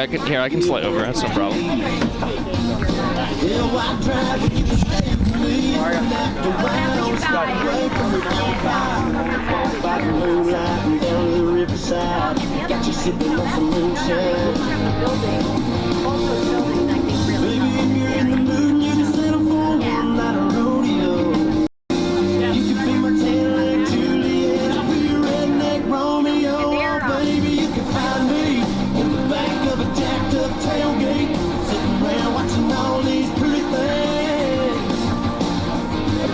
I can slide over. That's no problem. Got you sipping on some moonshine. Baby, if you're in the mood, you can settle for one night of rodeo. You can be my tail-leg Juliet, I'll be your redneck Romeo. Oh, baby, you can find me in the back of a jacked-up tailgate, sitting around watching all these pretty things.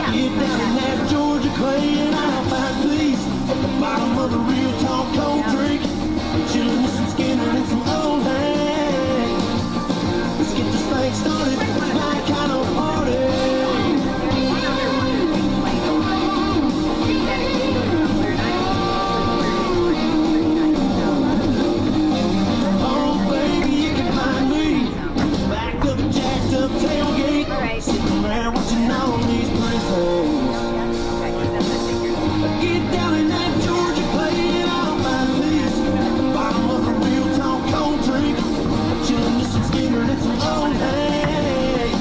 Get down in that Georgia clay and I'll find peace at the bottom of a real tall cold drink. I'm chilling with some Skinner and some old hands. Let's get this thing started. It's my kind of party. Oh, baby, you can find me in the back of a jacked-up tailgate, sitting there watching all these pretty things. Get down in that Georgia clay and I'll find peace at the bottom of a real tall cold drink. I'm chilling with some Skinner and some old hay.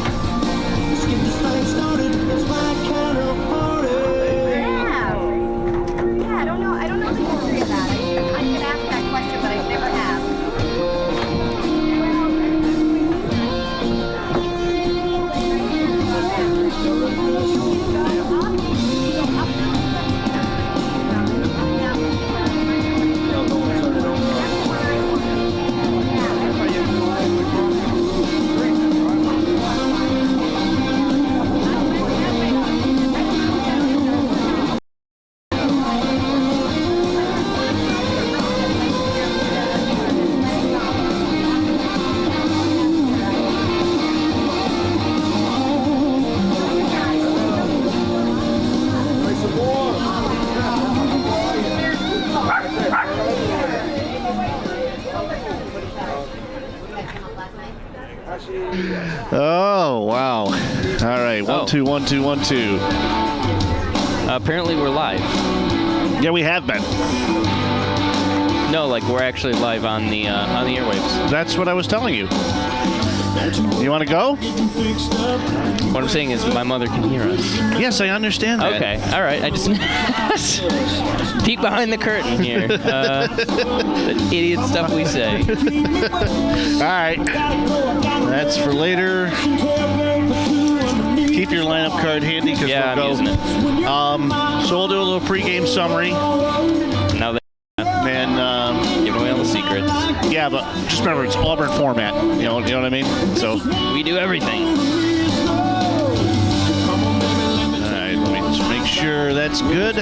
Let's get this thing started. It's my kind of party. Yeah, I don't know the history of that. I can ask that question, but I never have. Oh, wow. All right. 1 2 1 2 1 2. Apparently we're live. Yeah, we have been. No, like we're actually live on the airwaves. That's what I was telling you. You want to go? What I'm saying is my mother can hear us. Yes, I understand that. Okay, all right. I just peek behind the curtain here. The idiot stuff we say. All right. That's for later. Keep your lineup card handy because Yeah, we'll I'm go. using it. So we'll do a little pregame summary. Now that And giving away all the secrets, yeah, but just remember it's Auburn format. You know what I mean? So we do everything. all right, let me just make sure that's good.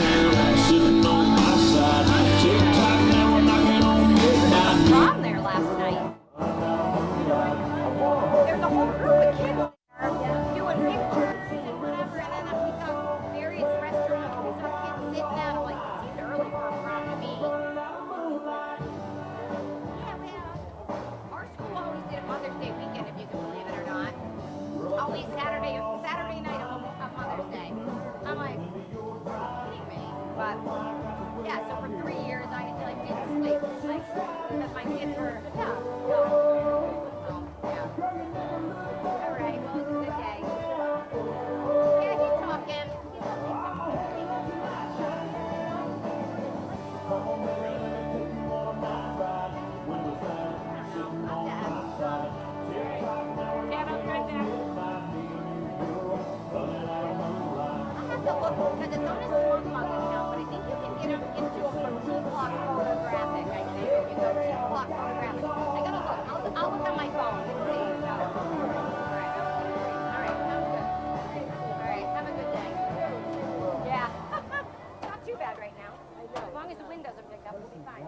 Prom there last night. There's a whole group of kids there doing pictures and whatever, and then we saw various restaurants. We saw kids sitting out. I'm like, it seems early for a prom to me. Yeah, well, our school always did a Mother's Day weekend, if you can believe it or not. Always Saturday night of Mother's Day. I'm like, kidding me? But yeah, so for 3 years I didn't sleep, because my kids were gone. So yeah. All right, well, it was a good day. Yeah, he's talking. Because it's on a smart mug account, but I think you can get them into a T-block photographic, I think. You go T-block photographic. I gotta look. I'll look on my phone and see. So. All right, sounds good. All right, have a good day. Yeah. Not too bad right now. As long as the wind doesn't pick up, we'll be fine.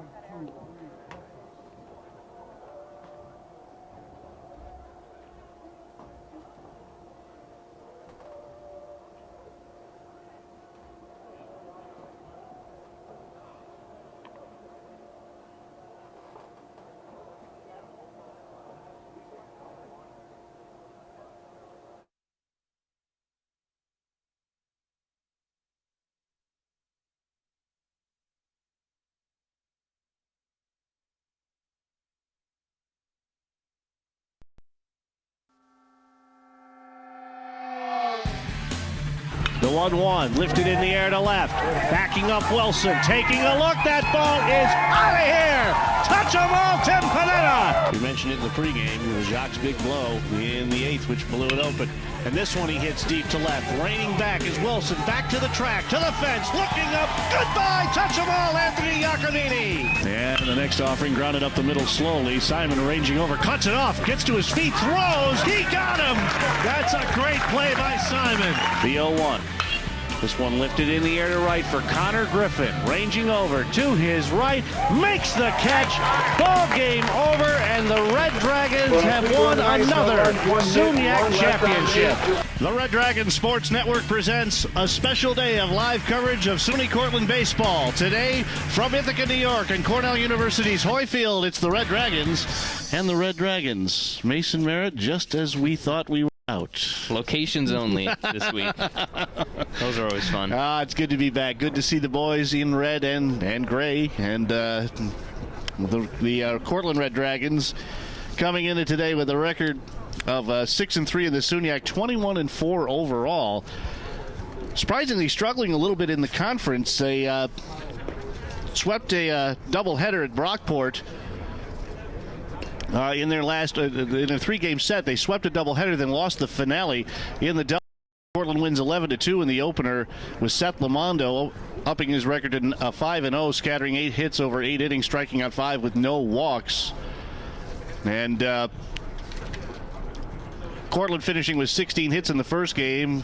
The 1-1 lifted in the air to left. Backing up Wilson. Taking a look. That ball is out of here. Touch 'em all, Tim Panetta. We mentioned it in the pregame. It was Jacques' big blow in the 8th, which blew it open. And this one he hits deep to left. Raining back is Wilson. Back to the track, to the fence. Looking up. Goodbye. Touch 'em all, Anthony Iaconini. And the next offering grounded up the middle slowly. Simon arranging over. Cuts it off. Gets to his feet. Throws. He got him. That's a great play by Simon. The 0-1. This one lifted in the air to right for Connor Griffin. Ranging over to his right. Makes the catch. Ball game over, and the Red Dragons have won another SUNYAC championship. The Red Dragons Sports Network presents a special day of live coverage of SUNY Cortland baseball. Today, from Ithaca, New York, and Cornell University's Hoy Field, it's the Red Dragons and the Red Dragons. Mason Merritt, just as we thought we were out. Locations only this week. Those are always fun. It's good to be back. Good to see the boys in red and gray. And the Cortland Red Dragons coming into today with a record of 6-3 in the SUNYAC, 21-4 overall. Surprisingly struggling a little bit in the conference. They swept a doubleheader at Brockport. In their last in a 3-game set. They swept a doubleheader, then lost the finale in the double. Portland wins 11-2 in the opener with Seth Lamondo upping his record to 5-0, scattering 8 hits over 8 innings, striking out 5 with no walks. And Cortland finishing with 16 hits in the first game,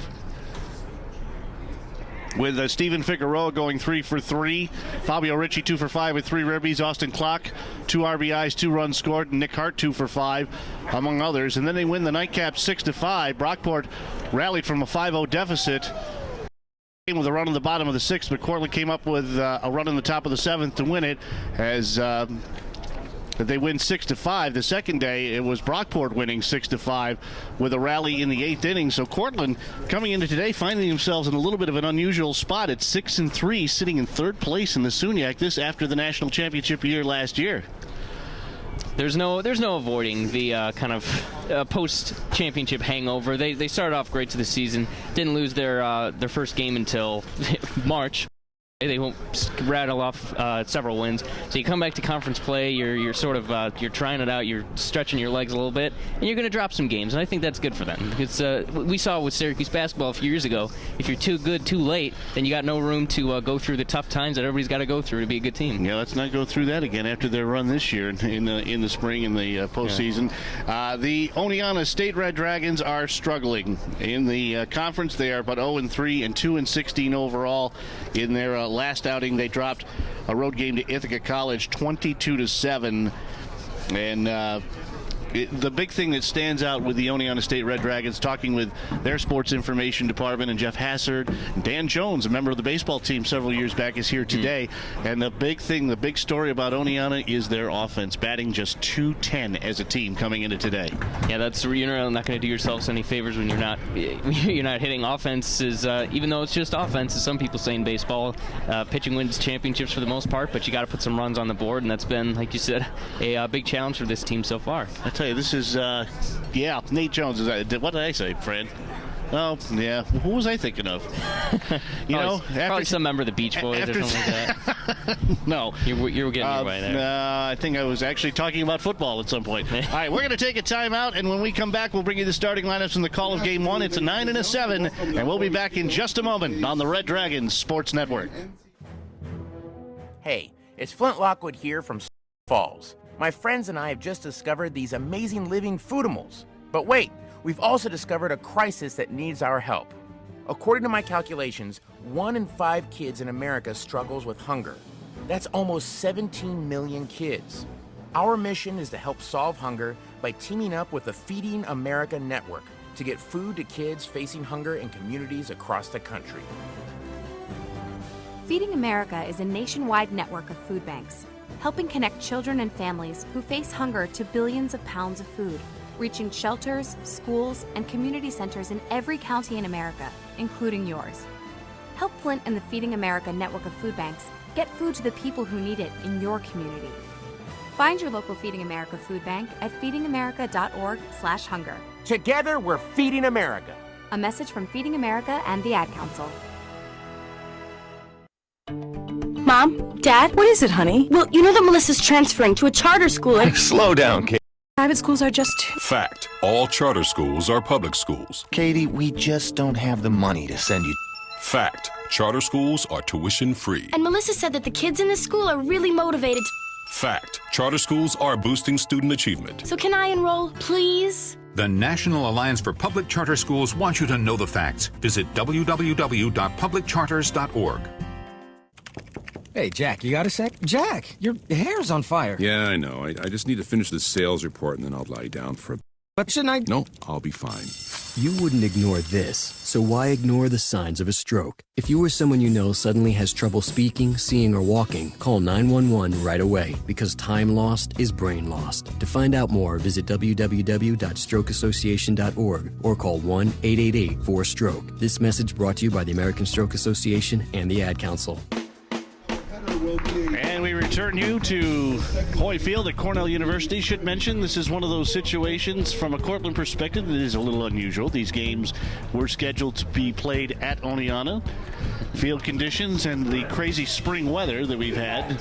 with Stephen Figueroa going 3 for 3. Fabio Ricci 2 for 5 with 3 ribbies. Austin Klock 2 RBIs, 2 runs scored. And Nick Hart 2 for 5, among others. And then they win the nightcap 6-5. Brockport rallied from a 5-0 deficit with a run on the bottom of the 6th, but Cortland came up with a run in the top of the 7th to win it as they win 6-5. The second day, it was Brockport winning 6-5 with a rally in the 8th inning. So Cortland coming into today finding themselves in a little bit of an unusual spot at 6-3, sitting in 3rd place in the SUNYAC. This after the national championship year last year. There's no avoiding the kind of post-championship hangover. They started off great to the season, didn't lose their first game until March. They won't rattle off several wins. So you come back to conference play, you're sort of you're trying it out, you're stretching your legs a little bit, and you're going to drop some games. And I think that's good for them. Because we saw with Syracuse basketball a few years ago, if you're too good too late, then you got no room to go through the tough times that everybody's got to go through to be a good team. Yeah, let's not go through that again after their run this year in the spring in the postseason. Yeah. The Oneonta State Red Dragons are struggling in the conference. They are but 0-3 and 2-16 overall. In their last outing, they dropped a road game to Ithaca College 22-7. And the big thing that stands out with the Oneonta State Red Dragons, talking with their sports information department and Jeff Hassard, Dan Jones, a member of the baseball team several years back, is here today. And the big story about Oneonta is their offense, batting just .210 as a team coming into today. Yeah, you're not going to do yourselves any favors when you're not hitting. Offense is even though it's just offense, as some people say in baseball, pitching wins championships for the most part, but you got to put some runs on the board, and that's been, like you said, a big challenge for this team so far. I tell you, this is Nate Jones. What did I say, Fred? Oh, yeah. Who was I thinking of? Probably some member of the Beach Boys or something like that. No. You were getting your way there. I think I was actually talking about football at some point. All right, we're going to take a timeout, and when we come back, we'll bring you the starting lineups in the call of Game 1. It's a 9 and a 7, and we'll be back in just a moment on the Red Dragons Sports Network. Hey, it's Flint Lockwood here from Falls. My friends and I have just discovered these amazing living foodimals. But wait, we've also discovered a crisis that needs our help. According to my calculations, 1 in 5 kids in America struggles with hunger. That's almost 17 million kids. Our mission is to help solve hunger by teaming up with the Feeding America Network to get food to kids facing hunger in communities across the country. Feeding America is a nationwide network of food banks, helping connect children and families who face hunger to billions of pounds of food, reaching shelters, schools, and community centers in every county in America, including yours. Help Flint and the Feeding America network of food banks get food to the people who need it in your community. Find your local Feeding America food bank at feedingamerica.org/hunger. Together, we're Feeding America. A message from Feeding America and the Ad Council. Mom, Dad, what is it, honey? Well, you know that Melissa's transferring to a charter school and Slow down, Katie. private schools are just Fact. All charter schools are public schools. Katie, we just don't have the money to send you. Fact. Charter schools are tuition free. And Melissa said that the kids in this school are really motivated. Fact. Charter schools are boosting student achievement. So can I enroll, please? The National Alliance for Public Charter Schools wants you to know the facts. Visit www.publiccharters.org. Hey, Jack, you got a sec? Jack, your hair's on fire. Yeah, I know. I just need to finish the sales report and then I'll lie down for a... But shouldn't I... No, I'll be fine. You wouldn't ignore this, so why ignore the signs of a stroke? If you or someone you know suddenly has trouble speaking, seeing, or walking, call 911 right away, because time lost is brain lost. To find out more, visit www.strokeassociation.org or call 1-888-4STROKE. This message brought to you by the American Stroke Association and the Ad Council. And we return you to Hoy Field at Cornell University. Should mention this is one of those situations from a Cortland perspective that is a little unusual. These games were scheduled to be played at Oneonta. Field conditions and the crazy spring weather that we've had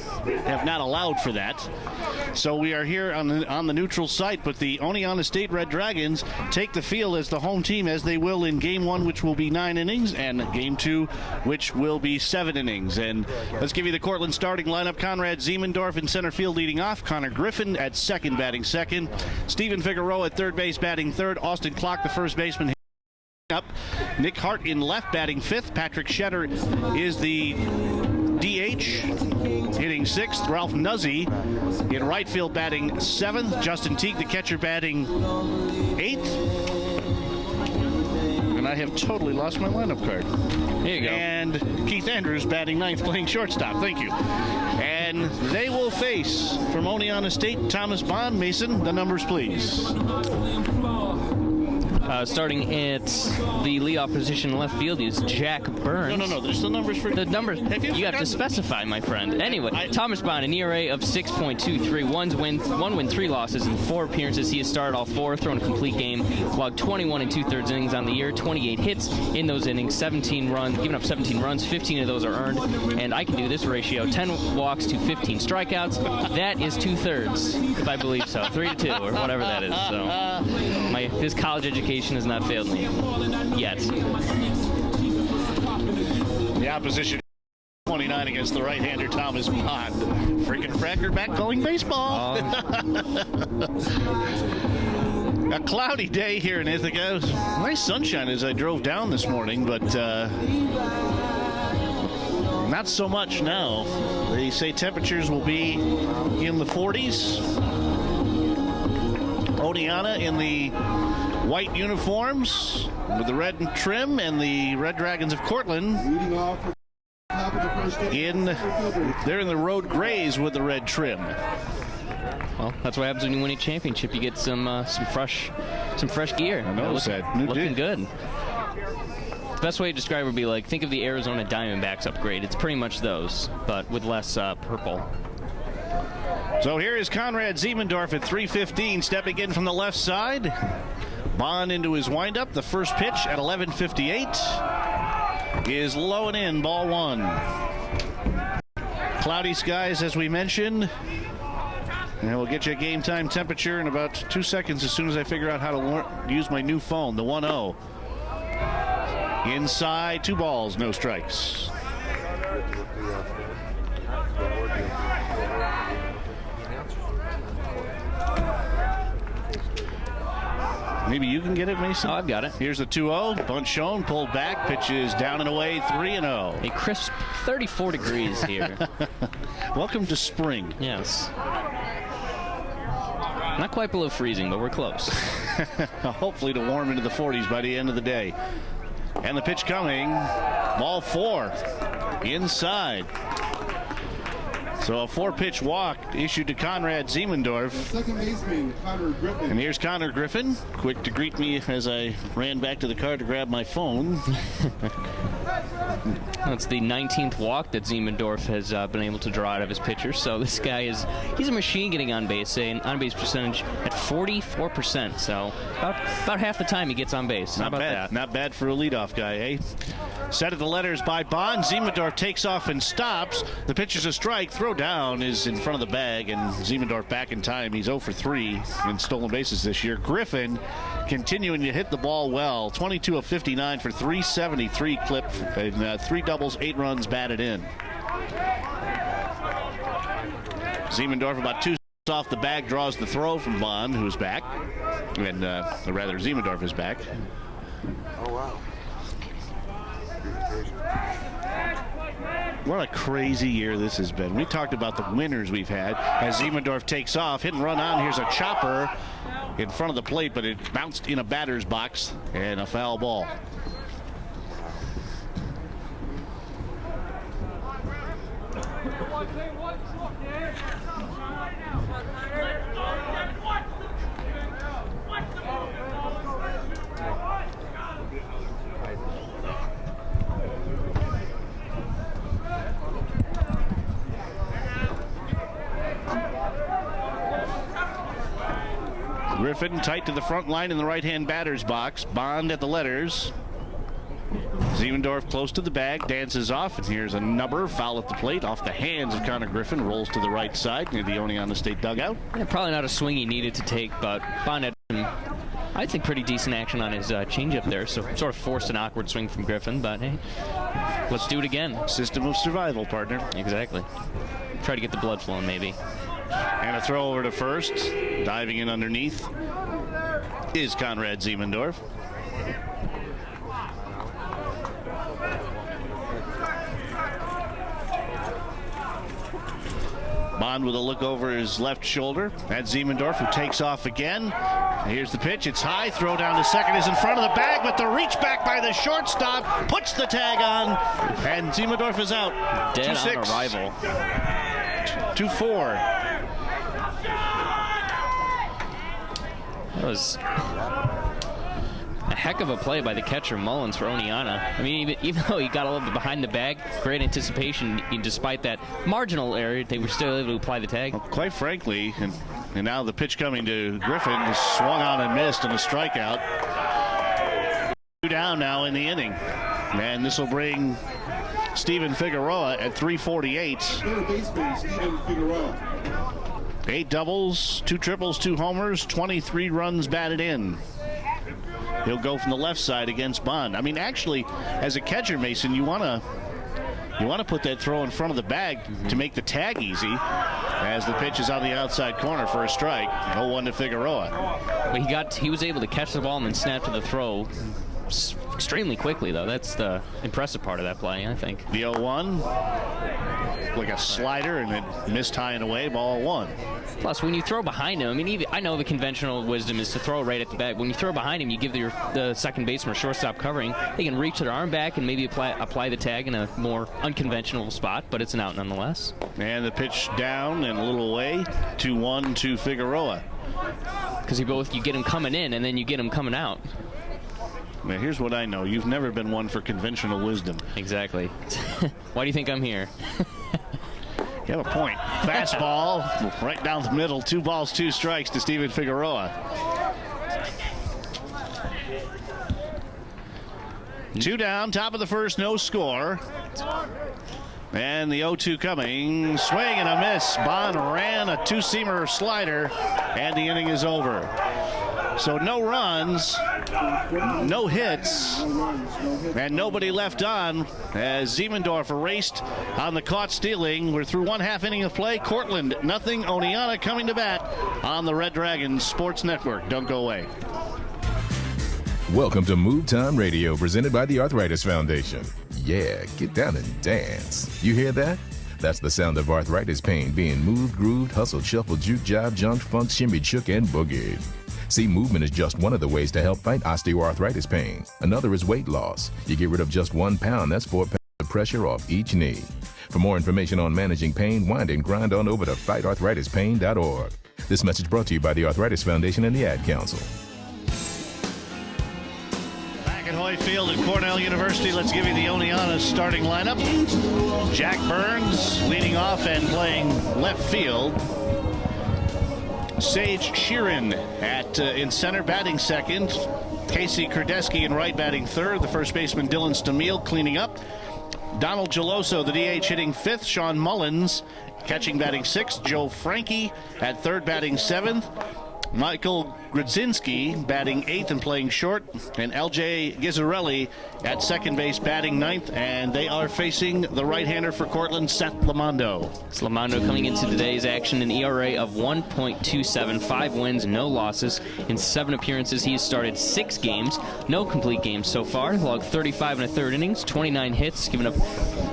have not allowed for that. So we are here on the neutral site, but the Oneonta State Red Dragons take the field as the home team, as they will in Game 1, which will be 9 innings, and Game 2, which will be 7 innings. And let's give you the Cortland starting lineup. Conrad Ziemendorf in center field leading off. Connor Griffin at second batting second. Stephen Figueroa at third base batting third. Austin Klock, the first baseman, up. Nick Hart in left batting fifth. Patrick Shetter is the DH hitting sixth. Ralph Nuzzi in right field batting seventh. Justin Teague, the catcher, batting eighth. And I have totally lost my lineup card. There you go. And Keith Andrews batting ninth, playing shortstop. Thank you. And they will face from Oneonta State, Thomas Bond. Mason, the numbers, please. Starting at the leadoff position left field is Jack Burns. No. There's the numbers for the numbers. You have to specify, my friend. Anyway, Thomas Bond, an ERA of 6.23, one win, 3 losses in 4 appearances. He has started all 4, thrown a complete game, logged 21 2/3 innings on the year, 28 hits in those innings, 17 runs, giving up 17 runs, 15 of those are earned. And I can do this ratio: 10 walks to 15 strikeouts. That is 2/3, if I believe so, 3-2 or whatever that is. So his college education has not failed me yet. The opposition 29 against the right-hander Thomas Bond. Frickin' Fracker back calling baseball. A cloudy day here in Ithaca. Nice sunshine as I drove down this morning, but not so much now. They say temperatures will be in the 40s. Oneonta in the white uniforms with the red trim, and the Red Dragons of Cortland they're in the road grays with the red trim. Well, that's what happens when you win a championship. You get some fresh gear. I noticed that. Looking good. The best way to describe it would be like, think of the Arizona Diamondbacks upgrade. It's pretty much those, but with less purple. So here is Conrad Ziemendorf at 3:15, stepping in from the left side. Bond into his windup. The first pitch at 11:58 is low and in, ball 1. Cloudy skies, as we mentioned. And we'll get you a game time temperature in about 2 seconds as soon as I figure out how to use my new phone, the 1-0. Inside, 2 balls, no strikes. Maybe you can get it, Mason? Oh, I've got it. Here's the 2-0. Bunt shown, pulled back, pitches down and away, 3-0. A crisp 34 degrees here. Welcome to spring. Yes. Not quite below freezing, but we're close. Hopefully to warm into the 40s by the end of the day. And the pitch coming. Ball 4. Inside. So a 4-pitch walk issued to Conrad Siemendorf. Second baseman, Connor Griffin. And here's Connor Griffin, quick to greet me as I ran back to the car to grab my phone. That's the 19th walk that Siemendorf has been able to draw out of his pitchers. So this guy he's a machine getting on base, an on-base percentage at 44%. So about half the time he gets on base. How about that? Not bad for a leadoff guy, eh? Set at the letters by Bond. Siemendorf takes off and stops. The pitch is a strike. Throw down is in front of the bag, and Siemendorf back in time. He's 0 for 3 in stolen bases this year. Griffin continuing to hit the ball well. 22 of 59 for 373 clip, and 3 doubles, 8 runs batted in. Siemendorf about 2 off the bag, draws the throw from Bond, who's back. And rather, Siemendorf is back. Oh, wow. What a crazy year this has been. We talked about the winners we've had. As Siemendorf takes off, hit and run on. Here's a chopper in front of the plate, but it bounced in a batter's box and a foul ball. Griffin tight to the front line in the right-hand batter's box. Bond at the letters. Siemendorf close to the bag, dances off, and here's a number, foul at the plate, off the hands of Connor Griffin, rolls to the right side near the Oneonta State dugout. Yeah, probably not a swing he needed to take, but Bond had some, I think, pretty decent action on his changeup there, so sort of forced an awkward swing from Griffin, but hey, let's do it again. System of survival, partner. Exactly. Try to get the blood flowing, maybe. And a throw over to first. Diving in underneath is Conrad Siemendorf. Bond with a look over his left shoulder at Siemendorf, who takes off again. Here's the pitch. It's high. Throw down to second is in front of the bag, but the reach back by the shortstop puts the tag on, and Siemendorf is out. Dead 2-6. on arrival. 2-4. That was a heck of a play by the catcher Mullins for Oneonta. I mean, even though he got a little bit behind the bag, great anticipation. Despite that marginal error, they were still able to apply the tag. Well, quite frankly, and now the pitch coming to Griffin is swung on and missed, and a strikeout. 2 down now in the inning, and this will bring Steven Figueroa at 348. Third baseman, Steven Figueroa. 8 doubles, 2 triples, 2 homers, 23 runs batted in. He'll go from the left side against Bond. I mean, actually, as a catcher, Mason, you want to put that throw in front of the bag to make the tag easy, as the pitch is on the outside corner for a strike. 0-1 to Figueroa. But he was able to catch the ball and then snap to the throw extremely quickly, though. That's the impressive part of that play, I think. The 0-1, like a slider, and it missed high and away, ball 1. Plus, when you throw behind him, I mean, I know the conventional wisdom is to throw right at the bag. When you throw behind him, you give the second baseman or shortstop covering. They can reach their arm back and maybe apply the tag in a more unconventional spot, but it's an out nonetheless. And the pitch down and a little away. 2-1 to Figueroa. Because you get him coming in and then you get him coming out. Now, here's what I know. You've never been one for conventional wisdom. Exactly. Why do you think I'm here? You have a point. Fastball right down the middle. 2 balls, 2 strikes to Steven Figueroa. 2 down, top of the first, no score. And the 0-2 coming. Swing and a miss. Bond ran a 2-seamer slider, and the inning is over. So no runs, no hits, and nobody left on as Siemendorf erased on the caught stealing. We're through 1/2 inning of play. Cortland, nothing. Oneonta coming to bat on the Red Dragons Sports Network. Don't go away. Welcome to Move Time Radio, presented by the Arthritis Foundation. Yeah, get down and dance. You hear that? That's the sound of arthritis pain being moved, grooved, hustled, shuffled, juke, jive, jumped, funk, shimmied, shook, and boogied. See, movement is just one of the ways to help fight osteoarthritis pain. Another is weight loss. You get rid of just 1 pound, that's 4 pounds. the pressure off each knee. For more information on managing pain, wind and grind on over to fightarthritispain.org. This message brought to you by the Arthritis Foundation and the Ad Council. Back at Hoy Field at Cornell University, let's give you the Oneonta starting lineup. Jack Burns leading off and playing left field. Sage Sheeran in center, batting second. Casey Kurdesky in right, batting third. The first baseman Dylan Stamil cleaning up. Donald Geloso, the DH, hitting fifth. Sean Mullins catching, batting sixth. Joe Frankie at third, batting seventh. Michael Grodzinski batting eighth and playing short, and LJ Gizzarelli at second base batting ninth, and they are facing the right-hander for Cortland, Seth Lamondo. Lamondo coming into today's action, an ERA of 1.27, 5 wins, no losses. In 7 appearances, he has started 6 games, no complete games so far. Logged 35 and a third innings, 29 hits, given up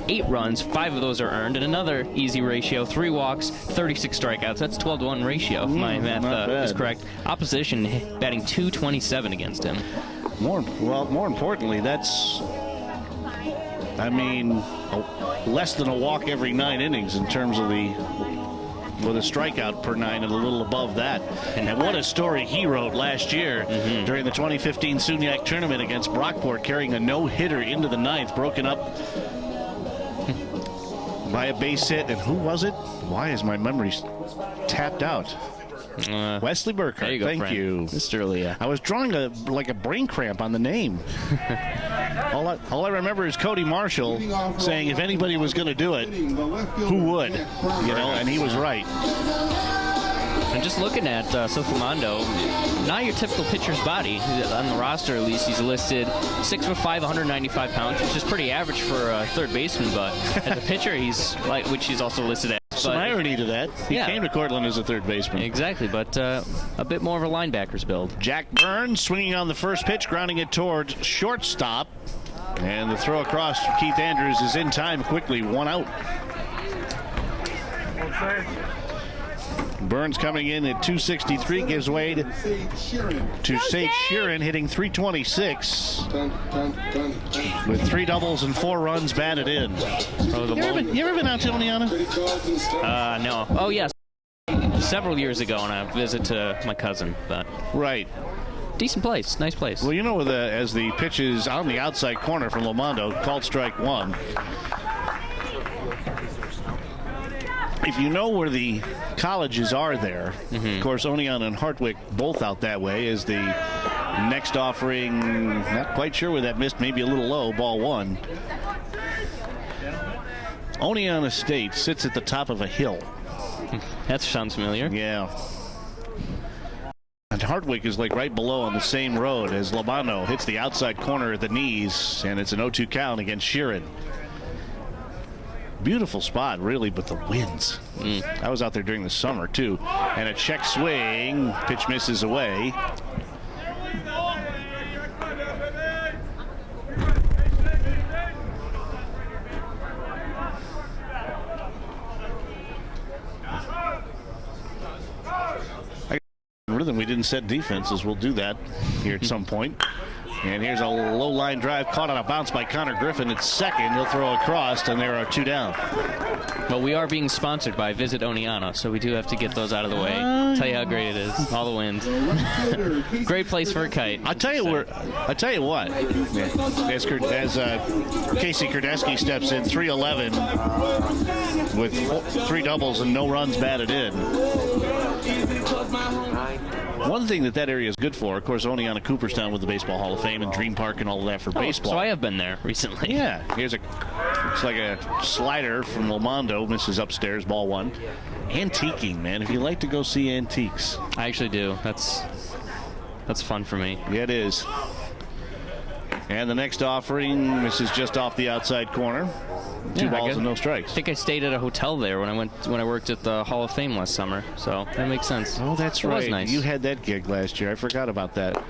8 runs, 5 of those are earned, and another easy ratio, 3 walks, 36 strikeouts. That's 12-to-1 ratio, if my math is correct. Opposition batting .227 against him. More importantly, that's, less than a walk every 9 innings in terms of with a strikeout per 9 and a little above that. And what a story he wrote last year during the 2015 Suniac tournament against Brockport, carrying a no-hitter into the 9th, broken up by a base hit. And who was it? Why is my memory tapped out? Wesley Burkhart. There you go, Thank friend. you. Mr. Leah. I was drawing a brain cramp on the name. all I remember is Cody Marshall saying if anybody was going to do it, who would? And he was right. And just looking at Seth Lamondo, not your typical pitcher's body. On the roster, at least, he's listed 6'5", 195 pounds, which is pretty average for a third baseman. But as a pitcher, which he's also listed as. Some irony to that. He came to Cortland as a third baseman. Exactly, but a bit more of a linebacker's build. Jack Burns swinging on the first pitch, grounding it towards shortstop. And the throw across from Keith Andrews is in time quickly, 1 out. Burns coming in at 263 gives way to Sage Sheeran hitting 326 with 3 doubles and 4 runs batted in. You ever been out to Oneonta? No. Oh, yes. Several years ago on a visit to my cousin. But right. Decent place. Nice place. Well, as the pitch is on the outside corner from Lamondo, called strike 1. If you know where the colleges are there, of course, Oneonta and Hartwick both out that way, is the next offering. Not quite sure where that missed, maybe a little low, ball 1. Oneonta State sits at the top of a hill. That sounds familiar. Yeah. And Hartwick is right below on the same road as Lamondo hits the outside corner at the knees, and it's an 0-2 count against Sheeran. Beautiful spot, really, but the winds. I was out there during the summer, too. And a check swing. Pitch misses away. Rather than we didn't set defenses, we'll do that here at some point. And here's a low line drive caught on a bounce by Connor Griffin at second. He'll throw across, and there are 2 down. Well, we are being sponsored by Visit Oneonta, so we do have to get those out of the way. Tell you how great it is. All the wind. Great place for a kite. I'll tell you what. As Casey Kurdesky steps in, 311 with 3 doubles and no runs batted in. One thing that area is good for, of course, Oneonta Cooperstown with the Baseball Hall of Fame and Dream Park and all of that for baseball. So I have been there recently. Yeah. Looks like a slider from Lamondo, misses upstairs, ball 1. Antiquing, man. If you like to go see antiques. I actually do. That's fun for me. Yeah, it is. And the next offering misses just off the outside corner. 2 balls and no strikes. I think I stayed at a hotel there when I worked at the Hall of Fame last summer, so that makes sense. Oh, that's right. It was nice. You had that gig last year. I forgot about that.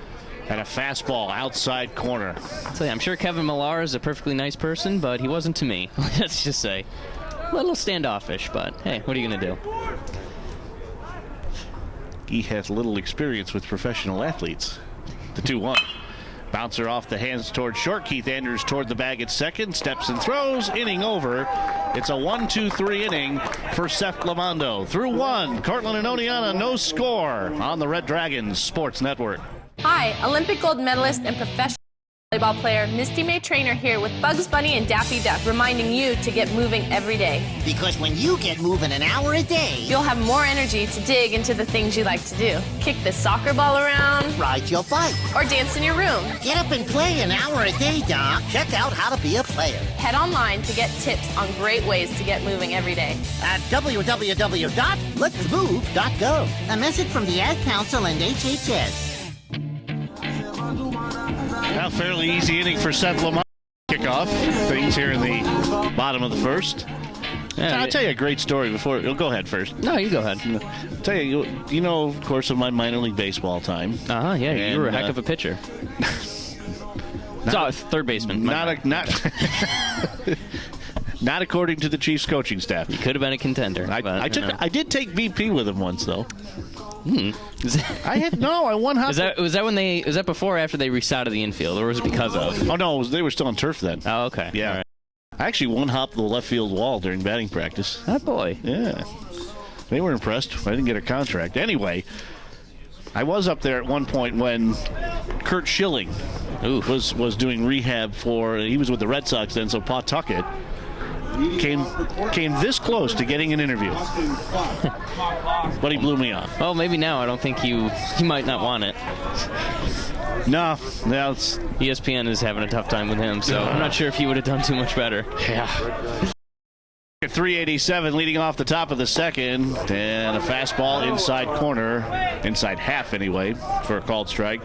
And a fastball outside corner. I'll tell you, I'm sure Kevin Millar is a perfectly nice person, but he wasn't to me. Let's just say. A little standoffish, but hey, what are you going to do? He has little experience with professional athletes. The 2-1. Bouncer off the hands toward short. Keith Andrews toward the bag at second. Steps and throws. Inning over. It's a 1-2-3 inning for Seth Lamando. Through one, Cortland and Oneonta, no score on the Red Dragons Sports Network. Hi, Olympic gold medalist and professional volleyball player Misty May Trainer here with Bugs Bunny and Daffy Duck, reminding you to get moving every day. Because when you get moving an hour a day, you'll have more energy to dig into the things you like to do. Kick the soccer ball around, ride your bike, or dance in your room. Get up and play an hour a day, Doc. Check out how to be a player. Head online to get tips on great ways to get moving every day. At www.letsmove.gov. A message from the Ad Council and HHS. Now, fairly easy inning for Seth Lamont. Kickoff things here in the bottom of the first. Yeah, I'll tell you a great story before. Go ahead first. No, you go ahead. I'll tell you, of course, of my minor league baseball time. Yeah, you were a heck of a pitcher. Third baseman. Not according to the Chiefs coaching staff. You could have been a contender. I did take VP with him once, though. I won hop. Was that before or after they resetted the infield, or was it because of? Oh no, they were still on turf then. Oh, okay. Yeah. Right. I actually one hopped the left field wall during batting practice. Oh boy. Yeah. They were impressed. I didn't get a contract. Anyway, I was up there at one point when Kurt Schilling was doing rehab he was with the Red Sox then, so Pawtucket came this close to getting an interview. But he blew me off. Well, maybe now. I don't think he might not want it. No, ESPN is having a tough time with him, so I'm not sure if he would have done too much better. Yeah. 387 leading off the top of the second, and a fastball inside corner, inside half anyway, for a called strike.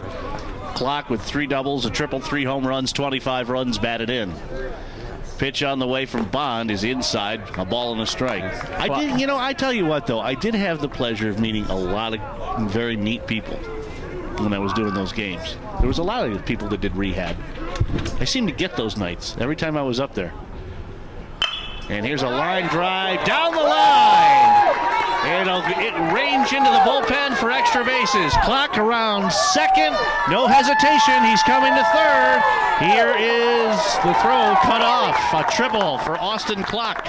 Clock with 3 doubles, a triple, 3 home runs, 25 runs batted in. Pitch on the way from Bond is inside, a ball and a strike. I tell you what, though, I did have the pleasure of meeting a lot of very neat people when I was doing those games. There was a lot of people that did rehab. I seemed to get those nights every time I was up there. And here's a line drive down the line. It range into the bullpen for extra bases. Clock around second. No hesitation. He's coming to third. Here is the throw cut off. A triple for Austin Clock.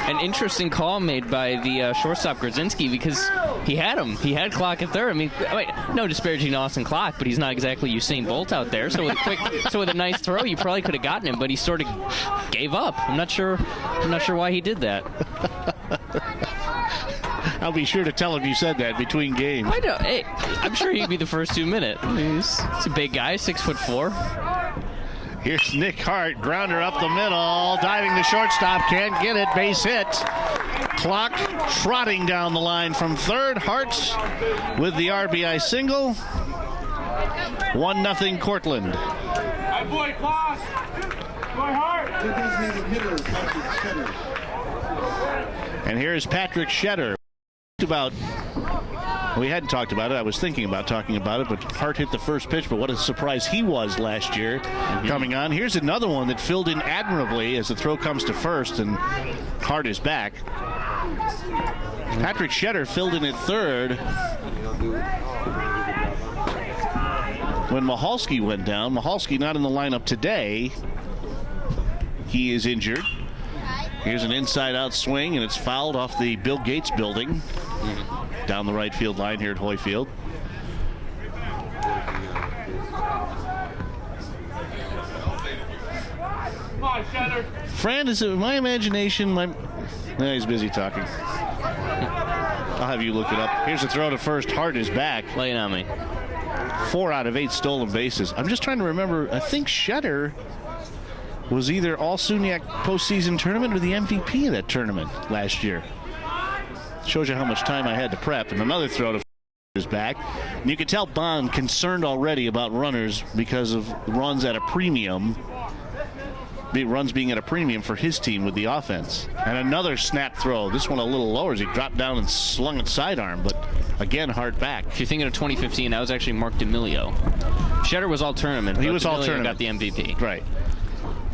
An interesting call made by the shortstop Grzinski, because he had him. He had Clock at third. I mean, no disparaging to Austin Clock, but he's not exactly Usain Bolt out there. So with a nice throw, you probably could have gotten him, but he sort of gave up. I'm not sure why he did that. I'll be sure to tell him you said that between games. I know. Hey, I'm sure he'd be the first 2 minutes. He's a big guy, 6'4". Here's Nick Hart, grounder up the middle, diving the shortstop, can't get it, base hit. Clock trotting down the line from third. Hart with the RBI single. 1-0 Cortland. Hi, boy, Clock. Boy, Hart. And here's Patrick Shetter. We hadn't talked about it. I was thinking about talking about it, but Hart hit the first pitch, but what a surprise he was last year coming on. Here's another one that filled in admirably as the throw comes to first, and Hart is back. Patrick Shetter filled in at third when Mahalski went down. Mahalski not in the lineup today. He is injured. Here's an inside-out swing, and it's fouled off the Bill Gates building down the right field line here at Hoy Field. Fran, is it my imagination? No, he's busy talking. I'll have you look it up. Here's a throw to first. Hart is back. Laying on me. 4 out of 8 stolen bases. I'm just trying to remember. I think Shetter was either All-SUNYAC postseason tournament or the MVP of that tournament last year. Shows you how much time I had to prep. And another throw to is back. And you can tell Bond concerned already about runners because of runs at a premium. Runs being at a premium for his team with the offense. And another snap throw. This one a little lower as he dropped down and slung it sidearm. But again, Hart back. If you're thinking of 2015, that was actually Mark DeMilio. Shetter was all tournament. He was all tournament. Got the MVP. Right.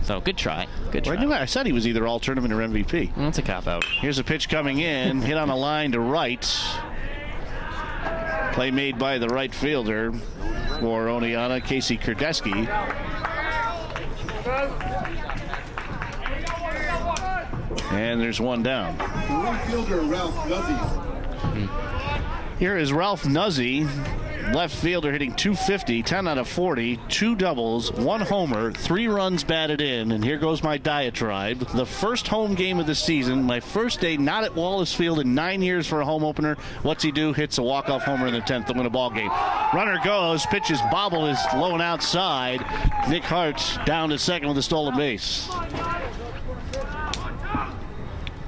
So good try. Good try. I said he was either all tournament or MVP. Well, that's a cop out. Here's a pitch coming in. Hit on a line to right. Play made by the right fielder for Oneonta, Casey Kurdesky. And there's one down. Here is Ralph Nuzzi, left fielder, hitting .250, 10 out of 40, 2 doubles, 1 homer, 3 runs batted in. And here goes my diatribe. The first home game of the season, my first day not at Wallace Field in 9 years for a home opener. What's he do? Hits a walk-off homer in the 10th to win a ball game. Runner goes, pitches bobble is low and outside. Nick Hart down to second with a stolen base.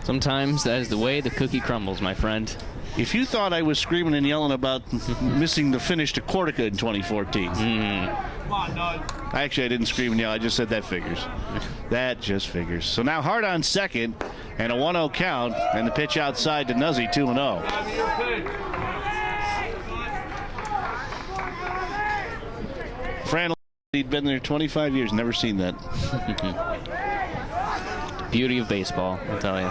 Sometimes that is the way the cookie crumbles, my friend. If you thought I was screaming and yelling about missing the finish to Cortica in 2014. Actually, I didn't scream and yell. I just said that figures. That just figures. So now Hart on second and a 1-0 count, and the pitch outside to Nuzzi, 2-0. Fran, he'd been there 25 years, never seen that. Beauty of baseball, I'll tell you.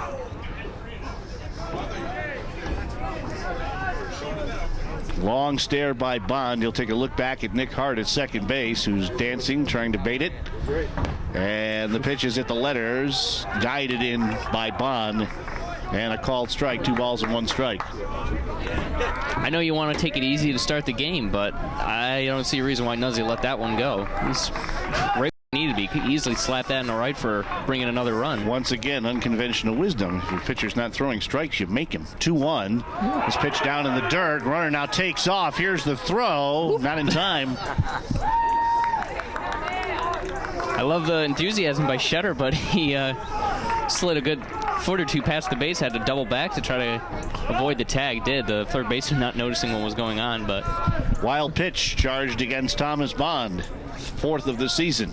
Long stare by Bond. He'll take a look back at Nick Hart at second base, who's dancing, trying to bait it. And the pitch is at the letters, guided in by Bond. And a called strike, 2 balls and 1 strike. I know you want to take it easy to start the game, but I don't see a reason why Nuzzi let that one go. He's right where he needed to be. He could easily slap that in the right for bringing another run. Once again, unconventional wisdom. If your pitcher's not throwing strikes, you make him. 2-1. This pitch down in the dirt. Runner now takes off. Here's the throw. Not in time. I love the enthusiasm by Shetter, but he slid a good foot or two past the base, had to double back to try to avoid the tag. Did the third baseman not noticing what was going on, but wild pitch charged against Thomas Bond, 4th of the season.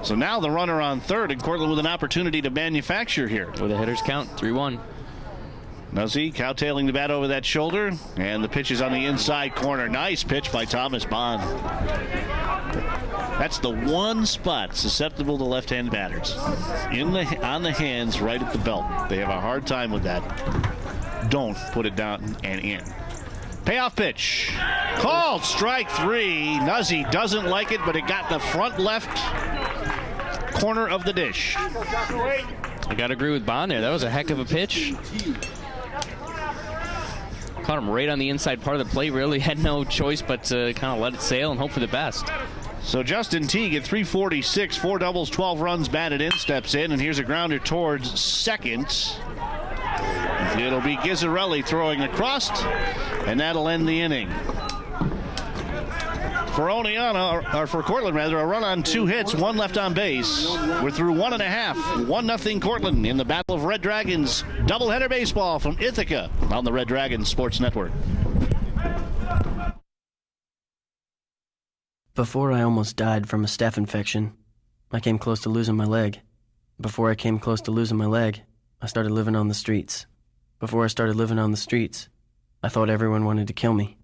So now the runner on third, and Cortland with an opportunity to manufacture here. With a hitter's count, 3-1. Nuzzi cowtailing the bat over that shoulder, and the pitch is on the inside corner. Nice pitch by Thomas Bond. That's the one spot susceptible to left-hand batters. On the hands, right at the belt. They have a hard time with that. Don't put it down and in. Payoff pitch. Called strike 3. Nuzzi doesn't like it, but it got the front left corner of the dish. I got to agree with Bond there. That was a heck of a pitch. Caught him right on the inside part of the plate. Really had no choice but to kind of let it sail and hope for the best. So Justin Teague at 346, 4 doubles, 12 runs batted in, steps in, and here's a grounder towards second. It'll be Gizzarelli throwing across, and that'll end the inning. For Oneonta, or for Cortland rather, a run on 2 hits, 1 left on base. We're through 1.5, 1-0 Cortland in the Battle of Red Dragons. Doubleheader baseball from Ithaca on the Red Dragons Sports Network. Before I almost died from a staph infection, I came close to losing my leg. Before I came close to losing my leg, I started living on the streets. Before I started living on the streets, I thought everyone wanted to kill me.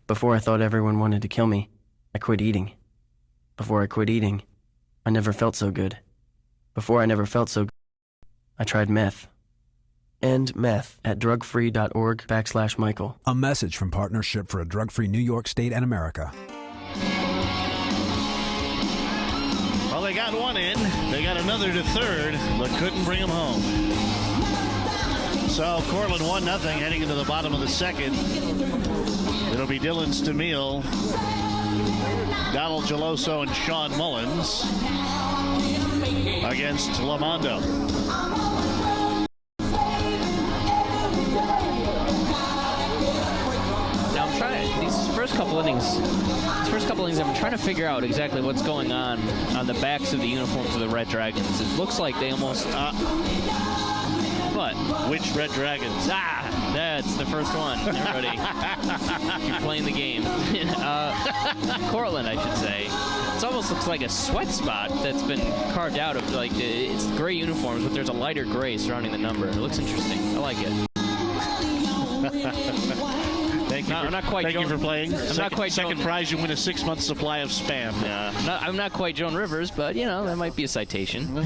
Before I thought everyone wanted to kill me, I quit eating. Before I quit eating, I never felt so good. Before I never felt so good, I tried meth. End meth at drugfree.org/Michael. A message from Partnership for a Drug-Free New York State and America. Well, they got one in. They got another to third, but couldn't bring him home. So Cortland 1-0 heading into the bottom of the second. It'll be Dylan Stamil, Donald Geloso, and Sean Mullins against Lamondo. Now I'm trying these first couple innings. I'm trying to figure out exactly what's going on the backs of the uniforms of the Red Dragons. It looks like they almost. What? Which Red Dragons? That's the first one. Everybody, you're playing the game. Cortland, I should say. It almost looks like a sweat spot that's been carved out of it's gray uniforms, but there's a lighter gray surrounding the number. It looks interesting. I like it. Thank I'm not quite. Thank you for playing. I'm not quite. Second prize, you win a 6-month supply of Spam. Yeah. I'm not quite Joan Rivers, but that might be a citation.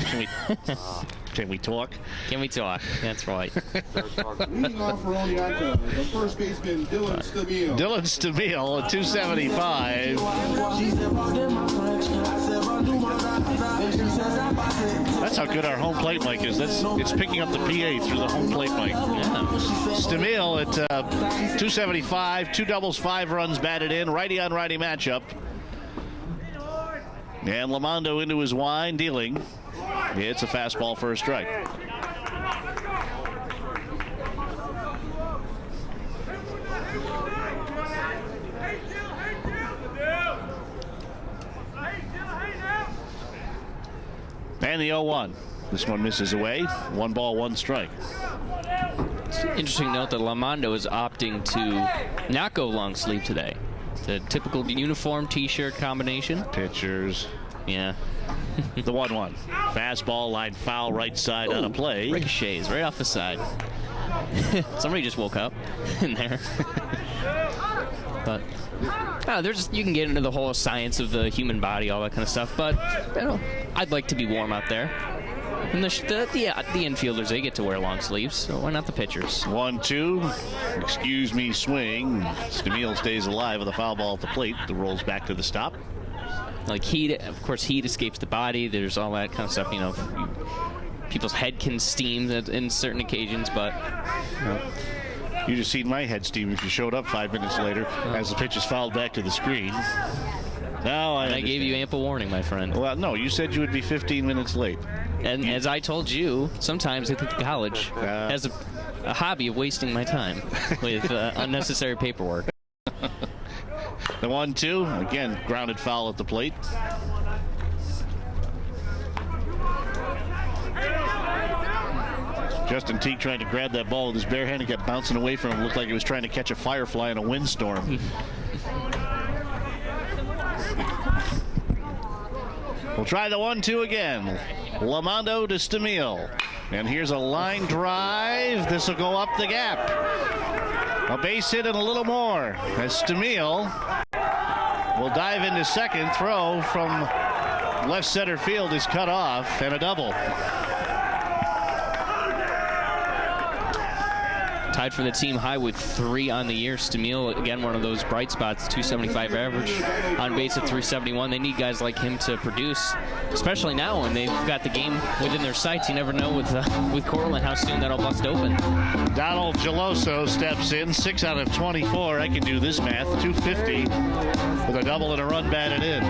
Can we talk? Can we talk? That's right. Leading off for Oneonta, the first baseman, Dylan Stabile. Dylan Stabile at 275. That's how good our home plate mic is. It's picking up the PA through the home plate mic. Yeah. Stabile at 275, 2 doubles, 5 runs batted in. Righty on righty matchup. And Lamondo into his wind, dealing. It's a fastball for a strike. And the 0-1. This one misses away. 1 ball, 1 strike. Interesting note that Lamondo is opting to not go long sleeve today. The typical uniform T-shirt combination. Pitchers. Yeah. The 1-1. Fastball, line foul, right side on a play. Ricochets right off the side. Somebody just woke up in there. But you can get into the whole science of the human body, all that kind of stuff. But I'd like to be warm out there. And the infielders, they get to wear long sleeves, so why not the pitchers? 1-2. Excuse me, swing. Stamil stays alive with a foul ball at the plate. The rolls back to the stop. Like heat, of course, heat escapes the body. There's all that kind of stuff. People's head can steam in certain occasions, but. You just seen my head steam if you showed up 5 minutes later as the pitch is fouled back to the screen. Now I gave you ample warning, my friend. Well, no, you said you would be 15 minutes late. And as I told you, sometimes I think college has a hobby of wasting my time with unnecessary paperwork. The 1-2, again, grounded foul at the plate. Justin Teague trying to grab that ball with his bare hand and kept bouncing away from him. Looked like he was trying to catch a firefly in a windstorm. We'll try the 1-2 again. Lamondo to Stamil. And here's a line drive. This will go up the gap. A base hit and a little more as Stamil will dive into second. Throw from left center field is cut off, and a double. Tied for the team high with 3 on the year. Stamil, again, one of those bright spots, 275 average, on base at 371. They need guys like him to produce, especially now when they've got the game within their sights. You never know with Cortland how soon that'll bust open. Donald Geloso steps in, 6 out of 24. I can do this math, 250 with a double and a run batted in.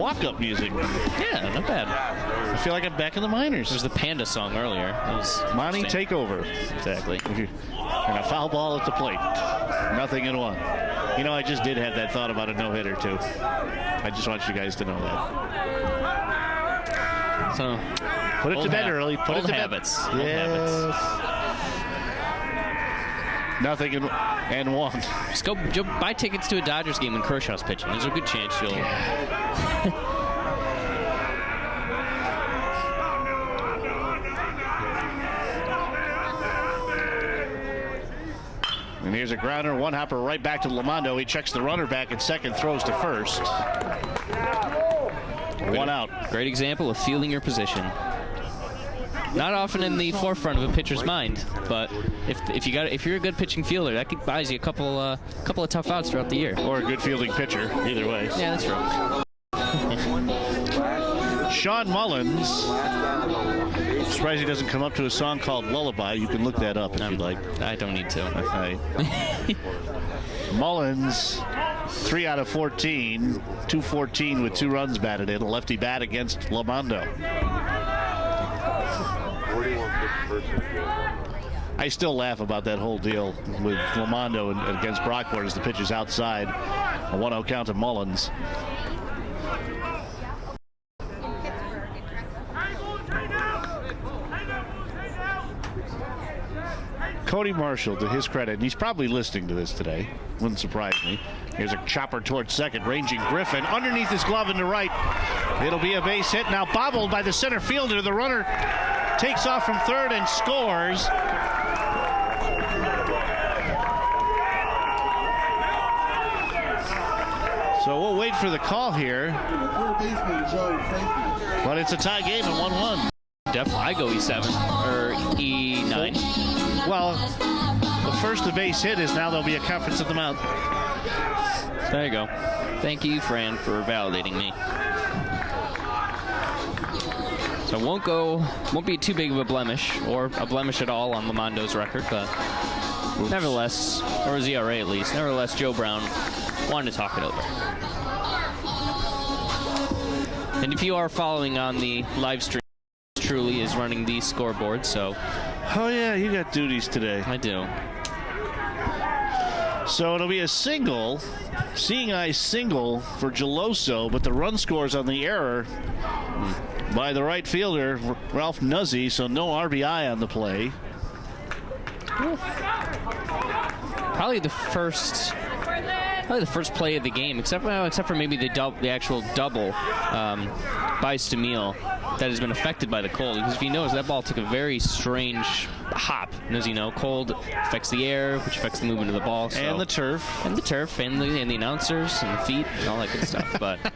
Walk-up music. Yeah, not bad. I feel like I'm back in the minors. There's the Panda song earlier. That was Monty Takeover. Exactly. And a foul ball at the plate. 0-1. I just did have that thought about a no-hitter, too. I just want you guys to know that. So, put it to bed early. Put it to habits. bed. Yes. 0-1. Just go buy tickets to a Dodgers game when Kershaw's pitching. There's a good chance you'll. And here's a grounder, one hopper right back to Lamondo. He checks the runner back at second, throws to first. 1 out. Great example of fielding your position. Not often in the forefront of a pitcher's mind, but if you're a good pitching fielder, that buys you a couple of tough outs throughout the year. Or a good fielding pitcher, either way. Yeah, that's right. Sean Mullins. Surprised he doesn't come up to a song called Lullaby. You can look that up if you'd like. I don't need to. Mullins, 3 out of 14. 214 with 2 runs batted in. A lefty bat against Lamondo. I still laugh about that whole deal with Lamondo and against Brockport as the pitch is outside. A 1-0 count to Mullins. Cody Marshall, to his credit, and he's probably listening to this today. Wouldn't surprise me. Here's a chopper towards second, ranging Griffin. Underneath his glove into right. It'll be a base hit. Now bobbled by the center fielder. The runner takes off from third and scores. So we'll wait for the call here. But it's a tie game at 1-1. Definitely, I go E7 or E9. Well, the first the base hit is now there'll be a conference at the mound. There you go. Thank you, Fran, for validating me. So won't be too big of a blemish, or a blemish at all on Lamondo's record, but nevertheless, or his ERA at least, nevertheless, Joe Brown wanted to talk it over. And if you are following on the live stream, Truly is running the scoreboard, so. Oh yeah, you got duties today. I do. So it'll be a single, seeing eye single for Geloso, but the run scores on the error by the right fielder, Ralph Nuzzi, so no RBI on the play. Probably the first play of the game, except for maybe the actual double by Stamil that has been affected by the cold. Because if you notice, that ball took a very strange hop. And as you know, cold affects the air, which affects the movement of the ball. So. And the turf. And the announcers and the feet and all that good stuff. But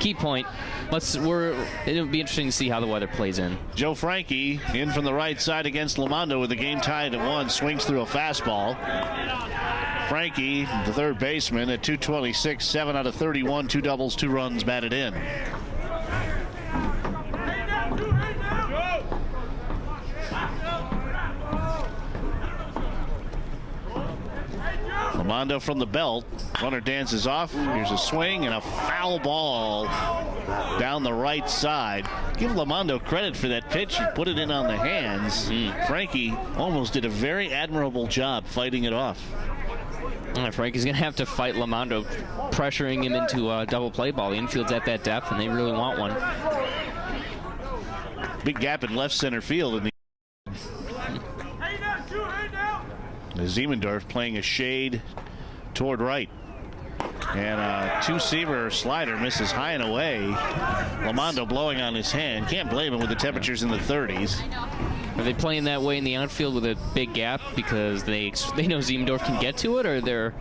key point, it'll be interesting to see how the weather plays in. Joe Frankie in from the right side against Lamondo with the game tied at 1, swings through a fastball. Frankie, the third baseman, at 226, 7 out of 31, 2 doubles, 2 runs batted in. Lamondo from the belt. Runner dances off. Here's a swing and a foul ball down the right side. Give Lamondo credit for that pitch. He put it in on the hands. Frankie almost did a very admirable job fighting it off. Frankie's going to have to fight Lamondo, pressuring him into a double play ball. The infield's at that depth, and they really want one. Big gap in left center field. Ziemendorf playing a shade toward right. And a two-seamer slider misses high and away. Lamondo blowing on his hand. Can't blame him with the temperatures in the 30s. Are they playing that way in the outfield with a big gap because they know Ziemendorf can get to it, or there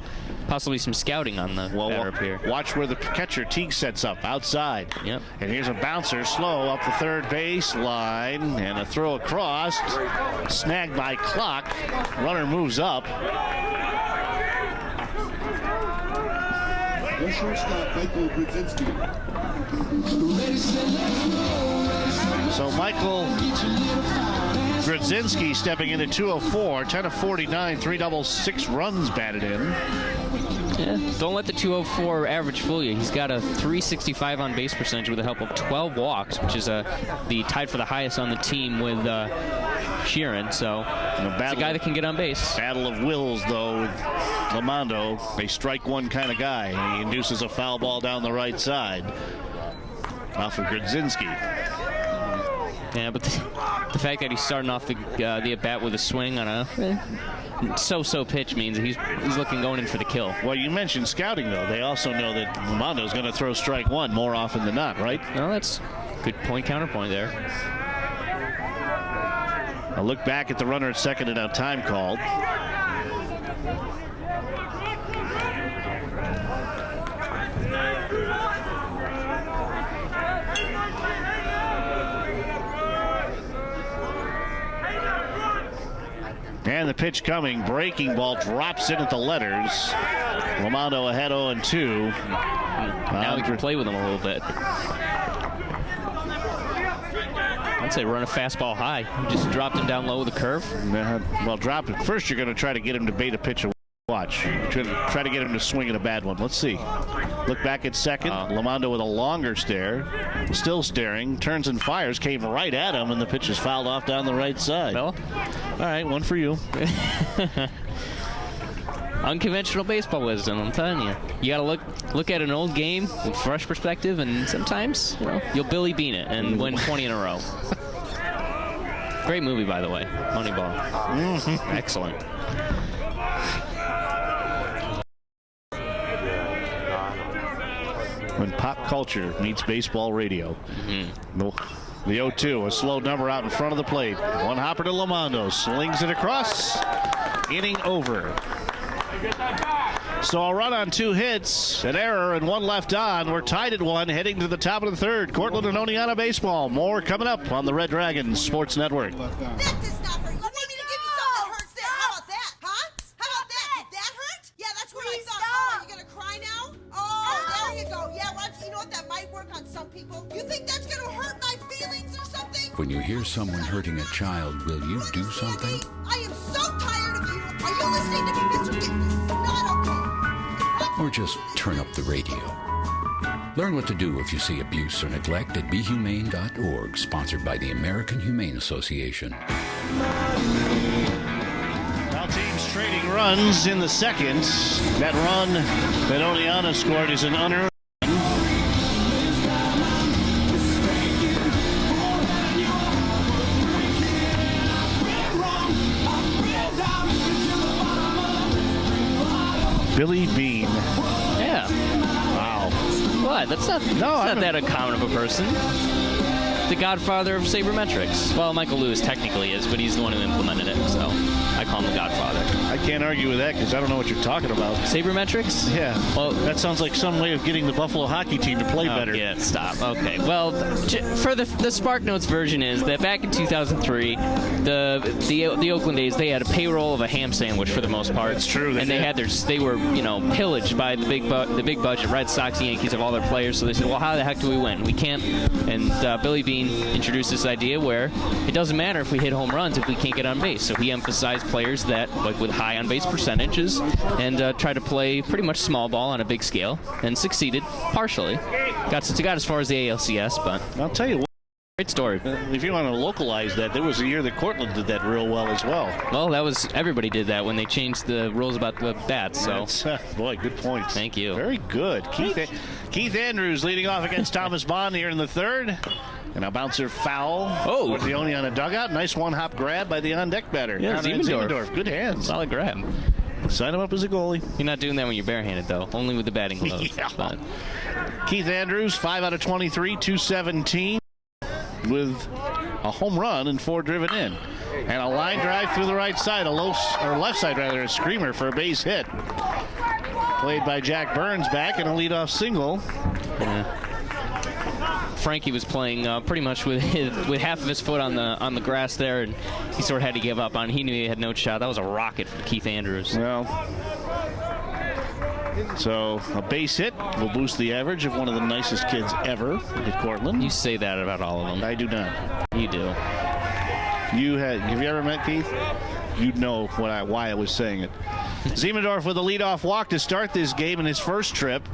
possibly some scouting on the batter up here? Watch where the catcher Teague sets up outside. Yep. And here's a bouncer slow up the third base line, and a throw across, snagged by Clock. Runner moves up. So Michael Grodzinski stepping in at 204, 10 of 49, 3 doubles, 6 runs batted in. Yeah, don't let the 204 average fool you. He's got a 365 on base percentage with the help of 12 walks, which is the tied for the highest on the team with Sheeran. So it's a guy that can get on base. Battle of wills, though, with Lamondo. A strike one kind of guy. And he induces a foul ball down the right side off of Grodzinski. Yeah, but the fact that he's starting off the at-bat with a swing on a so-so pitch means he's looking going in for the kill. Well, you mentioned scouting, though. They also know that Lamondo's going to throw strike one more often than not, right? Well, that's good point, counterpoint there. A look back at the runner at second and now time called. And the pitch coming, breaking ball drops in at the letters. Lamondo ahead 0-2. Now we can play with him a little bit. I'd say run a fastball high. You just dropped him down low with a curve. Well, drop it. First, you're going to try to get him to bait a pitch. Watch. Try to get him to swing at a bad one. Let's see. Look back at second. Lamondo with a longer stare. Still staring. Turns and fires. Came right at him, and the pitch is fouled off down the right side. Well, all right, one for you. Unconventional baseball wisdom, I'm telling you. You got to look at an old game with fresh perspective, and sometimes you'll Billy Bean it and win 20 in a row. Great movie, by the way. Moneyball. Excellent. When pop culture meets baseball radio. The 0-2, a slow number out in front of the plate. One hopper to Lamondo, slings it across. Inning over. So a run on 2 hits, an error, and 1 left on. We're tied at 1, heading to the top of the 3rd. Cortland and Oneonta baseball. More coming up on the Red Dragons Sports Network. That does not hurt. You want me to give you something that hurts there? How about that? Huh? How about that? Did that hurt? Yeah, that's what I thought. Oh, you gonna cry now? Oh, there you go. Yeah, well, you know what? That might work on some people. You think that's gonna hurt my feelings or something? When you hear someone hurting a child, will you do something? I am so tired of you. Are you listening to me, Mr. Dick? This is not okay. Or just turn up the radio. Learn what to do if you see abuse or neglect at BeHumane.org, sponsored by the American Humane Association. Now teams trading runs in the 2nd. That run that Oneonta scored is an unearned. Billy Bean. Yeah. Wow. What? That's not that uncommon of a person. The godfather of sabermetrics. Well, Michael Lewis technically is, but he's the one who implemented it, so I call him the godfather. I can't argue with that because I don't know what you're talking about. Sabermetrics? Yeah. Well, that sounds like some way of getting the Buffalo hockey team to play better. Yeah, stop. Okay. Well, for the Spark Notes version is that back in 2003, the Oakland A's, they had a payroll of a ham sandwich for the most part. That's true. They were pillaged by the big budget Red Sox, Yankees of all their players. So they said, well, how the heck do we win? We can't. And Billy Bean introduced this idea where it doesn't matter if we hit home runs if we can't get on base. So he emphasized players that with high on base percentages and tried to play pretty much small ball on a big scale and succeeded partially. Got as far as the ALCS, but I'll tell you what. Great story. If you want to localize that, there was a year that Cortland did that real well as well. Well, everybody did that when they changed the rules about the bats. So, boy, good points. Thank you. Very good. Keith Andrews leading off against Thomas Bond here in the 3rd. And a bouncer foul for the Oneonta dugout. Nice one-hop grab by the on-deck batter. Yeah, Ziemendorf. Good hands. Solid grab. Sign him up as a goalie. You're not doing that when you're barehanded, though. Only with the batting gloves. Yeah. But Keith Andrews, 5 out of 23, 217, with a home run and 4 driven in. And a line drive through the right side, left side, a screamer for a base hit. Played by Jack Burns back in a leadoff single. Yeah. Frankie was playing pretty much with half of his foot on the grass there, and he sort of had to give up on. He knew he had no shot. That was a rocket for Keith Andrews. Well, so a base hit will boost the average of one of the nicest kids ever at Cortland. You say that about all of them. I do not. You do. Have you ever met Keith? You'd know why I was saying it. Ziemendorf with a leadoff walk to start this game in his first trip.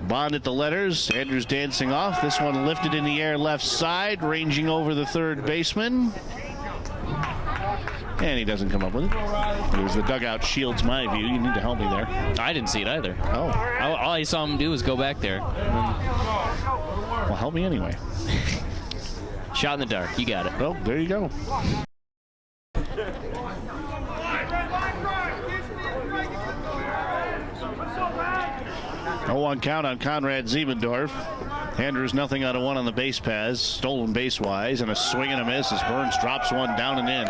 Bond at the letters. Andrews dancing off. This one lifted in the air left side, ranging over the 3rd baseman. And he doesn't come up with it. There's the dugout shields my view. You need to help me there. I didn't see it either. Oh. All I saw him do was go back there. Well, help me anyway. Shot in the dark. You got it. Well, there you go. A 1 count on Conrad Ziemendorf. Andrews nothing out of 1 on the base paths. Stolen base-wise, and a swing and a miss as Burns drops one down and in.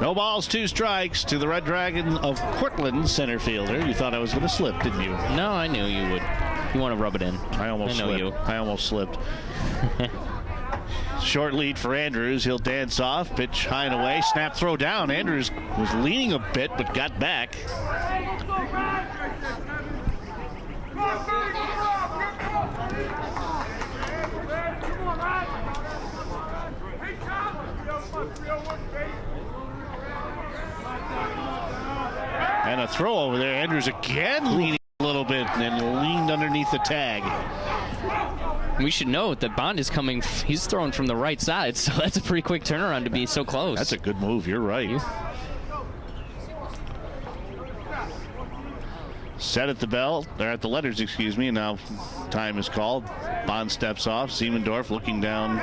No balls, 2 strikes to the Red Dragon of Cortland center fielder. You thought I was going to slip, didn't you? No, I knew you would. You want to rub it in. I almost slipped. Short lead for Andrews. He'll dance off, pitch high and away, snap, throw down. Andrews was leaning a bit, but got back. And a throw over there. Andrews again leaning a little bit and then leaned underneath the tag. We should note that Bond is coming. He's throwing from the right side, so that's a pretty quick turnaround to be so close. That's a good move. You're right. Set at the bell. They're at the letters, excuse me. And now time is called. Bond steps off. Ziemendorf looking down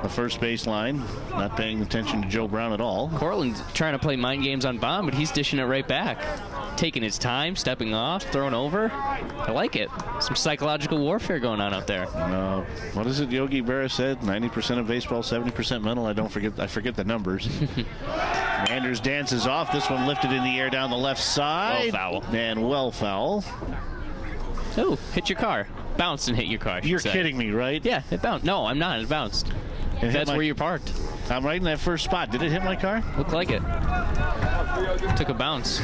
the first base line, not paying attention to Joe Brown at all. Cortland trying to play mind games on Bond, but he's dishing it right back. taking his time, stepping off, throwing over. I like it. Some psychological warfare going on out there. What is it Yogi Berra said? 90% of baseball, 70% mental. I forget the numbers. Andrews dances off. This one lifted in the air down the left side. Well foul. And well foul. Oh, hit your car. Bounced and hit your car. You're kidding me, right? Yeah, it bounced. No, I'm not. It bounced. That's where you're parked. I'm right in that first spot. Did it hit my car? Looked like it. Took a bounce.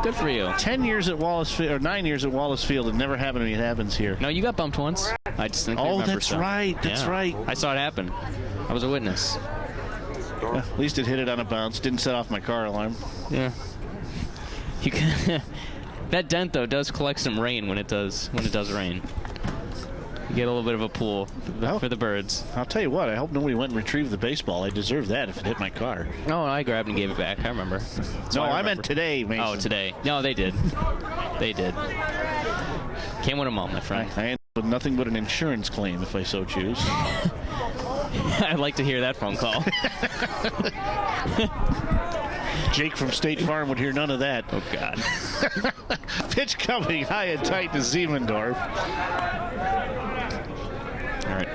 Good for you. 10 years at Wallace Field, or 9 years at Wallace Field. It never happened to me. It happens here. No, you got bumped once. I distinctly remember. That's right. That's right. I saw it happen. I was a witness. At least it hit it on a bounce. Didn't set off my car alarm. Yeah. You can that dent though does collect some rain when it does rain. You get a little bit of a pool for the birds. I'll tell you what, I hope nobody went and retrieved the baseball. I deserve that if it hit my car. No, I grabbed and gave it back. I remember. I meant today, Mason. Oh, today. No, they did. They did. Can't win them all, my friend. I end up with nothing but an insurance claim if I so choose. I'd like to hear that phone call. Jake from State Farm would hear none of that. Oh, God. Pitch coming high and tight to Siemendorf. All right.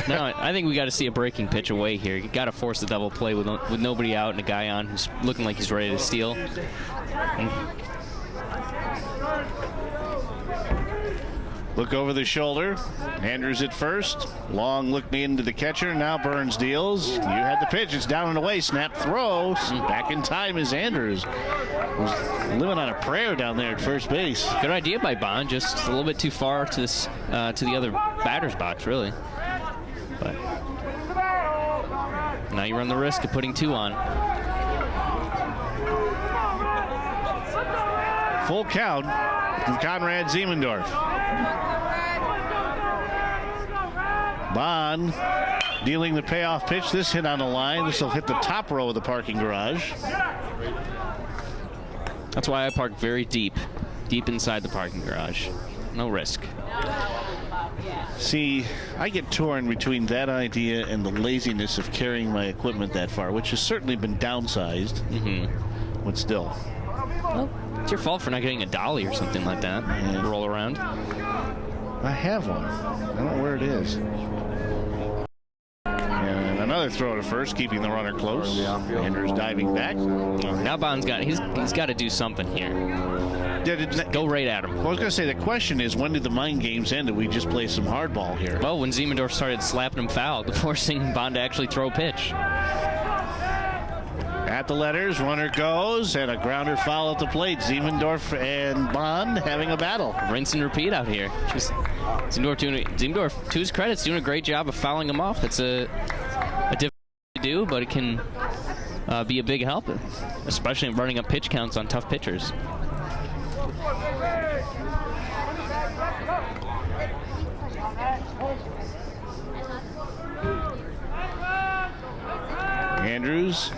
Now, I think we got to see a breaking pitch away here. You got to force the double play with nobody out and a guy on who's looking like he's ready to steal. Look over the shoulder. Andrews at first. Long look into the catcher. Now Burns deals. You had the pitch. It's down and away. Snap throw. Back in time is Andrews. Was living on a prayer down there at first base. Good idea by Bond. Just a little bit too far to this to the other batter's box, really. But now you run the risk of putting two on. Full count from Conrad Siemendorf. Bond dealing the payoff pitch. This hit on the line. This will hit the top row of the parking garage. That's why I park very deep inside the parking garage. No risk. See, I get torn between that idea and the laziness of carrying my equipment that far, which has certainly been downsized, but still. Well, it's your fault for not getting a dolly or something like that. Yeah. Roll around. I have one. I don't know where it is. And another throw to first, keeping the runner close. Andrews diving back. Now Bond's he's got to do something here. Go right at him. Well, I was going to say, the question is, when did the mind games end? Did we just play some hardball here? Well, when Siemendorf started slapping him foul, forcing Bond to actually throw a pitch. At the letters, runner goes, and a grounder foul at the plate. Siemendorf and Bond having a battle. Rinse and repeat out here. Siemendorf, to his credit, is doing a great job of fouling him off. It's a difficult to do, but it can be a big help, especially in running up pitch counts on tough pitchers. Andrews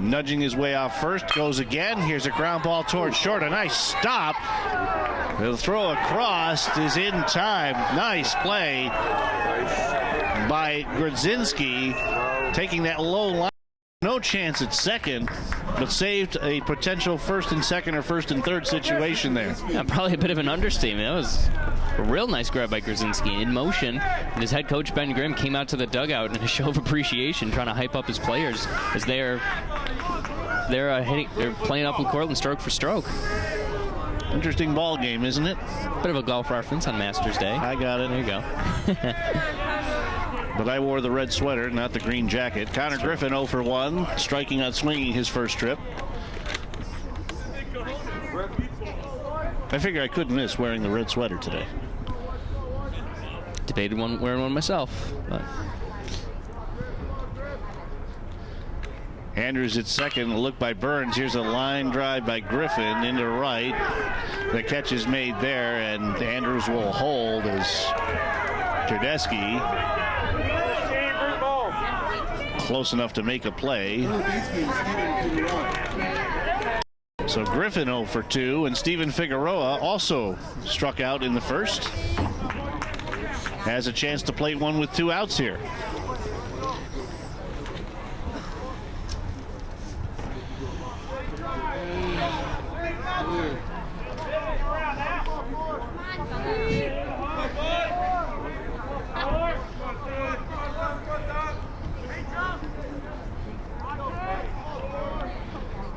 nudging his way off first, goes again. Here's a ground ball towards short. A nice stop. The throw across is in time. Nice play by Grodzinski, taking that low line. No chance at second, but saved a potential first and second or first and third situation there. Yeah, probably a bit of an understatement. That was a real nice grab by Grodzinski in motion. And his head coach, Ben Grimm, came out to the dugout in a show of appreciation, trying to hype up his players as they're playing up with Cortland stroke for stroke. Interesting ball game, isn't it? Bit of a golf reference on Masters Day. I got it. There you go. But I wore the red sweater, not the green jacket. Connor Griffin 0 for 1, striking out swinging his first trip. I figure I couldn't miss wearing the red sweater today. Debated wearing one myself. But. Andrews at second, a look by Burns. Here's a line drive by Griffin into right. The catch is made there, and Andrews will hold as Tedeschi close enough to make a play. So Griffin 0 for 2, and Steven Figueroa also struck out in the first. Has a chance to plate one with 2 outs here.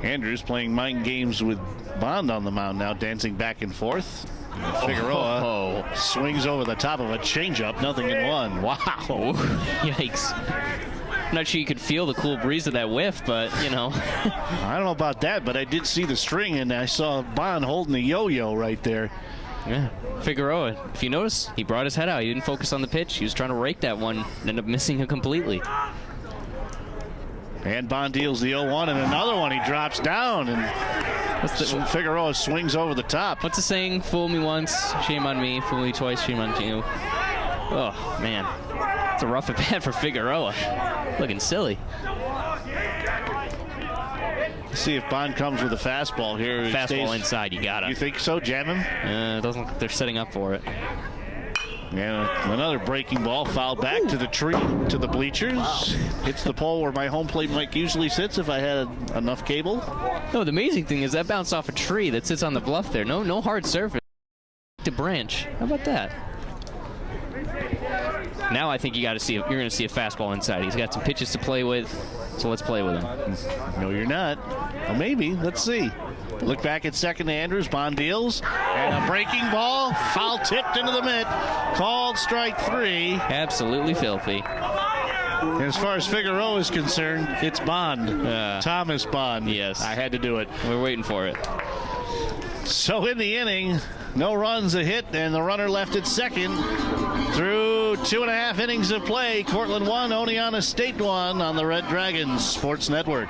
Andrews playing mind games with Bond on the mound now, dancing back and forth. Figueroa swings over the top of a changeup, nothing in one. Wow. Yikes. I'm not sure you could feel the cool breeze of that whiff, but, you know. I don't know about that, but I did see the string, and I saw Bond holding the yo-yo right there. Yeah. Figueroa, if you notice, he brought his head out. He didn't focus on the pitch. He was trying to rake that one and ended up missing it completely. And Bond deals the 0-1, and another one he drops down, and Figueroa swings over the top. What's the saying? Fool me once, shame on me. Fool me twice, shame on you. Oh, man. It's a rough at bat for Figueroa. Looking silly. Let's see if Bond comes with a fastball here. Fastball inside, you got it. You think so? Jam him? It doesn't look like they're setting up for it. Yeah, another breaking ball fouled back to the tree, to the bleachers. Hits the pole where my home plate mic usually sits if I had enough cable. No, the amazing thing is that bounced off a tree that sits on the bluff there. No hard surface. To branch. How about that? Now I think you're going to see a fastball inside. He's got some pitches to play with, so let's play with him. No, you're not. Well, maybe. Let's see. Look back at second to Andrews. Bond deals. And a breaking ball. Foul tipped into the mitt. Called strike 3. Absolutely filthy. And as far as Figueroa is concerned, it's Bond. Thomas Bond. Yes. I had to do it. We're waiting for it. So in the inning, no runs, a hit, and the runner left at second. Through 2.5 innings of play, Cortland 1, Oneonta State 1 on the Red Dragons Sports Network.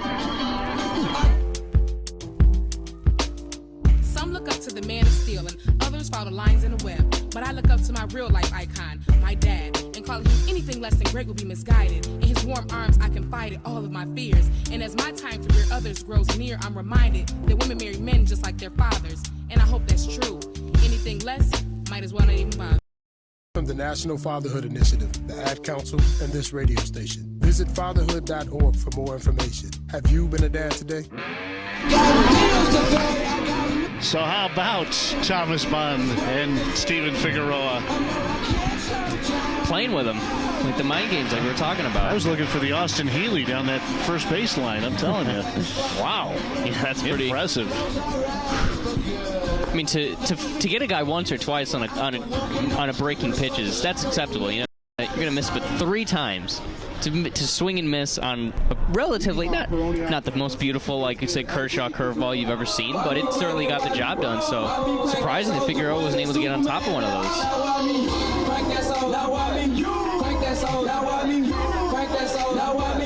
Some look up to the man of steel and others follow lines in the web. But I look up to my real life icon, my dad, and calling him anything less than great would be misguided. In his warm arms, I confided all of my fears. And as my time to rear others grows near, I'm reminded that women marry men just like their fathers. And I hope that's true. Anything less, might as well not even bother. From the National Fatherhood Initiative, the Ad Council, and this radio station. Visit fatherhood.org for more information. Have you been a dad today? So how about Thomas Bond and Steven Figueroa? Playing with him. Like the mind games like we were talking about. I was looking for the Austin Healy down that first base line, I'm telling you. Wow. Yeah, that's pretty impressive. I mean, to get a guy once or twice on a breaking pitches, that's acceptable. You know, you're gonna miss, but 3 times to swing and miss on a relatively not the most beautiful, like you said, Kershaw curveball you've ever seen, but it certainly got the job done. So surprising that Figueroa wasn't able to get on top of one of those.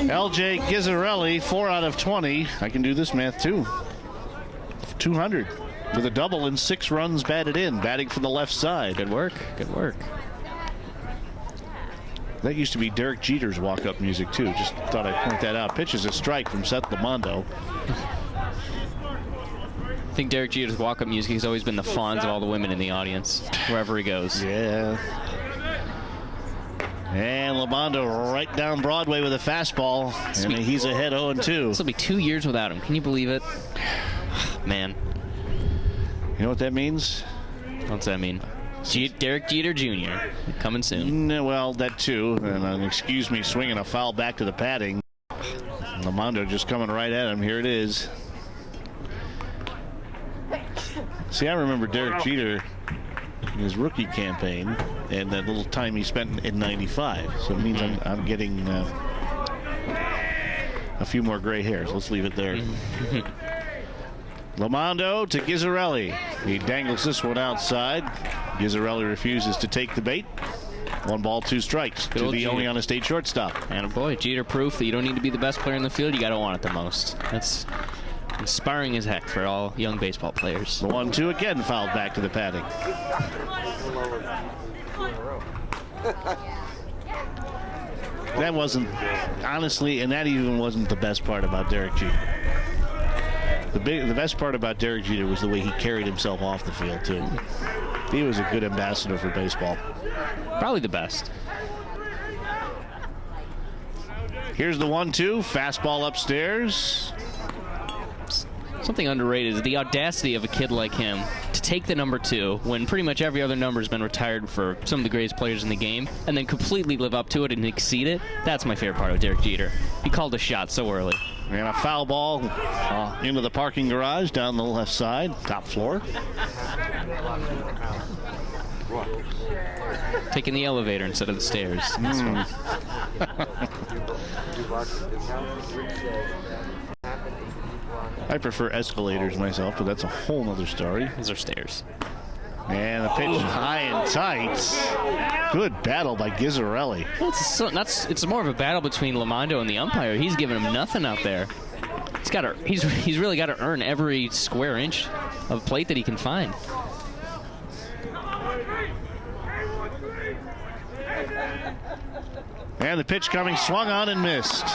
LJ Gizzarelli, 4 out of 20. I can do this math too. 200 with a double and 6 runs batted in, batting from the left side. Good work. Good work. That used to be Derek Jeter's walk-up music too. Just thought I'd point that out. Pitches a strike from Seth Lamondo. I think Derek Jeter's walk-up music has always been the fawns of all the women in the audience, wherever he goes. Yeah. And Lamondo right down Broadway with a fastball, and he's ahead 0-2. This will be 2 years without him. Can you believe it? Man. You know what that means? What's that mean? Derek Jeter Jr. coming soon. Well, that too. And excuse me, swinging a foul back to the padding. Lamondo just coming right at him. Here it is. See, I remember Derek Jeter in his rookie campaign and that little time he spent in '95. So it means I'm getting a few more gray hairs. Let's leave it there. Lamondo to Gizzarelli. He dangles this one outside. Gizzarelli refuses to take the bait. 1 ball, 2 strikes to the Oneonta State shortstop. And boy, Jeter proof that you don't need to be the best player in the field. You got to want it the most. That's inspiring as heck for all young baseball players. The 1-2 again fouled back to the padding. That wasn't, honestly, and that even wasn't the best part about Derek Jeter. The best part about Derek Jeter was the way he carried himself off the field, too. He was a good ambassador for baseball. Probably the best. Here's the 1-2, fastball upstairs. Something underrated is the audacity of a kid like him to take the number 2 when pretty much every other number has been retired for some of the greatest players in the game, and then completely live up to it and exceed it. That's my favorite part of Derek Jeter. He called a shot so early. And a foul ball into the parking garage down the left side, top floor. Taking the elevator instead of the stairs. I prefer escalators myself, but that's a whole nother story. These are stairs. And the pitch high and tight. Good battle by Gizzarelli. It's more of a battle between Lamando and the umpire. He's giving him nothing out there. He's really got to earn every square inch of plate that he can find. And the pitch coming, swung on and missed.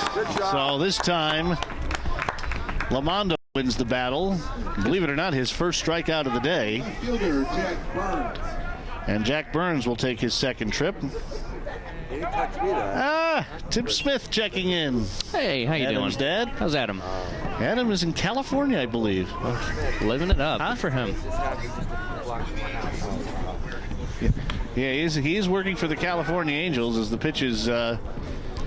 So this time, Lamando wins the battle. Believe it or not, his first strikeout of the day. And Jack Burns will take his second trip. Tim Smith checking in. Hey, how you Adam's doing? Dad. How's Adam? Adam is in California, I believe. Living it up. Good for him. Yeah, he is working for the California Angels as the pitch is the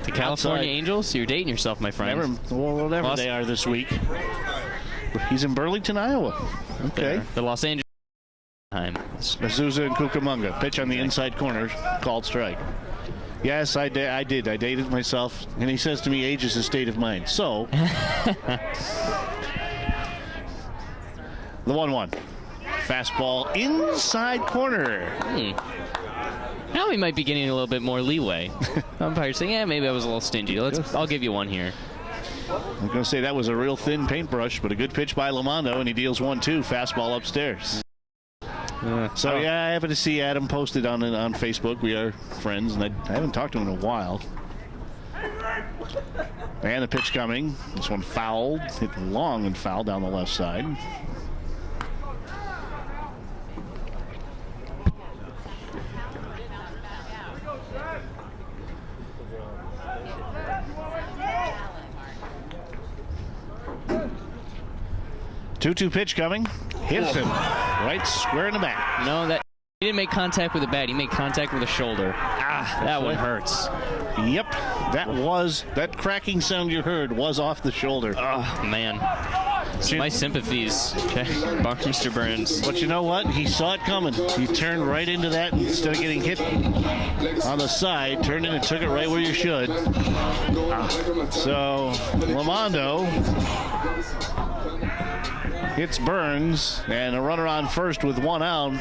California outside. Angels? You're dating yourself, my friend. Whatever they are this week. He's in Burlington, Iowa. Okay. The Los Angeles time. Azusa and Cucamonga. Pitch on the inside corner. Called strike. Yes, I did. I dated myself. And he says to me, age is a state of mind. So, the 1-1. Fastball inside corner. Now we might be getting a little bit more leeway. Umpire saying, yeah, maybe I was a little stingy. I'll give you one here. I'm going to say that was a real thin paintbrush, but a good pitch by Lamando, and he deals 1-2. Fastball upstairs. I happen to see Adam posted on Facebook. We are friends, and I haven't talked to him in a while. And the pitch coming. This one fouled. Hit long and foul down the left side. Two-two pitch coming. Hits him right square in the back. No, he didn't make contact with the bat. He made contact with the shoulder. That one hurts. Yep, that cracking sound you heard was off the shoulder. Oh, man. My sympathies, Mr. Burns. But you know what? He saw it coming. He turned right into that instead of getting hit on the side. Turned in and took it right where you should. So, Lamando hits Burns, and a runner on first with one out.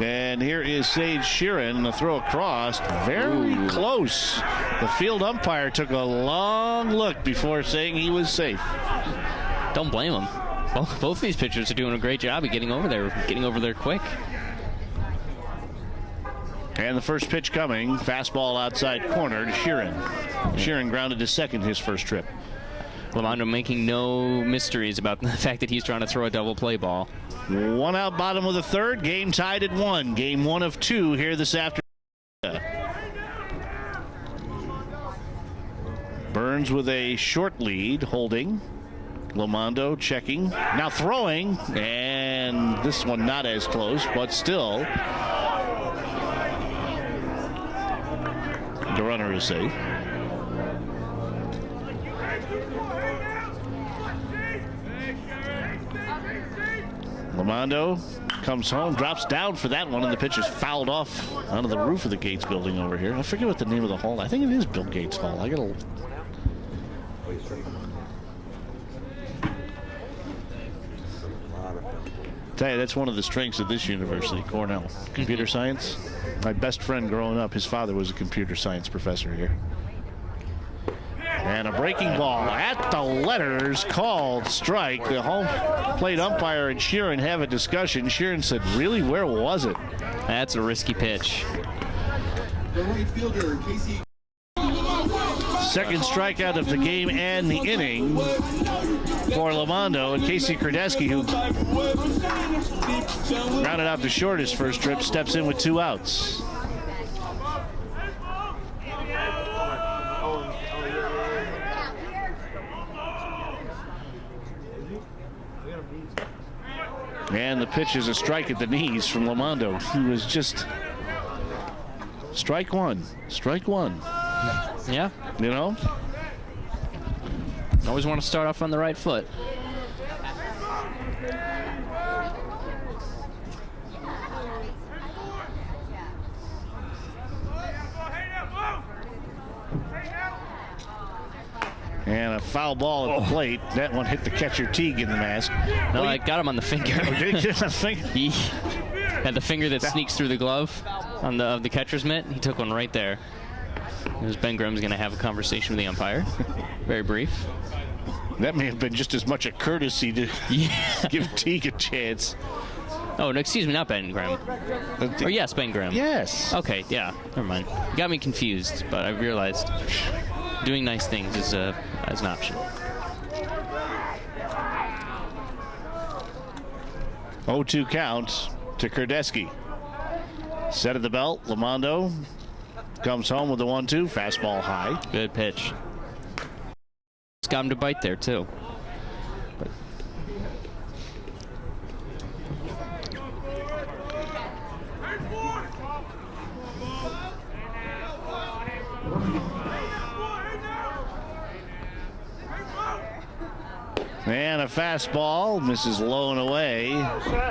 And here is Sage Sheeran, and the throw across. Very close. The field umpire took a long look before saying he was safe. Don't blame him. Both these pitchers are doing a great job of getting over there quick. And the first pitch coming, fastball outside corner to Sheeran. Sheeran grounded to second his first trip. Lamando making no mysteries about the fact that he's trying to throw a double play ball. One out, bottom of the third. Game tied at 1. Game 1 of 2 here this afternoon. Burns with a short lead, holding. Lamando checking. Now throwing. And this one not as close, but still. The runner is safe. Lamando comes home, drops down for that one, and the pitch is fouled off onto the roof of the Gates building over here. I forget what the name of the hall. I think it is Bill Gates Hall. I gotta. Tell you, that's one of the strengths of this university, Cornell. Computer science. My best friend growing up, his father was a computer science professor here. And a breaking ball at the letters, called strike. The home plate umpire and Sheeran have a discussion. Sheeran said, really, where was it? That's a risky pitch. Second strikeout of the game and the inning for Lamando. And Casey Kradesky, who rounded out the short his first trip, steps in with 2 outs. And the pitch is a strike at the knees from Lamando. He was just strike one. Yeah. You know? Always want to start off on the right foot. And a foul ball at the plate. That one hit the catcher Teague in the mask. No, I got him on the finger. Oh, did he get him on the finger? He had the finger that sneaks through the glove on the catcher's mitt. He took one right there. It was Ben Grimm's going to have a conversation with the umpire. Very brief. That may have been just as much a courtesy to give Teague a chance. Oh, no, excuse me, not Ben Grimm. Or yes, Ben Grimm. Yes. Okay, yeah, never mind. You got me confused, but I realized doing nice things is an option. 0-2 count to Kurdesky. Set of the belt, Lamondo comes home with the 1-2, fastball high. Good pitch. It's got him to bite there, too. And a fastball misses low and away.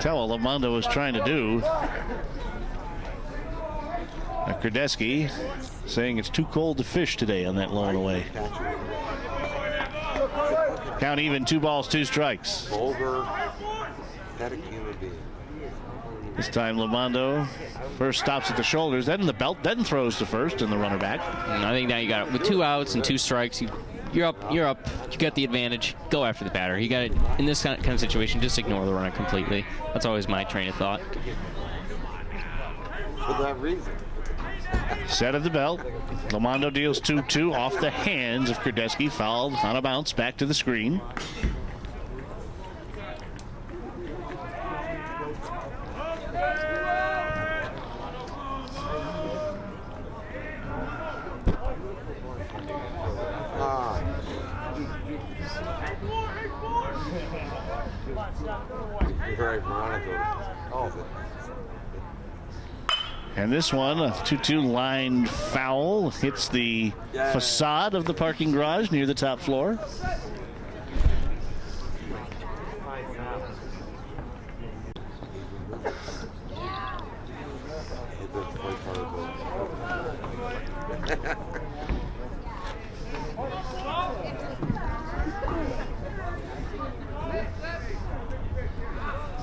Tell what Lamondo was trying to do. Kurdesky saying it's too cold to fish today on that low and away. Count even, 2 balls, 2 strikes. This time Lamondo first stops at the shoulders, then the belt, then throws to first and the runner back. And I think now you got it with 2 outs and 2 strikes. You're up. You got the advantage. Go after the batter. You got it in this kind of situation. Just ignore the runner completely. That's always my train of thought. For that reason. Set of the belt. Lamondo deals 2-2 off the hands of Kurdesky. Fouled on a bounce back to the screen. And this one, a 2-2 lined foul, hits the facade of the parking garage near the top floor.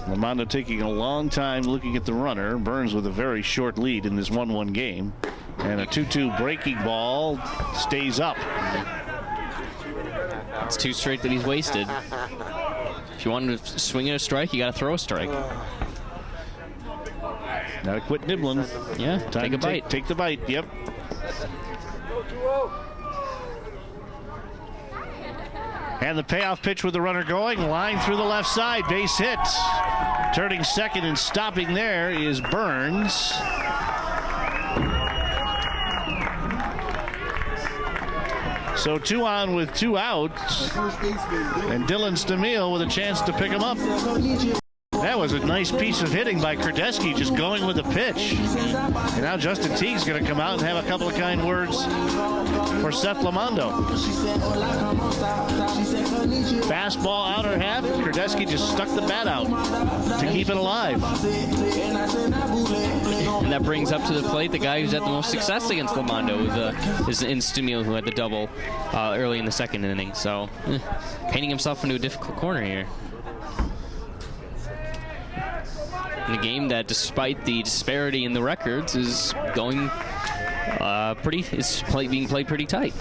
Lamondo taking a long time looking at the runner. Burns with a very short lead in this 1-1 game. And a 2-2 breaking ball stays up. It's 2 straight that he's wasted. If you want him to swing at a strike, you got to throw a strike. Gotta quit nibbling. Yeah, Time take a bite. Take the bite, yep. And the payoff pitch with the runner going. Line through the left side. Base hit. Turning second and stopping there is Burns. So 2 on with 2 outs. And Dylan Stamil with a chance to pick him up. That was a nice piece of hitting by Kurdesky, just going with a pitch. And now Justin Teague's going to come out and have a couple of kind words for Seth Lamondo. Fastball outer half. Kurdesky just stuck the bat out to keep it alive. And that brings up to the plate the guy who's had the most success against Lamondo, is Stamil, who had the double early in the second inning. So painting himself into a difficult corner here. In a game that, despite the disparity in the records, is going being played pretty tight.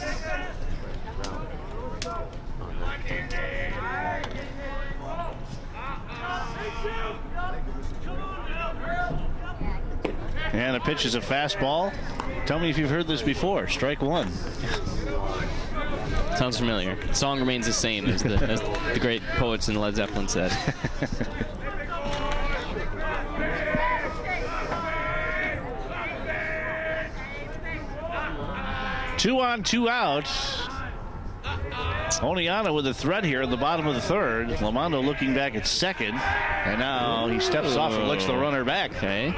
And a pitch is a fastball. Tell me if you've heard this before. Strike 1. Sounds familiar. The song remains the same, as the great poets in Led Zeppelin said. 2 on, 2 outs. Oneonta with a threat here in the bottom of the third. Lamondo looking back at second. And now he steps off and looks the runner back. Okay.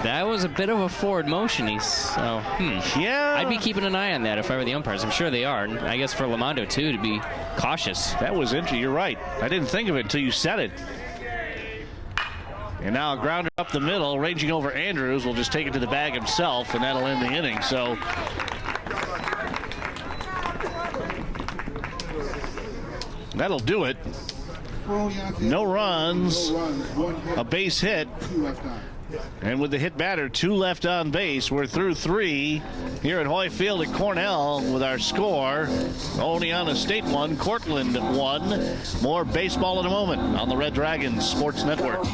That was a bit of a forward motion. Yeah. I'd be keeping an eye on that if I were the umpires. I'm sure they are. And I guess for Lamondo, too, to be cautious. That was interesting. You're right. I didn't think of it until you said it. And now a grounder up the middle, ranging over Andrews, will just take it to the bag himself, and that'll end the inning. So that'll do it. No runs, a base hit. And with the hit batter, 2 left on base. We're through 3 here at Hoy Field at Cornell with our score. Oneonta State 1, Cortland 1. More baseball in a moment on the Red Dragons Sports Network.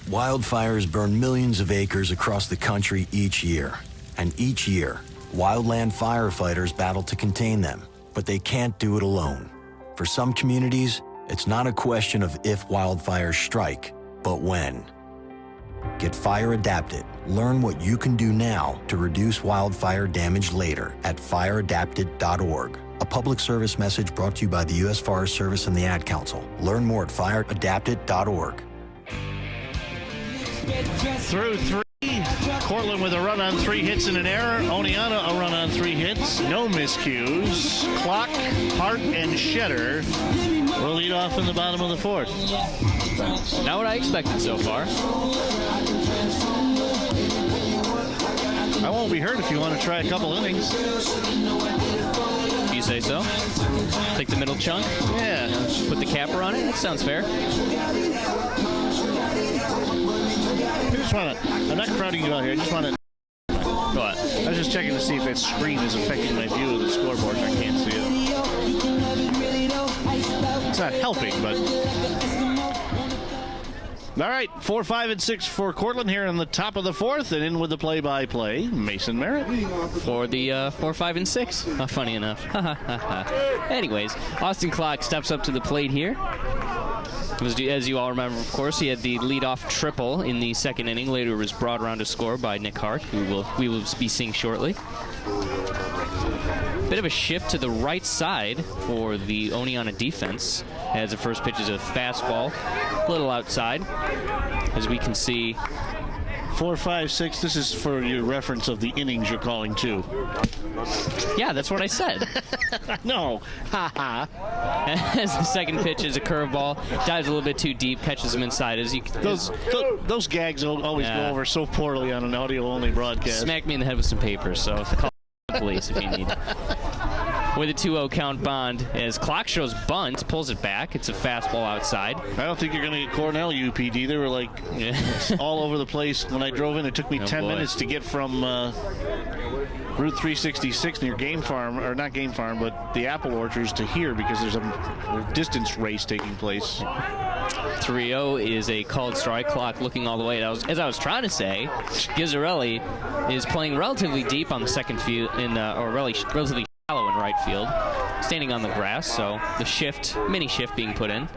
Wildfires burn millions of acres across the country each year. And each year, wildland firefighters battle to contain them. But they can't do it alone. For some communities, it's not a question of if wildfires strike, but when. Get fire adapted. Learn what you can do now to reduce wildfire damage later at fireadapted.org. A public service message brought to you by the U.S. Forest Service and the Ad Council. Learn more at fireadapted.org. Through 3, Cortland with a run on 3 hits and an error. Oneonta a run on 3 hits, no miscues. Clock, Hart, and Shedder will lead off in the bottom of the 4th. Not what I expected so far. I won't be hurt if you want to try a couple innings. If you say so. Take the middle chunk. Yeah. Put the capper on it. That sounds fair. I just want to, I'm not crowding you out here. I just want to. What? I was just checking to see if that screen is affecting my view of the scoreboard. I can't see it. It's not helping, but. All right, 4, 5, and 6 for Cortland here in the top of the 4th, and in with the play-by-play, Mason Merritt. For the 4, 5, and 6. Funny enough. Anyways, Austin Clock steps up to the plate here. As you all remember, of course, he had the leadoff triple in the 2nd inning. Later was brought around to score by Nick Hart, who we will be seeing shortly. Bit of a shift to the right side for the Oneonta defense, as the first pitch is a fastball, a little outside, as we can see. 4, 5, 6. This is for your reference of the innings you're calling too. Yeah, that's what I said. No. Ha. As the second pitch is a curveball, dives a little bit too deep, catches him inside. Those gags always go over so poorly on an audio-only broadcast. Smack me in the head with some papers, so call the police if you need. With a 2-0 count, Bond, as Clock shows bunt, pulls it back. It's a fastball outside. I don't think you're going to get Cornell UPD. They were like all over the place. When I drove in, it took me 10 minutes to get from Route 366 near Game Farm, or not Game Farm, but the Apple Orchards to here because there's a distance race taking place. 3-0 is a called strike. Clock looking all the way. As I was trying to say, Gizzarelli is playing relatively deep on the second field, or relatively shallow in right field, standing on the grass. So the mini shift being put in.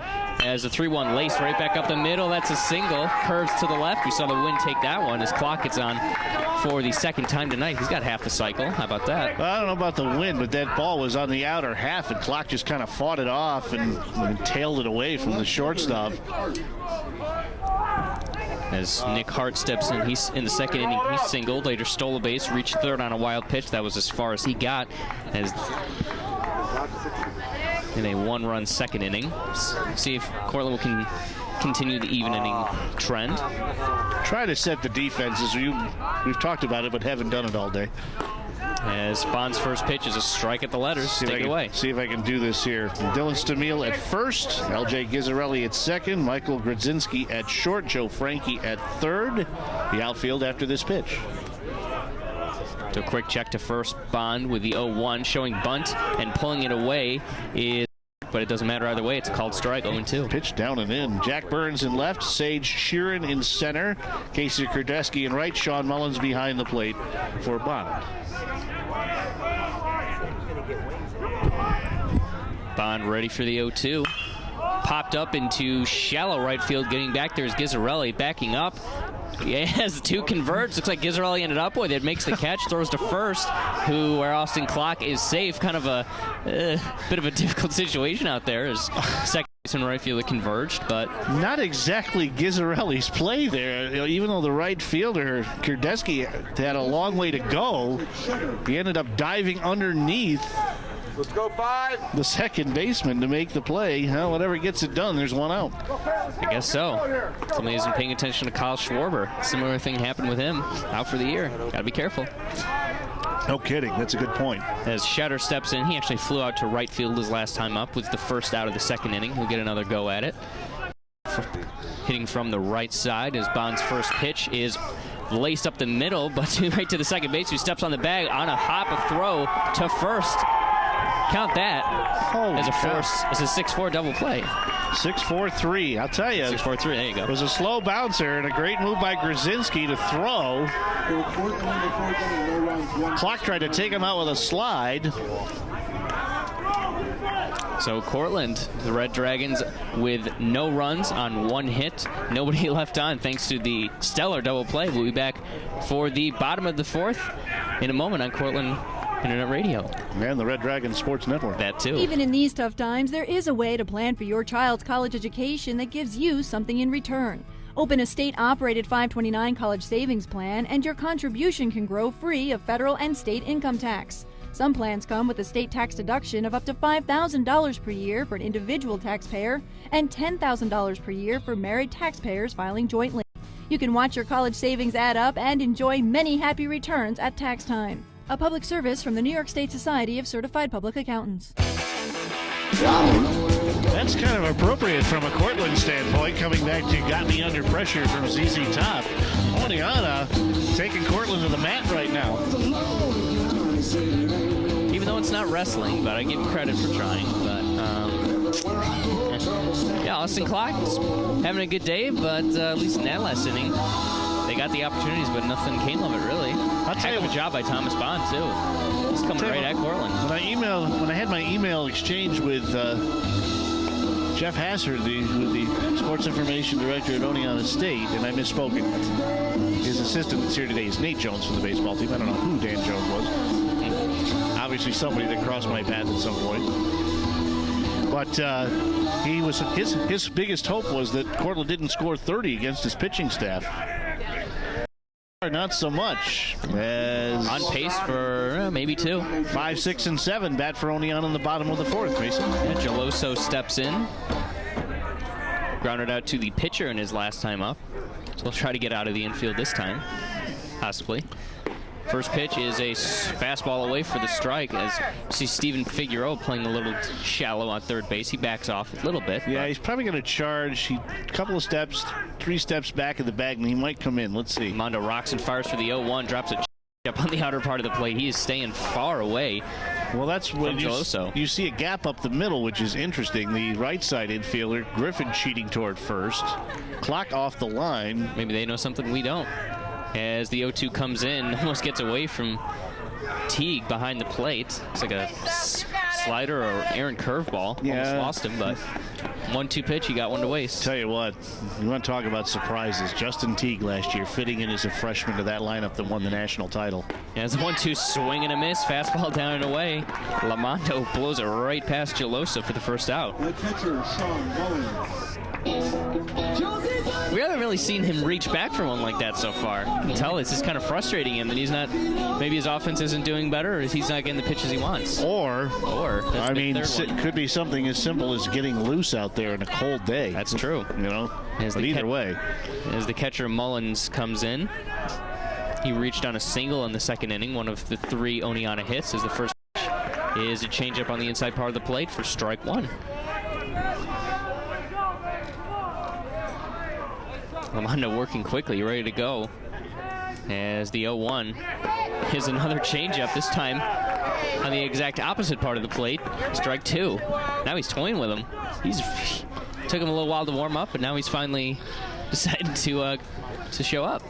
As a 3-1 lace right back up the middle. That's a single. Curves to the left. We saw the wind take that one as Clock gets on for the 2nd time tonight. He's got half the cycle. How about that? I don't know about the wind, but that ball was on the outer half, and Clock just kind of fought it off and tailed it away from the shortstop. As Nick Hart steps in, he's in the 2nd inning. He singled, later stole a base, reached 3rd on a wild pitch. That was as far as he got. As in a 1-run 2nd inning. See if Cortland can continue the even inning trend. Try to set the defenses. We've talked about it, but haven't done it all day. As Bond's first pitch is a strike at the letters. Take it away. See if I can do this here. Dylan Stamil at first, LJ Gizzarelli at second, Michael Grodzinski at short, Joe Frankie at third. The outfield after this pitch. So a quick check to first. Bond with the 0-1, showing bunt and pulling it away but it doesn't matter either way. It's a called strike, 0-2. Pitch down and in. Jack Burns in left, Sage Sheeran in center, Casey Kordesky in right, Sean Mullins behind the plate for Bond. Bond ready for the 0-2. Popped up into shallow right field. Getting back there is Gizzarelli backing up. As the 2 converts, looks like Gizzarelli ended up with it. Makes the catch, throws to first, where Austin Clock is safe. Kind of a bit of a difficult situation out there. As second and right fielder converged, but not exactly Gizzarelli's play there. Even though the right fielder, Kierdeski, had a long way to go, he ended up diving underneath Let's go 5. the second baseman to make the play. Well, whatever gets it done, there's one out. I guess so. Somebody isn't paying attention to Kyle Schwarber. Similar thing happened with him. Out for the year. Got to be careful. No kidding. That's a good point. As Shatter steps in, he actually flew out to right field his last time up. Was the first out of the second inning. He'll get another go at it. Hitting from the right side as Bond's first pitch is laced up the middle, but right to the second base, who steps on the bag on a hop of throw to first. Count that as a force. It's a 6-4 double play. 6-4-3. I'll tell you. 6-4-3. There you go. It was a slow bouncer and a great move by Grzinski to throw. Clock tried to take him out with a slide. So Cortland, the Red Dragons, with no runs on one hit, nobody left on thanks to the stellar double play. We'll be back for the bottom of the fourth in a moment on Cortland Internet Radio. And the Red Dragon Sports Network. That too. Even in these tough times, there is a way to plan for your child's college education that gives you something in return. Open a state-operated 529 college savings plan, and your contribution can grow free of federal and state income tax. Some plans come with a state tax deduction of up to $5,000 per year for an individual taxpayer and $10,000 per year for married taxpayers filing jointly. You can watch your college savings add up and enjoy many happy returns at tax time. A public service from the New York State Society of Certified Public Accountants. That's kind of appropriate from a Cortland standpoint, coming back to Got Me Under Pressure from ZZ Top. Oneonta taking Cortland to the mat right now. Even though it's not wrestling, but I give credit for trying. But yeah, Austin Clark is having a good day, but at least in that last inning, they got the opportunities, but nothing came of it really. I'll tell you, a job by Thomas Bond too. He's coming right at Cortland. When I had my email exchange with Jeff Hassard, the sports information director at Oneonta State, and I misspoke. His assistant that's here today is Nate Jones from the baseball team. I don't know who Dan Jones was. Obviously somebody that crossed my path at some point. But he was his biggest hope was that Cortland didn't score 30 against his pitching staff. Not so much. As on pace for maybe 2. 5, 6, and 7 bat for Oneonta in the bottom of the fourth, Mason. And Geloso steps in. Grounded out to the pitcher in his last time up. So he'll try to get out of the infield this time, possibly. First pitch is a fastball away for the strike as you see Steven Figueroa playing a little shallow on third base. He backs off a little bit. Yeah, he's probably going to charge. A couple of steps, 3 steps back of the bag, and he might come in. Let's see. Mondo rocks and fires for the 0-1, drops a up on the outer part of the plate. He is staying far away. Well, that's when you see a gap up the middle, which is interesting. The right side infielder, Griffin, cheating toward first. Clock off the line. Maybe they know something we don't. As the 0-2 comes in, almost gets away from Teague behind the plate. It's like a slider or errant curveball. Yeah. Almost lost him, but 1-2 pitch, he got one to waste. Tell you what, you want to talk about surprises. Justin Teague last year fitting in as a freshman to that lineup that won the national title. Yeah, it's a 1-2 swing and a miss. Fastball down and away. Lamondo blows it right past Geloso for the first out. The catcher, Sean Mullins. We haven't really seen him reach back for one like that so far. You can tell it's just kind of frustrating him that he's not, maybe his offense isn't doing better, or he's not getting the pitches he wants. Or I mean, it could be something as simple as getting loose out there in a cold day. That's true. You know, but either way. As the catcher Mullins comes in, he reached on a single in the second inning, one of the 3 Oneonta hits, as the first pitch is a changeup on the inside part of the plate for strike 1. Lamondo working quickly, ready to go. As the 0-1 is another changeup, this time on the exact opposite part of the plate. Strike 2. Now he's toying with him. Took him a little while to warm up, but now he's finally decided to show up.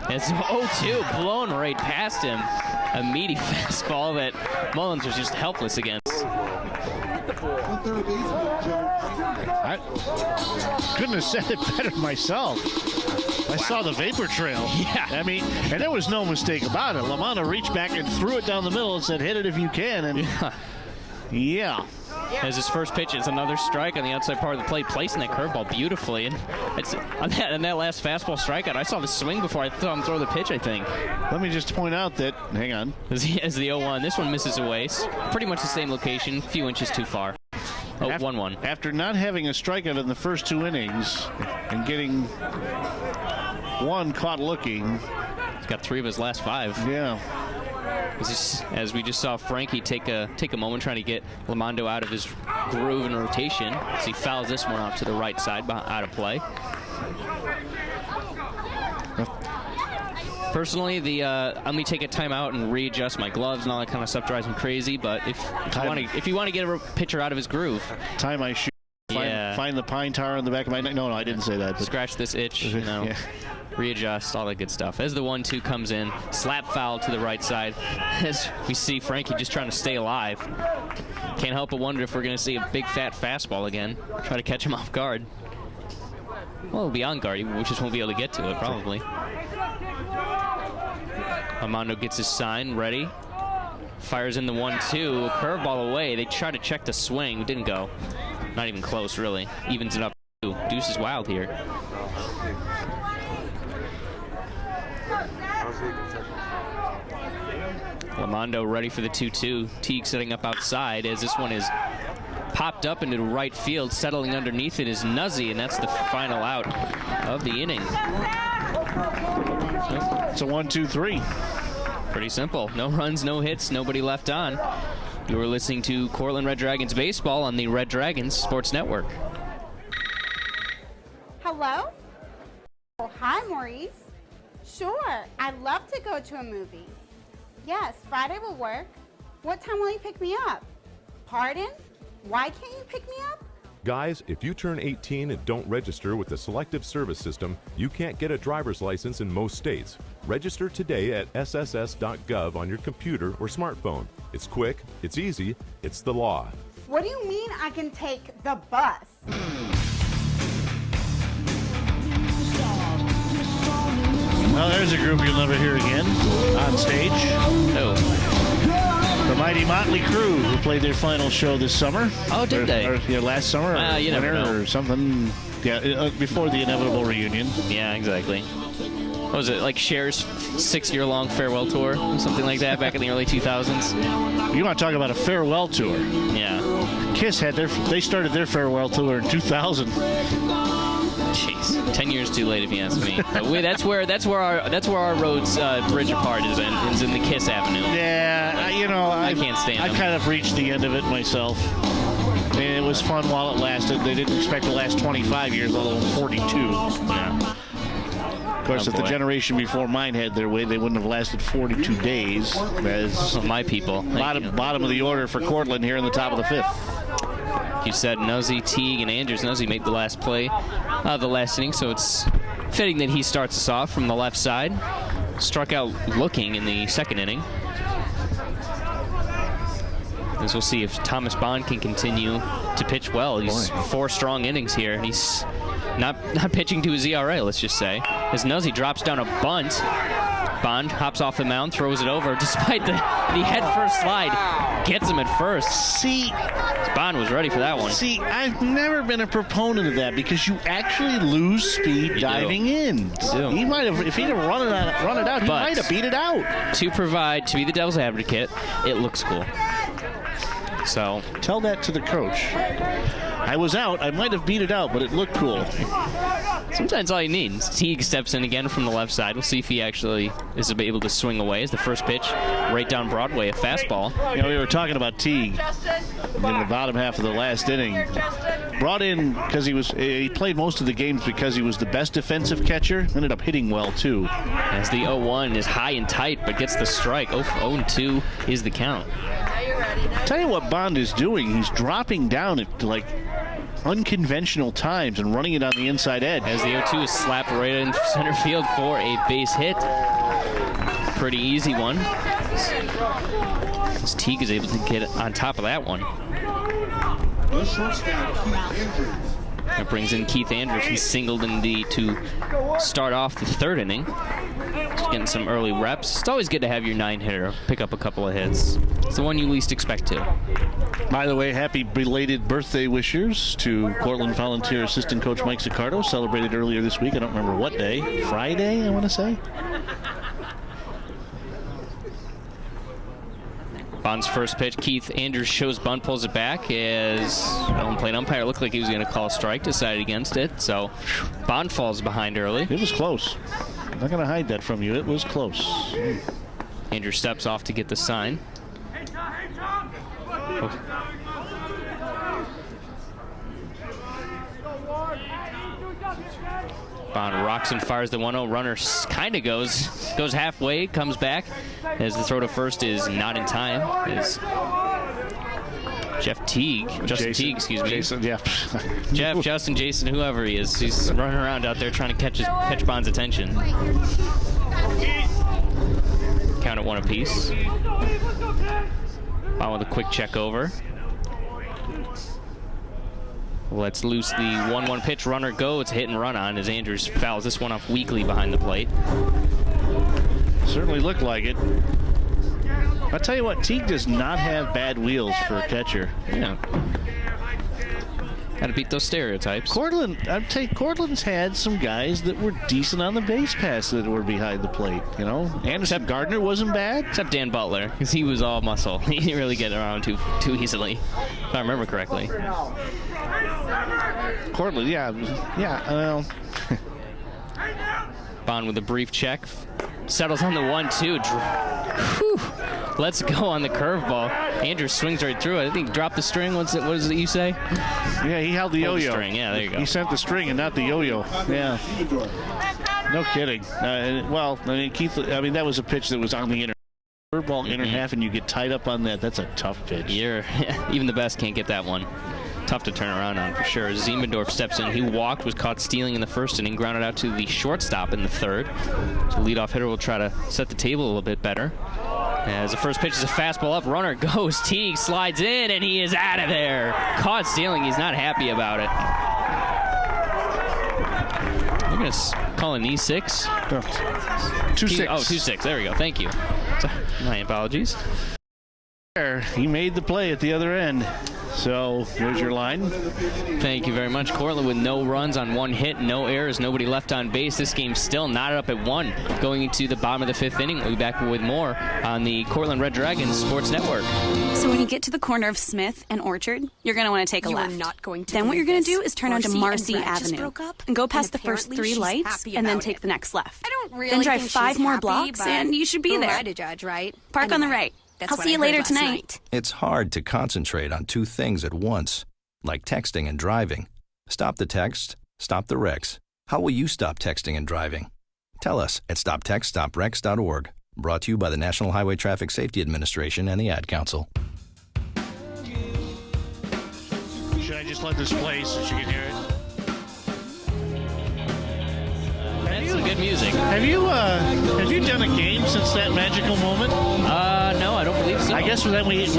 It's 0-2, blown right past him. A meaty fastball that Mullins was just helpless against. I couldn't have said it better myself. I saw the vapor trail. Yeah. I mean, and there was no mistake about it. Lamondo reached back and threw it down the middle and said, hit it if you can. And yeah. As his first pitch, it's another strike on the outside part of the plate, placing that curveball beautifully. And it's on that last fastball strikeout, I saw the swing before I saw him throw the pitch, I think. Let me just point out that, hang on. As the 0-1, this one misses away. Pretty much the same location, a few inches too far. 1-1. After not having a strikeout in the first 2 innings and getting one caught looking. He's got 3 of his last 5. Yeah. As we just saw Frankie take a moment trying to get Lamondo out of his groove and rotation as he fouls this one off to the right side out of play. Personally, let me take a timeout and readjust my gloves and all that kind of stuff drives me crazy. But if you want to get a pitcher out of his groove, tie my shoe. Find the pine tar on the back of my neck. No, I didn't say that. But scratch this itch. Yeah. Readjust, all that good stuff. As the 1-2 comes in, slap foul to the right side. As we see Frankie just trying to stay alive. Can't help but wonder if we're going to see a big fat fastball again. Try to catch him off guard. Well, he'll be on guard. We just won't be able to get to it, probably. Armando gets his sign, ready. Fires in the 1-2, a curveball away. They try to check the swing, didn't go. Not even close, really. Evens it up. Deuce is wild here. Lamondo ready for the 2-2. Teague setting up outside as this one is popped up into right field. Settling underneath it is Nuzzy, and that's the final out of the inning. It's a 1-2-3. Pretty simple. No runs, no hits, nobody left on. You are listening to Cortland Red Dragons baseball on the Red Dragons Sports Network. Hello? Oh, hi, Maurice. Sure, I'd love to go to a movie. Yes, Friday will work. What time will you pick me up? Pardon? Why can't you pick me up? Guys, if you turn 18 and don't register with the Selective Service System, you can't get a driver's license in most states. Register today at sss.gov on your computer or smartphone. It's quick, it's easy, it's the law. What do you mean I can take the bus? Well, there's a group you'll never hear again on stage. Oh. The mighty Motley Crue, who played their final show this summer. Oh, did they? Or last summer, or you never know. Or something. Yeah, before the inevitable reunion. Yeah, exactly. What was it, like Cher's 6-year-long farewell tour? Something like that back in the early 2000s? You want to talk about a farewell tour? Yeah. Kiss they started their farewell tour in 2000. Jeez, 10 years too late if you ask me. But that's where our roads bridge apart is in the Kiss Avenue. Yeah, I can't stand them. I kind of reached the end of it myself. And it was fun while it lasted. They didn't expect to last 25 years, let alone 42. Yeah. Of course, if the generation before mine had their way, they wouldn't have lasted 42 days. As my people. Bottom of the order for Cortland here in the top of the 5th. You said Nuzzy, Teague, and Andrews. Nuzzy made the last play of the last inning, so it's fitting that he starts us off from the left side. Struck out looking in the second inning. As we'll see if Thomas Bond can continue to pitch well. He's 4 strong innings here, and he's not pitching to his ERA, let's just say. As Nuzzy drops down a bunt, Bond hops off the mound, throws it over, despite the head-first slide. Gets him at first. See, Bond was ready for that one. See, I've never been a proponent of that because you actually lose speed diving in. He might have, if he'd have run it out, he might have beat it out. To be the devil's advocate, it looks cool. So tell that to the coach. I was out. I might have beat it out, but it looked cool. Sometimes all you need is Teague steps in again from the left side. We'll see if he actually is able to swing away as the first pitch right down Broadway, a fastball. We were talking about Teague in the bottom half of the last inning. Brought in because he played most of the games because he was the best defensive catcher. Ended up hitting well, too. As the 0-1 is high and tight, but gets the strike. 0-2 is the count. Tell you what Bond is doing. He's dropping down at unconventional times and running it on the inside edge. As the 0-2 is slapped right in center field for a base hit. Pretty easy one. As Teague is able to get on top of that one. The shortstop, Andrews. It brings in Keith Andrews. He singled to start off the third inning. Just getting some early reps. It's always good to have your 9-hitter pick up a couple of hits. It's the one you least expect to. By the way, happy belated birthday wishers to Cortland Volunteer Assistant Coach Mike Sicardo, celebrated earlier this week. I don't remember what day. Friday, I want to say. Bond's first pitch. Keith Andrews shows bunt, pulls it back as home plate umpire looked like he was going to call a strike, decided against it. So Bond falls behind early. It was close. I'm not going to hide that from you. It was close. Andrews steps off to get the sign. Oh. Bond rocks and fires the 1-0. Runner kind of goes halfway, comes back as the throw to first is not in time. Is Justin Teague, excuse me. Jason, yeah. Justin, Jason, whoever he is. He's running around out there trying to catch Bond's attention. Count at 1 apiece. Bond with a quick check over. Lets loose the 1-1 pitch. Runner go. It's a hit and run on as Andrews fouls this one off weakly behind the plate. Certainly looked like it. I'll tell you what, Teague does not have bad wheels for a catcher. Yeah. Got to beat those stereotypes. Cortland's had some guys that were decent on the base pass that were behind the plate, you know. Anderson Gardner wasn't bad. Except Dan Butler, because he was all muscle. He didn't really get around too easily, if I remember correctly. Cortland, yeah, well. Bond with a brief check. Settles on the 1-2. Let's go on the curveball. Andrews swings right through it. I think dropped the string. What is it you say? Yeah, he held the yo-yo. The string. Yeah, there you go. He sent the string and not the yo-yo. Yeah. No kidding. Keith, that was a pitch that was on the inner curveball inner half, and you get tied up on that. That's a tough pitch. Even the best can't get that one. Tough to turn around on for sure. Ziemendorf steps in. He walked, was caught stealing in the first inning, grounded out to the shortstop in the third. So leadoff hitter will try to set the table a little bit better. As the first pitch is a fastball up, runner goes. Teague slides in, and he is out of there. Caught stealing. He's not happy about it. They're going to call an E6. 2-6. Oh, 2-6. There we go. Thank you. My apologies. He made the play at the other end. So, there's your line. Thank you very much. Cortland with no runs on 1 hit, no errors, nobody left on base. This game's still knotted up at 1 going into the bottom of the 5th inning. We'll be back with more on the Cortland Red Dragons Sports Network. So when you get to the corner of Smith and Orchard, you're going to want to take a left. Not going to then what you're going to do is turn onto Marcy and Avenue and go past the first 3 lights and then take the next left. I don't really then drive think 5 she's more happy, blocks but and you should be who am there. I to judge, right? Park on the right. That's I'll what see I you heard later last tonight. night. It's hard to concentrate on 2 things at once, like texting and driving. Stop the text, stop the wrecks. How will you stop texting and driving? Tell us at stoptextstoprex.org. Brought to you by the National Highway Traffic Safety Administration and the Ad Council. Should I just let this play so she can hear it? That's some good music. Have you done a game since that magical moment? No, I don't believe so. I guess with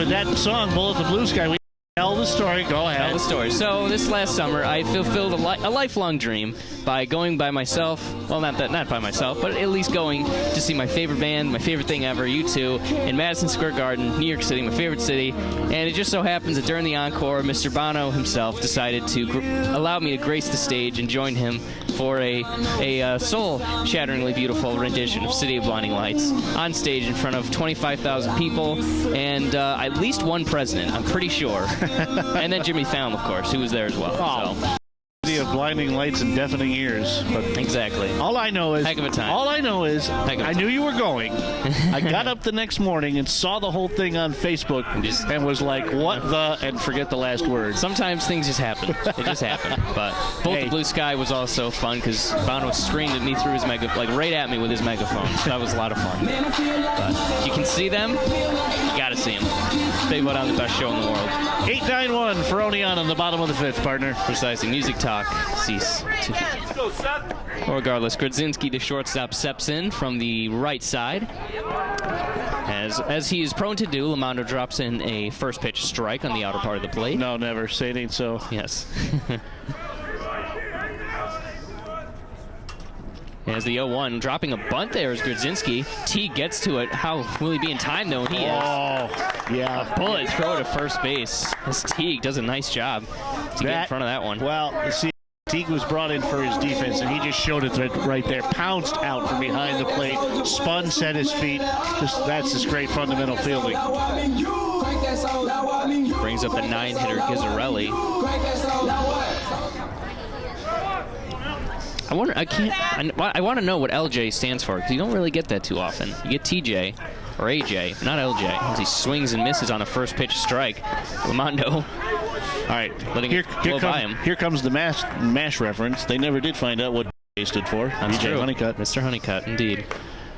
that song, Bullet the Blue Sky, we tell the story. Go ahead. Tell the story. So this last summer, I fulfilled a lifelong dream by going by myself. Well, not by myself, but at least going to see my favorite band, my favorite thing ever, U2, in Madison Square Garden, New York City, my favorite city. And it just so happens that during the encore, Mr. Bono himself decided to allow me to grace the stage and join him for a soul-shatteringly beautiful rendition of City of Blinding Lights on stage in front of 25,000 people and at least one president, I'm pretty sure. And then Jimmy Fallon, of course, who was there as well. Oh. So. City of Blinding Lights and Deafening Ears. But exactly. All I know is... Heck of a time. All I know is I knew you were going. I got up the next morning and saw the whole thing on Facebook and was like, what the... And forget the last word. Sometimes things just happen. It just happened. But Bullet the Blue Sky was also fun because Bono screamed at me through his megaphone, like right at me with his megaphone. So that was a lot of fun. But if you can see them, you got to see them. They put on the best show in the world. 8-9-1 for Oneonta on the bottom of the 5th, partner. Precisely. Music talk. Cease. Regardless, Grodzinski, the shortstop, steps in from the right side. As he is prone to do, Lamondo drops in a first pitch strike on the outer part of the plate. No, never. Say it ain't so. Yes. As the 0-1, dropping a bunt there is Grodzinski. Teague gets to it. How will he be in time, though? He is. Yeah. A bullet throw to first base. As Teague does a nice job to get in front of that one. Well, see, Teague was brought in for his defense, and he just showed it right there. Pounced out from behind the plate, spun, set his feet. That's just great fundamental fielding. Brings up the 9-hitter Gizzarelli. I want to know what LJ stands for, because you don't really get that too often. You get TJ or AJ, not LJ, as he swings and misses on a first pitch strike. Lamondo. All right, letting it blow by him. Here comes the MASH reference. They never did find out what stood for. That's DJ true. Honeycutt. Mr. Honeycutt, indeed.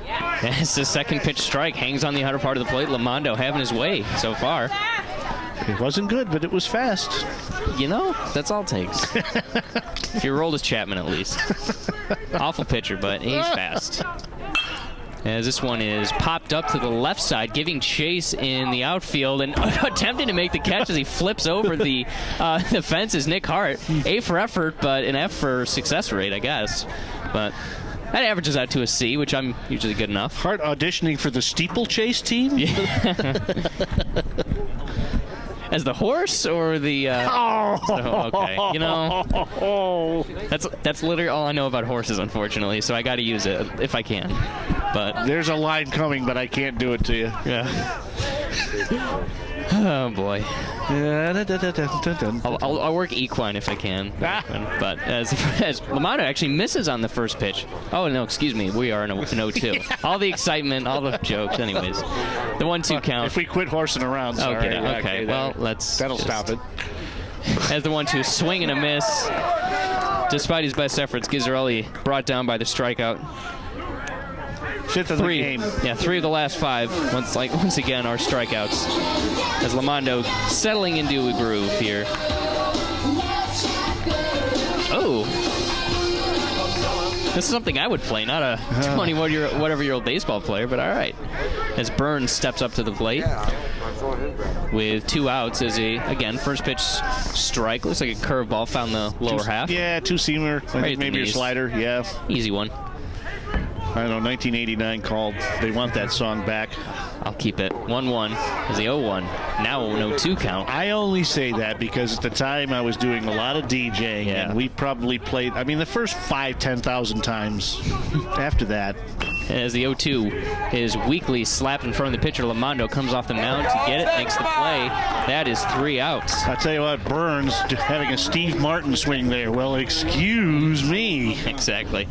As the second pitch strike hangs on the outer part of the plate. Lamondo having his way so far. It wasn't good, but it was fast. You know, that's all it takes. If you're old as Chapman, at least. Awful pitcher, but he's fast. As this one is popped up to the left side, giving chase in the outfield and attempting to make the catch as he flips over the fence is Nick Hart. A for effort, but an F for success rate, I guess. But that averages out to a C, which I'm usually good enough. Hart auditioning for the steeplechase team? Yeah. As the horse or the... okay, you know, that's literally all I know about horses, unfortunately, so I got to use it if I can. But there's a line coming, but I can't do it to you. Yeah. Oh, boy. I'll work equine if I can. But as Lamondo actually misses on the first pitch. Oh, no, excuse me. We are in an 0-2. All the excitement, all the jokes. Anyways, the 1-2 count. If we quit horsing around, sorry. Okay. Well, that'll stop it. As the 1-2 swing and a miss. Despite his best efforts, Gizzarelli brought down by the strikeout. Fifth of the game. Yeah, 3 of the last 5. Once again, our strikeouts. As Lamondo settling into a groove here. Oh. This is something I would play, not a 21-year-old baseball player, but all right. As Burns steps up to the plate with 2 outs as again, first pitch strike. Looks like a curveball, found the lower half. Yeah, 2-seamer. I think maybe a slider, yeah. Easy one. I don't know, 1989 called. They want that song back. I'll keep it. 1-1 as the 0-1. Now 0-2 count. I only say that because at the time I was doing a lot of DJing, and we probably played, the first 10,000 times. After that. As the 0-2 is weakly slapped in front of the pitcher, Lamondo comes off the mound to get it, makes the play. That is 3 outs. I tell you what, Burns having a Steve Martin swing there. Well, excuse me. Exactly.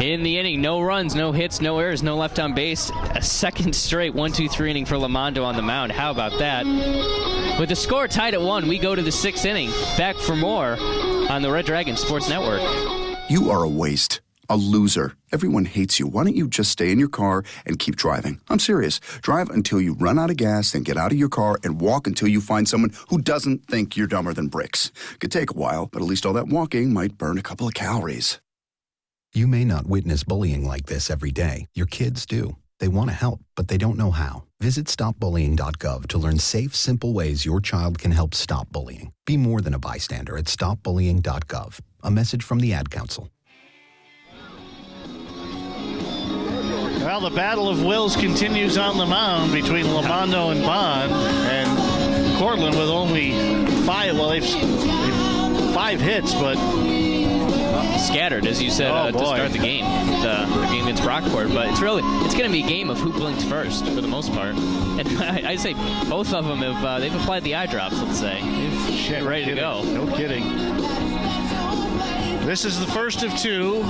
In the inning, no runs, no hits, no errors, no left on base. A second straight 1-2-3 inning for Lamondo on the mound. How about that? With the score tied at 1, we go to the 6th inning. Back for more on the Red Dragon Sports Network. You are a waste, a loser. Everyone hates you. Why don't you just stay in your car and keep driving? I'm serious. Drive until you run out of gas, then get out of your car and walk until you find someone who doesn't think you're dumber than bricks. Could take a while, but at least all that walking might burn a couple of calories. You may not witness bullying like this every day. Your kids do. They want to help, but they don't know how. Visit stopbullying.gov to learn safe, simple ways your child can help stop bullying. Be more than a bystander at stopbullying.gov. A message from the Ad Council. Well, the battle of wills continues on the mound between Lamondo and Bond, and Cortland with only 5. Well, they've 5 hits, but scattered, as you said, to start the game. The game against Rockport, but it's going to be a game of who blinked first for the most part. And I'd say both of them they've applied the eye drops. Let's say they're ready to go. No kidding. This is the first of 2.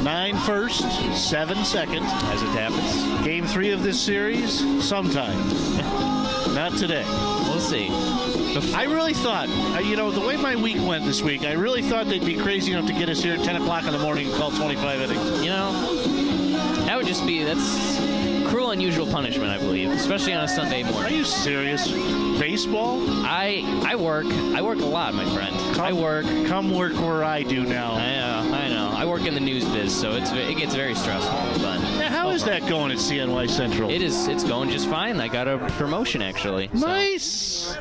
9 first, 7 second. As it happens. Game 3 of this series, sometime. Not today. We'll see. I really thought, the way my week went this week, I really thought they'd be crazy enough to get us here at 10 o'clock in the morning and call 25 innings. That would just be, that's cruel, unusual punishment, I believe, especially on a Sunday morning. Are you serious? Baseball? I work a lot, my friend. Come work where I do now. I know. I work in the news biz, so it gets very stressful. But how How is that going at CNY Central? It's going just fine. I got a promotion actually. Nice.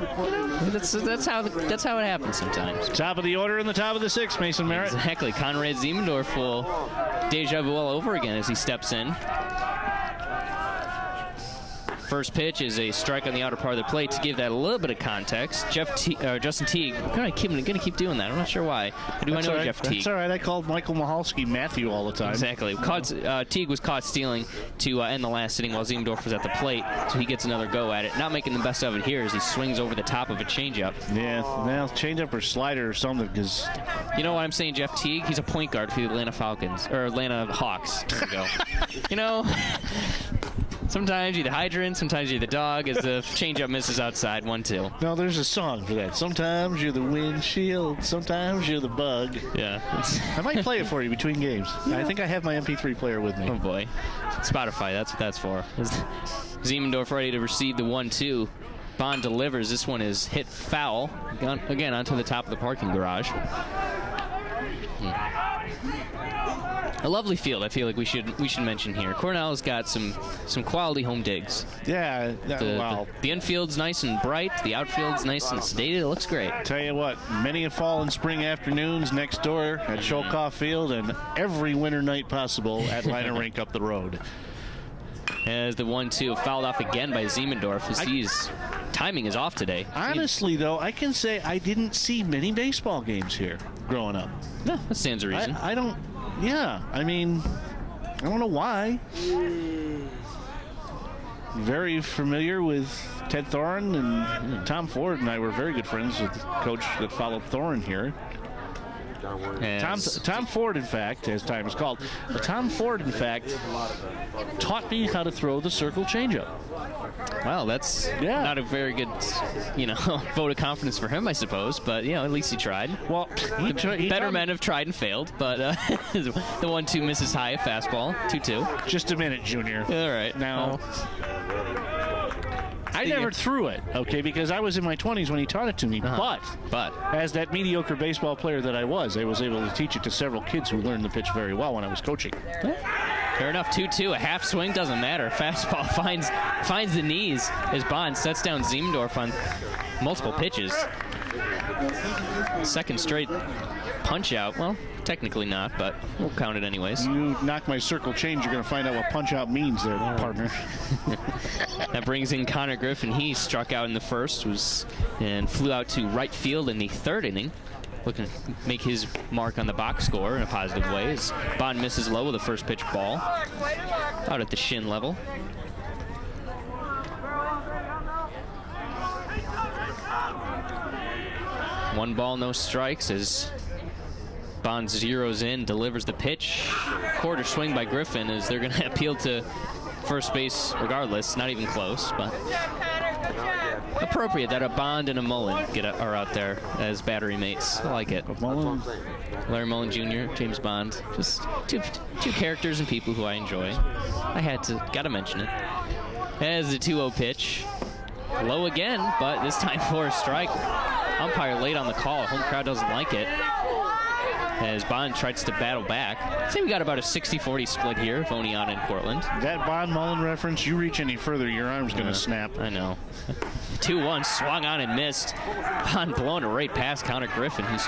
So that's how it happens sometimes. Top of the order in the top of the sixth, Mason Merritt. Exactly. Conrad Ziemendorf will deja vu all over again as he steps in. First pitch is a strike on the outer part of the plate. To give that a little bit of context, Justin Teague, I'm going to keep doing that. I'm not sure why. I know right. Jeff Teague. That's all right. I called Michael Mahalski Matthew all the time. Exactly. Teague was caught stealing to end the last inning while Ziemendorf was at the plate, so he gets another go at it. Not making the best of it here as he swings over the top of a changeup. Yeah, well, changeup or slider or something, because... You know what I'm saying, Jeff Teague? He's a point guard for the Atlanta Falcons, or Atlanta Hawks. There we go. You know... Sometimes you're the hydrant, sometimes you're the dog as the changeup misses outside, 1-2. No, there's a song for that. Sometimes you're the windshield, sometimes you're the bug. Yeah. I might play it for you between games. Yeah. I think I have my MP3 player with me. Oh, boy. Spotify, that's what that's for. Ziemendorf ready to receive the 1-2. Bond delivers. This one is hit foul. Again, onto the top of the parking garage. A lovely field, I feel like we should mention here. Cornell's got some quality home digs. Yeah, the infield's nice and bright. The outfield's nice and sedated. It looks great. Tell you what, many a fall and spring afternoons next door at Sholkoff Field, and every winter night possible at Liner Rink up the road. As the 1-2 fouled off again by Ziemendorf, as he's timing is off today. Honestly, though, I can say I didn't see many baseball games here growing up. No, that stands a reason. I don't. Yeah, I mean, I don't know why. Very familiar with Ted Thorin, and Tom Ford and I were very good friends with the coach that followed Thorin here. Tom Ford, in fact, as time is called, Tom Ford, in fact, taught me how to throw the circle changeup. Well, that's not a very good, vote of confidence for him, I suppose. But at least he tried. Well, better men have tried and failed. But the 1-2 misses high, a fastball, 2-2. Just a minute, Junior. All right. Now, I never threw it, okay, because I was in my 20s when he taught it to me. But as that mediocre baseball player that I was able to teach it to several kids who learned the pitch very well when I was coaching. Fair enough, 2-2, a half swing, doesn't matter. Fastball finds the knees as Bond sets down Ziemendorf on multiple pitches. Second straight punch out. Well, technically not, but we'll count it anyways. You knock my circle change, you're going to find out what punch out means there, partner. That brings in Connor Griffin. He struck out in the first and flew out to right field in the third inning. Looking to make his mark on the box score in a positive way as Bond misses low with a first pitch ball out at the shin level. One ball, no strikes as Bond zeroes in, delivers the pitch. Quarter swing by Griffin as they're going to appeal to first base regardless. Not even close, but appropriate that a Bond and a Mullen are out there as battery mates. I like it. Larry Mullen Jr., James Bond, just two characters and people who I enjoy. Gotta mention it. As the 2-0 pitch, low again, but this time for a strike. Umpire late on the call. Home crowd doesn't like it. As Bond tries to battle back. I'd say we got about a 60-40 split here, Oneonta and Portland. That Bond Mullen reference, you reach any further, your arm's going to snap. I know. 2-1, swung on and missed. Bond blowing it right past Connor Griffin, who's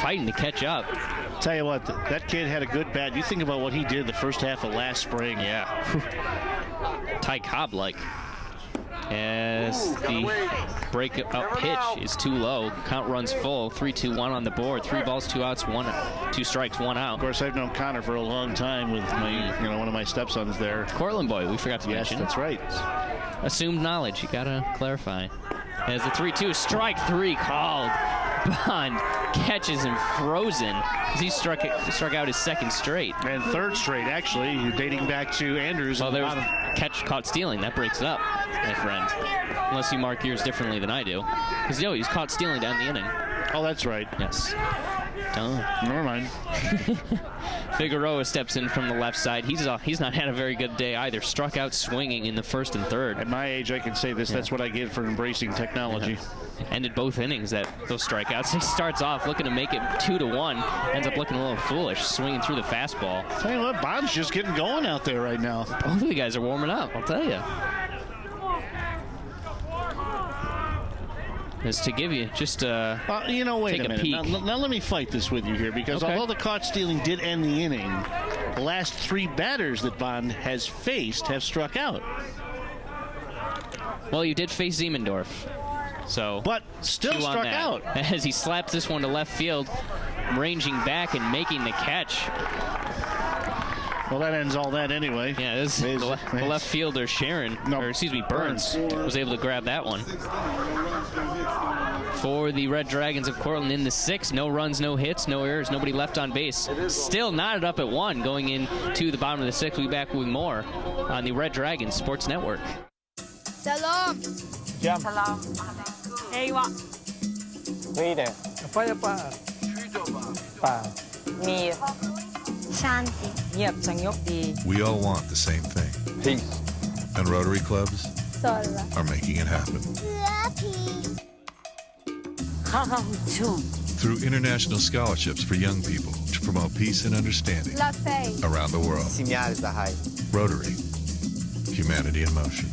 fighting to catch up. Tell you what, that kid had a good bat. You think about what he did the first half of last spring. Yeah. Ty Cobb-like. As the break-up pitch is too low. Count runs full. 3-2-1 on the board. 3 balls, 2 outs, 2 strikes, 1 out. Of course, I've known Connor for a long time with my, one of my stepsons there. Cortland boy, we forgot to mention. Yes, that's right. Assumed knowledge. You gotta clarify. As the 3-2, strike 3 called. Bond catches him frozen as he struck out his second straight. And third straight, actually, dating back to Andrews. Well, there was catch caught stealing. That breaks it up, my friend. Unless you mark yours differently than I do. Because, he's caught stealing down the inning. Oh, that's right. Yes. Oh. Never mind. Figueroa steps in from the left side. He's not had a very good day either. Struck out swinging in the first and third. At my age, I can say this. Yeah. That's what I get for embracing technology. Yeah. Ended both innings those strikeouts. He starts off looking to make it 2-1. Ends up looking a little foolish, swinging through the fastball. Tell you what, Bond's just getting going out there right now. Both of the guys are warming up, I'll tell you. Is to give you just wait a minute. Now let me fight this with you here, because although the caught stealing did end the inning, the last 3 batters that Bond has faced have struck out. Well, you did face Siemendorf, but still struck out as he slaps this one to left field, ranging back and making the catch. Well, that ends all that anyway. Yeah, the left fielder Burns was able to grab that one. For the Red Dragons of Cortland in the 6th, no runs, no hits, no errors, nobody left on base. Still knotted up at 1 going into the bottom of the 6th. We'll be back with more on the Red Dragons Sports Network. Salam. Jam. Salam. Ewa. Ride. Apa pa? Pa. Mir. Shanti. Yep, Sangyokdi. We all want the same thing. Peace. And Rotary clubs Sola. are making it happen. Through international scholarships for young people to promote peace and understanding around the world. Rotary. Humanity in motion.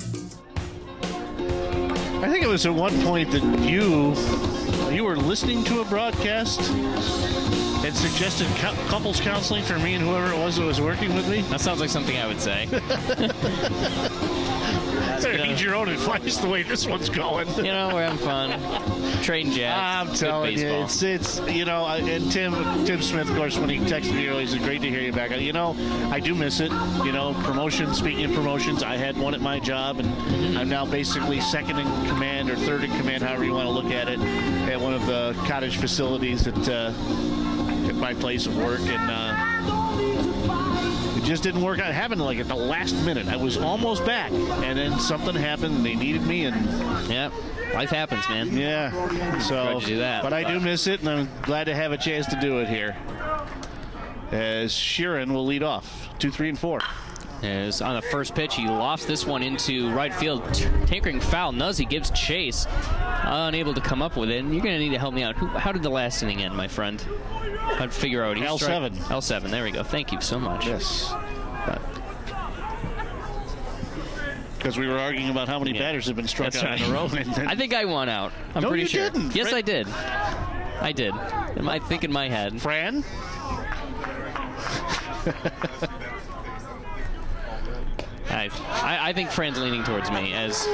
I think it was at one point that you were listening to a broadcast and suggested couples counseling for me and whoever it was that was working with me. That sounds like something I would say. Better need your own advice the way this one's going. We're having fun. Trading jabs. I'm telling you, it's and Tim Smith, of course, when he texted me earlier, he said, great to hear you back. I do miss it. Promotions, speaking of promotions, I had one at my job, and I'm now basically second in command or third in command, however you want to look at it, at one of the cottage facilities at my place of work, and it just didn't work out. It happened like at the last minute. I was almost back, and then something happened, and they needed me, and yeah, life happens, man. Yeah, so do that. But I do miss it, and I'm glad to have a chance to do it here. As Sheeran will lead off, 2, 3, and 4. As on the first pitch, he lofts this one into right field. Tinkering foul. Nuzzy gives chase. Unable to come up with it. And you're going to need to help me out. How did the last inning end, my friend? How'd figure out? L7. L7. There we go. Thank you so much. Yes. Because we were arguing about how many batters have been struck out in a row. I think I won out. I'm pretty sure. You didn't. Yes, I did. I did. I think in my head. Fran? I think Fran's leaning towards me as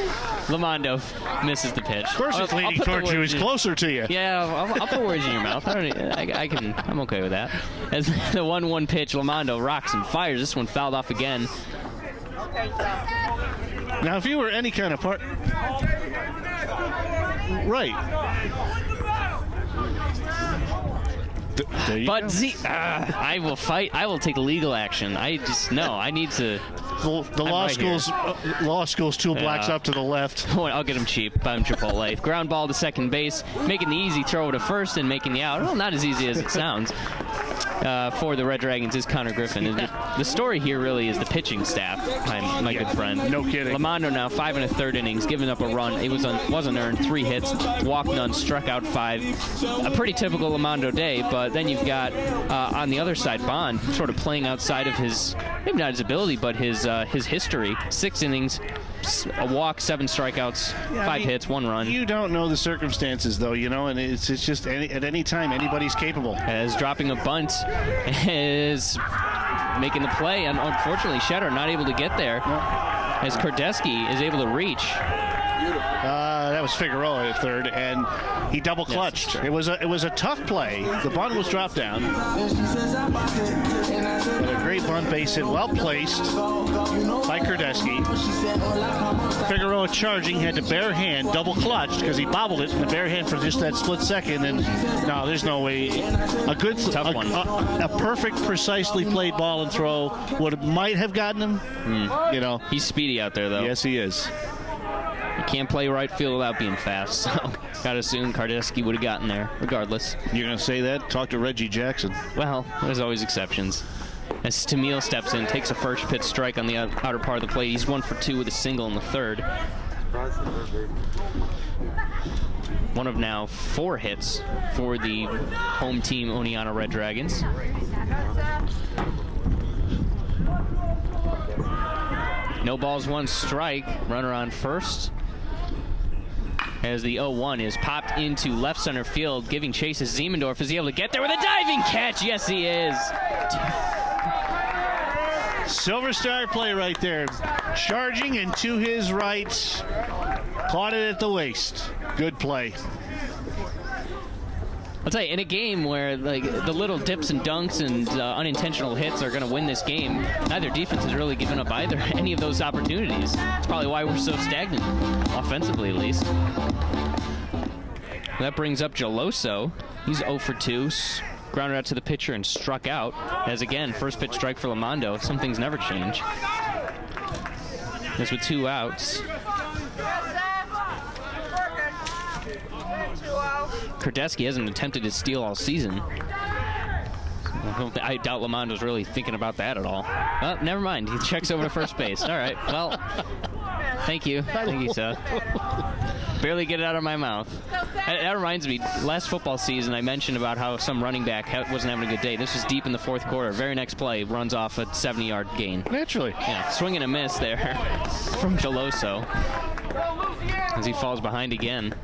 Lamondo misses the pitch. Of course he's leaning towards you. He's closer to you. Yeah, I'll put words in your mouth. I'm okay with that. As the 1-1 pitch, Lamondo rocks and fires. This one fouled off again. Now, if you were any kind of part... Right. I will fight. I will take legal action. I need to... The law school's toolbox up to the left. I'll get him cheap. I'm Chipotle. Ground ball to second base, making the easy throw to first and making the out. Well, not as easy as it sounds. For the Red Dragons is Connor Griffin. The story here really is the pitching staff, my good friend. No kidding. Lamondo now 5 1/3 innings, giving up a run. It wasn't earned. 3 hits, walked none, struck out 5. A pretty typical Lamondo day, but then you've got on the other side Bond sort of playing outside of his, maybe not his ability, but his history. 6 innings, a walk, 7 strikeouts, 5 hits, 1 run. You don't know the circumstances, though, and it's just at any time anybody's capable. As dropping a bunt, is making the play, and unfortunately Shetter not able to get there. As Kordeski is able to reach. That was Figueroa at third, and he double clutched. Yes, it was a tough play. The bunt was dropped down. But a great bunt base hit, well placed by Kordeski. Figueroa charging, had to bare hand, double clutched because he bobbled it in the bare hand for just that split second. And no, there's no way. A good, tough one. A perfect, precisely played ball and throw might have gotten him. He's speedy out there, though. Yes, he is. You can't play right field without being fast, so gotta assume Kardeski would have gotten there regardless. You're going to say that? Talk to Reggie Jackson. Well, there's always exceptions. As Tamil steps in, takes a first pitch strike on the outer part of the plate. He's 1 for 2 with a single in the third. One of now 4 hits for the home team Oneonta Red Dragons. No balls, 1 strike. Runner on first. As the 0-1 is popped into left center field, giving chase as Ziemendorf. Is he able to get there with a diving catch? Yes, he is. Silver Star play right there. Charging and to his right. Caught it at the waist. Good play. I'll tell you, in a game where like the little dips and dunks and unintentional hits are going to win this game, neither defense has really given up either any of those opportunities. That's probably why we're so stagnant, offensively at least. That brings up Geloso. He's 0 for 2. Grounded out to the pitcher and struck out. As again, first pitch strike for Lamondo. Some things never change. As with 2 outs. Kardeski hasn't attempted to steal all season. I doubt Lamondo's really thinking about that at all. Well, never mind. He checks over to first base. All right. Well, thank you. Thank you, Seth. Barely get it out of my mouth. That reminds me, last football season I mentioned about how some running back wasn't having a good day. This was deep in the 4th quarter. Very next play, runs off a 70-yard gain. Naturally. Yeah, swing and a miss there from Geloso as he falls behind again.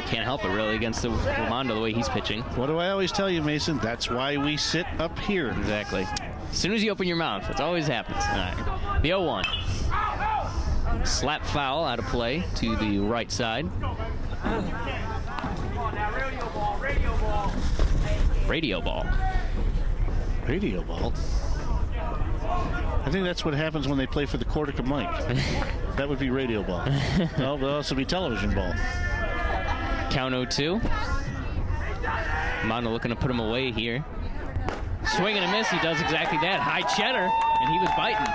Can't help it, really, against the Ramondo the way he's pitching. What do I always tell you, Mason? That's why we sit up here. Exactly. As soon as you open your mouth, it always happens. All right. The 0-1. Slap foul out of play to the right side. Radio ball. Radio ball? I think that's what happens when they play for the Cortica Mike. That would be radio ball. No, it would also be television ball. Count 0-2. Mondo looking to put him away here. Swing and a miss. He does exactly that. High cheddar, and he was biting.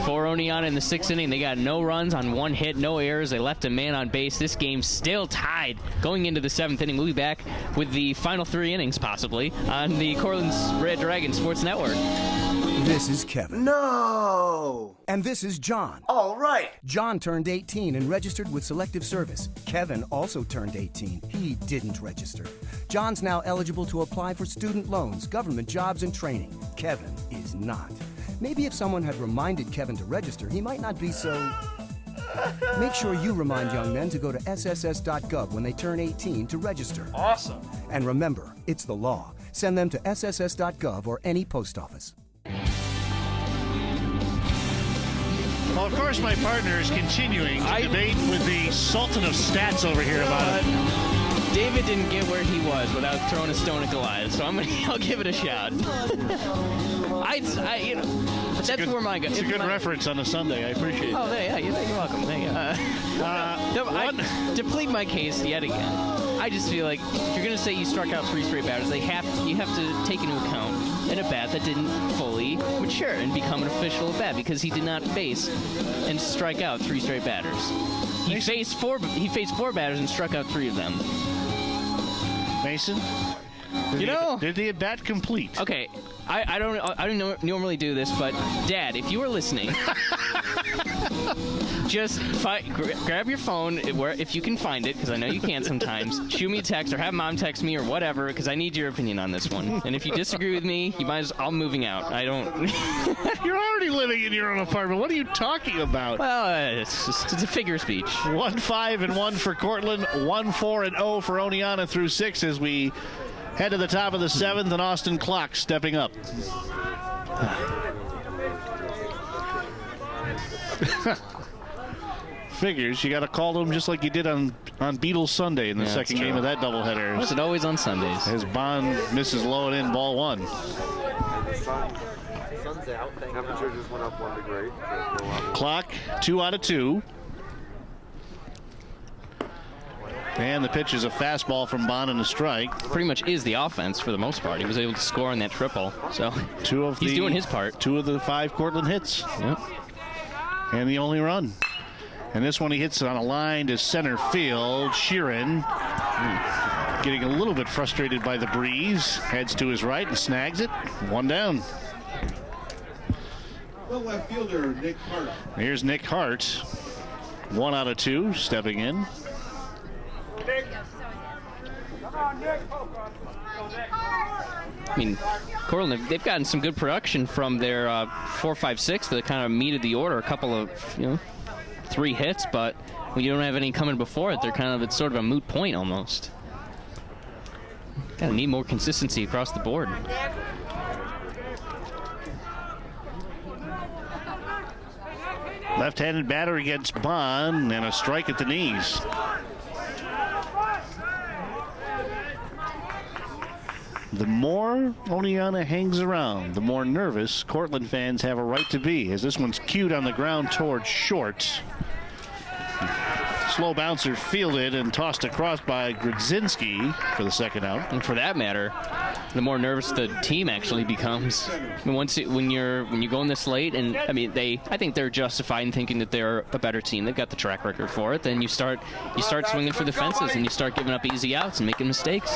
For Oneonta in the 6th inning, they got no runs on 1 hit, no errors. They left a man on base. This game still tied going into the 7th inning. We'll be back with the final 3 innings, possibly, on the Cortland's Red Dragon Sports Network. This is Kevin. No! And this is John. All right. John turned 18 and registered with Selective Service. Kevin also turned 18. He didn't register. John's now eligible to apply for student loans, government jobs, and training. Kevin is not. Maybe if someone had reminded Kevin to register, he might not be so... Make sure you remind young men to go to sss.gov when they turn 18 to register. Awesome. And remember, it's the law. Send them to sss.gov or any post office. Well, of course, my partner is continuing to debate with the Sultan of Stats over here about it. David didn't get where he was without throwing a stone at Goliath, so I'll give it a shot. But that's where mine goes. It's a good reference on a Sunday. I appreciate it. Oh, yeah, you're welcome. To plead my case yet again, I just feel like if you're going to say you struck out 3 straight batters, you have to take into account in a bat that didn't fully mature and become an official at bat, because he did not face and strike out 3 straight batters. He faced 4 batters and struck out 3 of them. Mason, did the at bat complete? Okay, I don't normally do this, but Dad, if you were listening, just grab your phone if you can find it, because I know you can't sometimes. Shoot me a text or have Mom text me or whatever, because I need your opinion on this one. And if you disagree with me, you might as well. I'm moving out. I don't. You're already living in your own apartment. What are you talking about? Well, it's a figure of speech. 1-5-1 for Cortland, 1-4-0 for Oneonta through 6 as we head to the top of the 7th, and Austin Klock stepping up. Figures. You got to call to him just like you did on Beatles Sunday in the second game of that doubleheader. Was it always on Sundays? As Bond misses low and in, ball 1. Sun's out. Temperature just went up 1 degree. Clock 2 out of 2. And the pitch is a fastball from Bond and a strike. Pretty much is the offense for the most part. He was able to score on that triple. So he's doing his part. 2 of the 5 Cortland hits. Yep. And the only run. And this one he hits on a line to center field. Sheeran getting a little bit frustrated by the breeze. Heads to his right and snags it. 1 down. The left fielder, Nick Hart. Here's Nick Hart. 1 out of 2 stepping in. I mean, Cortland, they've gotten some good production from their 4, 5, 6 that kind of meted the order. A couple of, 3 hits, but when you don't have any coming before it, it's sort of a moot point almost. Gotta need more consistency across the board. Left-handed batter against Bond and a strike at the knees. The more Oneonta hangs around, the more nervous Cortland fans have a right to be, as this one's cued on the ground towards short. Slow bouncer fielded and tossed across by Grodzinski for the second out. And for that matter, the more nervous the team actually becomes. I mean, when you go in this late, and I mean I think they're justified in thinking that they're a better team. They've got the track record for it. Then you start swinging for the fences and you start giving up easy outs and making mistakes.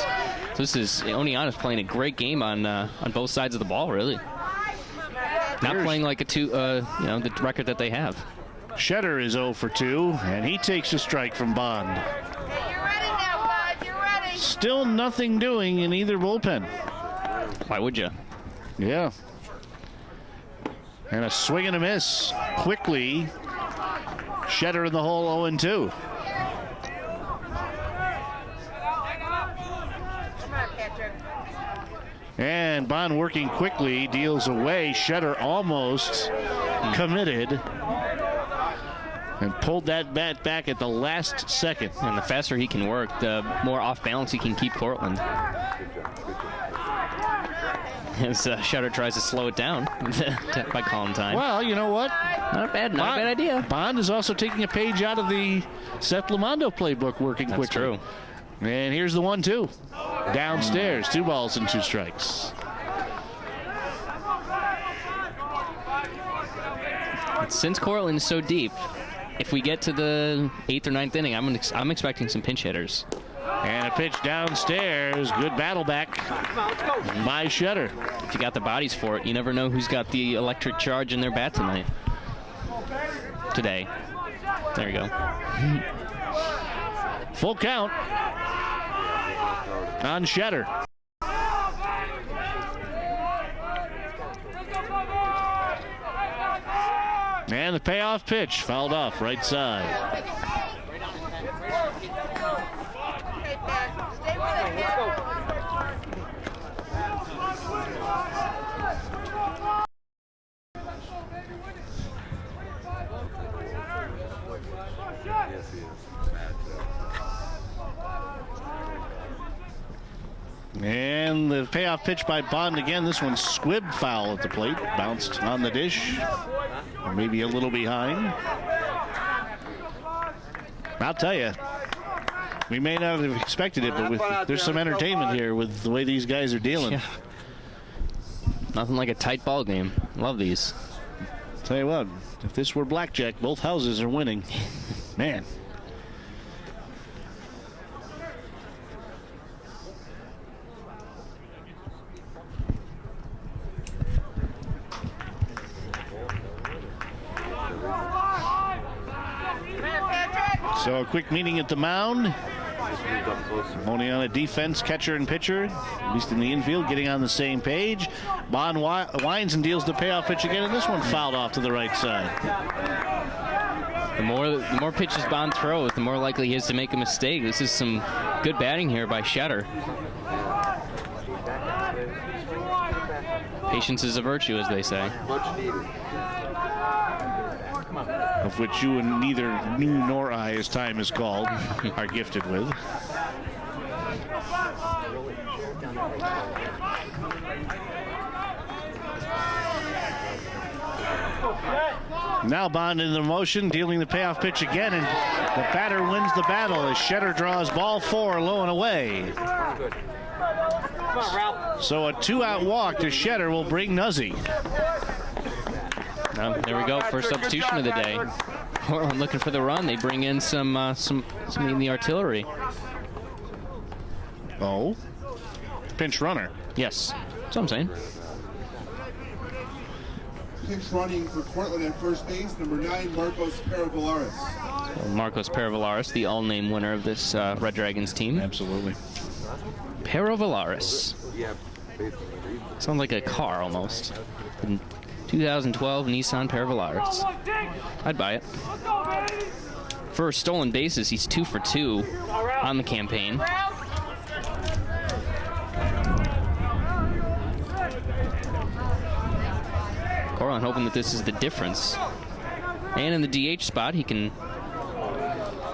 So Oneonta's playing a great game on both sides of the ball, really. Not playing like the record that they have. Shetter is 0 for 2, and he takes a strike from Bond. Hey, you're ready now, bud. You're ready. Still nothing doing in either bullpen. Why would you? Yeah. And a swing and a miss. Quickly, Shetter in the hole, 0-2. And Bond working quickly, deals away. Shetter almost committed. And pulled that bat back at the last second. And the faster he can work, the more off balance he can keep Cortland. As Shetter tries to slow it down by calling time. Well, you know what? Not a bad idea. Bond is also taking a page out of the Seth Lamondo playbook, working quickly. That's true. And here's the 1-2. Downstairs, 2 balls and 2 strikes. Since Cortland is so deep, if we get to the 8th or 9th inning, I'm expecting some pinch hitters. And a pitch downstairs. Good battle back by Shetter. If you got the bodies for it, you never know who's got the electric charge in their bat today. There you go. Full count on Shetter. And the payoff pitch fouled off right side. And the payoff pitch by Bond again. This one's squib foul at the plate. Bounced on the dish. Or maybe a little behind. I'll tell you, we may not have expected it, but there's some entertainment here with the way these guys are dealing. Yeah. Nothing like a tight ball game. Love these. Tell you what, if this were blackjack, both houses are winning. Man. So a quick meeting at the mound. Oneonta defense, catcher and pitcher, at least in the infield, getting on the same page. Bond winds and deals the payoff pitch again, and this one fouled off to the right side. The more pitches Bond throws, the more likely he is to make a mistake. This is some good batting here by Shetter. Patience is a virtue, as they say. Of which you and neither you nor I, as time is called, are gifted with. Now Bond in the motion, dealing the payoff pitch again, and the batter wins the battle as Shetter draws ball 4 low and away. So a 2-out walk to Shetter will bring Nuzzy. There we go, first substitution of the day. Portland looking for the run. They bring in some in the artillery. Oh, pinch runner. Yes, that's what I'm saying. Pinch running for Portland at first base, number 9, Marcos Peravalaris. So Marcos Peravalaris, the all-name winner of this Red Dragons team. Absolutely. Peravalaris. Sounds like a car almost. 2012 Nissan Peravalaris. I'd buy it. For stolen bases, he's 2 for 2 on the campaign. Corlin hoping that this is the difference. And in the DH spot, he can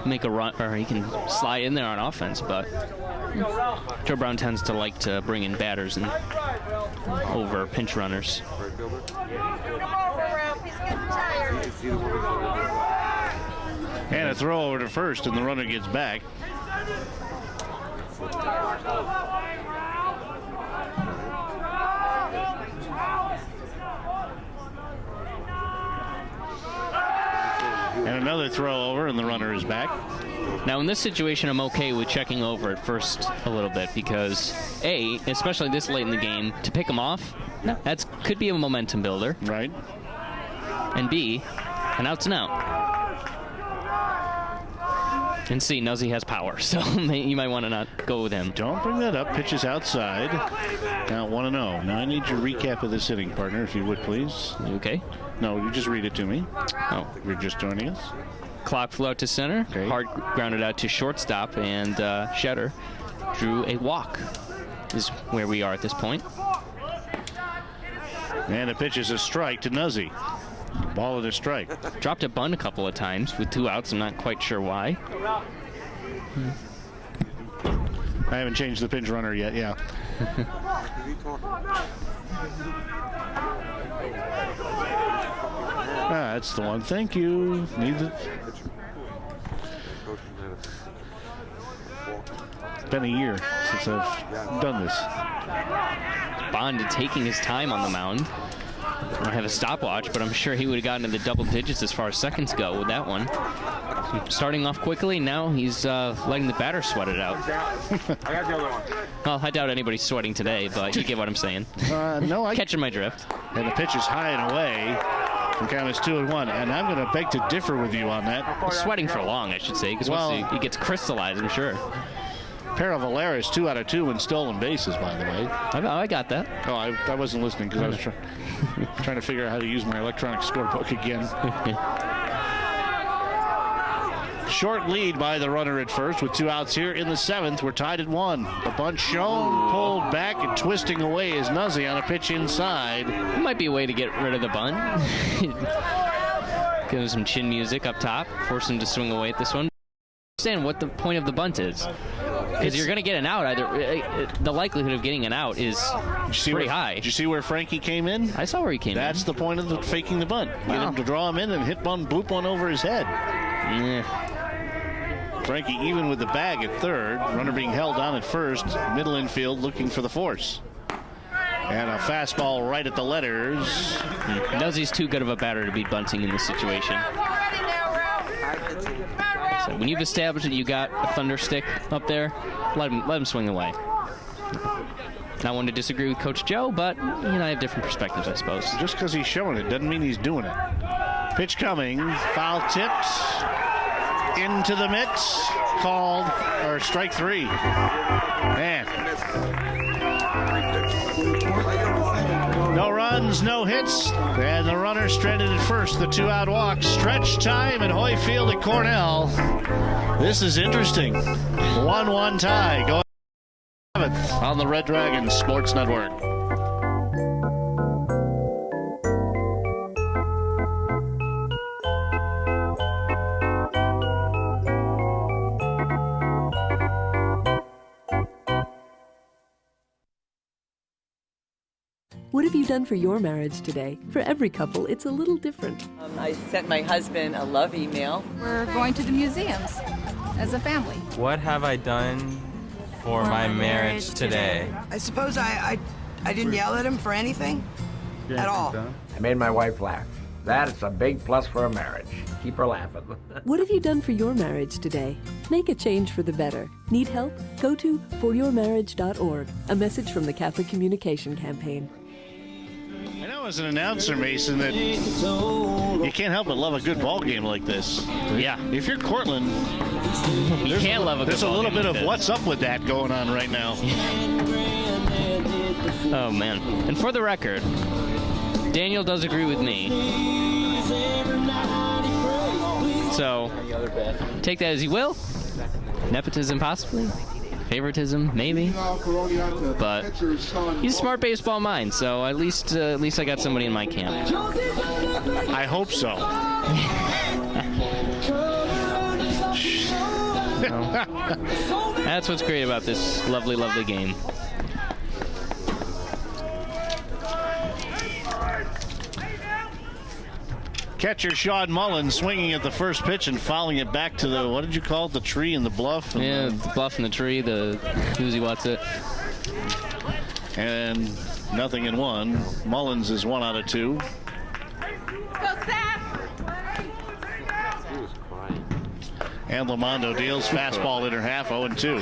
make a run, or he can slide in there on offense, but Joe Brown tends to like to bring in batters and over pinch runners. And a throw over to first, and the runner gets back. And another throw over, and the runner is back. Now, in this situation, I'm okay with checking over at first a little bit because, A, especially this late in the game, to pick him off, that could be a momentum builder. Right. And B, an out's an out. And C, Nuzzy has power, so you might want to not go with him. Don't bring that up. Pitches outside. Now 1-0. Now I need your recap of this inning, partner, if you would, please. Okay. No, you just read it to me. Oh. You're just joining us. Clock flew out to center. Okay. Hard grounded out to shortstop, and Shetter drew a walk, is where we are at this point. And the pitch is a strike to Nuzzy. Ball and a strike. Dropped a bunt a couple of times with 2 outs. I'm not quite sure why. I haven't changed the pinch runner yet, yeah. That's the one. Thank you. Need the... It's been a year since I've done this. Bond taking his time on the mound. I have a stopwatch, but I'm sure he would have gotten into the double digits as far as seconds go with that one. Starting off quickly, now he's letting the batter sweat it out. I got the other one. Well, I doubt anybody's sweating today, but you get what I'm saying. No, Catching my drift. And the pitch is high and away. The count is 2-1, and I'm going to beg to differ with you on that. Well, sweating for long, I should say, because once he gets crystallized, I'm sure. Peravalaris 2 out of 2 in stolen bases, by the way. I got that. Oh, I wasn't listening because I was trying to figure out how to use my electronic scorebook again. Short lead by the runner at first with 2 outs here in the 7th. We're tied at 1. The bunt shown, pulled back and twisting away is Nuzzy on a pitch inside. Might be a way to get rid of the bunt. Give him some chin music up top, force him to swing away at this one. Understand what the point of the bunt is. Because you're going to get an out. Either the likelihood of getting an out is pretty high. Did you see where Frankie came in? I saw where he came in. That's the point of faking the bunt. Get him to draw him in and hit one, bloop one over his head. Frankie even with the bag at third. Runner being held on at first. Middle infield looking for the force. And a fastball right at the letters. Nuzzy's too good of a batter to be bunting in this situation. So when you've established that you got a thunder stick up there, let him swing away. Not one to disagree with Coach Joe, but I have different perspectives, I suppose. Just because he's showing it doesn't mean he's doing it. Pitch coming, foul tips into the mitts, called or strike 3. Man. No runs, no hits, and the runner stranded at first. The 2-out walk. Stretch time at Hoy Field at Cornell. This is interesting. 1-1 tie going 7th on the Red Dragons Sports Network. What have you done for your marriage today? For every couple, it's a little different. I sent my husband a love email. We're going to the museums as a family. What have I done for my marriage today? I suppose I didn't yell at him for anything at all. I made my wife laugh. That's a big plus for a marriage. Keep her laughing. What have you done for your marriage today? Make a change for the better. Need help? Go to foryourmarriage.org. A message from the Catholic Communication Campaign. I know as an announcer, Mason, that you can't help but love a good ball game like this. Yeah. If you're Cortland, you can't love a good there's a ball little game bit like of this. what's up with that going on right now. Oh, man. And for the record, Daniel does agree with me. So, take that as you will. Nepotism, possibly. Favoritism, maybe. But he's a smart baseball mind, so at least I got somebody in my camp. I hope so. That's what's great about this lovely, lovely game. Catcher Sean Mullins swinging at the first pitch and fouling it back to the, what did you call it, the tree and the bluff? Yeah, the bluff and the tree, the who's what's it. And nothing in one. Mullins is 1 out of 2. And Lamondo deals fastball inner half, 0-2.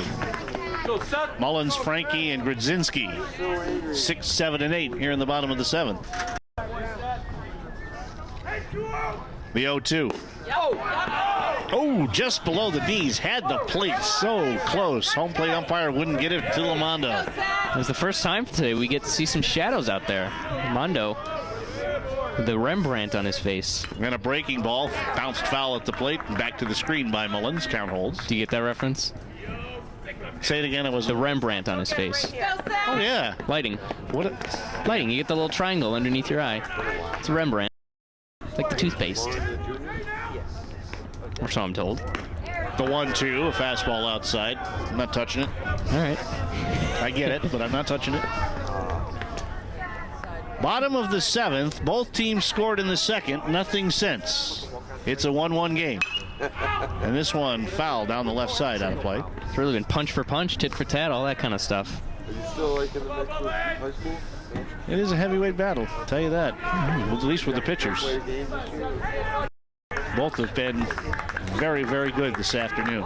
Mullins, Frankie, and Grodzinski, 6, 7, and 8 here in the bottom of the 7th. The 0-2. Oh, just below the knees. Had the plate so close. Home plate umpire wouldn't get it to Lamondo. It was the first time today we get to see some shadows out there. Lamondo, the Rembrandt on his face. And a breaking ball. Bounced foul at the plate and back to the screen by Mullins. Count holds. Do you get that reference? Say it again. It was the Rembrandt on his face. Oh, yeah. Lighting. Lighting. You get the little triangle underneath your eye. It's a Rembrandt. Like the toothpaste. Or so I'm told. The 1-2, a fastball outside. I'm not touching it. All right. I get it, but I'm not touching it. Bottom of the 7th. Both teams scored in the second. Nothing since. It's a 1-1 game. And this one foul down the left side out of play. It's really been punch for punch, tit for tat, all that kind of stuff. Are you still like in the mix with high school? It is a heavyweight battle, I'll tell you that. At least with the pitchers. Both have been very, very good this afternoon.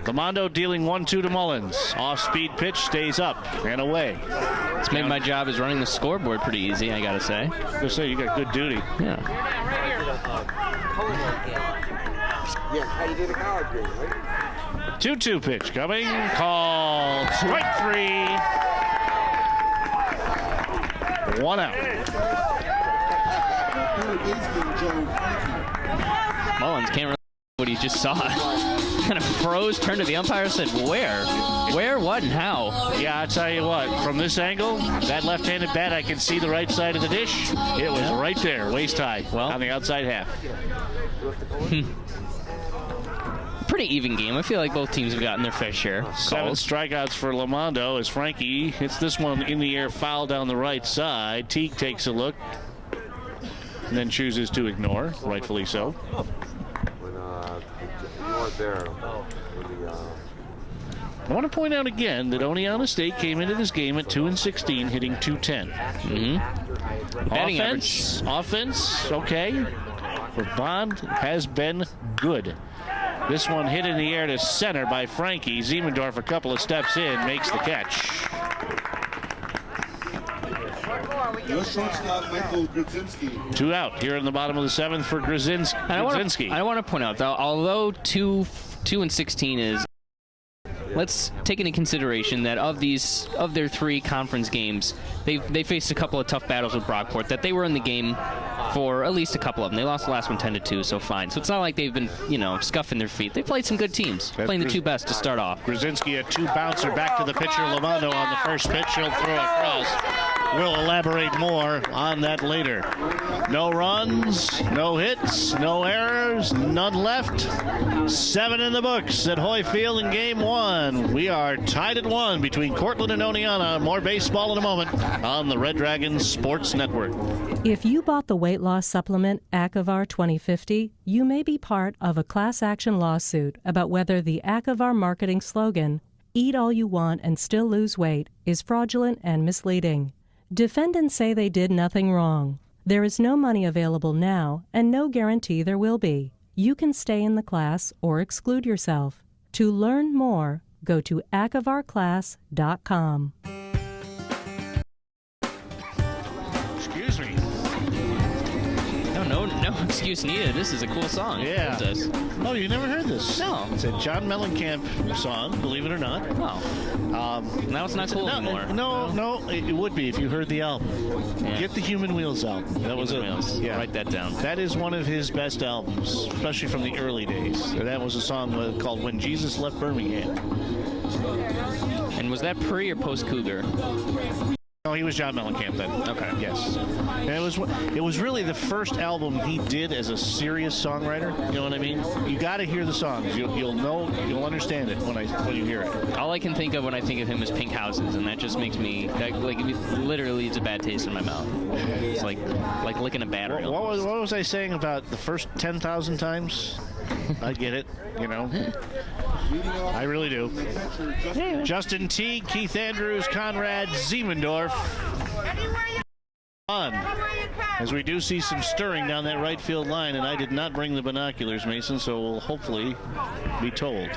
Lamondo dealing 1-2 to Mullins. Off-speed pitch, stays up and away. It's made my job as running the scoreboard pretty easy, I gotta say. I was gonna say, you got good duty. Yeah. Yeah, how you did a college game, right? 2-2 pitch coming. Called strike 3. 1 out. Mullins can't really what he just saw. Kind of froze, turned to the umpire, said, where? Where, what, and how? Yeah, I'll tell you what, from this angle, that left-handed bat, I can see the right side of the dish. It was right there, waist high, on the outside half. Pretty even game. I feel like both teams have gotten their fair share. 7 strikeouts for Lamondo as Frankie hits this one in the air, foul down the right side. Teague takes a look and then chooses to ignore, rightfully so. I want to point out again that Oneonta State came into this game at 2-16, hitting .210. Offense, okay. But Bond has been good. This one hit in the air to center by Frankie. Ziemendorf a couple of steps in, makes the catch. Your shortstop, Michael Grodzinski. 2 out here in the bottom of the 7th for Grodzinski. I want to point out, though, although 2-16 is, let's take into consideration that of their 3 conference games, they faced a couple of tough battles with Brockport, that they were in the game for at least a couple of them. They lost the last one 10-2, so fine. So it's not like they've been, scuffing their feet. They played some good teams, playing the 2 best to start off. Grodzinski a 2 bouncer back to the pitcher. Lamondo on the first pitch. He'll throw across. We'll elaborate more on that later. No runs, no hits, no errors, none left. 7 in the books at Hoy Field in Game 1. We are tied at 1 between Cortland and Oneonta. More baseball in a moment on the Red Dragons Sports Network. If you bought the weight loss supplement Acavar 2050, you may be part of a class action lawsuit about whether the Acavar marketing slogan, "Eat all you want and still lose weight," is fraudulent and misleading. Defendants say they did nothing wrong. There is no money available now and no guarantee there will be. You can stay in the class or exclude yourself. To learn more, go to acavarclass.com. Excuse me. No excuse needed. This is a cool song. Yeah. What's this? Oh, you never heard this? No. It's a John Mellencamp song, believe it or not. Oh. Now it's not cool anymore. No, it would be if you heard the album. Yeah. Get the Human Wheels album. That was Wheels. Yeah. Write that down. That is one of his best albums, especially from the early days. That was a song called When Jesus Left Birmingham. And was that pre or post Cougar? No, he was John Mellencamp then. Okay. Yes. And it was really the first album he did as a serious songwriter. You know what I mean? You got to hear the songs. You'll understand it when you hear it. All I can think of when I think of him is Pink Houses, and that just makes me literally it's a bad taste in my mouth. It's like licking a battery. What was I saying about the first 10,000 times? I get it, you know. I really do. Justin Teague, Keith Andrews, Conrad Ziemendorf. On. As we do see some stirring down that right field line, and I did not bring the binoculars, Mason, so we'll hopefully be told.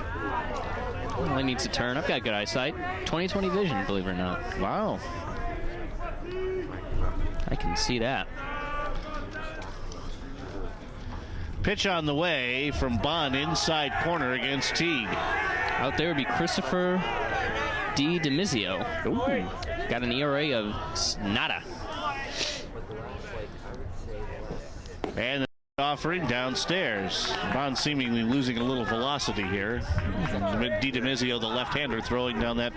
Well, I need to turn. I've got good eyesight. 20/20 vision, believe it or not. Wow. I can see that. Pitch on the way from Bond, inside corner against Teague. Out there would be Christopher D. DiMizio. Ooh. Got an ERA of nada. And the offering downstairs. Bond seemingly losing a little velocity here. D. DiMizio, the left-hander, throwing down that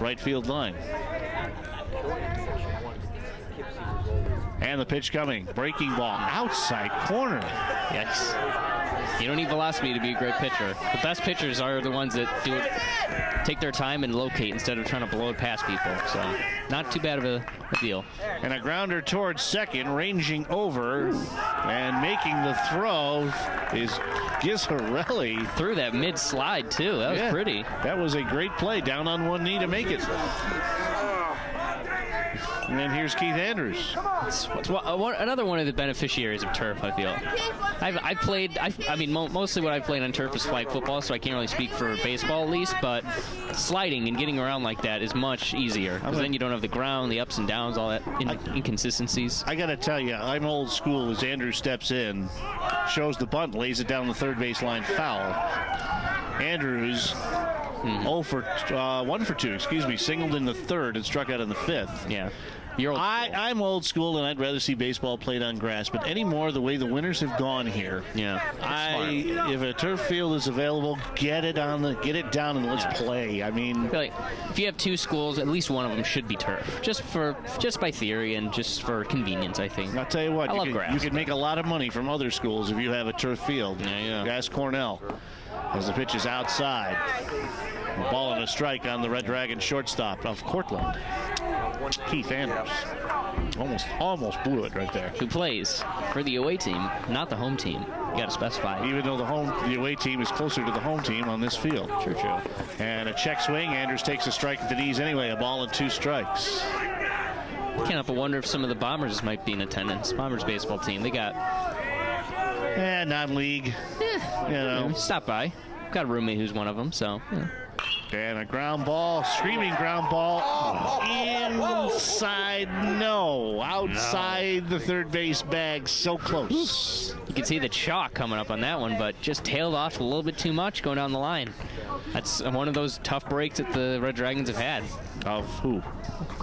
right field line. And the pitch coming. Breaking ball. Outside corner. Yes. You don't need velocity to be a great pitcher. The best pitchers are the ones that do it, take their time and locate instead of trying to blow it past people. So not too bad of a deal. And a grounder towards second, ranging over and making the throw is Gisarelli. Through that mid-slide, too. That was pretty. That was a great play. Down on one knee to make it. And then here's Keith Andrews. It's another one of the beneficiaries of turf, I feel. I've played, mostly what I've played on turf is flag football, so I can't really speak for baseball at least, but sliding and getting around like that is much easier, because then you don't have the ground, the ups and downs, all that inconsistencies. I got to tell you, I'm old school as Andrews steps in, shows the bunt, lays it down the third base line foul. Andrews 1 for 2, singled in the third and struck out in the fifth. Yeah. I'm old school, and I'd rather see baseball played on grass. But anymore, the way the winters have gone here, if a turf field is available, get it down and let's play. I mean, like if you have two schools, at least one of them should be turf, just by theory and just for convenience. I think. I'll tell you what, I love grass. You can make a lot of money from other schools if you have a turf field. Yeah. Ask Cornell as the pitch is outside. A ball and a strike on the Red Dragon shortstop of Cortland. Keith Andrews. Almost blew it right there. Who plays for the away team, not the home team. You got to specify. Even though the away team is closer to the home team on this field. True. And a check swing. Andrews takes a strike at the knees anyway. A ball and 2 strikes. Can't help but wonder if some of the Bombers might be in attendance. Bombers baseball team. They got. Non-league. Stop by. Got a roommate who's one of them, so. Yeah. And a ground ball, screaming ground ball, inside, outside the third base bag, so close. You can see the chalk coming up on that one, but just tailed off a little bit too much going down the line. That's one of those tough breaks that the Red Dragons have had. Of who?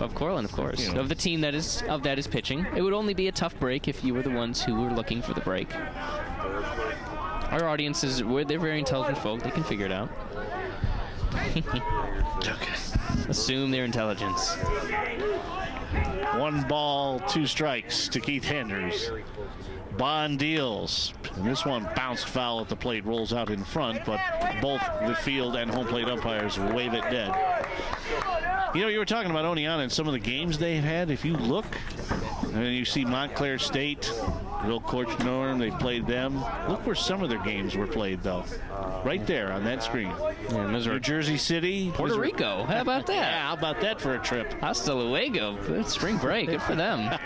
Of Cortland, of course. Of the team that is pitching. It would only be a tough break if you were the ones who were looking for the break. Our audiences, they're very intelligent folk. They can figure it out. Okay. Assume their intelligence. 1 ball, 2 strikes to Keith Andrews. Bond deals. And this one bounced foul at the plate, rolls out in front, but both the field and home plate umpires wave it dead. You know, you were talking about Oneonta and some of the games they've had. If you look, and you see Montclair State, Will Korchnor, they played them. Look where some of their games were played, though. Right there on that screen. Yeah, New Jersey City. Puerto Rico. How about that? Yeah, how about that for a trip? Hasta luego. It's spring break. Good for them.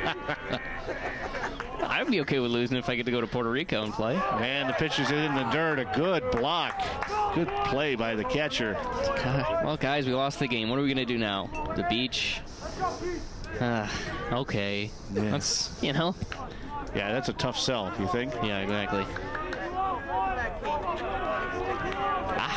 I'd be okay with losing if I get to go to Puerto Rico and play. And the pitch is in the dirt. A good block. Good play by the catcher. Well, guys, we lost the game. What are we going to do now? The beach? Okay. Yeah. That's, you know. Yeah, that's a tough sell, you think? Yeah, exactly.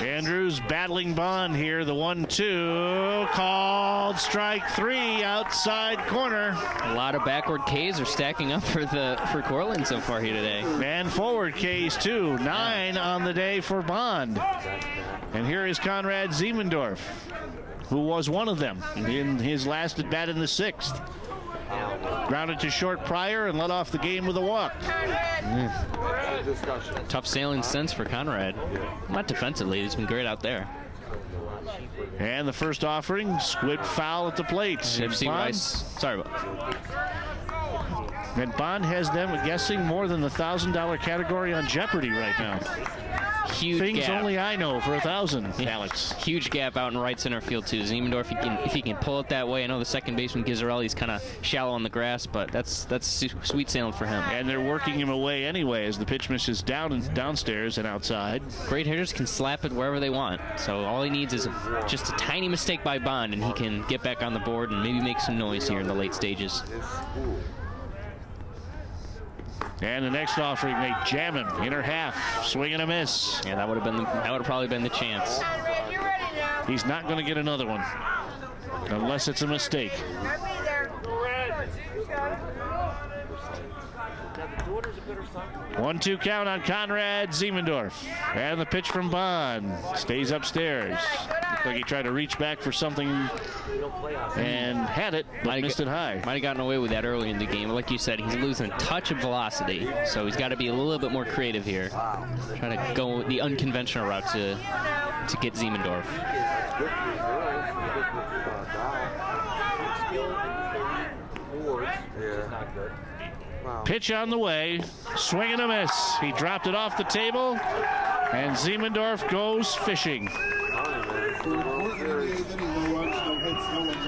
Andrews battling Bond here. The 1-2 called strike 3 outside corner. A lot of backward Ks are stacking up for Cortland so far here today. And forward Ks too. 9 on the day for Bond. And here is Conrad Ziemendorf, who was one of them in his last at bat in the 6th. Grounded to short prior and led off the game with a walk. Tough sailing sense for Conrad. Not defensively, he's been great out there. And the first offering, squid foul at the plate. Sorry about. And Bond has them guessing more than the $1,000 category on Jeopardy right now. Huge Things gap. only I know for 1,000, Alex. Huge gap out in right center field too. Ziemendorf, if he can pull it that way. I know the second baseman Ghizzarelli's kind of shallow on the grass, but that's sweet sailing for him. And they're working him away anyway as the pitch misses downstairs and outside. Great hitters can slap it wherever they want. So all he needs is just a tiny mistake by Bond, and he can get back on the board and maybe make some noise here in the late stages. And the next offering, they jam him, inner half, swing and a miss. Yeah, that would have probably been the chance. He's not going to get another one unless it's a mistake. 1-2 count on Conrad Ziemendorf. And the pitch from Bond stays upstairs. Looked like he tried to reach back for something and had it, but missed it high. Might have gotten away with that early in the game. Like you said, he's losing a touch of velocity, so he's got to be a little bit more creative here. Try to go the unconventional route to get Ziemendorf. Pitch on the way, swing and a miss. He dropped it off the table, and Ziemendorf goes fishing.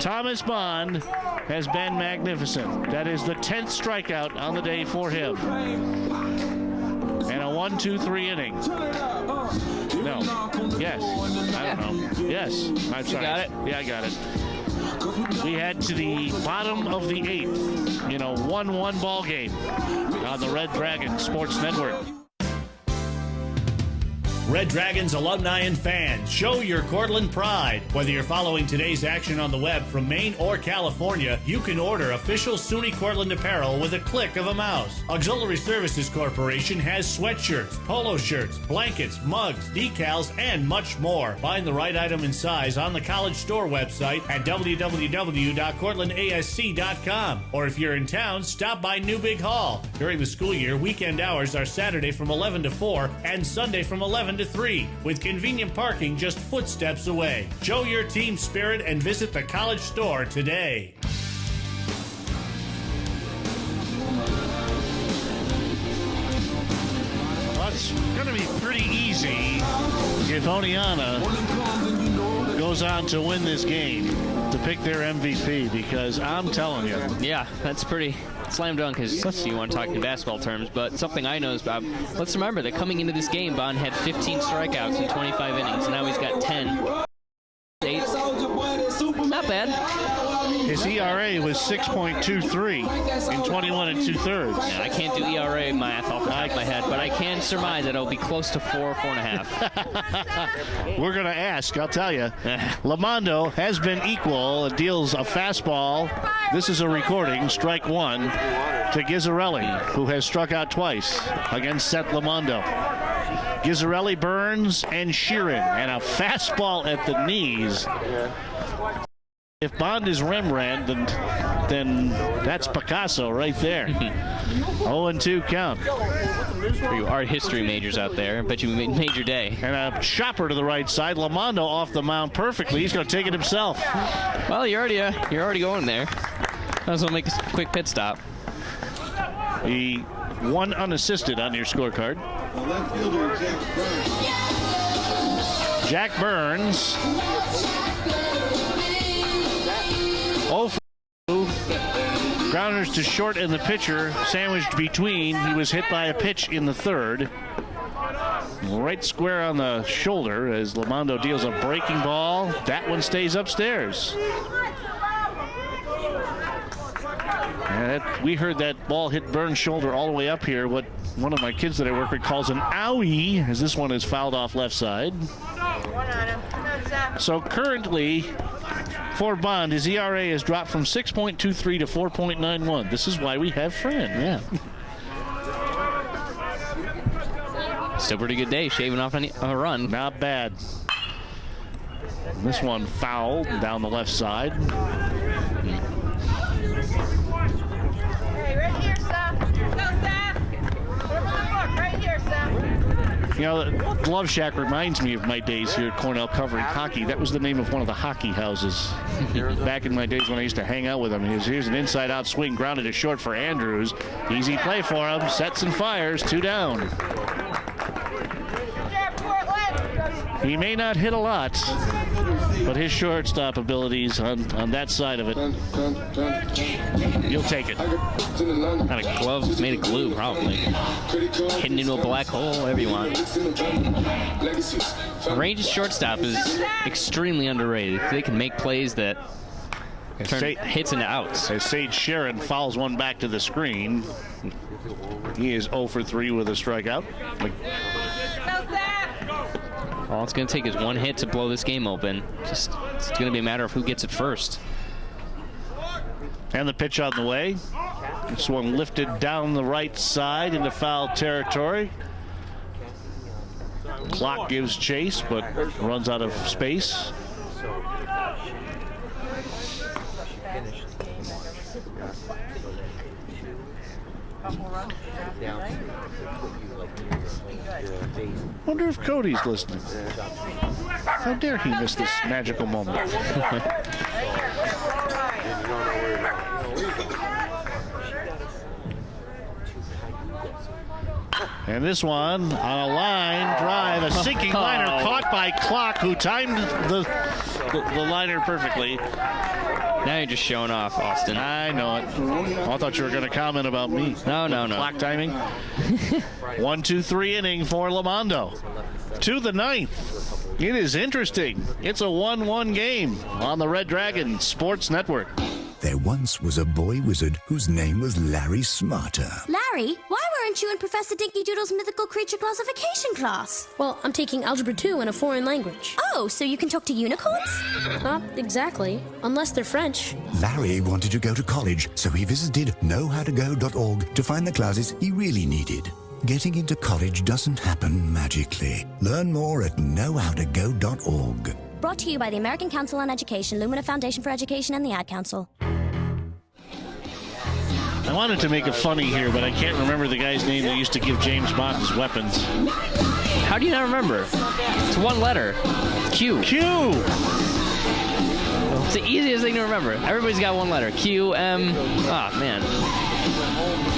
Thomas Bond has been magnificent. That is the 10th strikeout on the day for him. And a 1-2-3 inning. No. Yes. I don't know. Yes. I'm sorry. You got it? Yeah, I got it. We head to the bottom of the 8th in a 1-1 ball game on the Red Dragon Sports Network. Red Dragons alumni and fans, show your Cortland pride. Whether you're following today's action on the web from Maine or California, you can order official SUNY Cortland apparel with a click of a mouse. Auxiliary Services Corporation has sweatshirts, polo shirts, blankets, mugs, decals, and much more. Find the right item and size on the College Store website at www.cortlandasc.com. Or if you're in town, stop by New Big Hall. During the school year, weekend hours are Saturday from 11 to 4 and Sunday from 11 to 3, with convenient parking just footsteps away. Show your team spirit and visit the College Store today. Well, it's going to be pretty easy if Oneonta goes on to win this game to pick their MVP, because I'm telling you. Yeah, that's pretty slam dunk, because you want to talk in basketball terms, but something I know is, Bob, let's remember that coming into this game, Bond had 15 strikeouts in 25 innings, and now he's got 10. 8. Not bad. His ERA was 6.23 in 21 2/3. Yeah, I can't do ERA math off the top of my head, but I can surmise that it'll be close to 4 or 4.5. We're going to ask, I'll tell you. Lamondo has been equal, deals a fastball. This is a recording, strike 1, to Ghizzarelli, who has struck out twice against Seth Lamondo. Ghizzarelli, Burns, and Sheeran, and a fastball at the knees. If Bond is Rembrandt, then that's Picasso right there. 0-2 count. For you art history majors out there, bet you made your day. And a chopper to the right side. Lamondo off the mound perfectly. He's going to take it himself. Well, you're already going there. Might as well make a quick pit stop. The one unassisted on your scorecard. The left fielder, Jack Burns. Jack Burns. 0 for 2. Grounders to short and the pitcher sandwiched between. He was hit by a pitch in the third. Right square on the shoulder as Lamondo deals a breaking ball. That one stays upstairs. We heard that ball hit Burns' shoulder all the way up here. What one of my kids that I work with calls an owie, as this one is fouled off left side. So currently, for Bond, his ERA has dropped from 6.23 to 4.91. This is why we have Fran. Yeah. Still pretty good day, shaving off a run. Not bad. This one fouled down the left side. Hey, right here, Seth. Go, Seth. Right here, Seth. You know, the Glove Shack reminds me of my days here at Cornell covering hockey. That was the name of one of the hockey houses back in my days when I used to hang out with them. Here's an inside-out swing, grounded to short for Andrews. Easy play for him. Sets and fires, 2 down. He may not hit a lot, but his shortstop abilities on that side of it, you'll take it. Not a glove, made of glue, probably. Hitting into a black hole, whatever you want. Rangers shortstop is extremely underrated. They can make plays that turn hits into outs. As Sage Sharon fouls one back to the screen, he is 0 for 3 with a strikeout. All it's going to take is one hit to blow this game open. It's going to be a matter of who gets it first. And the pitch on the way. This one lifted down the right side into foul territory. Clock gives chase, but runs out of space. Wonder if Cody's listening. How dare he miss this magical moment? And this one on a line drive, a sinking liner caught by Clock, who timed the liner perfectly. Now you're just showing off, Austin. I know it. I thought you were going to comment about me. No. Clock timing. 1-2-3 inning for Lamondo. To the 9th. It is interesting. It's a 1-1 game on the Red Dragon Sports Network. There once was a boy wizard whose name was Larry Smarter. Larry, why weren't you in Professor Dinky Doodle's mythical creature classification class? Well, I'm taking Algebra 2 in a foreign language. Oh, so you can talk to unicorns? Not exactly, unless they're French. Larry wanted to go to college, so he visited knowhowtogo.org to find the classes he really needed. Getting into college doesn't happen magically. Learn more at knowhowtogo.org. Brought to you by the American Council on Education, Lumina Foundation for Education, and the Ad Council. I wanted to make it funny here, but I can't remember the guy's name that used to give James Bond his weapons. How do you not remember? It's one letter. Q. Q! It's the easiest thing to remember. Everybody's got one letter. Q, M. Ah, man.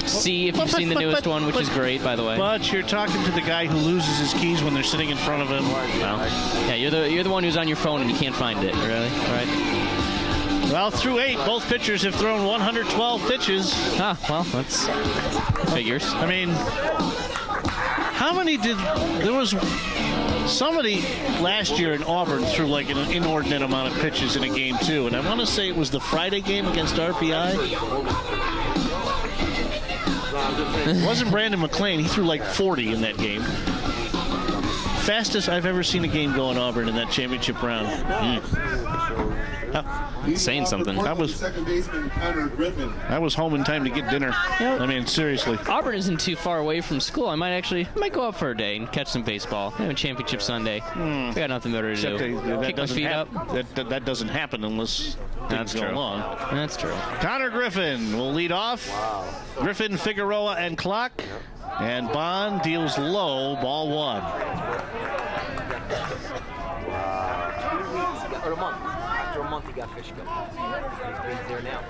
C, if you've seen the newest one, which is great, by the way. But you're talking to the guy who loses his keys when they're sitting in front of him. Well, yeah, you're the one who's on your phone and you can't find it, really? All right. Well, through 8, both pitchers have thrown 112 pitches. Ah, well, that's figures. I mean, how many there was somebody last year in Auburn threw like an inordinate amount of pitches in a game too, and I want to say it was the Friday game against RPI. It wasn't Brandon McClain. He threw like 40 in that game. Fastest I've ever seen a game go in Auburn in that championship round. Saying something. That was second baseman Connor Griffin. I was home in time to get dinner. I mean, seriously. Auburn isn't too far away from school. I might go up for a day and catch some baseball. Championship Sunday. I got nothing better to do. Kick my feet up. That doesn't happen unless things go along. That's true. Connor Griffin will lead off. Wow. Griffin, Figueroa, and Clock. And Bond deals low, ball 1. Or a month. After a month, he got fish go. He's there now.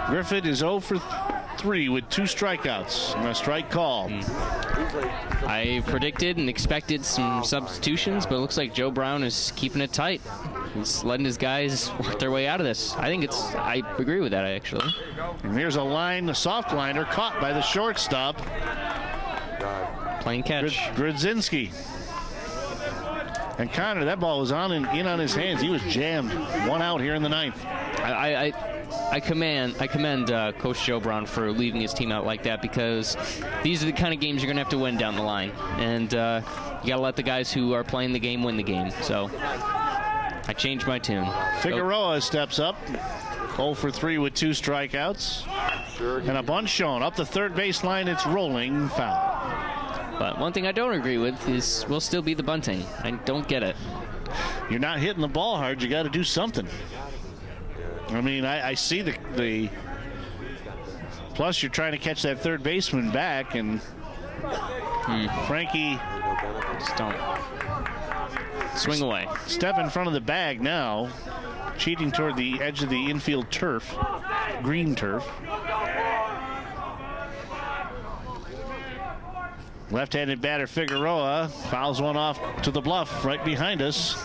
Griffin is 0 for 3 with 2 strikeouts and a strike call. I predicted and expected some substitutions, but it looks like Joe Brown is keeping it tight. He's letting his guys work their way out of this. I agree with that, actually. And here's a soft liner caught by the shortstop. Plain catch. Grodzinski. And Connor, that ball was in on his hands. He was jammed. 1 out here in the 9th. I commend Coach Joe Brown for leaving his team out like that, because these are the kind of games you're going to have to win down the line. And you got to let the guys who are playing the game win the game. So I changed my tune. Figueroa steps up. 0 for 3 with 2 strikeouts. And a bunt shown. Up the third baseline, it's rolling foul. But one thing I don't agree with is will still be the bunting. I don't get it. You're not hitting the ball hard. You got to do something. I mean, I see the plus you're trying to catch that third baseman back, and Frankie Stump. Swing away. Step in front of the bag now, cheating toward the edge of the infield turf, green turf. Left-handed batter Figueroa fouls one off to the bluff right behind us.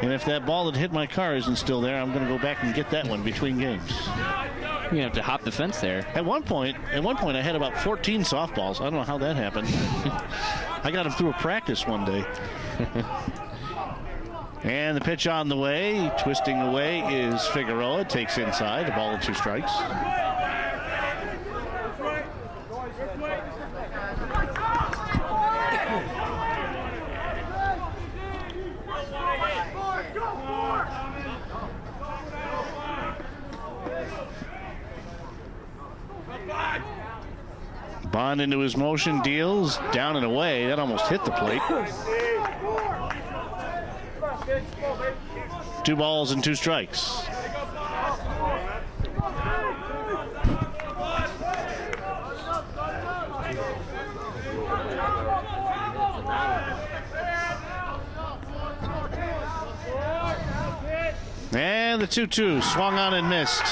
And if that ball that hit my car isn't still there, I'm going to go back and get that one between games. You're going to have to hop the fence there. At one point, I had about 14 softballs. I don't know how that happened. I got them through a practice one day. And the pitch on the way, twisting away is Figueroa. Takes inside, the ball with 2 strikes. Bond into his motion, deals down and away. That almost hit the plate. 2 balls and 2 strikes. And the 2-2 swung on and missed.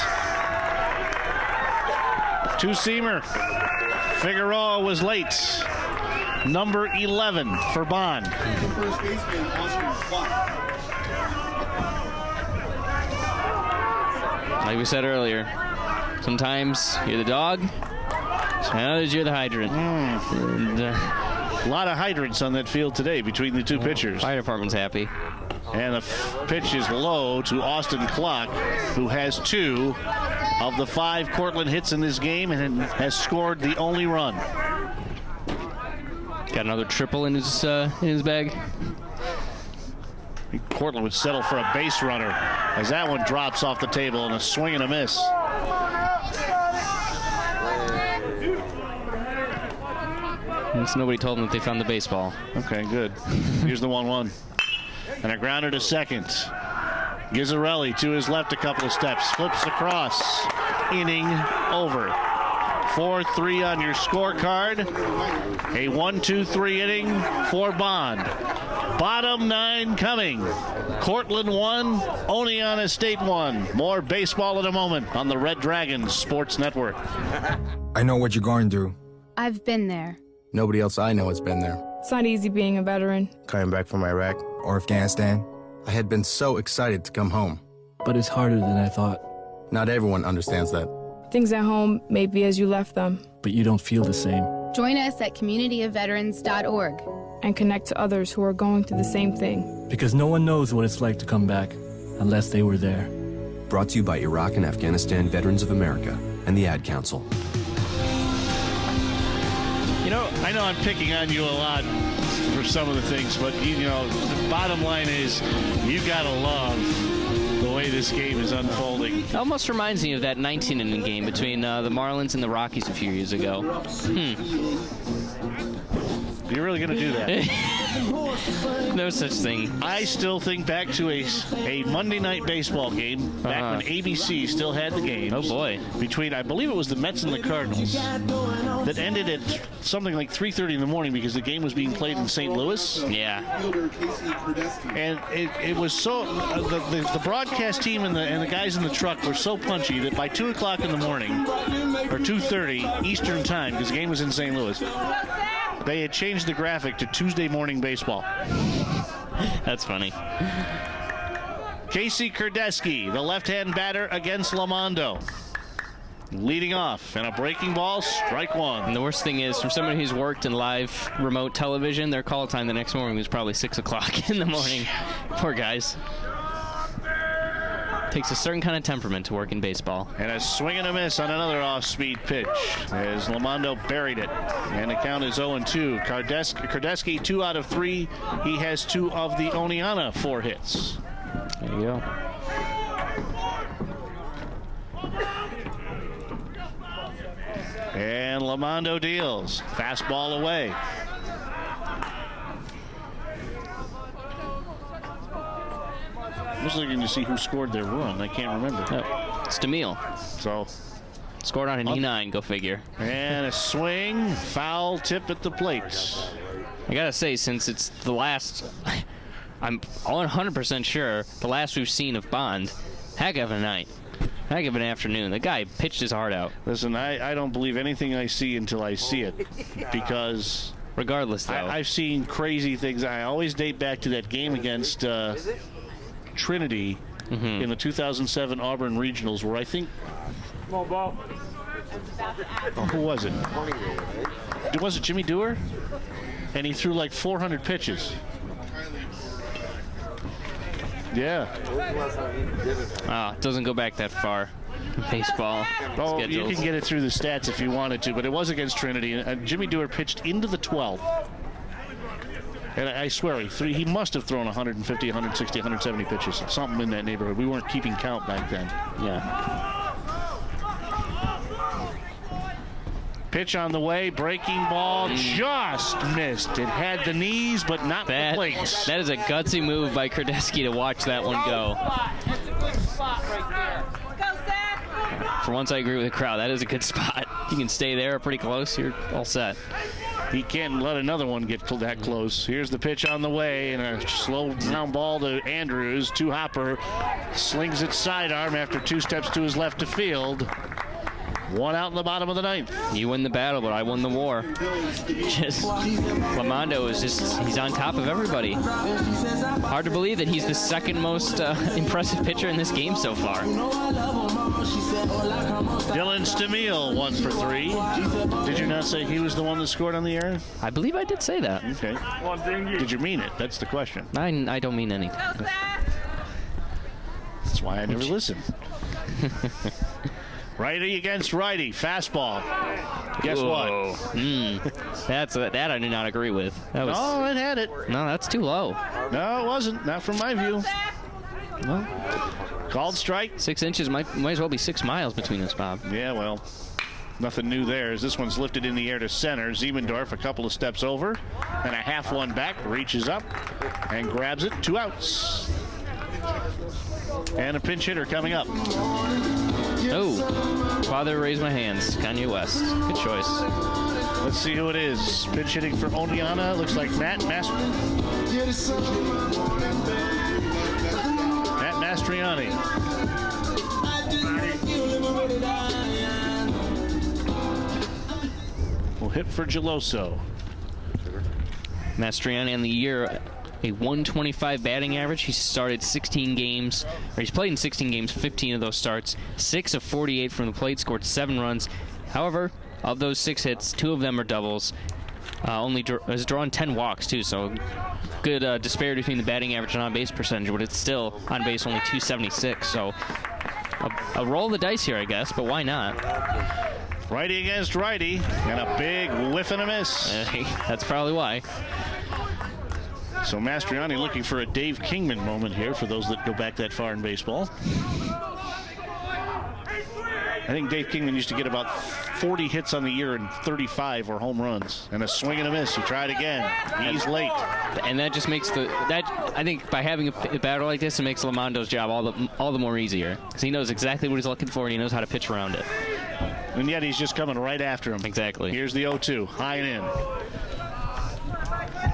2-seamer. Figueroa was late. Number 11 for Bond. First baseman Austin Clock. Like we said earlier, sometimes you're the dog, sometimes you're the hydrant. And, a lot of hydrants on that field today between the 2 pitchers. Fire department's happy. And the pitch is low to Austin Clock, who has 2 of the 5 Cortland hits in this game and has scored the only run. Got another triple in his bag. Cortland would settle for a base runner as that one drops off the table and a swing and a miss. Nobody told them that they found the baseball. Okay, good. Here's the 1-1. And a grounder to second. Gizzarelli to his left a couple of steps. Flips across. Inning over. 4-3 on your scorecard. A 1-2-3 inning for Bond. Bottom 9 coming. Cortland 1, Oneonta State 1. More baseball in a moment on the Red Dragons Sports Network. I know what you're going through. I've been there. Nobody else I know has been there. It's not easy being a veteran. Coming back from Iraq or Afghanistan. I had been so excited to come home. But it's harder than I thought. Not everyone understands that. Things at home may be as you left them. But you don't feel the same. Join us at communityofveterans.org and connect to others who are going through the same thing. Because no one knows what it's like to come back unless they were there. Brought to you by Iraq and Afghanistan Veterans of America and the Ad Council. You know, I know I'm picking on you a lot for of some of the things, but the bottom line is you gotta love the way this game is unfolding. It almost reminds me of that 19-inning game between the Marlins and the Rockies a few years ago. You're really going to do that? No such thing. I still think back to a Monday night baseball game back when ABC still had the games. Oh, boy. Between, I believe it was the Mets and the Cardinals, that ended at something like 3:30 in the morning because the game was being played in St. Louis. Yeah. And it was so, the broadcast team and the guys in the truck were so punchy that by 2 o'clock in the morning, or 2:30 Eastern time, because the game was in St. Louis, they had changed the graphic to Tuesday morning baseball. That's funny. Casey Kurdeski, the left-hand batter against Lamondo. Leading off, and a breaking ball, strike one. And the worst thing is, from someone who's worked in live remote television, their call time the next morning was probably 6 o'clock in the morning. Poor guys. Takes a certain kind of temperament to work in baseball. And a swing and a miss on another off-speed pitch as Lamondo buried it. And the count is 0-2. Kurdeski 2 out of 3. He has 2 of the Oneonta 4 hits. There you go. And Lamondo deals. Fastball away. I was looking to see who scored their run. I can't remember. Oh, it's DeMille. So scored on an E9, go figure. And a swing, foul tip at the plate. I gotta say, since it's the last, I'm 100% sure, the last we've seen of Bond, heck of a night. Heck of an afternoon. The guy pitched his heart out. Listen, I don't believe anything I see until I see it, because regardless, though, I've seen crazy things. I always date back to that game against Trinity in the 2007 Auburn Regionals, where I think, who was it? Was it Jimmy Dewar? And he threw like 400 pitches. Yeah. It doesn't go back that far. Baseball. Oh, schedules. You can get it through the stats if you wanted to, but it was against Trinity. And Jimmy Dewar pitched into the 12th. And I swear, he must have thrown 150, 160, 170 pitches. Something in that neighborhood. We weren't keeping count back then. Yeah. Pitch on the way, breaking ball, just missed. It had the knees, but not the plates. That is a gutsy move by Kurdeski to watch that one go. That's a good spot right there. Go, Zach. For once, I agree with the crowd. That is a good spot. You can stay there pretty close. You're all set. He can't let another one get that close. Here's the pitch on the way, and a slow ground ball to Andrews. Two-hopper slings it sidearm after 2 steps to his left to field. 1 out in the bottom of the 9th. You win the battle, but I won the war. Lamondo is he's on top of everybody. Hard to believe that he's the second most impressive pitcher in this game so far. Dylan Stamil, 1 for 3. Did you not say he was the one that scored on the air? I believe I did say that. Okay. Did you mean it? That's the question. I don't mean anything. That's why I never listen. Righty against righty. Fastball. Guess what? That I do not agree with. No, it had it. No, that's too low. No, it wasn't. Not from my view. Well, called strike. 6 inches might as well be 6 miles between us, Bob. Yeah, well, nothing new there as this one's lifted in the air to center. Ziemendorf a couple of steps over and a half one back, reaches up and grabs it. 2 outs. And a pinch hitter coming up. Oh, Father Raised My Hands, Kanye West. Good choice. Let's see who it is. Pinch hitting for Oneonta. Looks like Matt Mastriani. Will hit for Geloso. Mastriani on the year, a 125 batting average. He's started 16 games, or he's played in 16 games, 15 of those starts, 6 of 48 from the plate, scored 7 runs. However, of those 6 hits, 2 of them are doubles. Has drawn 10 walks, too, so good disparity between the batting average and on-base percentage, but it's still on base only 276, so a roll of the dice here, I guess, but why not? Righty against righty, and a big whiff and a miss. That's probably why. So Mastriani looking for a Dave Kingman moment here for those that go back that far in baseball. I think Dave Kingman used to get about 40 hits on the year and 35 were home runs. And a swing and a miss. He tried again. He's late. And that just makes I think by having a batter like this, it makes Lamondo's job all the more easier. Because he knows exactly what he's looking for and he knows how to pitch around it. And yet he's just coming right after him. Exactly. Here's the 0-2. High and in.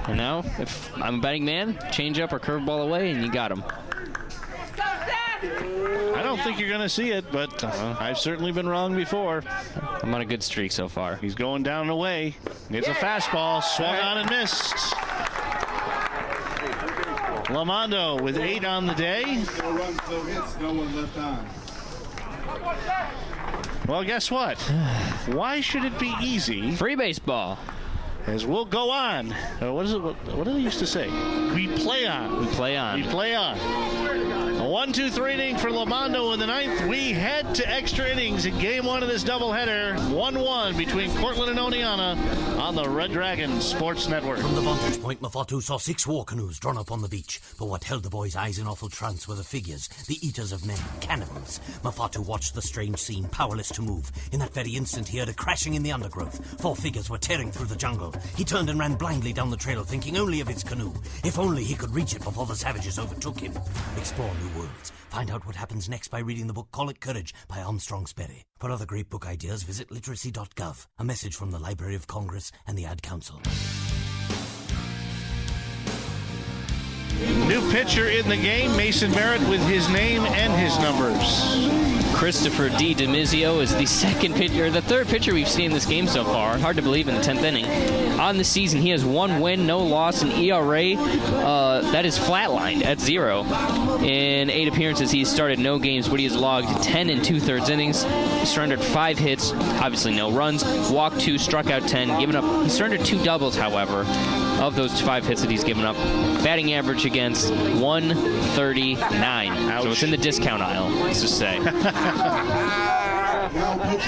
And now, if I'm a betting man, change up or curveball away, and you got him. I don't think you're going to see it, but I've certainly been wrong before. I'm on a good streak so far. He's going down and away. It's a fastball, swung on and missed. Lamondo with 8 on the day. 4 runs, no hits, no one left on. Well, guess what? Why should it be easy? Free baseball. As we'll go on. What is it? What do they used to say? We play on. We play on. We play on. A 1-2-3 inning for Lamondo in the 9th. We head to extra innings in game 1 of this doubleheader. 1-1 between Cortland and Oneonta on the Red Dragon Sports Network. From the vantage point, Mafatu saw 6 war canoes drawn up on the beach. But what held the boy's eyes in awful trance were the figures, the eaters of men, cannibals. Mafatu watched the strange scene, powerless to move. In that very instant, he heard a crashing in the undergrowth. 4 figures were tearing through the jungle. He turned and ran blindly down the trail, thinking only of his canoe. If only he could reach it before the savages overtook him. Explore new worlds. Find out what happens next by reading the book Call It Courage by Armstrong Sperry. For other great book ideas, visit literacy.gov. A message from the Library of Congress and the Ad Council. New pitcher in the game, Mason Barrett with his name and his numbers. Christopher D. DiMizio is the third pitcher we've seen in this game so far. Hard to believe in the 10th inning. On the season, he has 1 win, no loss, and ERA that is flatlined at 0. In 8 appearances, he's started no games, but he has logged 10 2/3 innings, surrendered 5 hits, obviously no runs, walked 2, struck out 10, given up. He surrendered 2 doubles, however, of those 5 hits that he's given up. Batting average against 139. Ouch. So it's in the discount aisle, let's just say.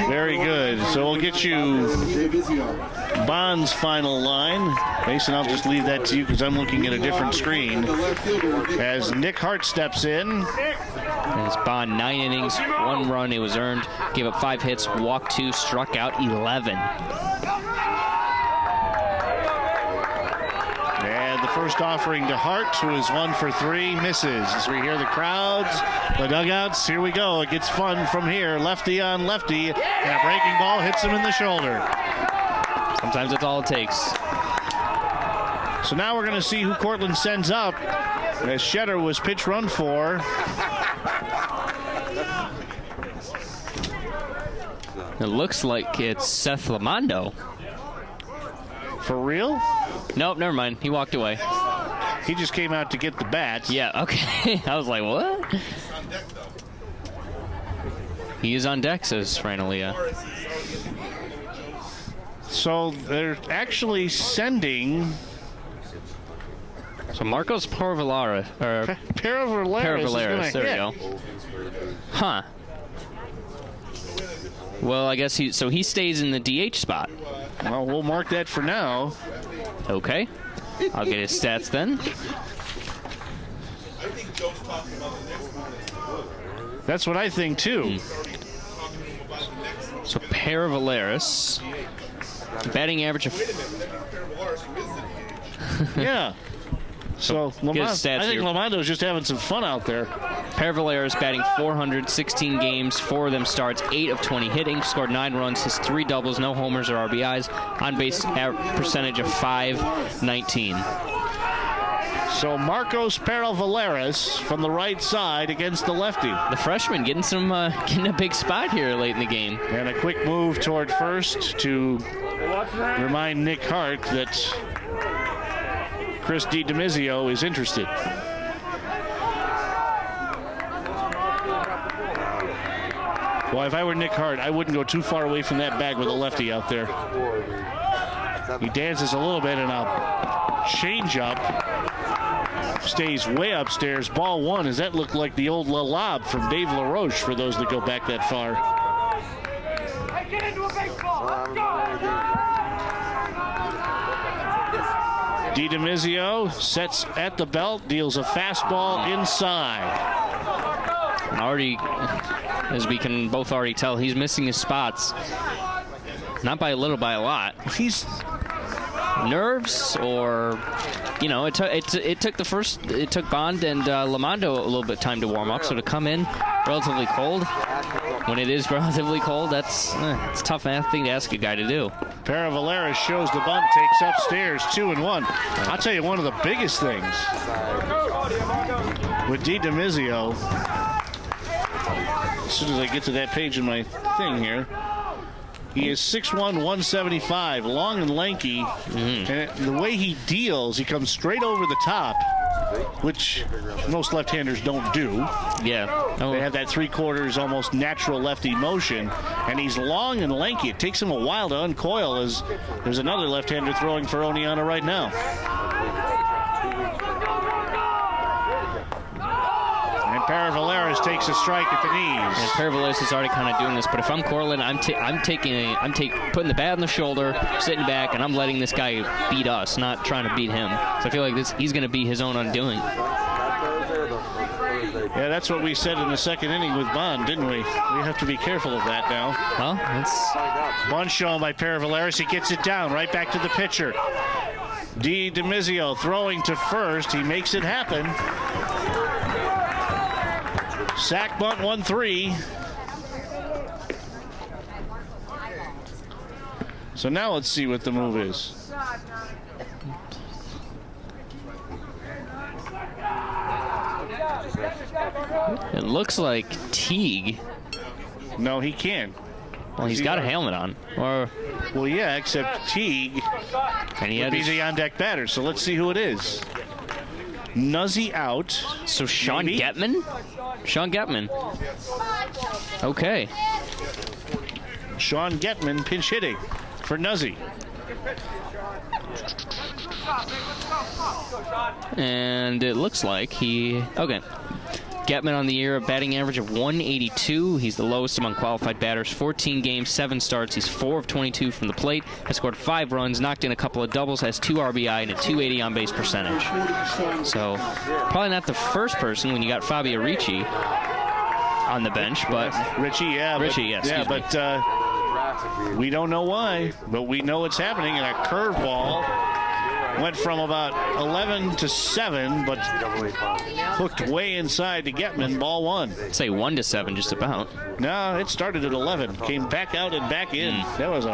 Very good. So we'll get you Bond's final line. Mason, I'll just leave that to you because I'm looking at a different screen. As Nick Hart steps in. As Bond, 9 innings, 1 run, it was earned. Gave up 5 hits, walked 2, struck out 11. And the first offering to Hart, who is 1 for 3, misses. As we hear the crowds, the dugouts, here we go. It gets fun from here. Lefty on lefty, and a breaking ball hits him in the shoulder. Sometimes that's all it takes. So now we're going to see who Cortland sends up, as Shetter was pitch run for. It looks like it's Seth Lamondo. For real? Nope, never mind. He walked away. He just came out to get the bats. Yeah, okay. I was like, what? He is on deck, says Fran Alia. So they're actually sending... So Marcos Paravallaris. Paravallaris. There we go. Huh. Well, I guess he stays in the DH spot. Well, we'll mark that for now. Okay. I'll get his stats then. That's what I think, too. So Paravallaris. Batting average of... Yeah. So I think Lamondo's just having some fun out there. Paravallaris batting 400, 16 games, 4 of them starts, 8 of 20 hitting, scored 9 runs, his 3 doubles, no homers or RBIs, on base percentage of .519. So Marcos Paravallaris from the right side against the lefty. The freshman getting a big spot here late in the game. And a quick move toward first to remind Nick Hart that Chris D. DiMizio is interested. Well, if I were Nick Hart, I wouldn't go too far away from that bag with a lefty out there. He dances a little bit and a change-up stays way upstairs. Ball 1. Does that look like the old lob from Dave LaRoche for those that go back that far? DiDomizio sets at the belt, deals a fastball inside. Already, as we can both already tell, he's missing his spots. Not by a little, by a lot. He's nerves, or it took Bond and Lamondo a little bit of time to warm up. So to come in relatively cold, when it is relatively cold, it's a tough thing to ask a guy to do. Paravaleris shows the bunt, takes upstairs, 2-1. I'll tell you one of the biggest things with DiDomizio. As soon as I get to that page in my thing here, he is 6'1", 175, long and lanky. And the way he deals, he comes straight over the top, which most left-handers don't do. Yeah. They have that three-quarters, almost natural lefty motion. And he's long and lanky. It takes him a while to uncoil, as there's another left-hander throwing for Oneonta right now. And Paravaleris takes a strike at the knees. And Paravaleris is already kind of doing this, but if I'm Corlin, I'm putting the bat on the shoulder, sitting back, and I'm letting this guy beat us, not trying to beat him. So I feel like he's going to be his own undoing. Yeah, that's what we said in the second inning with Bond, didn't we? We have to be careful of that now. Well, that's bunt shown by Paravaleris. He gets it down, right back to the pitcher. DiDomizio throwing to first. He makes it happen. Sack bunt 1-3. So now let's see what the move is. It looks like Teague. No, he can't. Well, he's got a helmet on. Well, yeah, except Teague would be the on-deck batter. So let's see who it is. Nuzzy out. So Sean Getman? Sean Getman. Okay. Sean Getman pinch hitting for Nuzzy. And it looks like okay. Getman on the year, a batting average of 182. He's the lowest among qualified batters. 14 games, 7 starts. He's 4 of 22 from the plate. Has scored 5 runs, knocked in a couple of doubles, has 2 RBI, and a .280 on-base percentage. So probably not the first person when you got Fabio Ricci on the bench, but Ricci, yes. Yeah, but we don't know why, but we know it's happening. And a curveball went from about 11 to 7, but hooked way inside to Getman. Ball 1. I'd say 1 to 7, just about. No, it started at 11. Came back out and back in. That was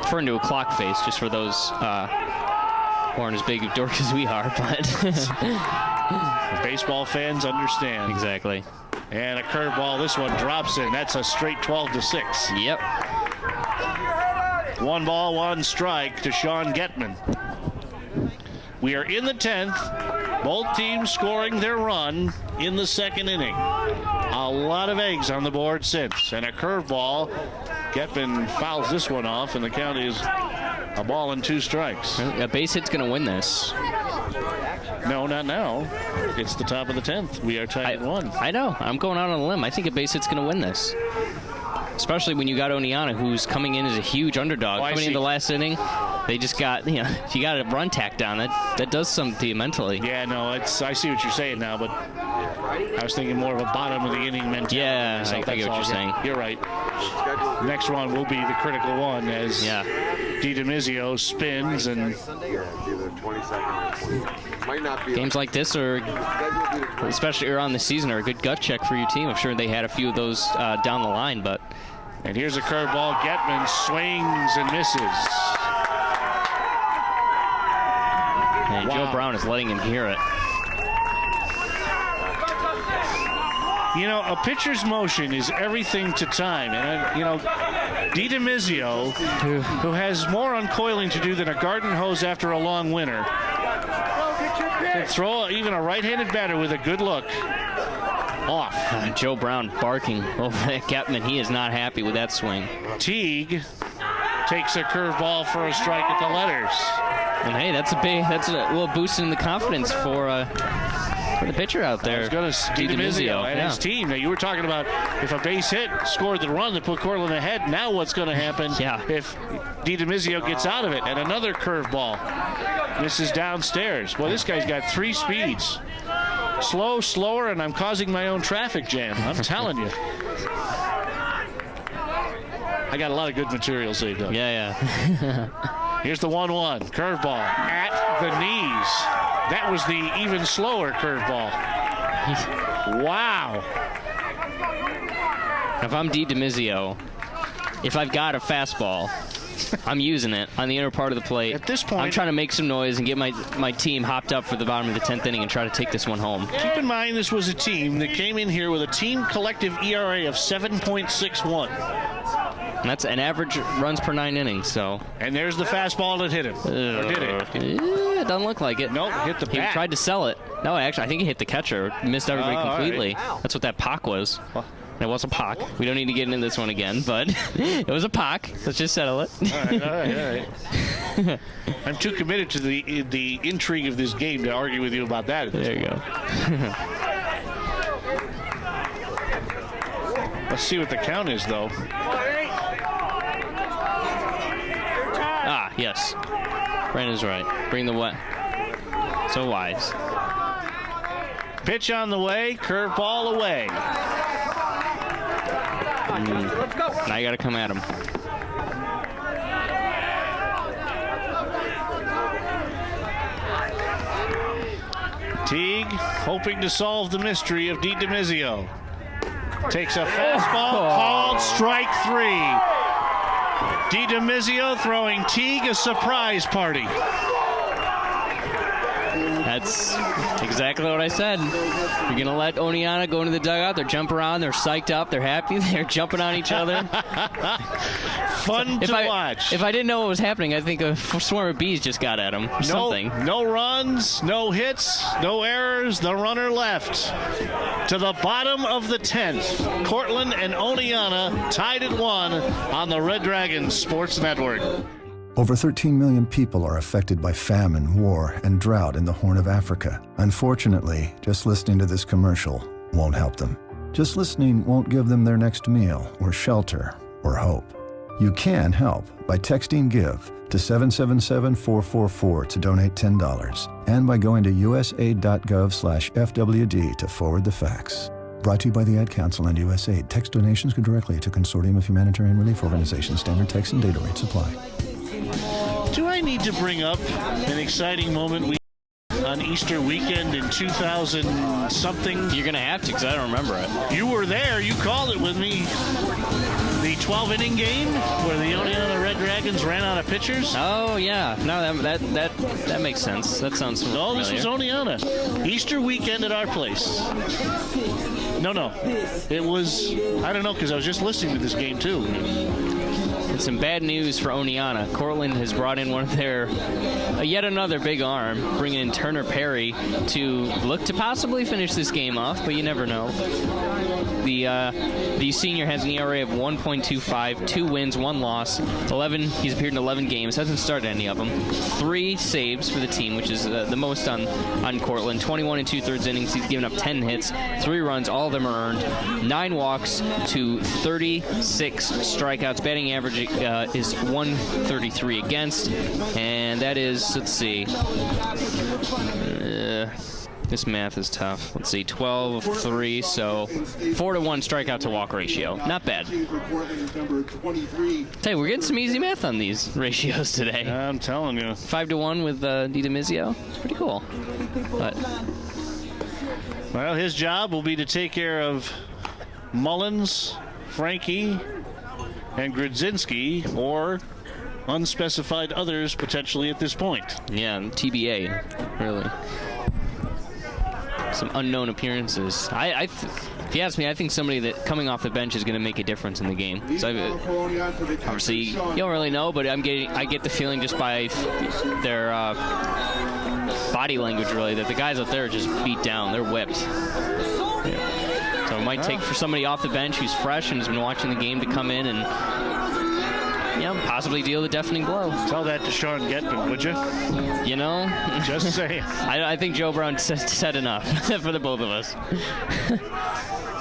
referring to a clock face, just for those who aren't as big a dork as we are, but baseball fans understand. Exactly. And a curveball. This one drops in. That's a straight 12 to 6. Yep. 1 ball, 1 strike to Sean Getman. We are in the 10th. Both teams scoring their run in the second inning. A lot of eggs on the board since. And a curveball. Getman fouls this one off, and the count is a ball and 2 strikes. A base hit's going to win this. No, not now. It's the top of the 10th. We are tied at 1. I know. I'm going out on a limb. I think a base hit's going to win this. Especially when you got Oneonta, who's coming in as a huge underdog. Coming in the last inning, they just got, if you got a run tack down, that does something to you mentally. Yeah, no, I see what you're saying now, but I was thinking more of a bottom of the inning mentality. Yeah, I get what you're saying. You're right. Next one will be the critical one as DiDomizio spins and games like this are, especially early on the season, are a good gut check for your team. I'm sure they had a few of those down the line, but. And here's a curveball. Getman swings and misses. And Joe Brown is letting him hear it. A pitcher's motion is everything to time. And, DiDomizio, who has more uncoiling to do than a garden hose after a long winter, can throw even a right-handed batter with a good look off. Joe Brown barking over at Getman. He is not happy with that swing. Teague takes a curveball for a strike at the letters. And hey, that's a little boost in the confidence for For the pitcher out there. I was going to DiDomizio and his team. Now, you were talking about if a base hit scored the run that put Cortland ahead. Now what's going to happen if DiDomizio gets out of it? And another curveball. Misses downstairs. Well, this guy's got 3 speeds. Slow, slower, and I'm causing my own traffic jam. I'm telling you. I got a lot of good material saved up. Yeah. Here's the 1-1. Curveball at the knees. That was the even slower curveball. Wow. If I'm DiDomizio, if I've got a fastball, I'm using it on the inner part of the plate. At this point, I'm trying to make some noise and get my team hopped up for the bottom of the 10th inning and try to take this one home. Keep in mind, this was a team that came in here with a team collective ERA of 7.61. And that's an average runs per 9 innings. So. And there's the fastball that hit him. Or did it? It doesn't look like it. Nope, hit the bat. He tried to sell it. No, actually, I think he hit the catcher. Missed everybody completely. Right. That's what that pock was. It was a pock. We don't need to get into this one again, but it was a pock. Let's just settle it. All right. I'm too committed to the intrigue of this game to argue with you about that. There you go. Let's see what the count is, though. Yes. Brandon's right. Bring the wet. So wise. Pitch on the way. Curveball away. Now you got to come at him. Teague hoping to solve the mystery of DiDomizio. Takes a fastball called strike 3. DiDomizio throwing Teague a surprise party. That's exactly what I said. You're going to let Oneonta go into the dugout. They're jumping around. They're psyched up. They're happy. They're jumping on each other. Fun to watch. If I didn't know what was happening, I think a swarm of bees just got at him or something. No runs, no hits, no errors. The runner left. To the bottom of the 10th. Cortland and Oneonta tied at 1 on the Red Dragons Sports Network. Over 13 million people are affected by famine, war, and drought in the Horn of Africa. Unfortunately, just listening to this commercial won't help them. Just listening won't give them their next meal, or shelter, or hope. You can help by texting GIVE to 777-444 to donate $10, and by going to usaid.gov/FWD to forward the facts. Brought to you by the Ad Council and USAID. Text donations go directly to Consortium of Humanitarian Relief Organizations. Standard text and data rates apply. Do I need to bring up an exciting moment we on Easter weekend in 2000-something? You're going to have to, because I don't remember it. You were there. You called it with me. The 12-inning game where the Oneonta Red Dragons ran out of pitchers? Oh, yeah. No, that makes sense. That sounds familiar. No, this was Oneonta. Easter weekend at our place. No. It was, I don't know, because I was just listening to this game, too. And some bad news for Oneonta. Cortland has brought in one of their, yet another big arm, bringing in Turner Perry to look to possibly finish this game off, but you never know. The senior has an ERA of 1.25, 2 wins, 1 loss, 11. He's appeared in 11 games, hasn't started any of them. 3 saves for the team, which is the most on Cortland. 21 2/3 innings. He's given up 10 hits, 3 runs. All of them are earned. 9 walks to 36 strikeouts. Batting average is 133 against, and that is, let's see. This math is tough. Let's see, 12-3, so 4-to-1 strikeout to walk ratio. Not bad. Tell you, we're getting some easy math on these ratios today. I'm telling you. 5-to-1 with DiDomizio. It's pretty cool. But well, his job will be to take care of Mullins, Frankie, and Grodzinski, or unspecified others potentially at this point. Yeah, TBA, really. Some unknown appearances. If you ask me, I think somebody that coming off the bench is going to make a difference in the game. So obviously, you don't really know, but I get the feeling just by their body language, really, that the guys out there are just beat down. They're whipped. Yeah. So it might take for somebody off the bench who's fresh and has been watching the game to come in and possibly deal the deafening blow. Tell that to Sean Getman, would you? You know? Just saying. I think Joe Brown said enough for the both of us.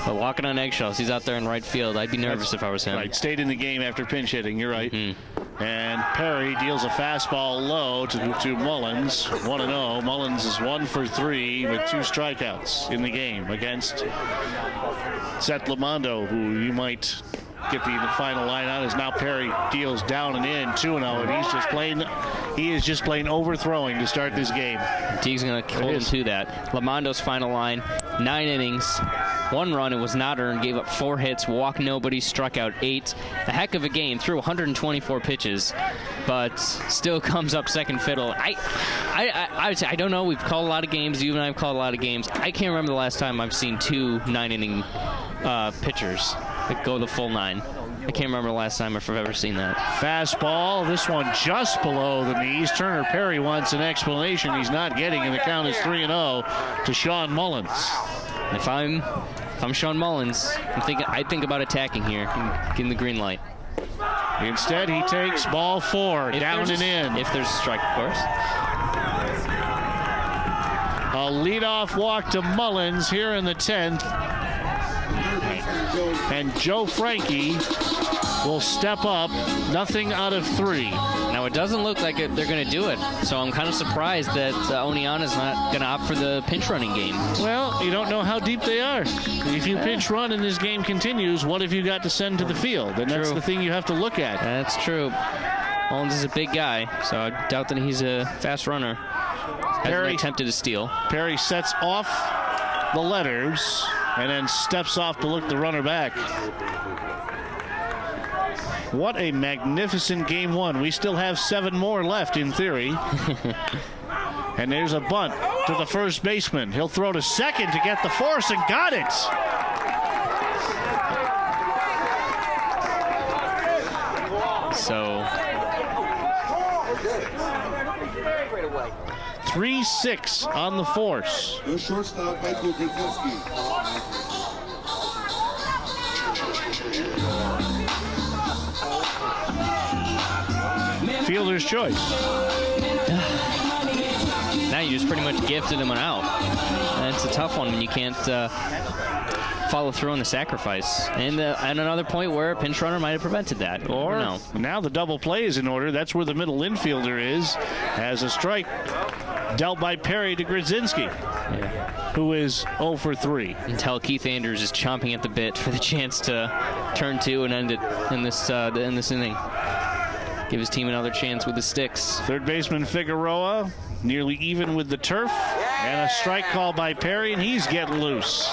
But walking on eggshells, he's out there in right field. I'd be nervous if I was him. Right, stayed in the game after pinch hitting. You're right. And Perry deals a fastball low to Mullins, 1-0. Mullins is 1 for 3 with 2 strikeouts in the game against Seth Lamondo, who you might get the final line on. Is now Perry deals down and in 2-0, and he is just plain overthrowing to start this game. Teague's going to hold him to that. Lamondo's final line, 9 innings, 1 run. It was not earned. Gave up 4 hits, walked nobody, struck out 8. A heck of a game. Threw 124 pitches, but still comes up second fiddle. I would say, I don't know. We've called a lot of games. You and I have called a lot of games. I can't remember the last time I've seen 2 9-inning pitchers that go the full 9. I can't remember the last time I've ever seen that. Fastball, this one just below the knees. Turner Perry wants an explanation he's not getting, and the count is 3-0 to Sean Mullins. If I'm Sean Mullins, I think about attacking here, getting the green light. Instead, he takes ball 4, down and in. If there's a strike, of course. A leadoff walk to Mullins here in the 10th. And Joe Frankie will step up, nothing out of 3. Now, it doesn't look like they're going to do it, so I'm kind of surprised that Oneonta is not going to opt for the pinch running game. Well, you don't know how deep they are. If you pinch run and this game continues, what have you got to send to the field? And that's the thing you have to look at. That's true. Mullins is a big guy, so I doubt that he's a fast runner. Perry attempted to steal. Perry sets off the letters and then steps off to look the runner back. What a magnificent game 1. We still have 7 more left in theory. And there's a bunt to the first baseman. He'll throw to second to get the force, and got it. So 3-6 on the force. The shortstop, Michael Grudzinski. Fielder's choice. Now you just pretty much gifted him an out. That's a tough one when you can't follow through on the sacrifice. And another point where a pinch runner might have prevented that. Or no. Now the double play is in order. That's where the middle infielder is. As a strike dealt by Perry to Grudzinski, who is 0 for 3. Until Keith Andrews is chomping at the bit for the chance to turn 2 and end it in this inning. Give his team another chance with the sticks. Third baseman Figueroa nearly even with the turf. And a strike call by Perry, and he's getting loose.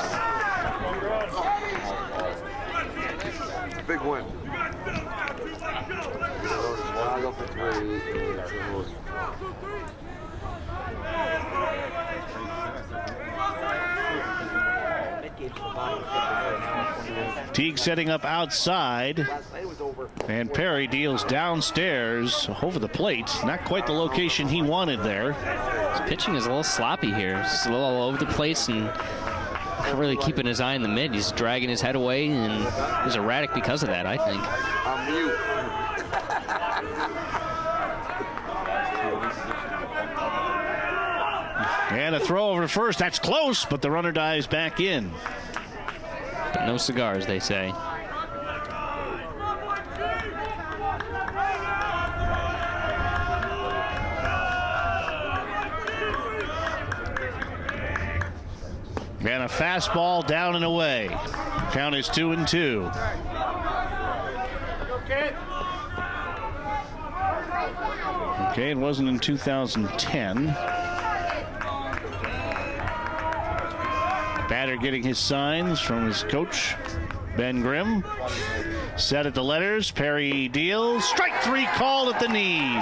Big win. Teague setting up outside, and Perry deals downstairs over the plate. Not quite the location he wanted there. His pitching is a little sloppy here. It's a little all over the place and not really keeping his eye in the mid. He's dragging his head away, and he's erratic because of that, I think. I'm mute. And a throw over to first. That's close, but the runner dives back in. But no cigars, they say. And a fastball down and away. Count is 2-2. Okay, it wasn't in 2010. Batter getting his signs from his coach, Ben Grimm. Set at the letters. Perry deals. Strike 3 called at the knees.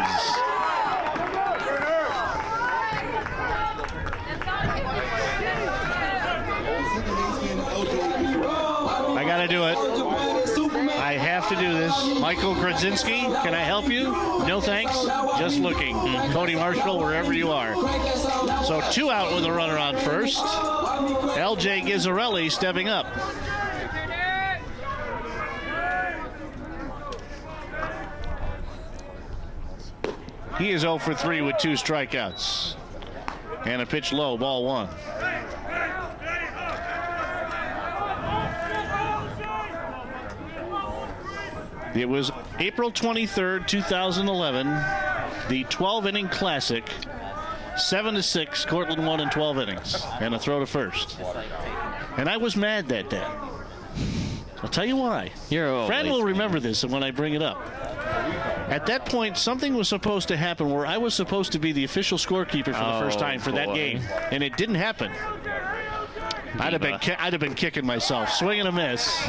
I got to do it. I have to do this. Michael Grudzinski, can I help you? No thanks. Just looking. Cody Marshall, wherever you are. So 2 out with a runner on first. L.J. Gizzarelli stepping up. He is 0 for 3 with 2 strikeouts. And a pitch low, ball 1. It was April 23rd, 2011, the 12-inning classic. 7-6, Cortland won in 12 innings, and a throw to first. And I was mad that day. I'll tell you why. Fran will remember this when I bring it up. At that point, something was supposed to happen where I was supposed to be the official scorekeeper for the first time for that game, and it didn't happen. I'd have been kicking myself. Swing and a miss.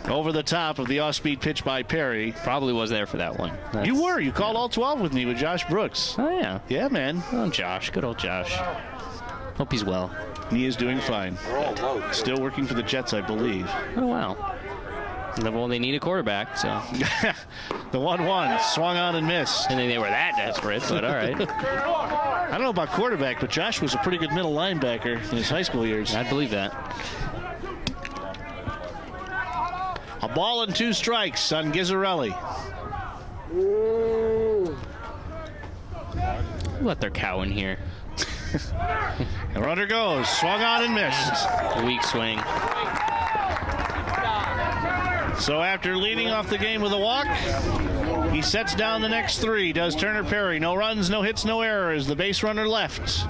Over the top of the off-speed pitch by Perry. Probably was there for that one. You were. You called all 12 with me with Josh Brooks. Oh, yeah. Yeah, man. Oh, Josh. Good old Josh. Hope he's well. He is doing fine. Still working for the Jets, I believe. Oh, wow. Well, they need a quarterback, so. The 1-1 swung on and missed. And then they were that desperate, but all right. I don't know about quarterback, but Josh was a pretty good middle linebacker in his high school years. I'd believe that. A ball and 2 strikes on Gizzarelli. Let their cow in here. The runner goes. Swung on and missed. Weak swing. So after leading off the game with a walk, he sets down the next 3. Does Turner Perry. No runs, no hits, no errors. The base runner left.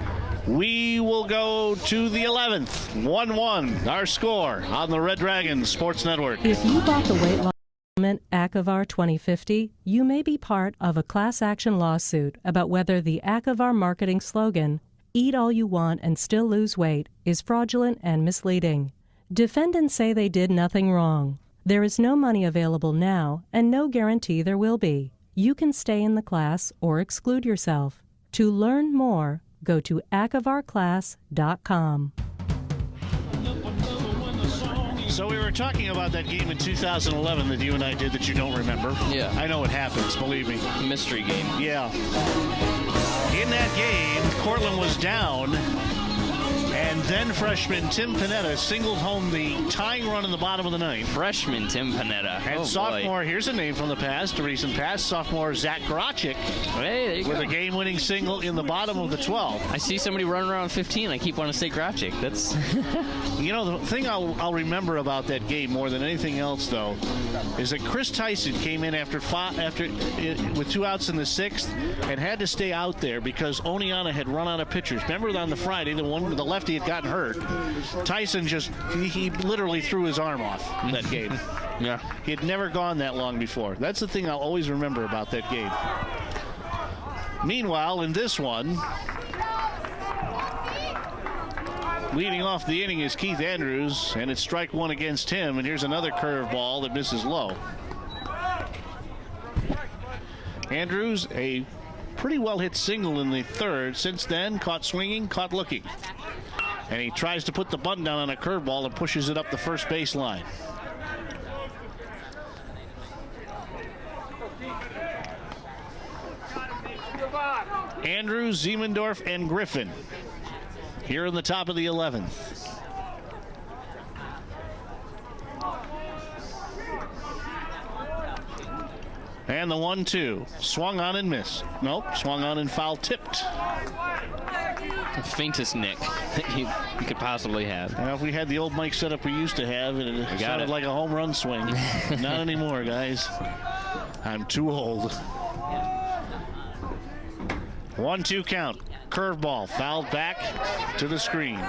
We will go to the 11th. 1-1, our score on the Red Dragons Sports Network. If you bought the weight loss supplement Acavar 2050, you may be part of a class action lawsuit about whether the Acavar marketing slogan, "Eat all you want and still lose weight," is fraudulent and misleading. Defendants say they did nothing wrong. There is no money available now and no guarantee there will be. You can stay in the class or exclude yourself. To learn more, go to acavarclass.com. So we were talking about that game in 2011 that you and I did that you don't remember. Yeah. I know it happens, believe me. Mystery game. Yeah. In that game, Cortland was down, and then freshman Tim Panetta singled home the tying run in the bottom of the 9th. Freshman Tim Panetta. And sophomore, here's a name from the past, a recent past, sophomore Zach Grachik. Hey, there you with go. A game-winning single in the bottom of the 12th. I see somebody running around 15. I keep wanting to say Grachik. That's. You know, the thing I'll remember about that game more than anything else, though, is that Chris Tyson came in with 2 outs in the 6th and had to stay out there because Oneonta had run out of pitchers. Remember on the Friday, the lefty had gotten hurt. Tyson he literally threw his arm off that game. Yeah. He had never gone that long before. That's the thing I'll always remember about that game. Meanwhile, in this one, leading off the inning is Keith Andrews, and it's strike 1 against him, and here's another curveball that misses low. Andrews, a pretty well hit single in the 3rd. Since then, caught swinging, caught looking. And he tries to put the bunt down on a curveball and pushes it up the first base line. Andrews, Ziemendorf, and Griffin here in the top of the 11th. And the 1-2. Swung on and missed. Nope, swung on and foul tipped. The faintest nick that you could possibly have. Now, if we had the old mic setup we used to have, it sounded like a home run swing. Not anymore, guys. I'm too old. 1-2 count. Curveball fouled back to the screen.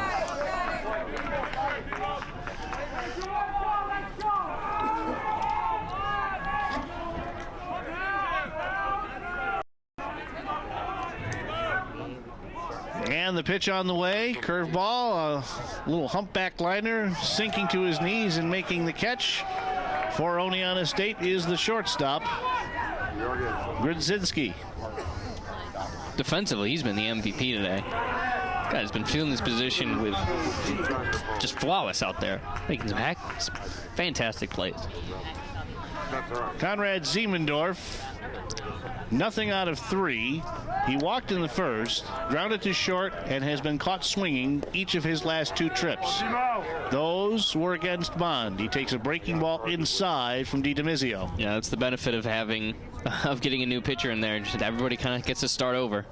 And the pitch on the way. Curveball, a little humpback liner, sinking to his knees and making the catch for Oneonta State is the shortstop, Grodzinski. Defensively, he's been the MVP today. Guy's been feeling this position with just flawless out there. Making some fantastic plays. Conrad Ziemendorf, nothing out of 3. He walked in the 1st, grounded to short, and has been caught swinging each of his last 2 trips. Those were against Bond. He takes a breaking ball inside from DiDomizio. Yeah, that's the benefit of having of getting a new pitcher in there. Just everybody kind of gets to start over.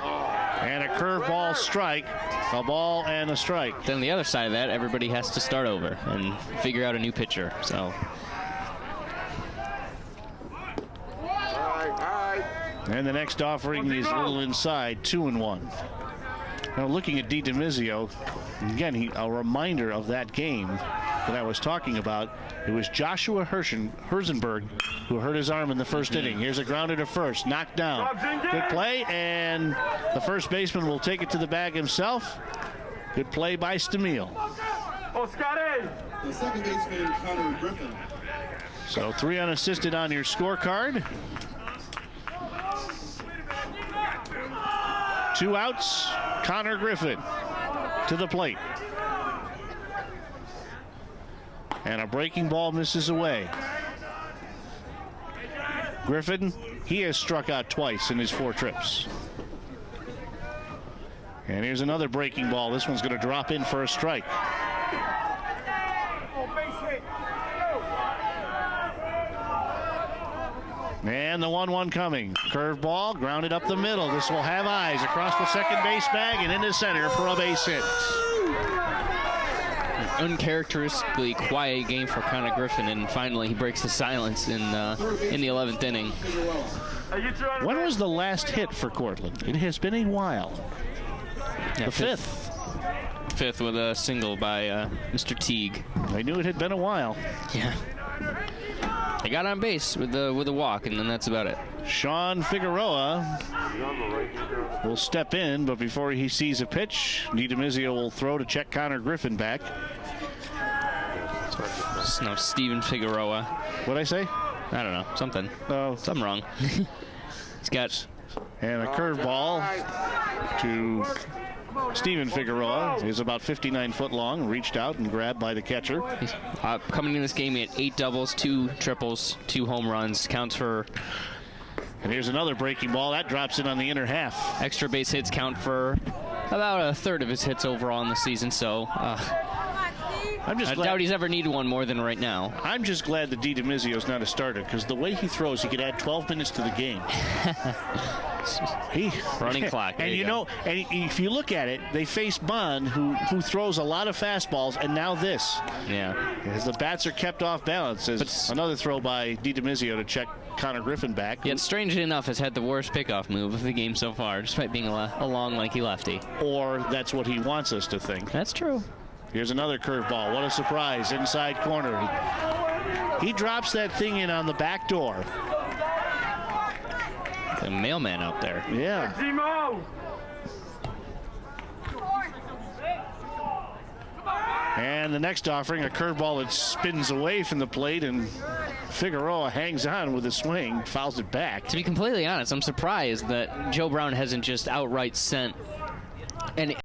And a curveball strike, a ball and a strike. Then on the other side of that, everybody has to start over and figure out a new pitcher. So. And the next offering is a little inside, 2-1. Now looking at DiDomizio, again, a reminder of that game that I was talking about. It was Joshua Herzenberg who hurt his arm in the first inning. Here's a grounder to first, knocked down. Good play, and the first baseman will take it to the bag himself. Good play by Stamil. The second baseman, Connor Griffin. So 3 unassisted on your scorecard. 2 outs, Connor Griffin to the plate. And a breaking ball misses away. Griffin, he has struck out twice in his 4 trips. And here's another breaking ball. This one's going to drop in for a strike. And the 1-1 coming. Curveball, grounded up the middle. This will have eyes across the second base bag and into center for a base hit. Uncharacteristically quiet game for Connor Griffin, and finally he breaks the silence in the 11th inning. When was the last hit for Cortland? It has been a while. Yeah, the fifth. Fifth with a single by Mr. Teague. I knew it had been a while. Yeah. They got on base with a walk, and then that's about it. Sean Figueroa will step in, but before he sees a pitch, DiDomizio will throw to check Connor Griffin back. No, Steven Figueroa. What'd I say? I don't know. Something. Oh. Something wrong. He's got... And a curveball to Steven Figueroa. Is about 59 foot long, reached out and grabbed by the catcher. Coming in this game, he had 8 doubles, 2 triples, 2 home runs. Counts for... And here's another breaking ball. That drops in on the inner half. Extra base hits count for about a third of his hits overall in the season, so... I doubt he's ever needed one more than right now. I'm just glad that DiDomizio's not a starter, because the way he throws, he could add 12 minutes to the game. Running clock. And you know, and if you look at it, they face Bond, who throws a lot of fastballs, and now this. Yeah. As the bats are kept off balance. As another throw by DiDomizio to check Connor Griffin back. Yet, strangely enough, has had the worst pickoff move of the game so far, despite being a long, lanky lefty. Or that's what he wants us to think. That's true. Here's another curveball. What a surprise. Inside corner. He drops that thing in on the back door. The mailman out there. Yeah. And the next offering, a curveball that spins away from the plate, and Figueroa hangs on with a swing, fouls it back. To be completely honest, I'm surprised that Joe Brown hasn't just outright sent any...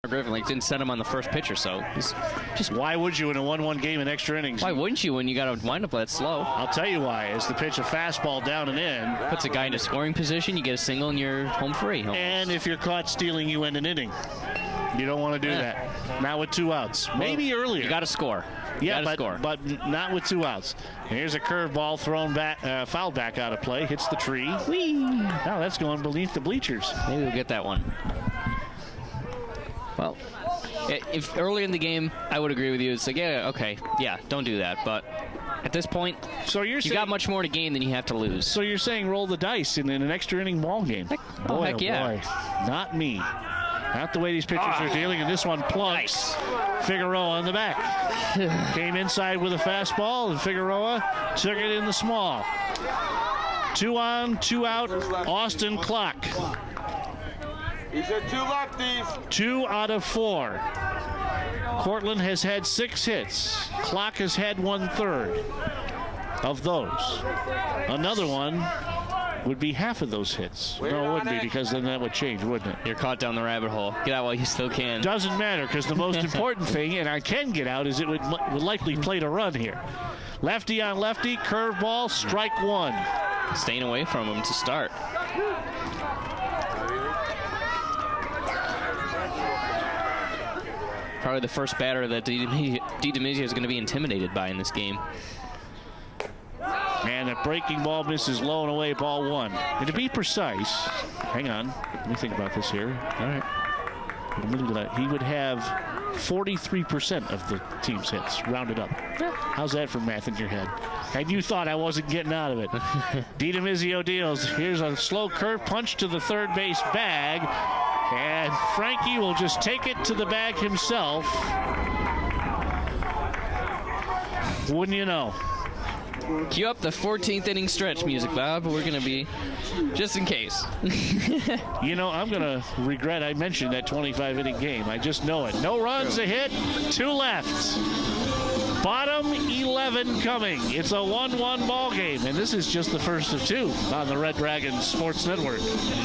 Griffin didn't set him on the first pitch or so. Just why would you in a 1-1 game in extra innings? Why wouldn't you when you got to wind up that slow? I'll tell you why. As the pitch, a fastball down and in. Puts a guy into scoring position, you get a single, and you're home free. And if you're caught stealing, you end an inning. You don't want to do that. Not with 2 outs. Maybe earlier. You got to score. Yeah, but not with 2 outs. And here's a curveball thrown back, fouled back out of play. Hits the tree. Whee! Now that's going beneath the bleachers. Maybe we'll get that one. Well, if early in the game, I would agree with you. It's like, yeah, okay, yeah, don't do that. But at this point, so you got much more to gain than you have to lose. So you're saying roll the dice in an extra inning ball game? Heck yeah. Boy. Not me. Not the way these pitchers are dealing, and this one plunks Figueroa on the back. Came inside with a fastball, and Figueroa took it in the small. 2 on, 2 out, Austin clock. He said 2 lefties. 2 out of 4. Cortland has had 6 hits. Clock has had 1/3 of those. Another one would be half of those hits. No, it wouldn't be, because then that would change, wouldn't it? You're caught down the rabbit hole. Get out while you still can. Doesn't matter, because the most important thing, and I can get out, is it would likely play to run here. Lefty on lefty, curveball, strike 1. Staying away from him to start. Probably the first batter that DiDomizio is going to be intimidated by in this game. And a breaking ball misses low and away, ball 1. And to be precise, hang on, let me think about this here. All right. He would have 43% of the team's hits, rounded up. How's that for math in your head? And you thought I wasn't getting out of it. DiDomizio deals. Here's a slow curve punch to the third base bag. And Frankie will just take it to the bag himself. Wouldn't you know? Cue up the 14th inning stretch music, Bob. We're going to be, just in case. You know, I'm going to regret I mentioned that 25-inning game. I just know it. No runs, a hit, 2 left. Bottom 11 coming. It's a 1-1 ball game, and this is just the first of 2 on the Red Dragon Sports Network.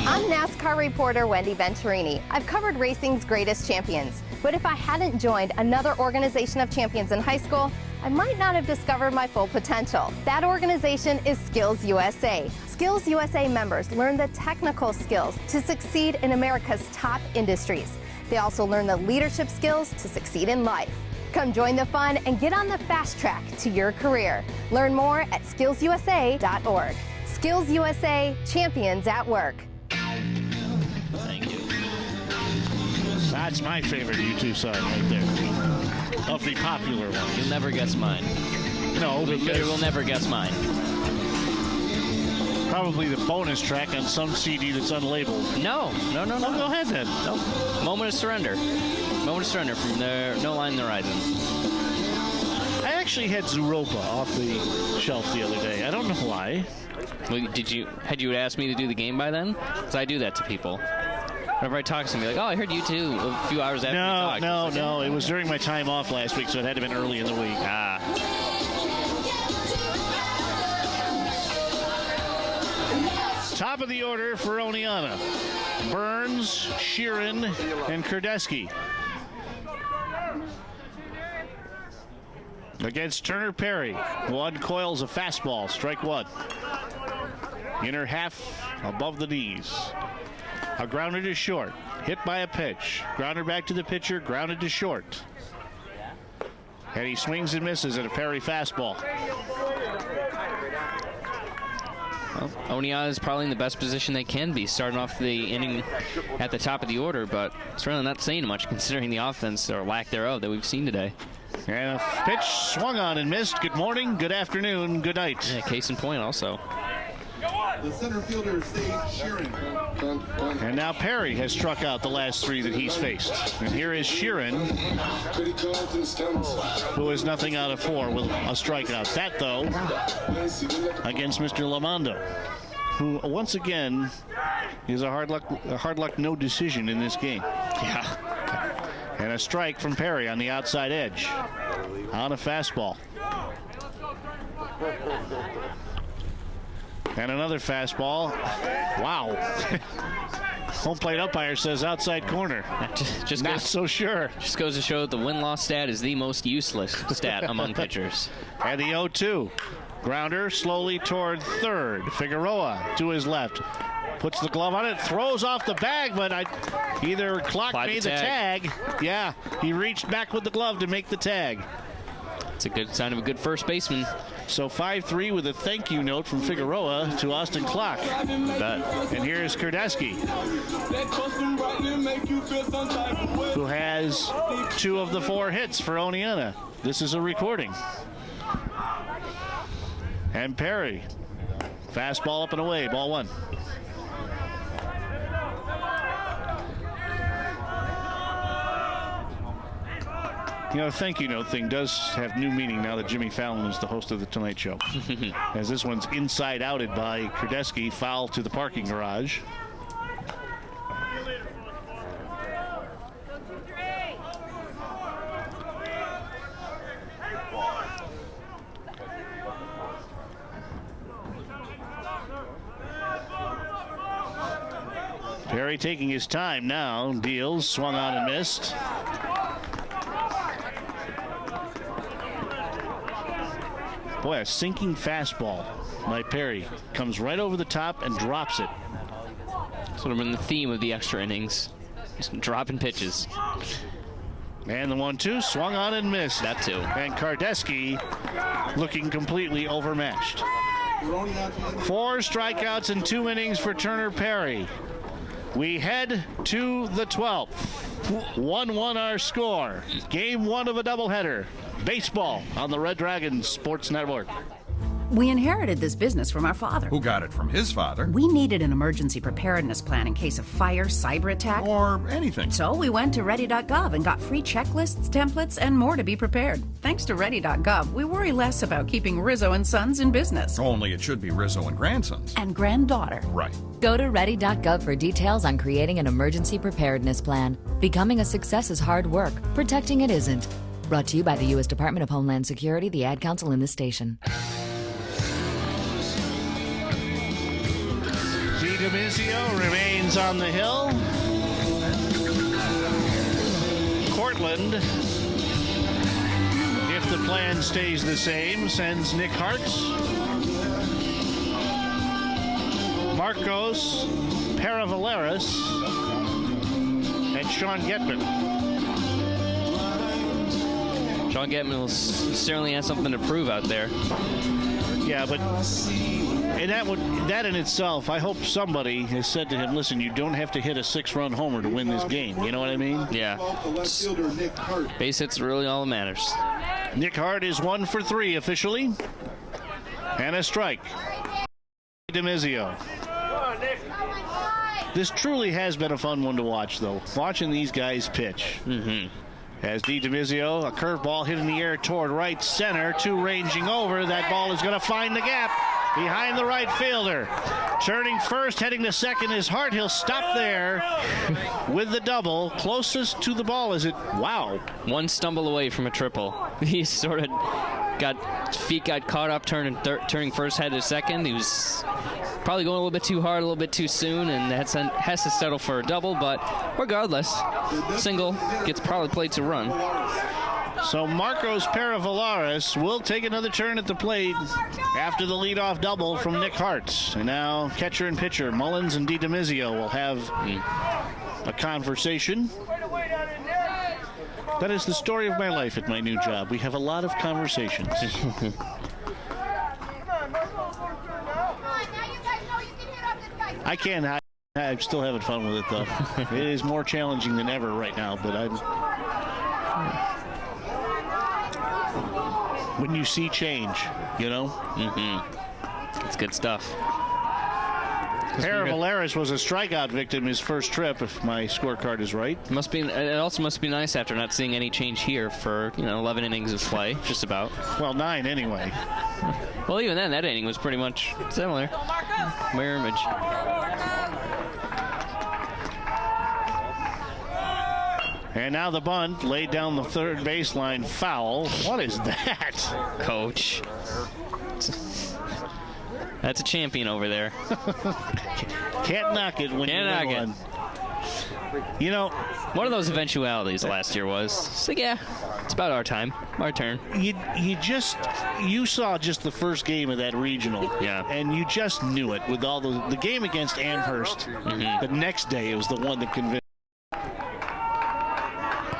I'm NASCAR reporter Wendy Venturini. I've covered racing's greatest champions, but if I hadn't joined another organization of champions in high school, I might not have discovered my full potential. That organization is Skills USA. Skills USA members learn the technical skills to succeed in America's top industries. They also learn the leadership skills to succeed in life. Come join the fun and get on the fast track to your career. Learn more at skillsusa.org. Skills USA, champions at work. Thank you. That's my favorite U2 song right there. Of the popular ones. You'll never guess mine. No, because you will never guess mine. Probably the bonus track on some CD that's unlabeled. No. Oh, go ahead then. No. Moment of Surrender. Moment of Surrender from No Line in the Horizon. I actually had Zooropa off the shelf the other day. I don't know why. Well, had you asked me to do the game by then? Because I do that to people. Whenever I talk to somebody, like, oh, I heard you too a few hours after we talked. No. It was during my time off last week, so it had to have been early in the week. Top of the order for Oneonta. Burns, Sheeran, and Kurdesky. Against Turner Perry, who uncoils a fastball, strike 1. Inner half above the knees. A grounder to short, hit by a pitch. Grounder back to the pitcher, grounded to short. And he swings and misses at a Perry fastball. Well, Oneonta is probably in the best position they can be, starting off the inning at the top of the order, but it's really not saying much considering the offense, or lack thereof, that we've seen today. And a pitch swung on and missed. Good morning, good afternoon, good night. Yeah, case in point also. The center fielder, Sheeran. And now Perry has struck out the last 3 that he's faced. And here is Sheeran, who is nothing out of 4 with a strikeout. That, though, against Mr. Lamondo, who once again is a hard luck no decision in this game. Yeah. And a strike from Perry on the outside edge on a fastball. And another fastball. Wow. Home plate umpire says outside corner. Just not so sure. Just goes to show that the win-loss stat is the most useless stat among pitchers. And the 0-2. Grounder slowly toward third. Figueroa to his left. Puts the glove on it, throws off the bag, but either Clock made the tag. Yeah, he reached back with the glove to make the tag. It's a good sign of a good first baseman. So 5-3 with a thank you note from Figueroa to Austin Clock. And here's Kurdesky, who has 2 of the 4 hits for Oneonta. This is a recording. And Perry, fastball up and away, ball 1. You know, the thank you note thing does have new meaning now that Jimmy Fallon is the host of The Tonight Show. As this one's inside-outed by Kurdesky, foul to the parking garage. Perry taking his time now, deals, swung on and missed. Boy, a sinking fastball by Perry. Comes right over the top and drops it. Sort of been the theme of the extra innings. Just dropping pitches. And the 1-2 swung on and missed. That too. And Kurdesky looking completely overmatched. 4 strikeouts in 2 innings for Turner Perry. We head to the 12th. 1-1 our score. Game 1 of a doubleheader. Baseball on the Red Dragons Sports Network. We inherited this business from our father. Who got it from his father? We needed an emergency preparedness plan in case of fire, cyber attack, or anything. So we went to ready.gov and got free checklists, templates, and more to be prepared. Thanks to ready.gov, we worry less about keeping Rizzo and Sons in business. Only it should be Rizzo and Grandsons. And granddaughter. Right. Go to ready.gov for details on creating an emergency preparedness plan. Becoming a success is hard work. Protecting it isn't. Brought to you by the U.S. Department of Homeland Security, the Ad Council, and this station. DiMizio remains on the hill. Cortland, if the plan stays the same, sends Nick Hartz. Marcos Paravaleris and Sean Getman. Sean Getman will certainly have something to prove out there. Yeah, but that in itself, I hope somebody has said to him, listen, you don't have to hit a 6-run homer to win this game. You know what I mean? Yeah. Base hits really all that matters. Nick Hart is 1 for 3 officially. And a strike. DiMizio. This truly has been a fun one to watch, though. Watching these guys pitch. As DiMizio, a curveball hit in the air toward right center, 2 ranging over. That ball is going to find the gap behind the right fielder. Turning first, heading to second is Hart. He'll stop there with the double. Closest to the ball is it? Wow. 1 stumble away from a triple. He sort of feet got caught up turning first, headed to second. He was probably going a little bit too hard, a little bit too soon, and has to settle for a double, but regardless, single gets probably played to run. So Marcos Paravaleris will take another turn at the plate after the leadoff double from Nick Hart. And now catcher and pitcher Mullins and DiMizio will have a conversation. That is the story of my life at my new job. We have a lot of conversations. I can't hide. I'm still having fun with it, though. It is more challenging than ever right now, but when you see change, you know? It's good stuff. Paravaleris was a strikeout victim his first trip, if my scorecard is right. It also must be nice after not seeing any change here for 11 innings of play, just about. Well, 9 anyway. Well, even then, that inning was pretty much similar. Mirror image. And now the bunt laid down the third baseline foul. What is that? Coach. That's a champion over there. Can't knock it when you win one. You know, one of those eventualities last year was, so yeah, it's about our time, our turn. You saw just the first game of that regional. Yeah. And you just knew it with all the game against Amherst. The next day it was the one that convinced.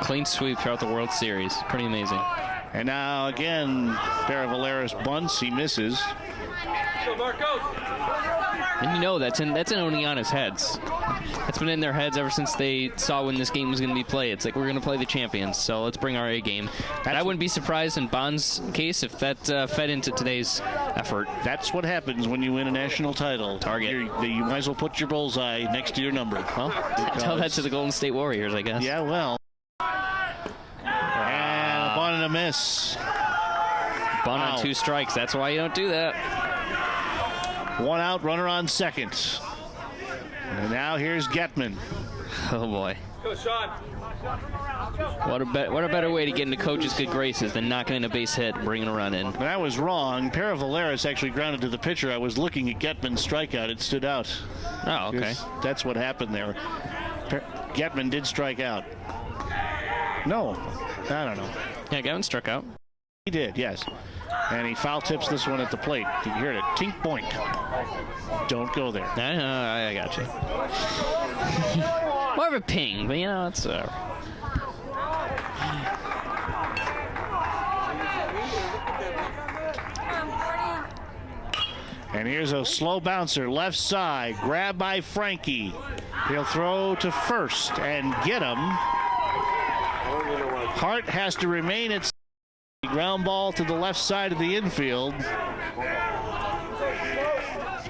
Clean sweep throughout the World Series. Pretty amazing. And now again, Paravaleris bunts, he misses. And that's in Oneonta's heads. It's been in their heads ever since they saw when this game was going to be played. It's like, we're going to play the champions, so let's bring our A game. I wouldn't be surprised in Bond's case if that fed into today's effort. That's what happens when you win a national title. Target. You might as well put your bullseye next to your number. Well, tell that to the Golden State Warriors, I guess. Yeah, well. And a bunt and a miss. Bunt on 2 strikes. That's why you don't do that. 1 out, runner on second. And now here's Getman. Oh boy. Go, Sean. What a better way to get into coach's good graces than knocking in a base hit and bringing a run in. And I was wrong. Paravaleris actually grounded to the pitcher. I was looking at Getman's strikeout. It stood out. Oh, okay. That's what happened there. Getman did strike out. No, I don't know. Yeah, Getman struck out. He did, yes. And he foul tips this one at the plate. You heard it. Tink boink. Don't go there. I got you. More of a ping, but it's And here's a slow bouncer, left side, grabbed by Frankie. He'll throw to first and get him. Hart has to remain at ground ball to the left side of the infield.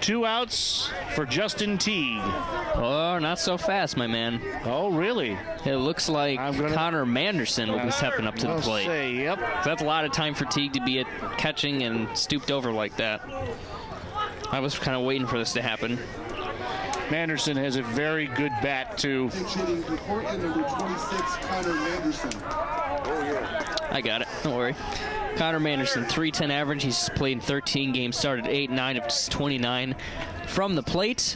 2 outs for Justin Teague. Oh, not so fast, my man. Oh, really? It looks like Connor Manderson will be stepping up to the plate. Yep. That's a lot of time for Teague to be at catching and stooped over like that. I was kind of waiting for this to happen. Manderson has a very good bat, too. Number 26, Connor Manderson. I got it. Don't worry. Connor Manderson, .310 average. He's played in 13 games, started 8-9 of 29 from the plate.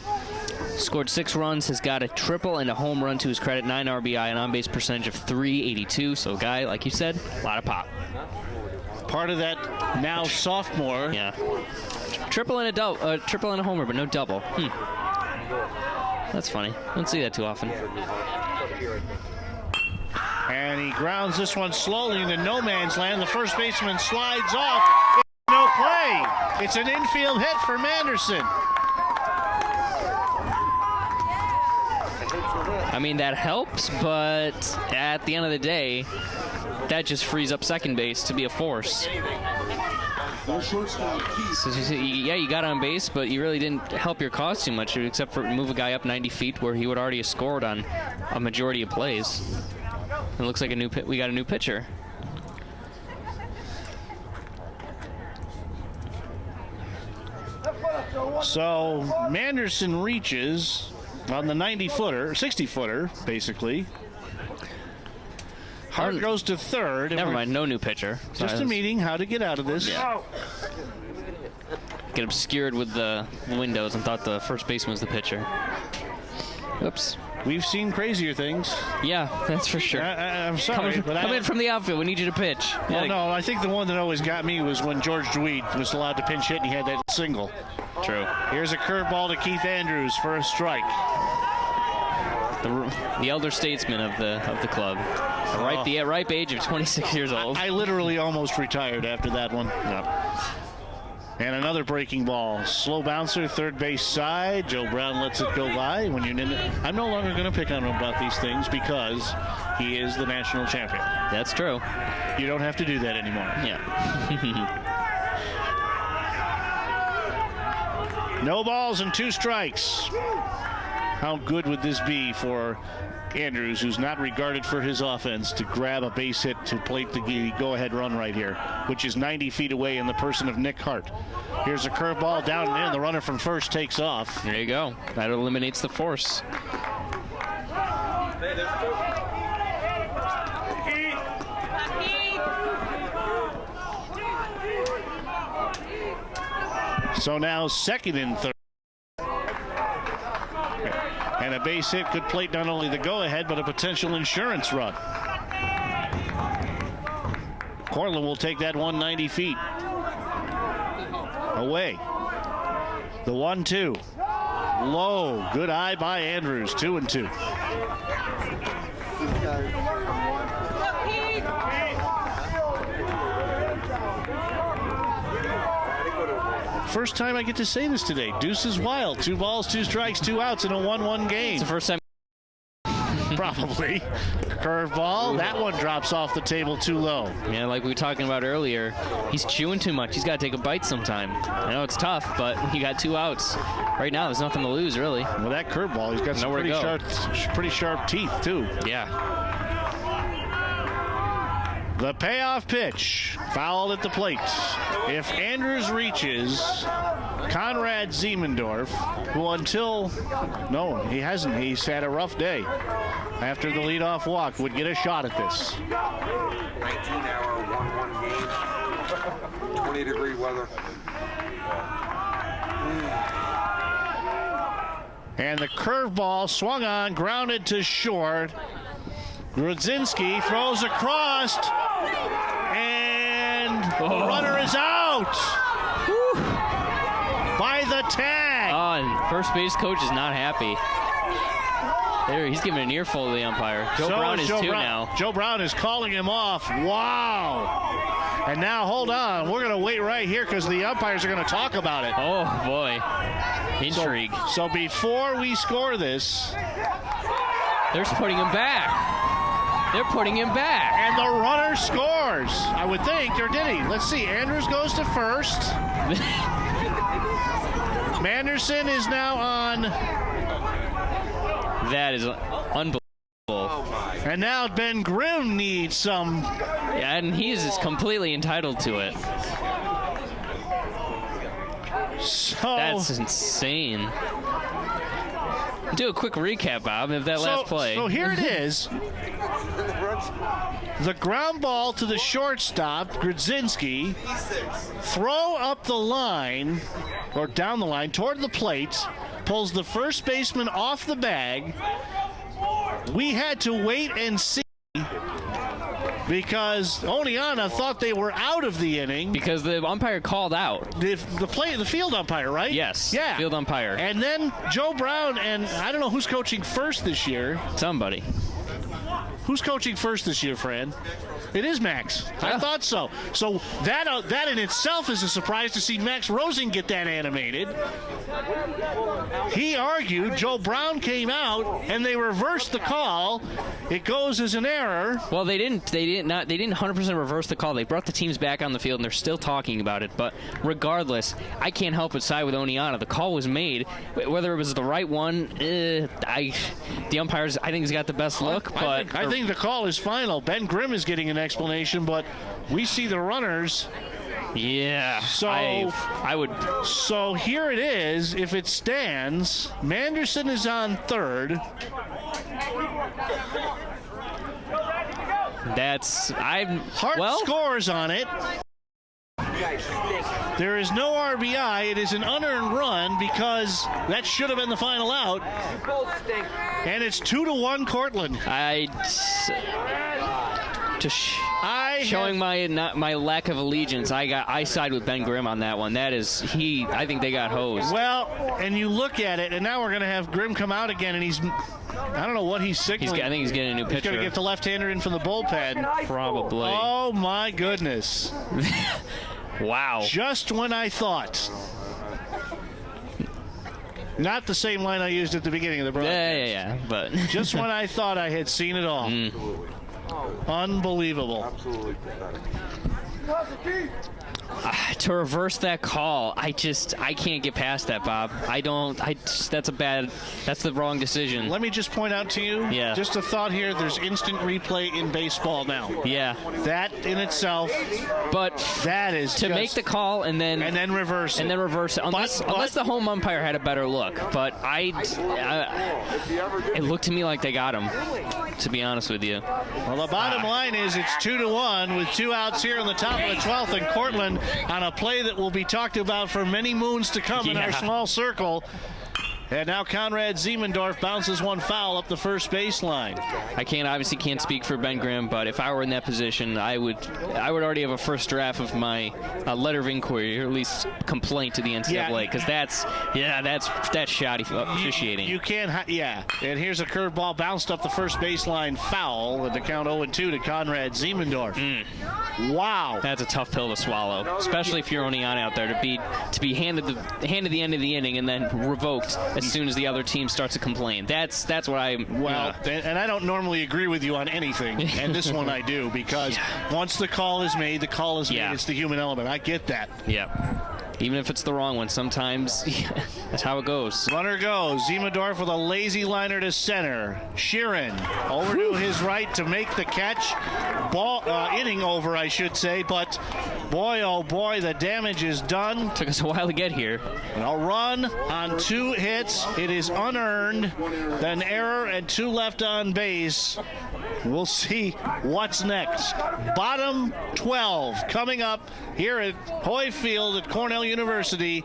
Scored 6 runs, has got a triple and a home run to his credit, 9 RBI, an on-base percentage of .382. So, guy, like you said, a lot of pop. Part of that now sophomore. Yeah. Triple and a double, triple and a homer, but no double. That's funny. Don't see that too often. And he grounds this one slowly into no man's land. The first baseman slides off. No play. It's an infield hit for Manderson. I mean, that helps, but at the end of the day, that just frees up second base to be a force. So, yeah, you got on base, but you really didn't help your cause too much, except for move a guy up 90 feet where he would already have scored on a majority of plays. It looks like we got a new pitcher. So Manderson reaches on the 90-footer, 60-footer, basically. Hart goes to third. Never mind, no new pitcher. Just a meeting how to get out of this. Yeah. Get obscured with the windows and thought the first baseman was the pitcher. Oops. We've seen crazier things. Yeah, that's for sure. I'm sorry, but come in from the outfield. We need you to pitch. Well, no, I think the one that always got me was when George Dweed was allowed to pinch hit and he had that single. True. Here's a curveball to Keith Andrews for a strike. The elder statesman of the club. The ripe age of 26 years old. I literally almost retired after that one. Yep. And another breaking ball. Slow bouncer, third base side. Joe Brown lets it go by. I'm no longer going to pick on him about these things because he is the national champion. That's true. You don't have to do that anymore. Yeah. No balls and 2 strikes. How good would this be for Andrews, who's not regarded for his offense, to grab a base hit to plate the go-ahead run right here, which is 90 feet away in the person of Nick Hart. Here's a curveball down and in. The runner from first takes off. There you go. That eliminates the force. So now second and third. And a base hit could plate not only the go-ahead, but a potential insurance run. Cortland will take that 190 feet away. The 1-2. Low. Good eye by Andrews. 2-2. First time I get to say this today. Deuce is wild. 2 balls, 2 strikes, 2 outs in a 1-1 game. It's the first time. Probably. Curveball. That one drops off the table too low. Yeah, like we were talking about earlier, he's chewing too much. He's got to take a bite sometime. I know it's tough, but he got 2 outs. Right now, there's nothing to lose, really. Well, that curveball, he's got some pretty sharp teeth, too. Yeah. The payoff pitch, fouled at the plate. If Andrews reaches, Conrad Ziemendorf, who no, he hasn't. He's had a rough day. After the leadoff walk, would get a shot at this. 19-hour 1-1 game, 20-degree weather. And the curveball swung on, grounded to short. Grudzinski throws across, and the runner is out. Whew. By the tag. Oh, and first base coach is not happy. There, he's giving an earful to the umpire. Joe Brown is too now. Joe Brown is calling him off. Wow. And now, hold on. We're going to wait right here because the umpires are going to talk about it. Oh, boy. Intrigue. So before we score this... They're putting him back. They're putting him back. And the runner scores, I would think. Or did he? Let's see. Andrews goes to first. Manderson is now on. That is unbelievable. And now Ben Grimm needs some. Yeah, and he is completely entitled to it. So that's insane. Do a quick recap, Bob, of that last play. So here it is. The ground ball to the shortstop, Grodzinski. Throw up the line, or down the line, toward the plate. Pulls the first baseman off the bag. We had to wait and see because Oneonta thought they were out of the inning. Because the umpire called out. The field umpire, right? Yes. Yeah. Field umpire. And then Joe Brown, and I don't know who's coaching first this year. Somebody. Who's coaching first this year, Fran? It is Max. Yeah. I thought so. So that in itself is a surprise to see Max Rosen get that animated. He argued. Joe Brown came out and they reversed the call. It goes as an error. Well, they didn't 100% reverse the call. They brought the teams back on the field and they're still talking about it. But regardless, I can't help but side with Oneonta. The call was made. Whether it was the right one, the umpires, I think, has got the best look. But I think the call is final. Ben Grimm is getting an explanation, but we see the runners. Yeah. So I would. So here it is. If it stands, Manderson is on third. Hart scores on it. There is no RBI. It is an unearned run because that should have been the final out. And it's 2-1 Cortland. Showing my lack of allegiance, I side with Ben Grimm on that one. I think they got hosed. Well, and you look at it, and now we're going to have Grimm come out again, and I don't know what he's signaling. I think he's getting a new pitcher. He's going to get the left-hander in from the bullpen. Probably. Oh, my goodness. Wow. Just when I thought. Not the same line I used at the beginning of the broadcast. Yeah, but. Just when I thought I had seen it all. Unbelievable. Absolutely pathetic. To reverse that call, I can't get past that, Bob. That's the wrong decision. Let me just point out to you, just a thought here, there's instant replay in baseball now. Yeah. That in itself, but that is to make the call and then reverse it. Unless the home umpire had a better look. But it looked to me like they got him, to be honest with you. Well, the bottom line is it's 2-1 with 2 outs here in the top of the 12th, and Cortland on a play that will be talked about for many moons to come in our small circle. And now Conrad Ziemendorf bounces one foul up the first baseline. I obviously can't speak for Ben Grimm, but if I were in that position, I would already have a first draft of my letter of inquiry, or at least complaint to the NCAA, because that's shoddy officiating. You can't, And here's a curveball bounced up the first baseline foul, and the count 0-2 to Conrad Ziemendorf. Wow, that's a tough pill to swallow, especially if you're Oneonta out there to be handed the end of the inning and then revoked as soon as the other team starts to complain. That's what and I don't normally agree with you on anything, and this one I do, because once the call is made, the call is made. It's the human element. I get that. Yeah. Even if it's the wrong one, sometimes that's how it goes. Runner goes. Ziemendorf with a lazy liner to center. Sheeran over to his right to make the catch. Inning over, I should say, but boy, oh boy, the damage is done. Took us a while to get here. And a run on 2 hits. It is unearned. An error and 2 left on base. We'll see what's next. Bottom 12 coming up here at Hoy Field at Cornell University.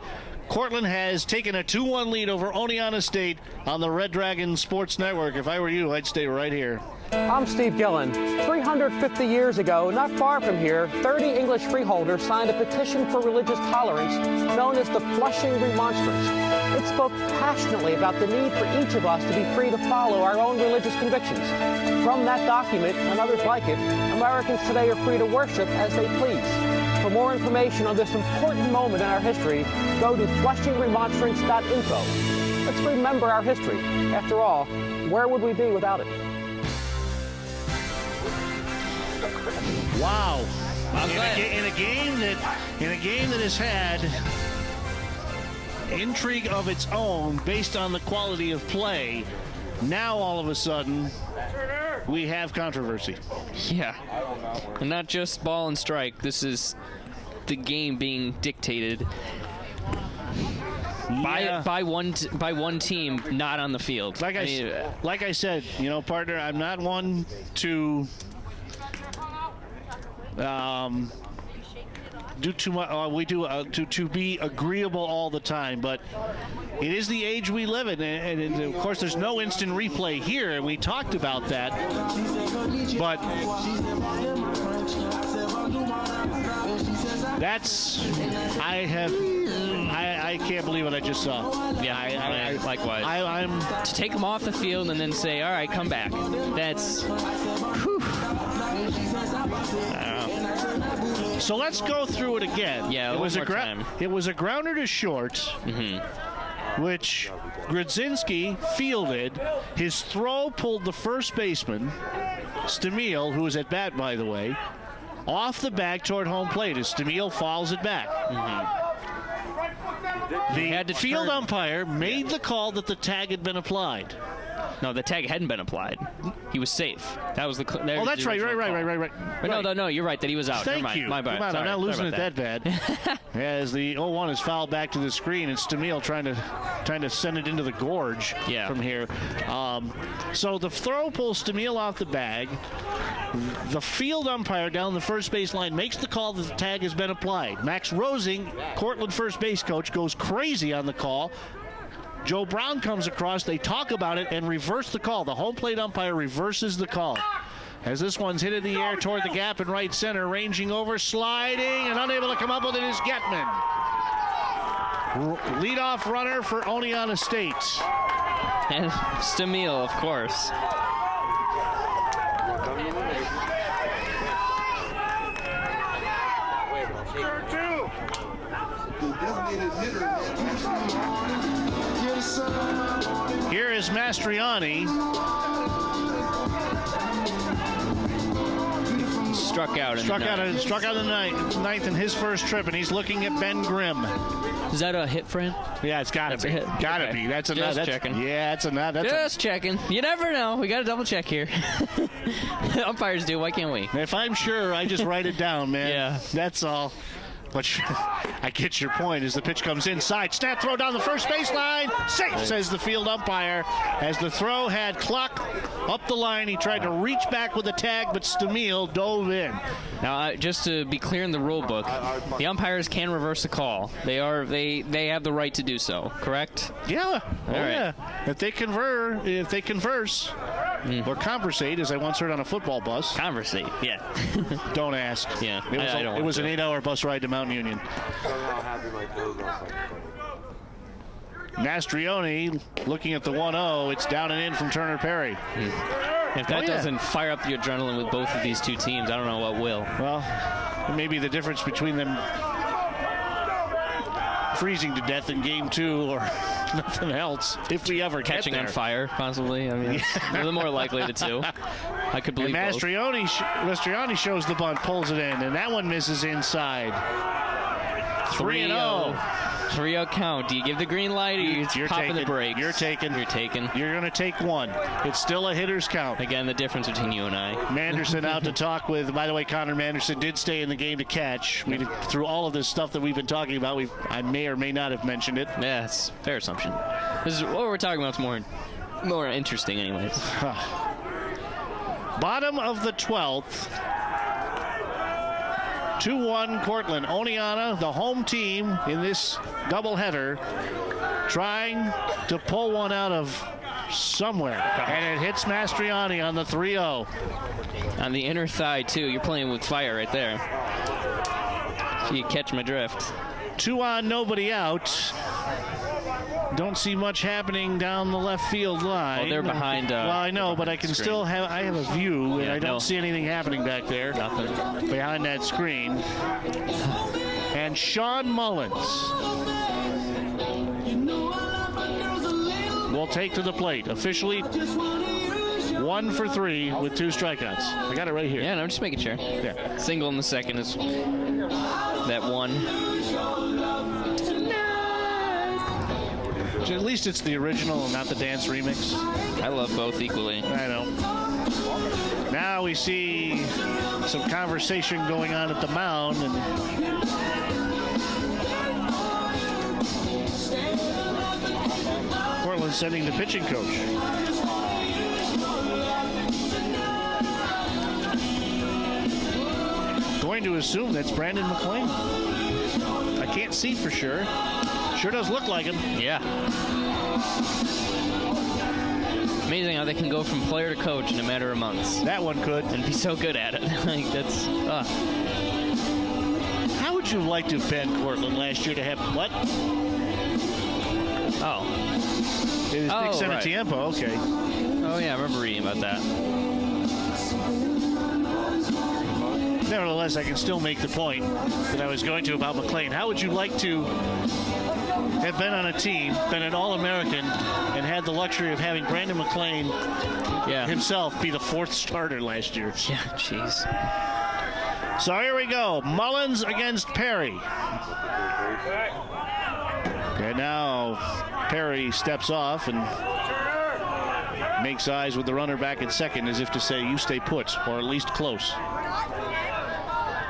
Cortland has taken a 2-1 lead over Oneonta State on the Red Dragon Sports Network. If I were you, I'd stay right here. I'm Steve Gillen. 350 years ago, not far from here, 30 English freeholders signed a petition for religious tolerance known as the Flushing Remonstrance. It spoke passionately about the need for each of us to be free to follow our own religious convictions. From that document and others like it, Americans today are free to worship as they please. For more information on this important moment in our history, go to flushingremonstrance.info. Let's remember our history. After all, where would we be without it? Wow. In a game that has had intrigue of its own based on the quality of play, now all of a sudden we have controversy. Yeah. And not just ball and strike. This is the game being dictated by one team not on the field. Like I said, partner, I'm not one to do too much. To be agreeable all the time, but it is the age we live in, and of course, there's no instant replay here, and we talked about that. But I can't believe what I just saw. Yeah, likewise. I'm to take them off the field and then say, all right, come back. That's. Whew. I don't know. So let's go through it again. Yeah, it was a grounder to short, which Grodzinski fielded. His throw pulled the first baseman, Stamil, who was at bat, by the way, off the bag toward home plate as Stamil fouls it back. The field umpire made the call that the tag had been applied. No, the tag hadn't been applied. He was safe. That was the. Oh, that's right. No, you're right that he was out. Thank you. My bad. Come on, I'm not losing it that bad. As the 0-1 is fouled back to the screen, and Stamil trying to send it into the gorge from here. So the throw pulls Stamil off the bag. The field umpire down the first base line makes the call that the tag has been applied. Max Rosing, Cortland first base coach, goes crazy on the call. Joe Brown comes across, they talk about it, and reverse the call. The home plate umpire reverses the call. As this one's hit in the air toward the gap in right center, ranging over, sliding, and unable to come up with it is Getman. Leadoff runner for Oneonta State. And Stamil, of course. Here is Mastriani. Struck out in the ninth in his first trip, and he's looking at Ben Grimm. Is that a hit for him? Yeah, it's got to be. Got to be. That's a just checking. Yeah, that's a nut. Just checking. You never know. We got to double check here. Umpires do. Why can't we? If I'm sure, I just write it down, man. Yeah. That's all. But I get your point as the pitch comes inside. Snap throw down the first baseline. Safe, says the field umpire. As the throw had Cluck up the line, he tried to reach back with a tag, but Stamil dove in. Now, just to be clear in the rule book, the umpires can reverse a call. They have the right to do so, correct? Yeah. All right. Yeah. If they converse or conversate, as I once heard on a football bus. Conversate, yeah. Don't ask. Yeah. It was an 8-hour bus ride to Mountain Union. Mastriani looking at the 1-0. It's down and in from Turner Perry. If that doesn't fire up the adrenaline with both of these two teams, I don't know what will. Well, it may be the difference between them freezing to death in game 2 or nothing else, if we ever catching get there. On fire, possibly. I mean, they're the more likely of the two. I could believe and Mastriani shows the bunt, pulls it in, and that one misses inside. 3-0. 3-0 count. Do you give the green light or you're popping the brakes? You're taking. You're going to take one. It's still a hitter's count. Again, the difference between you and I. Manderson out to talk with. By the way, Connor Manderson did stay in the game to catch. Through all of this stuff that we've been talking about, I may or may not have mentioned it. Yeah, it's a fair assumption. This is what we're talking about. It's more interesting anyways. Bottom of the 12th. 2-1 Cortland. Oneonta, the home team in this doubleheader, trying to pull one out of somewhere. And it hits Mastriani on the 3-0. On the inner thigh, too. You're playing with fire right there. You catch my drift. 2 on, nobody out. Don't see much happening down the left field line. Well, they're behind. Well, I know, but I can screen. still have. I have a view, and Yeah, I don't see anything happening back there. Nothing behind that screen. And Sean Mullins will take to the plate. Officially 1 for 3 with 2 strikeouts. I got it right here. Yeah, no, I'm just making sure. Yeah. Single in the second is that one. At least it's the original and not the dance remix. I love both equally. I know. Now we see some conversation going on at the mound, and Portland sending the pitching coach. Going to assume that's Brandon McLean. I can't see for sure. Sure does look like him. Yeah. Amazing how they can go from player to coach in a matter of months. That one could. And be so good at it. Like, that's... How would you like to have been Portland last year to have what? Oh. It was Nick Senatiempo, okay. Oh, yeah, I remember reading about that. Nevertheless, I can still make the point that I was going to about McLean. How would you like to have been on a team, been an All-American, and had the luxury of having Brandon McLean himself be the 4th starter last year? Yeah, jeez. So here we go. Mullins against Perry. And now Perry steps off and makes eyes with the runner back at second as if to say, you stay put, or at least close.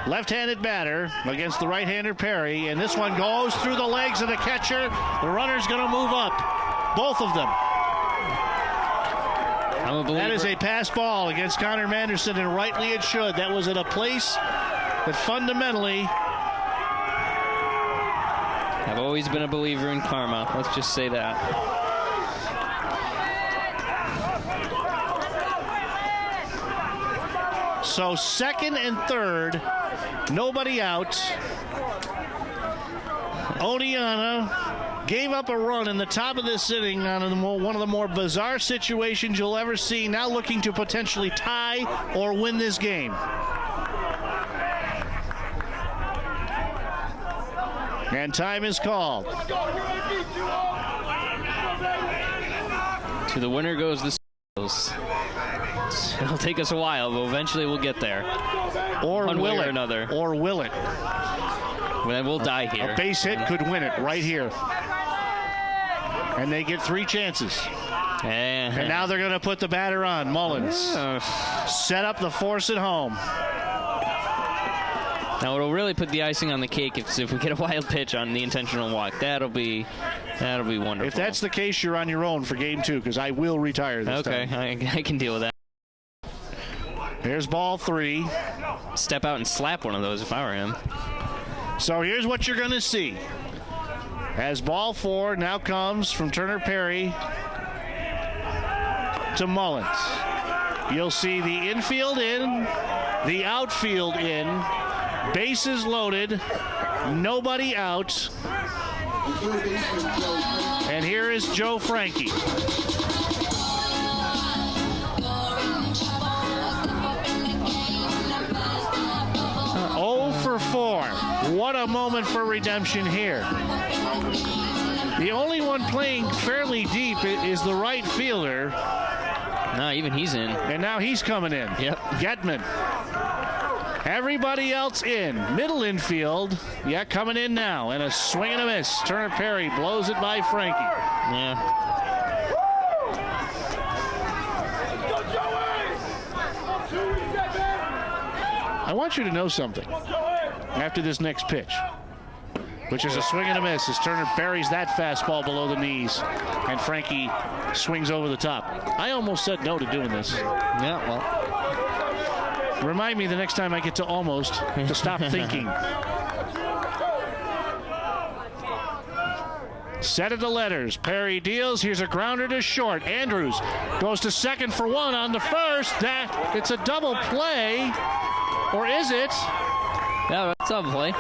Left-handed batter against the right-hander Perry, and this one goes through the legs of the catcher. The runner's going to move up. Both of them. I'm a believer. That is a pass ball against Connor Manderson, and rightly it should. That was at a place that fundamentally... I've always been a believer in karma. Let's just say that. So second and third, nobody out. Oneonta gave up a run in the top of this inning on one of the more bizarre situations you'll ever see, now looking to potentially tie or win this game. And time is called. To the winner goes the Seals. It'll take us a while, but eventually we'll get there. Or one will way it? or another. Or will it? Then we'll die here. A base hit could win it right here. And they get 3 chances. And now they're going to put the batter on. Mullins. Set up the force at home. Now it'll really put the icing on the cake if we get a wild pitch on the intentional walk. That'll be wonderful. If that's the case, you're on your own for game 2, because I will retire this time. Okay, I can deal with that. Here's ball 3. Step out and slap one of those if I were him. So here's what you're going to see. As ball 4 now comes from Turner Perry to Mullins. You'll see the infield in, the outfield in, bases loaded, nobody out. And here is Joe Frankie. For 4. What a moment for redemption here. The only one playing fairly deep is the right fielder. No, even he's in. And now he's coming in. Yep. Getman. Everybody else in. Middle infield. Yeah, coming in now. And a swing and a miss. Turner Perry blows it by Frankie. Yeah. I want you to know something after this next pitch, which is a swing and a miss as Turner buries that fastball below the knees and Frankie swings over the top. I almost said no to doing this. Yeah, well. Remind me the next time I get to almost to stop thinking. Set of the letters. Perry deals. Here's a grounder to short. Andrews goes to second for 1 on the first. It's a double play. Or is it? Yeah, that's a play.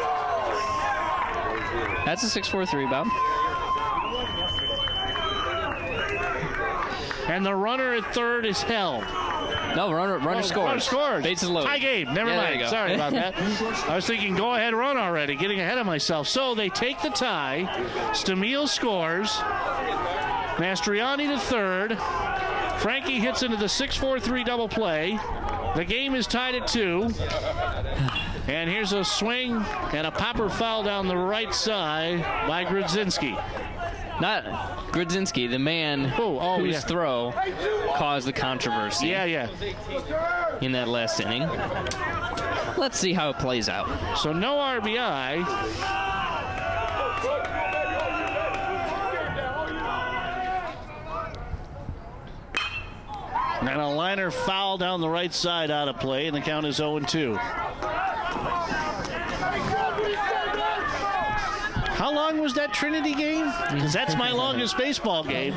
That's a 6-4-3, Bob. and the runner at third is held. No, runner scores. Runner scores. Bases loaded. Tie game. Never mind. Sorry about that. I was thinking, go ahead, run already. Getting ahead of myself. So they take the tie. Stamil scores. Mastriani to third. Frankie hits into the 6-4-3 double play. The game is tied at 2. And here's a swing and a popper foul down the right side by Grudzinski. Not Grudzinski, the man whose throw caused the controversy. Yeah. In that last inning. Let's see how it plays out. So no RBI. And a liner foul down the right side out of play, and the count is 0-2. How long was that Trinity game? Because that's my longest baseball game.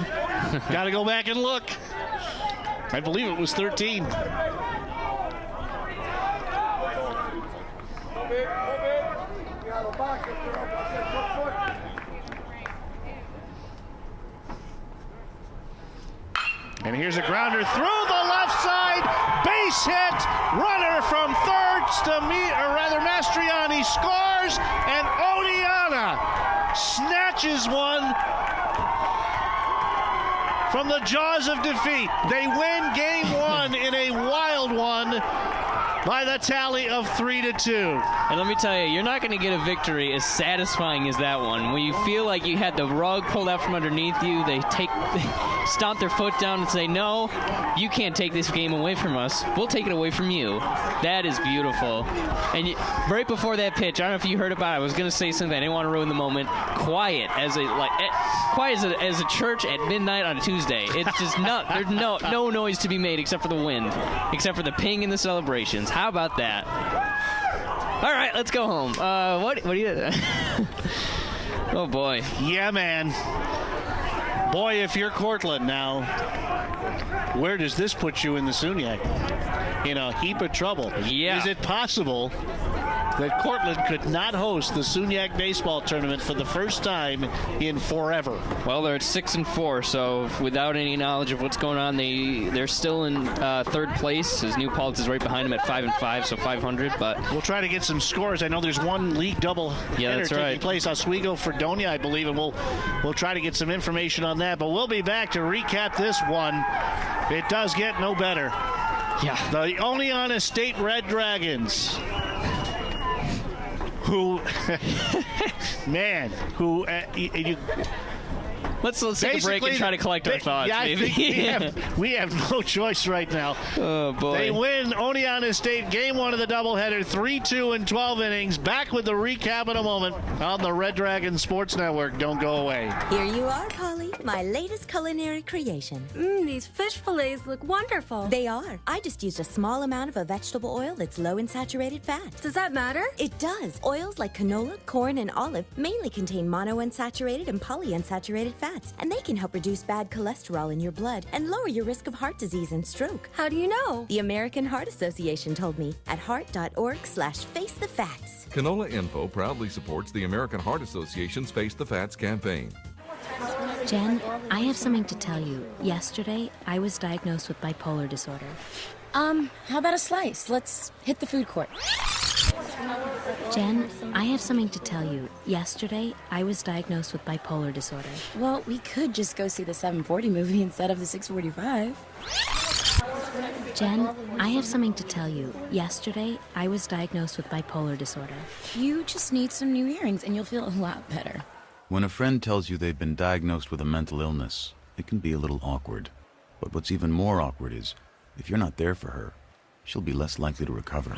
Got to go back and look. I believe it was 13. And here's a grounder through the left side. Base hit. Runner from third. Mastriani scores. And Oneonta snatches one from the jaws of defeat. They win game 1 in a wild one by the tally of 3-2. And let me tell you, you're not going to get a victory as satisfying as that one. When you feel like you had the rug pulled out from underneath you, they stomp their foot down and say, no, you can't take this game away from us. We'll take it away from you. That is beautiful. And right before that pitch, I don't know if you heard about it, I was going to say something. I didn't want to ruin the moment. Quiet as a church at midnight on a Tuesday. It's just there's no noise to be made except for the wind, except for the ping and the celebrations. How about that? All right, let's go home. What do you... Oh, boy. Yeah, man. Boy, if you're Cortland now, where does this put you in the SUNYAC? In a heap of trouble. Yeah. Is it possible that Cortland could not host the SUNYAC baseball tournament for the first time in forever? Well, they're at 6-4, so without any knowledge of what's going on, they're still in third place, as New Paltz is right behind them at 5-5, so 500. But we'll try to get some scores. I know there's one league double header taking place, Oswego Fredonia, I believe, and we'll try to get some information on that. But we'll be back to recap this one. It does get no better. Yeah. The Oneonta State Red Dragons, who, man, who, Let's take a break and try to collect our thoughts. Yeah, maybe. I think we have no choice right now. Oh, boy. They win Oneonta State game 1 of the doubleheader, 3-2 in 12 innings. Back with the recap in a moment on the Red Dragon Sports Network. Don't go away. Here you are, Polly, my latest culinary creation. These fish fillets look wonderful. They are. I just used a small amount of a vegetable oil that's low in saturated fat. Does that matter? It does. Oils like canola, corn, and olive mainly contain monounsaturated and polyunsaturated fats, and they can help reduce bad cholesterol in your blood and lower your risk of heart disease and stroke. How do you know? The American Heart Association told me at heart.org/facethefacts. Canola Info proudly supports the American Heart Association's Face the Facts campaign. Jen, I have something to tell you. Yesterday, I was diagnosed with bipolar disorder. How about a slice? Let's hit the food court. Jen, I have something to tell you. Yesterday, I was diagnosed with bipolar disorder. Well, we could just go see the 740 movie instead of the 645. Jen, I have something to tell you. Yesterday, I was diagnosed with bipolar disorder. You just need some new earrings and you'll feel a lot better. When a friend tells you they've been diagnosed with a mental illness, it can be a little awkward. But what's even more awkward is, if you're not there for her, she'll be less likely to recover.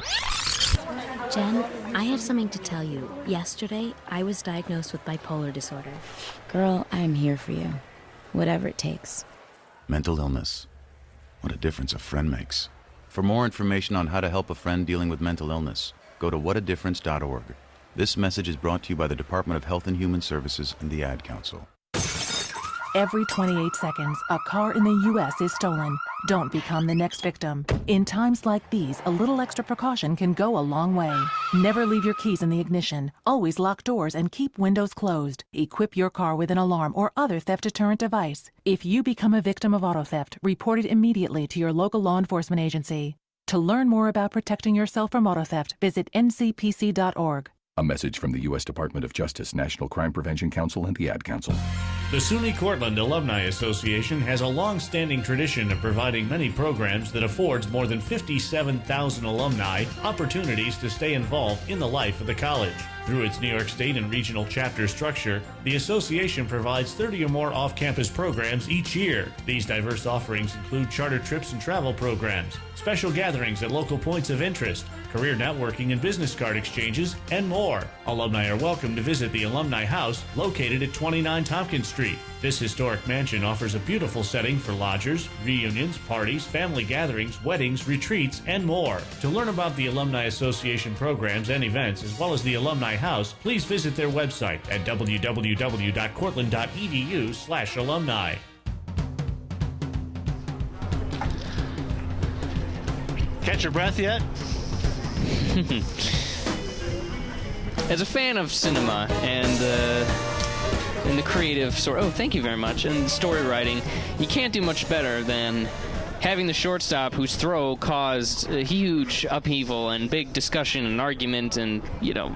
Jen, I have something to tell you. Yesterday, I was diagnosed with bipolar disorder. Girl, I'm here for you. Whatever it takes. Mental illness. What a difference a friend makes. For more information on how to help a friend dealing with mental illness, go to whatadifference.org. This message is brought to you by the Department of Health and Human Services and the Ad Council. Every 28 seconds, a car in the U.S. is stolen. Don't become the next victim. In times like these, a little extra precaution can go a long way. Never leave your keys in the ignition. Always lock doors and keep windows closed. Equip your car with an alarm or other theft deterrent device. If you become a victim of auto theft, report it immediately to your local law enforcement agency. To learn more about protecting yourself from auto theft, visit ncpc.org. A message from the U.S. Department of Justice, National Crime Prevention Council, and the Ad Council. The SUNY Cortland Alumni Association has a long-standing tradition of providing many programs that affords more than 57,000 alumni opportunities to stay involved in the life of the college. Through its New York State and regional chapter structure, the association provides 30 or more off-campus programs each year. These diverse offerings include charter trips and travel programs, special gatherings at local points of interest, career networking and business card exchanges, and more. Alumni are welcome to visit the Alumni House located at 29 Tompkins Street. This historic mansion offers a beautiful setting for lodgers, reunions, parties, family gatherings, weddings, retreats, and more. To learn about the Alumni Association programs and events, as well as the Alumni House, please visit their website at www.cortland.edu/alumni. Catch your breath yet? As a fan of cinema and the creative sort, thank you very much, and story writing, you can't do much better than having the shortstop whose throw caused a huge upheaval and big discussion and argument and,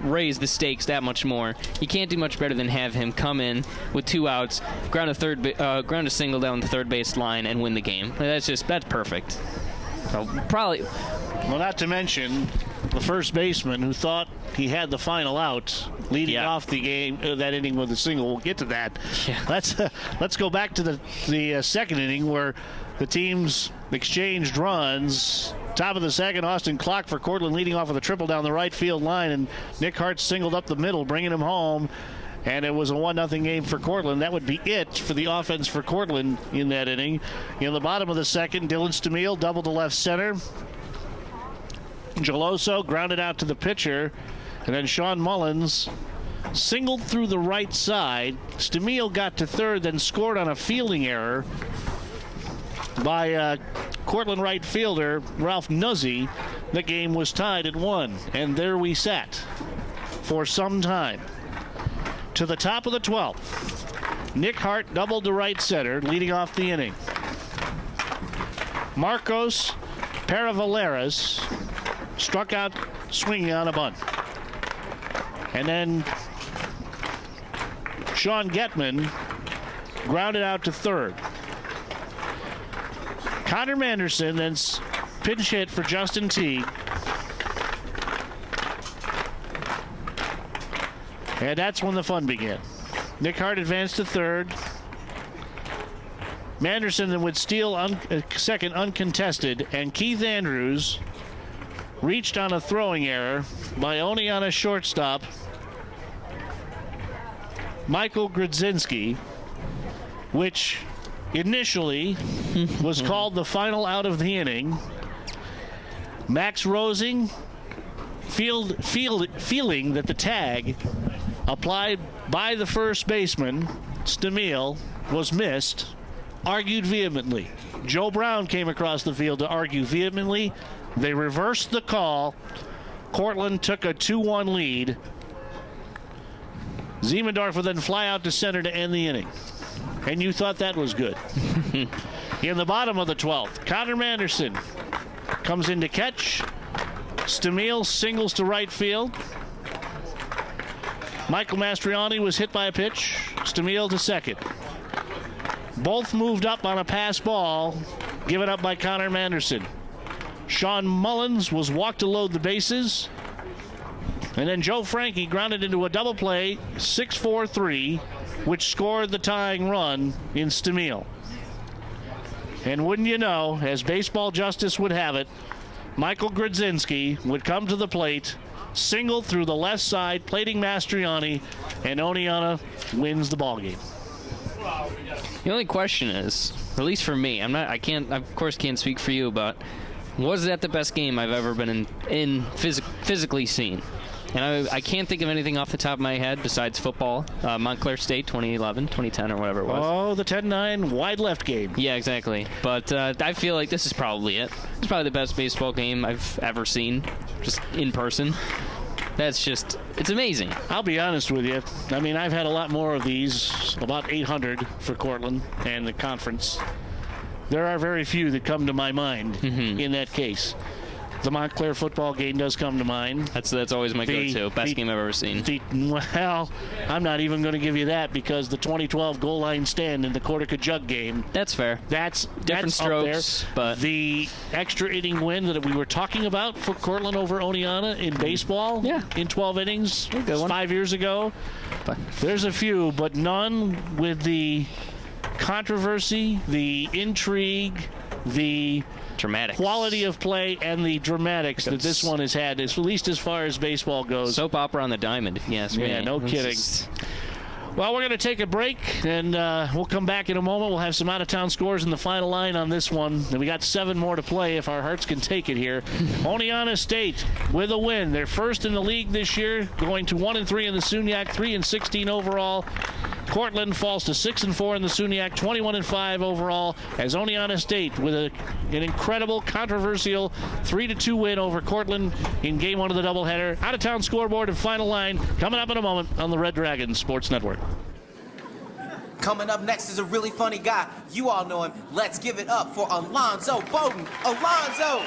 raise the stakes that much more. You can't do much better than have him come in with 2 outs, ground a single down the third base line and win the game. That's perfect. So probably. Well, not to mention the first baseman who thought he had the final out leading off the game, that inning with a single. We'll get to that. Yeah. Let's go back to the second inning where the teams exchanged runs. Top of the second, Austin Clock for Cortland leading off with a triple down the right field line, and Nick Hart singled up the middle, bringing him home. And it was a 1-0 game for Cortland. That would be it for the offense for Cortland in that inning. In the bottom of the second, Dylan Stamil doubled to left center. Geloso grounded out to the pitcher, and then Sean Mullins singled through the right side. Stamil got to third, then scored on a fielding error by Cortland right fielder Ralph Nuzzi. The game was tied at 1, and there we sat for some time. To the top of the 12th, Nick Hart doubled to right center, leading off the inning. Marcos Paravaleras struck out swinging on a bunt. And then Sean Getman grounded out to third. Connor Manderson then pinch hit for Justin Teague. And that's when the fun began. Nick Hart advanced to third. Manderson then would steal second uncontested, and Keith Andrews reached on a throwing error by Oneonta shortstop Michael Grodzinski, which initially was called the final out of the inning. Max Rosing, feeling that the tag applied by the first baseman, Stamil, was missed, argued vehemently. Joe Brown came across the field to argue vehemently. They reversed the call. Cortland took a 2-1 lead. Ziemendorf would then fly out to center to end the inning. And you thought that was good. In the bottom of the 12th, Connor Manderson comes in to catch. Stamil singles to right field. Michael Mastriani was hit by a pitch. Stamil to second. Both moved up on a pass ball, given up by Connor Manderson. Sean Mullins was walked to load the bases. And then Joe Frankie grounded into a double play, 6-4-3, which scored the tying run in Stamil. And wouldn't you know, as baseball justice would have it, Michael Grodzinski would come to the plate, single through the left side, plating Mastriani, and Oneonta wins the ballgame. The only question is, at least for me, I of course can't speak for you, but was that the best game I've ever been in physically seen? And I can't think of anything off the top of my head besides football. Montclair State, 2011, 2010, or whatever it was. Oh, the 10-9 wide left game. Yeah, exactly. But I feel like this is probably it. It's probably the best baseball game I've ever seen, just in person. It's amazing. I'll be honest with you. I mean, I've had a lot more of these, about 800 for Cortland and the conference. There are very few that come to my mind in that case. The Montclair football game does come to mind. That's always my go-to. Best game I've ever seen. Well, I'm not even going to give you that because the 2012 goal line stand in the Cortica Jug game. That's fair. That's different strokes, but the extra inning win that we were talking about for Cortland over Oneonta in baseball, in 12 innings, 5 years ago. But there's a few, but none with the controversy, the intrigue, the dramatics, quality of play, and the dramatics that this one has had, at least as far as baseball goes. Soap opera on the diamond, if you ask me. Yeah, no kidding. Well, we're going to take a break, and we'll come back in a moment. We'll have some out-of-town scores in the final line on this one. And we got 7 more to play if our hearts can take it here. Oneonta State with a win. They're first in the league this year, going to 1-3 in the SUNYAC, 3-16 overall. Cortland falls to 6-4 in the SUNYAC, 21-5 overall, as Oneonta State with an incredible, controversial 3-2 win over Cortland in Game 1 of the doubleheader. Out-of-town scoreboard and final line coming up in a moment on the Red Dragons Sports Network. Coming up next is a really funny guy. You all know him. Let's give it up for Alonzo Bowden. Alonzo!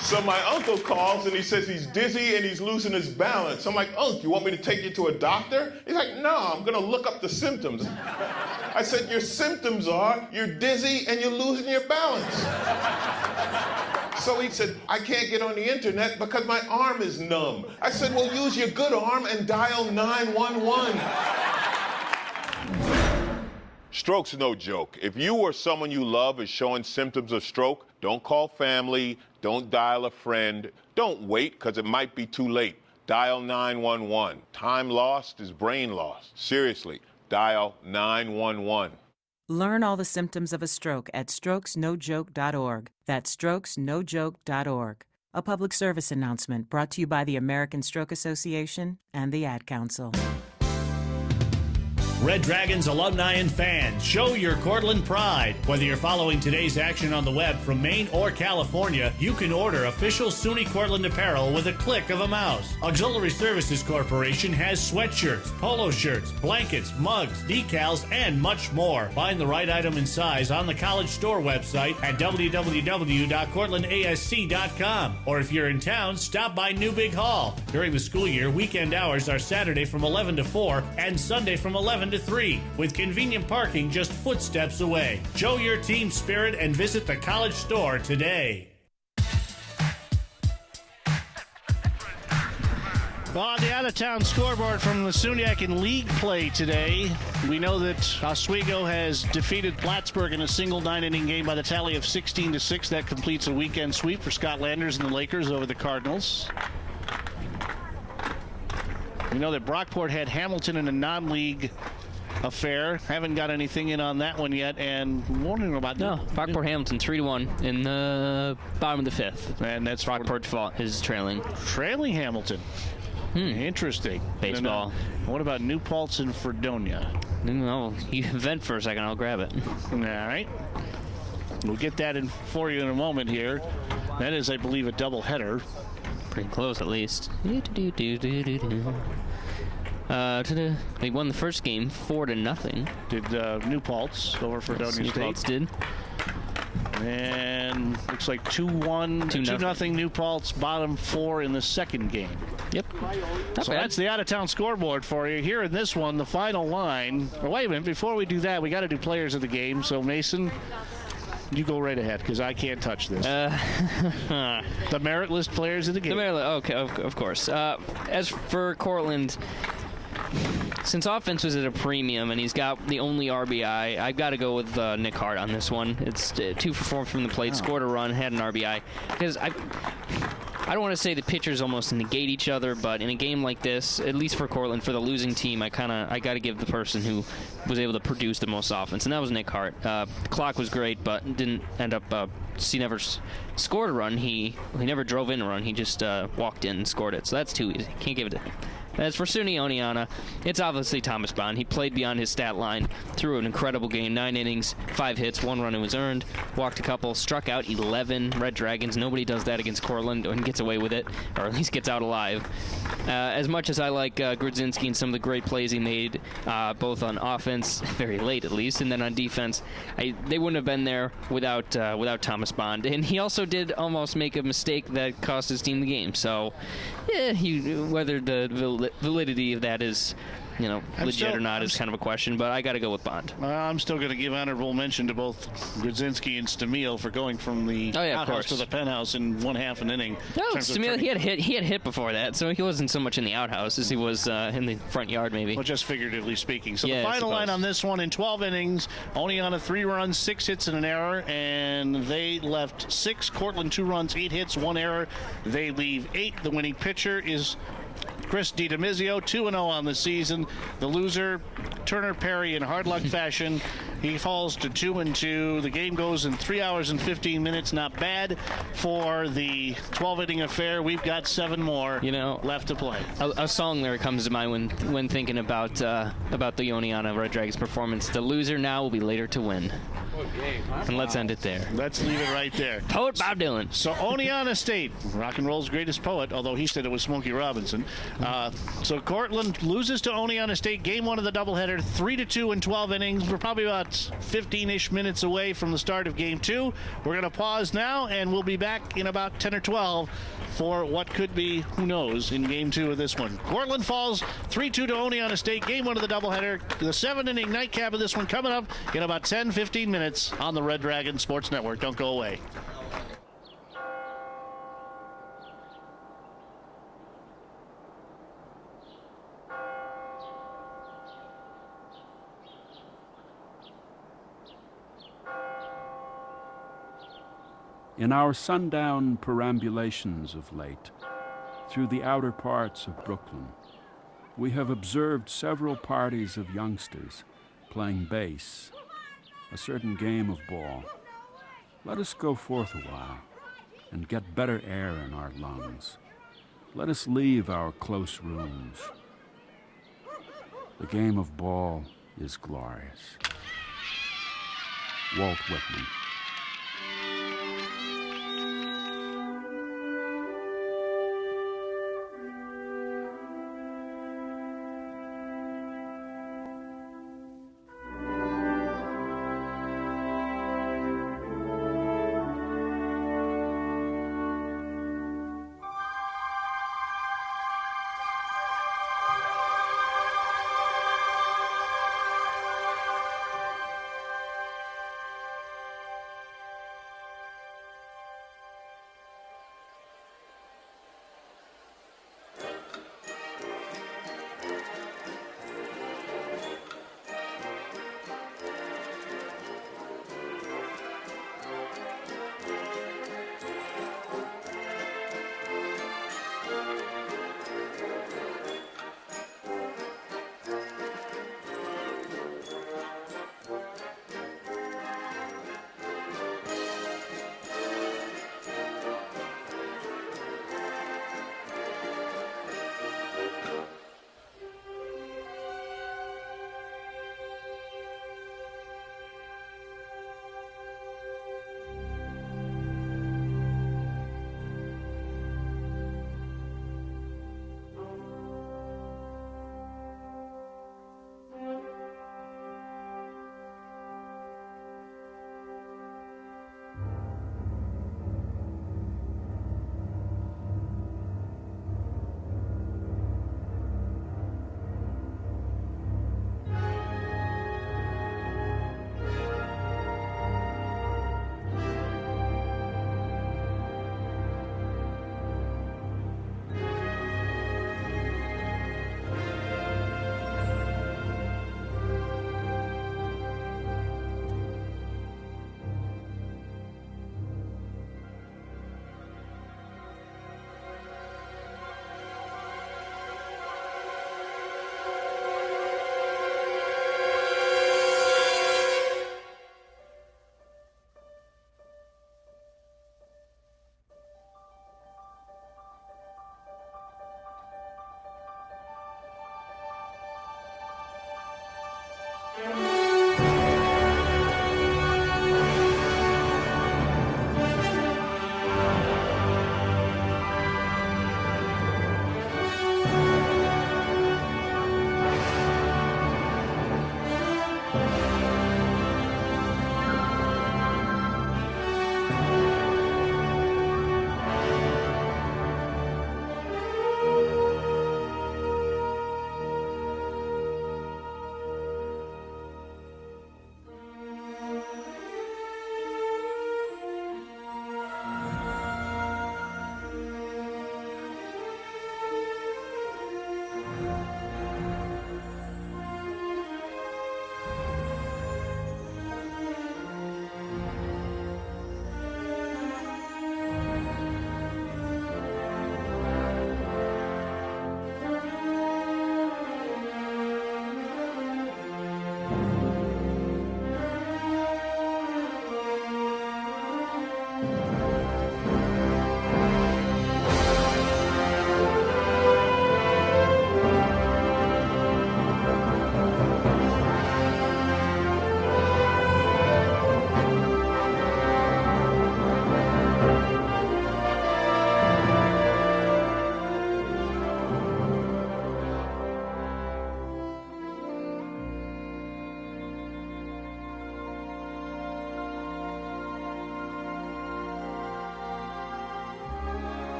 So my uncle calls and he says he's dizzy and he's losing his balance. I'm like, Unc, you want me to take you to a doctor? He's like, no, I'm gonna look up the symptoms. I said, your symptoms are you're dizzy and you're losing your balance. So he said, I can't get on the internet because my arm is numb. I said, well, use your good arm and dial 911. Stroke's no joke. If you or someone you love is showing symptoms of stroke, don't call family, don't dial a friend, don't wait because it might be too late. Dial 911. Time lost is brain lost. Seriously, dial 911. Learn all the symptoms of a stroke at strokesnojoke.org. That's strokesnojoke.org. A public service announcement brought to you by the American Stroke Association and the Ad Council. Red Dragons alumni and fans, show your Cortland pride. Whether you're following today's action on the web from Maine or California, you can order official SUNY Cortland apparel with a click of a mouse. Auxiliary Services Corporation has sweatshirts, polo shirts, blankets, mugs, decals, and much more. Find the right item and size on the College Store website at www.cortlandasc.com. Or if you're in town, stop by New Big Hall. During the school year, weekend hours are Saturday from 11 to 4 and Sunday from 11 to 3, with convenient parking just footsteps away. Show your team spirit and visit the College Store today. Well, on the out-of-town scoreboard from the SUNYAC in league play today, we know that Oswego has defeated Plattsburgh in a single 9-inning game by the tally of 16-6. That completes a weekend sweep for Scott Landers and the Lakers over the Cardinals. We know that Brockport had Hamilton in a non-league affair. Haven't got anything in on that one yet, and wondering about Brockport Hamilton 3-1 in the bottom of the 5th, and that's Brockport is trailing Hamilton. Interesting baseball. What about New Paltz and Fredonia? No, you vent for a second. I'll grab it. All right, we'll get that in for you in a moment here. That is, I believe, a doubleheader. Pretty close, at least. They won the first game 4-0. Did New Paltz over Fredonia State? New Paltz did. And looks like 2-0 New Paltz, bottom 4 in the second game. Yep. So that's the out-of-town scoreboard for you. Here in this one, the final line. Oh, wait a minute. Before we do that, we got to do players of the game. So, Mason, you go right ahead because I can't touch this. The merit list players of the game. The merit list, okay, of course. As for Cortland, since offense was at a premium and he's got the only RBI, I've got to go with Nick Hart on this one. It's 2 for 4 from the plate, scored a run, had an RBI. Because I don't want to say the pitchers almost negate each other, but in a game like this, at least for Cortland, for the losing team, I got to give the person who was able to produce the most offense, and that was Nick Hart. The clock was great, but didn't end up. He never scored a run. He never drove in a run. He just walked in and scored it. So that's too easy. Can't give it to him. As for SUNY Oneonta, it's obviously Thomas Bond. He played beyond his stat line, threw an incredible game, 9 innings, 5 hits, 1 run was earned, walked a couple, struck out 11 Red Dragons. Nobody does that against Cortland and gets away with it, or at least gets out alive. As much as I like Grudzinski and some of the great plays he made, both on offense, very late at least, and then on defense, they wouldn't have been there without Thomas Bond. And he also did almost make a mistake that cost his team the game. So, whether the validity of that is, legit or not is kind of a question, but I got to go with Bond. I'm still going to give honorable mention to both Grudzinski and Stamil for going from the outhouse to the penthouse in 1/2 an inning. No, Stamil, he had hit before that, so he wasn't so much in the outhouse as he was in the front yard, maybe. Well, just figuratively speaking. So the final line on this one, in 12 innings, Oneonta 3 runs, 6 hits, and an error, and they left 6. Cortland 2 runs, 8 hits, 1 error. They leave 8. The winning pitcher is Chris DiDomizio, 2-0 on the season. The loser, Turner Perry, in hard luck fashion. He falls to 2-2. The game goes in 3 hours and 15 minutes. Not bad for the 12-inning affair. We've got 7 more left to play. A song there comes to mind when thinking about the Oneonta Red Dragons performance. The loser now will be later to win. And let's end it there. Let's leave it right there. Poet Bob Dylan. So Oneonta State, rock and roll's greatest poet, although he said it was Smokey Robinson. So Cortland loses to Oneonta State. Game 1 of the doubleheader, 3-2 in 12 innings. We're probably about 15-ish minutes away from the start of Game 2. We're going to pause now, and we'll be back in about 10 or 12 for what could be, who knows, in Game 2 of this one. Cortland falls 3-2 to Oneonta State. Game 1 of the doubleheader. The 7-inning nightcap of this one coming up in about 10-15 minutes on the Red Dragon Sports Network. Don't go away. In our sundown perambulations of late, through the outer parts of Brooklyn, we have observed several parties of youngsters playing base, a certain game of ball. Let us go forth a while and get better air in our lungs. Let us leave our close rooms. The game of ball is glorious. Walt Whitman.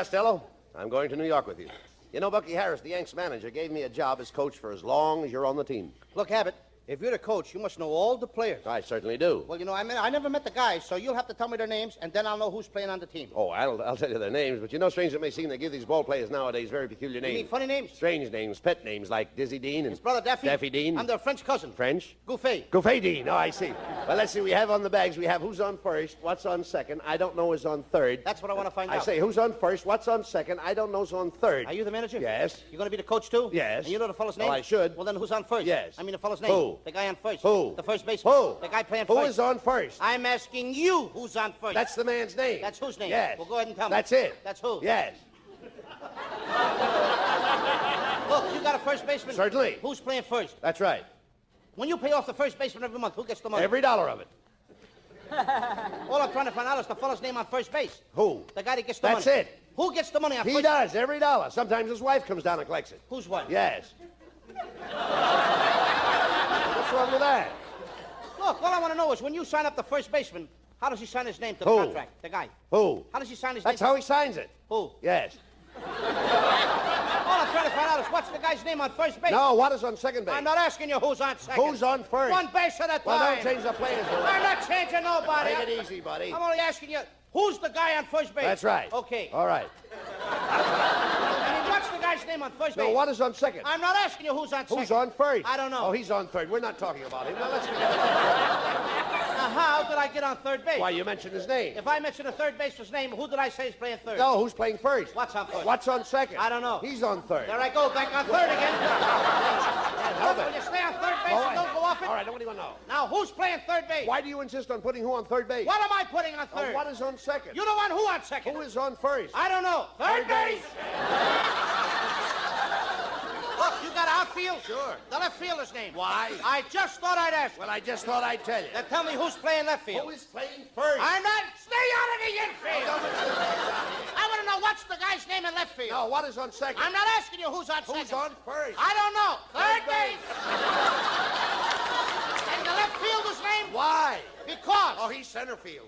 Costello. I'm going to New York with you. You know, Bucky Harris, the Yanks manager, gave me a job as coach for as long as you're on the team. Look, Abbott, if you're the coach, you must know all the players. I certainly do. Well, you know, I never met the guys, so you'll have to tell me their names, and then I'll know who's playing on the team. Oh, I'll tell you their names, but you know, strange it may seem, they give these ball players nowadays very peculiar names. You mean funny names? Strange names, pet names, like Dizzy Dean and... His brother Daffy? Daffy Dean. I'm their French cousin. French? Gouffet. Gouffet Dean, oh, I see. Well, let's see, we have on the bags, we have who's on first, what's on second, I don't know who's on third. That's what I want to find out. I say, who's on first, what's on second, I don't know who's on third. Are you the manager? Yes. You're going to be the coach, too? Yes. And you know the fellow's name? Well, I should. Well, then who's on first? Yes. I mean the fellow's name. Who? The guy on first. Who? The first baseman. Who? The guy playing first. Who is on first? I'm asking you who's on first. That's the man's name. That's whose name? Yes. Well, go ahead and tell me. That's it. That's who? Yes. Look, you got a first baseman? Certainly. Who's playing first? That's right. When you pay off the first baseman every month, who gets the money? Every dollar of it. All I'm trying to find out is the fellow's name on first base. Who? The guy that gets the money. That's it. Who gets the money on first He does, every dollar. Sometimes his wife comes down and collects it. Whose wife? Yes. What's wrong with that? Look, all I want to know is when you sign up the first baseman, how does he sign his name to the Who? contract? The guy. Who? How does he sign his That's name? how he signs it. Who? Yes. All I'm trying to find out is what's the guy's name on first base? No, what is on second base? I'm not asking you who's on second. Who's on first? One base at a time. Well, don't change the players. I'm not changing nobody. Take it easy, buddy. I'm only asking you, who's the guy on first base? That's right. Okay. All right. I mean, what's the guy's name on first base? No, what is on second? I'm not asking you who's on second. Who's on first? I don't know. Oh, he's on third. We're not talking about him. Now, let's forget about Now, how did I get on third base? Why, you mentioned his name. If I mention a third baseman's name, who did I say is playing third? No, who's playing first? What's on first? What's on second? I don't know. He's on third. There I go, back on third again. Look, when you stay on third base and don't go off it. All right, nobody will know. Now, who's playing third base? Why do you insist on putting who on third base? What am I putting on third? What is on second? You don't want who on second? Who is on first? I don't know. Third base. Look, you got outfield? Sure. The left fielder's name. Why? I just thought I'd ask. Well, I just thought I'd tell you. Then tell me who's playing left field. Who is playing first? I'm not. Stay out of the infield. I want to know what's the guy's name in left field. No, what is on second? I'm not asking you who's on second. Who's on first? I don't know. Third base. And the left fielder's name? Why? Because. Oh, he's center field.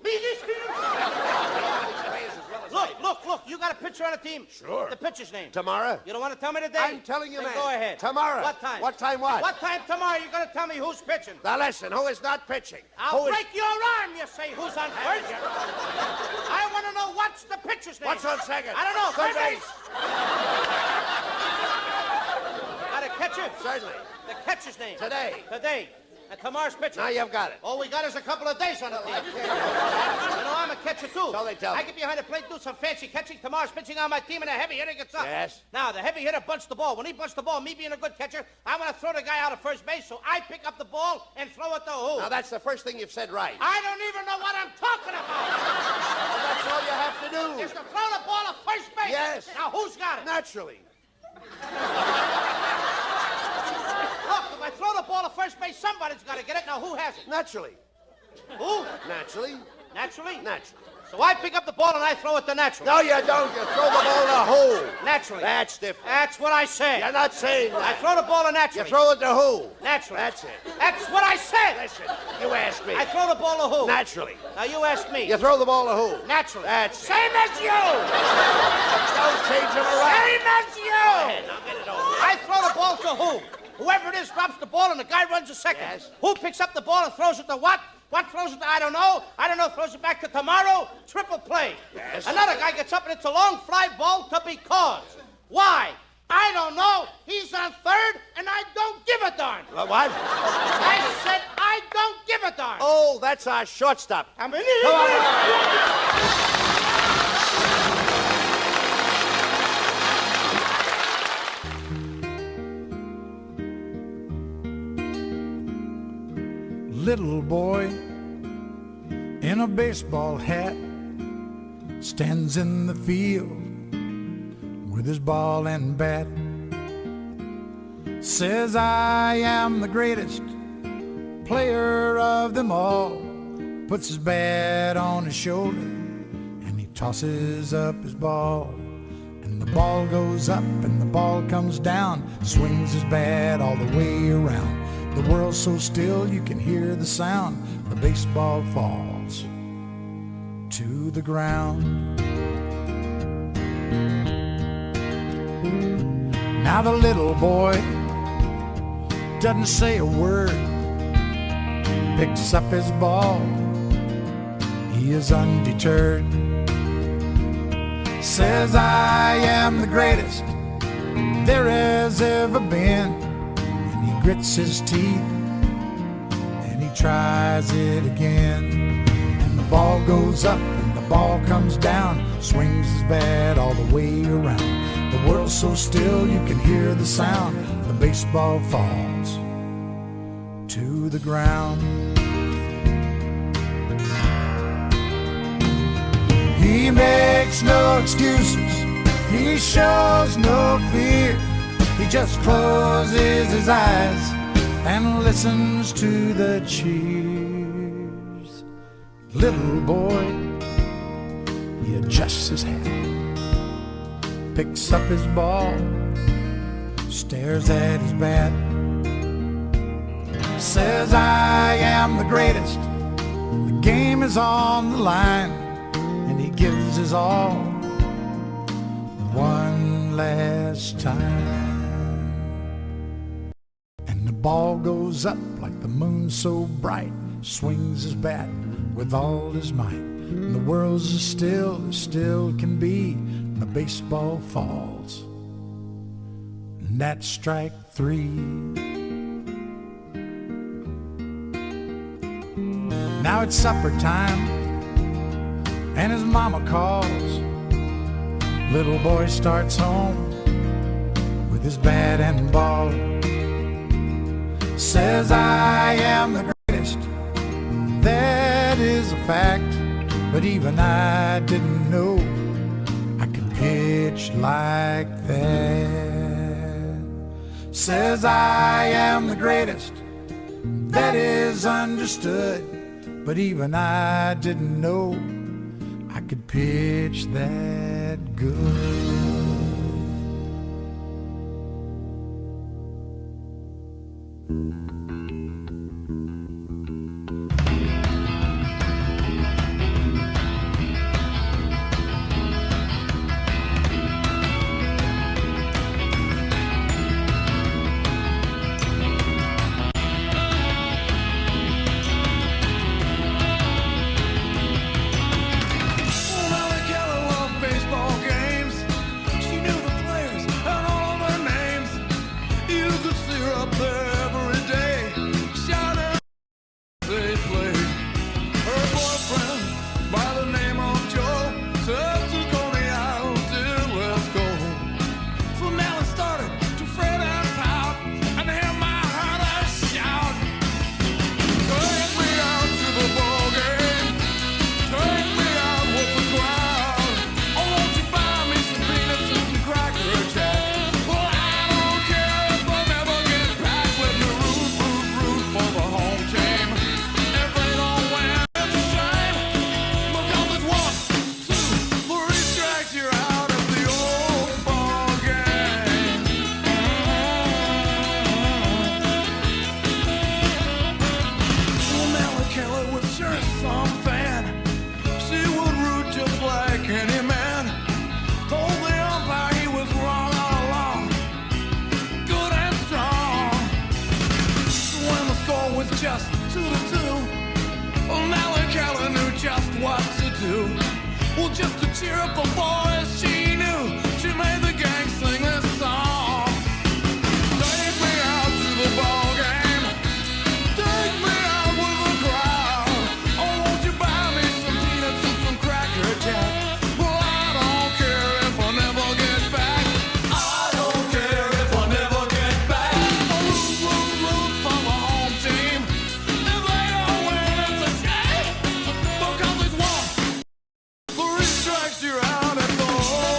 Look, you got a pitcher on the team? Sure. The pitcher's name? Tomorrow? You don't want to tell me today? I'm telling you, then man. Go ahead. Tomorrow. What time? What time what? What time tomorrow you're going to tell me who's pitching? Now listen, who is not pitching? I'll break your arm, you say, who's on first? I want to know what's the pitcher's name. What's on second? I don't know. Third base. Got a catcher? Certainly. The catcher's name? Today. And tomorrow's pitcher? Now you've got it. All we got is a couple of days on the team. You know, I'm a catcher, too. So they tell me. I get behind the plate, do some fancy catching. Tomorrow's pitching on my team, and a heavy hitter gets up. Yes. Now, the heavy hitter bunts the ball. When he bunts the ball, me being a good catcher, I want to throw the guy out of first base, so I pick up the ball and throw it to who? Now, that's the first thing you've said right. I don't even know what I'm talking about. Well, that's all you have to do. Is to throw the ball at first base. Yes. Now, who's got it? Naturally. Look, if I throw the ball at first base, somebody's got to get it. Now, who has it? Naturally. Who? Naturally. Naturally? Naturally. So I pick up the ball and I throw it to Naturally. No, you don't. You throw the ball in a hole. Naturally. That's different. That's what I said. You're not saying that. I throw the ball to Naturally. You throw it to who? Naturally. That's it. That's what I said. Listen, you ask me. I throw the ball to who? Naturally. Now you ask me. You throw the ball to who? Naturally. That's it. Same as you. Don't change them around. Same as you. Go ahead, now get it over. I throw the ball to who? Whoever it is drops the ball and the guy runs a second. Yes. Who picks up the ball and throws it to what? What throws it to? I don't know. I don't know. Throws it back to tomorrow. Triple play. Yes. Another guy gets up and it's a long fly ball to because. Why? I don't know. He's on third and I don't give a darn. What? I said I don't give a darn. Oh, that's our shortstop. I'm in Come on. Little boy in a baseball hat stands in the field with his ball and bat. Says, I am the greatest player of them all. Puts his bat on his shoulder and he tosses up his ball. And the ball goes up and the ball comes down, swings his bat all the way around. The world's so still you can hear the sound. The baseball falls to the ground. Now the little boy doesn't say a word, picks up his ball, he is undeterred. Says, I am the greatest there has ever been. And he grits his teeth and he tries it again. And the ball goes up and the ball comes down, swings his bat all the way around. The world's so still you can hear the sound. The baseball falls to the ground. He makes no excuses, he shows no fear. He just closes his eyes and listens to the cheers. Little boy, he adjusts his hat, picks up his ball, stares at his bat. Says, I am the greatest, the game is on the line. And he gives his all one last time. And the ball goes up like the moon so bright, swings his bat with all his might. And the world's as still can be. And the baseball falls, and that's strike three. Now it's supper time, and his mama calls. Little boy starts home with his bat and ball. Says, I am the greatest, that is a fact. But even I didn't know I could pitch like that. Says, I am the greatest, that is understood. But even I didn't know I could pitch that good. You're out at the home.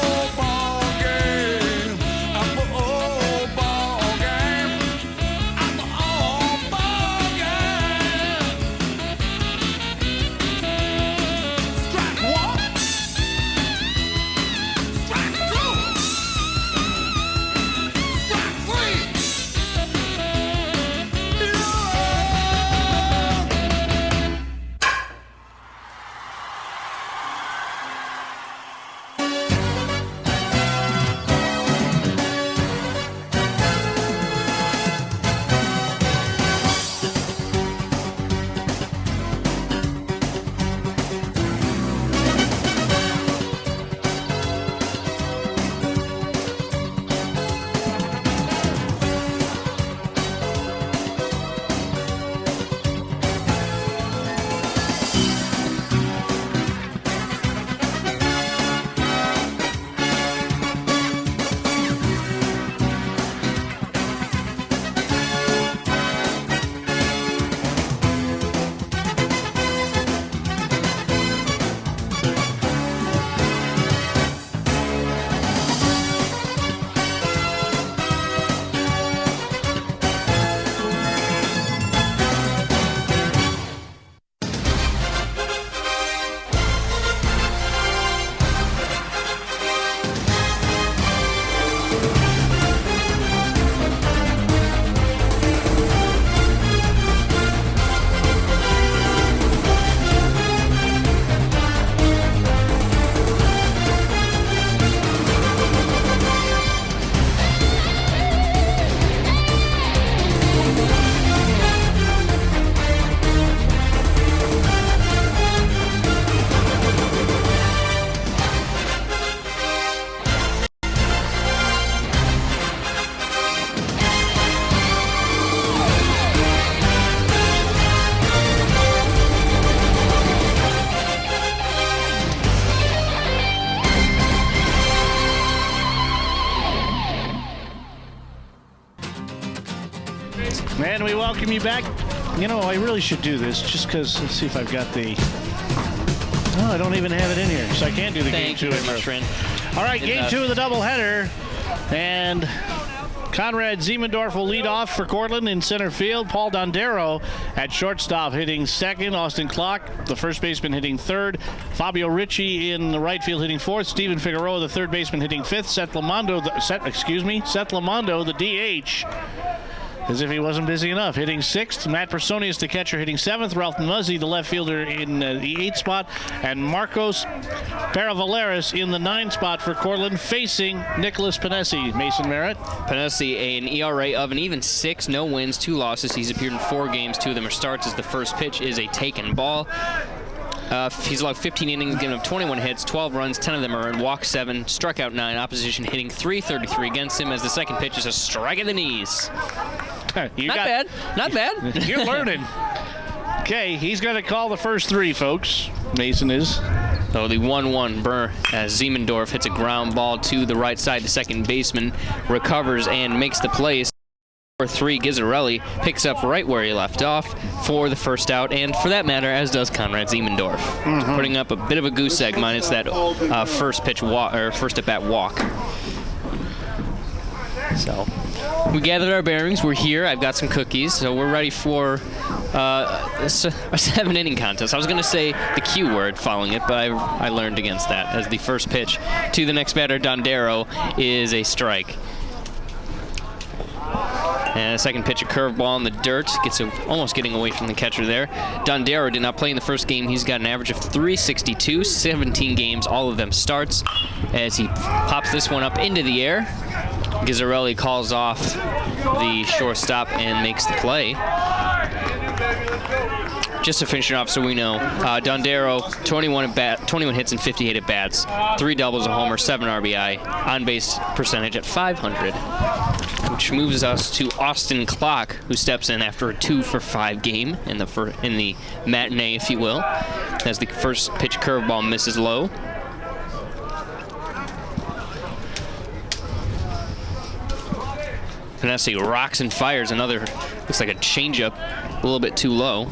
And we welcome you back. You know, I really should do this just because, let's see if I've got the... Oh, I don't even have it in here, so I can't do the Thank game 2 you very much, friend. All right, game 2 of the doubleheader. And Conrad Ziemendorf will lead off for Cortland in center field. Paul Dondero at shortstop hitting second. Austin Clark, the first baseman, hitting third. Fabio Ricci in the right field hitting fourth. Steven Figueroa, the third baseman, hitting fifth. Seth Lamondo, the DH, as if he wasn't busy enough, hitting sixth. Matt Personius, the catcher, hitting seventh. Ralph Muzzy, the left fielder, in the eighth spot. And Marcos Paravaleris in the 9 spot for Cortland, facing Nicholas Panesi. Mason Merritt. Panesi, an ERA of an even 6, no wins, 2 losses. He's appeared in 4 games, 2 of them are starts, as the first pitch is a taken ball. He's allowed 15 innings, given up 21 hits, 12 runs, 10 of them are earned, walked 7, struck out 9, opposition hitting .333 against him, as the second pitch is a strike at the knees. Not bad. You're learning. Okay, he's going to call the first 3, folks. Mason is. So the 1-1 burn as Ziemendorf hits a ground ball to the right side. The second baseman recovers and makes the play. 4-3, Gizzarelli picks up right where he left off for the first out, and for that matter, as does Conrad Ziemendorf, putting up a bit of a goose egg minus that first at bat walk. So we gathered our bearings. We're here. I've got some cookies, so we're ready for a 7-inning contest. I was going to say the Q word following it, but I learned against that, as the first pitch to the next batter, Dondero, is a strike. And a second pitch, a curveball in the dirt. Almost getting away from the catcher there. Dondero did not play in the first game. He's got an average of .362, 17 games, all of them starts, as he pops this one up into the air. Gizzarelli calls off the shortstop and makes the play. Just to finish it off so we know, Dondero, 21 hits and 58 at-bats, 3 doubles, a homer, 7 RBI, on-base percentage at .500, which moves us to Austin Clark, who steps in after a 2-for-5 game in the matinee, if you will, as the first pitch curveball misses low. Panesi rocks and fires another, looks like a changeup, a little bit too low.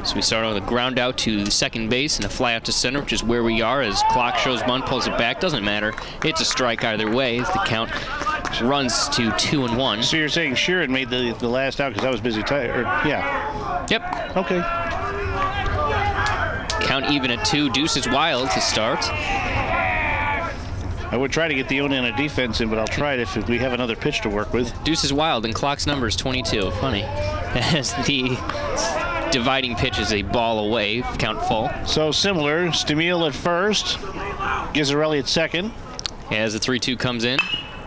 So we start with a ground out to second base and a fly out to center, which is where we are, as clock shows bunt, pulls it back. Doesn't matter. It's a strike either way, as the count runs to 2-1. So you're saying Sheeran made the last out because I was busy yeah. Yep. Okay. Count even at 2. Deuce is wild to start. I would try to get the Oneonta defense in, but I'll try it if we have another pitch to work with. Deuce is wild, and clock's number is 22. Funny. As the dividing pitch is a ball away, count full. So similar, Stamil at first, Gizzarelli at second. As the 3-2 comes in,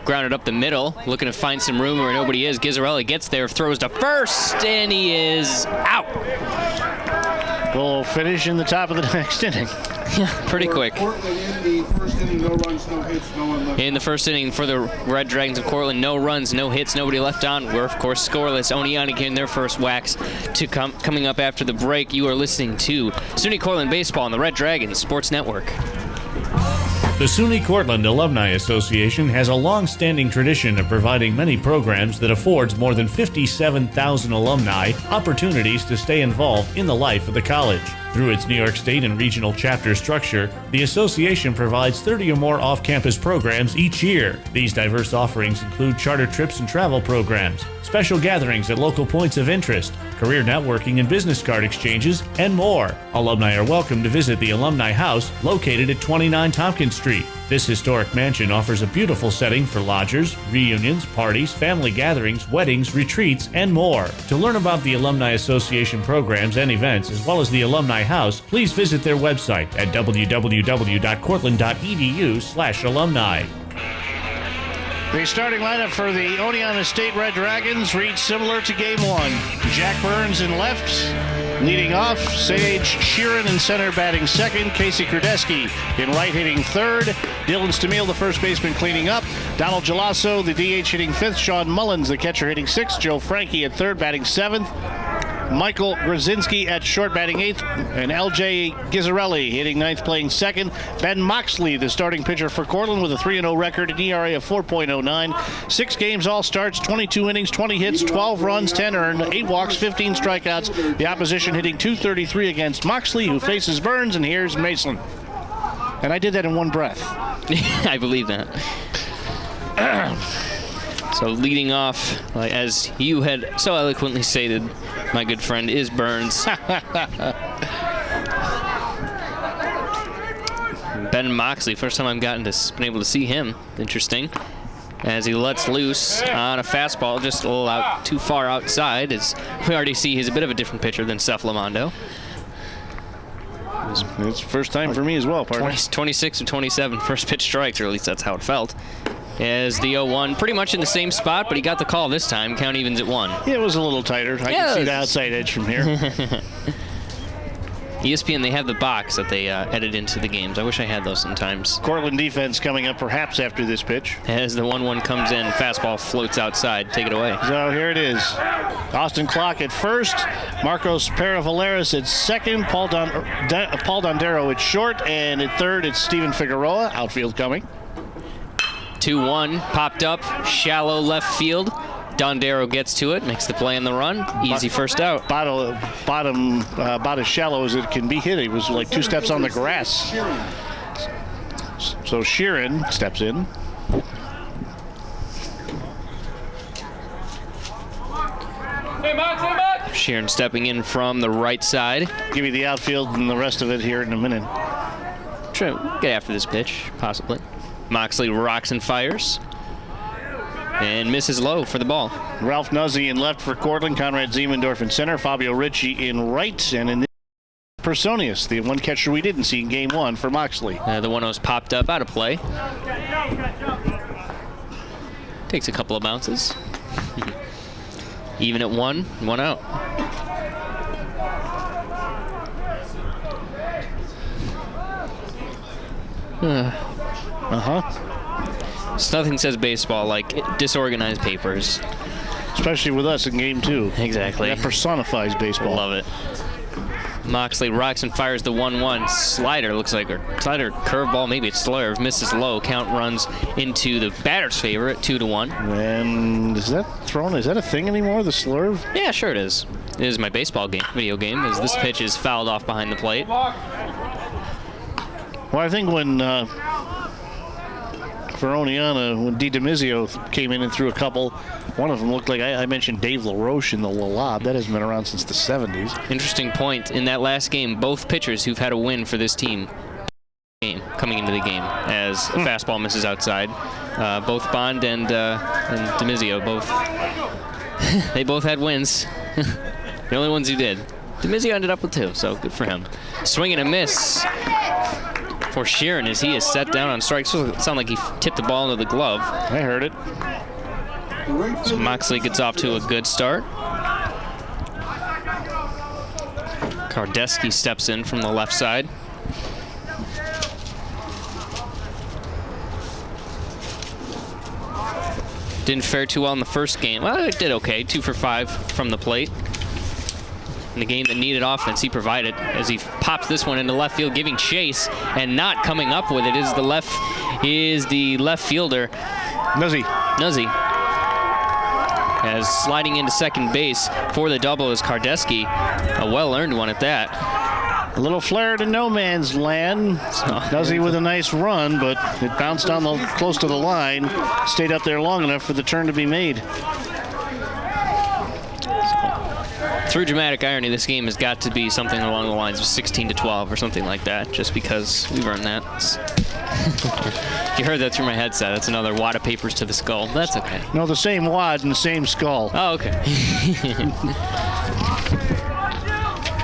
grounded up the middle, looking to find some room where nobody is. Gizzarelli gets there, throws to first, and he is out. We'll finish in the top of the next inning. Yeah, pretty quick. In the first inning, no runs, no hits, no one left. In the first inning for the Red Dragons of Cortland, no runs, no hits, nobody left on. We're, of course, scoreless. Oneonta getting their first wax to coming up after the break. You are listening to SUNY Cortland Baseball on the Red Dragons Sports Network. The SUNY Cortland Alumni Association has a long-standing tradition of providing many programs that affords more than 57,000 alumni opportunities to stay involved in the life of the college. Through its New York State and regional chapter structure, the association provides 30 or more off-campus programs each year. These diverse offerings include charter trips and travel programs, special gatherings at local points of interest, career networking and business card exchanges, and more. Alumni are welcome to visit the Alumni House located at 29 Tompkins Street. This historic mansion offers a beautiful setting for lodgers, reunions, parties, family gatherings, weddings, retreats, and more. To learn about the Alumni Association programs and events, as well as the Alumni House, please visit their website at www.cortland.edu/alumni. The starting lineup for the Oneonta State Red Dragons reads similar to Game 1. Jack Burns in left, leading off. Sage Sheeran in center, batting second. Casey Krudeski in right, hitting third. Dylan Stamil, the first baseman, cleaning up. Donald Gelasso, the DH, hitting fifth. Sean Mullins, the catcher, hitting sixth. Joe Frankie at third, batting seventh. Michael Grzinski at short, batting 8th, and L.J. Gizzarelli hitting 9th, playing 2nd. Ben Moxley, the starting pitcher for Cortland, with a 3-0 record, an ERA of 4.09. 6 games, all starts, 22 innings, 20 hits, 12 runs, 10 earned, 8 walks, 15 strikeouts. The opposition hitting .233 against Moxley, who faces Burns, and here's Mason. And I did that in one breath. I believe that. So leading off, as you had so eloquently stated, my good friend, is Burns. Ben Moxley, first time I've been able to see him. Interesting. As he lets loose on a fastball just a little too far outside. As we already see, he's a bit of a different pitcher than Seth Lamondo. It's first time for me as well, partner. 26 of 27 first pitch strikes, or at least that's how it felt. As the 0-1, pretty much in the same spot, but he got the call this time. Count evens at 1. Yeah, it was a little tighter. I can see the outside edge from here. ESPN, they have the box that they edit into the games. I wish I had those sometimes. Cortland defense coming up perhaps after this pitch. As the 1-1 comes in, fastball floats outside. Take it away. So here it is. Austin Clark at first. Marcos Peravaleras at second. Paul Dondero at short. And at third, it's Steven Figueroa. Outfield coming. 2-1, popped up, shallow left field. Dondero gets to it, makes the play on the run. Easy first out. About as shallow as it can be hit. He was like 2 steps on the grass. So Sheeran steps in. Sheeran stepping in from the right side. Give you the outfield and the rest of it here in a minute. Try to get after this pitch, possibly. Moxley rocks and fires. And misses low for the ball. Ralph Nuzzi in left for Cortland. Conrad Ziemendorf in center. Fabio Ricci in right. And in Personius, the one catcher we didn't see in game 1 for Moxley. The one that was popped up out of play. Takes a couple of bounces. Even at 1 out. So nothing says baseball like disorganized papers. Especially with us in game 2. Exactly. That personifies baseball. Love it. Moxley rocks and fires the 1-1. Slider looks like a slider curveball, maybe it's slurve. Misses low. Count runs into the batter's favor at 2-1. And is that thrown? Is that a thing anymore, the slurve? Yeah, sure it is. It is my baseball video game, as this pitch is fouled off behind the plate. Well, I think when for Oneonta, when DiDomizio came in and threw a couple, one of them looked like, I mentioned Dave LaRoche in the lob. That hasn't been around since the 70s. Interesting point. In that last game, both pitchers who've had a win for this team coming into the game as a fastball misses outside. Both Bond and DiMizio, they both had wins. The only ones who did. DiMizio ended up with 2, so good for him. Swing and a miss for Sheeran as he is set down on strikes. It sounded like he tipped the ball into the glove. I heard it. So Moxley gets off to a good start. Kardeski steps in from the left side. Didn't fare too well in the first game. Well, it did okay. 2 for 5 from the plate. In the game that needed offense, he provided as he pops this one into left field, giving chase, and not coming up with it is the left fielder Nuzzi. As sliding into second base for the double is Kardeski, a well-earned one at that. A little flare to no man's land. Nuzzi with a nice run, but it bounced on close to the line, stayed up there long enough for the turn to be made. Through dramatic irony, this game has got to be something along the lines of 16-12 or something like that, just because we've earned that. You heard that through my headset. That's another wad of papers to the skull. That's okay. No, the same wad and the same skull. Oh, okay.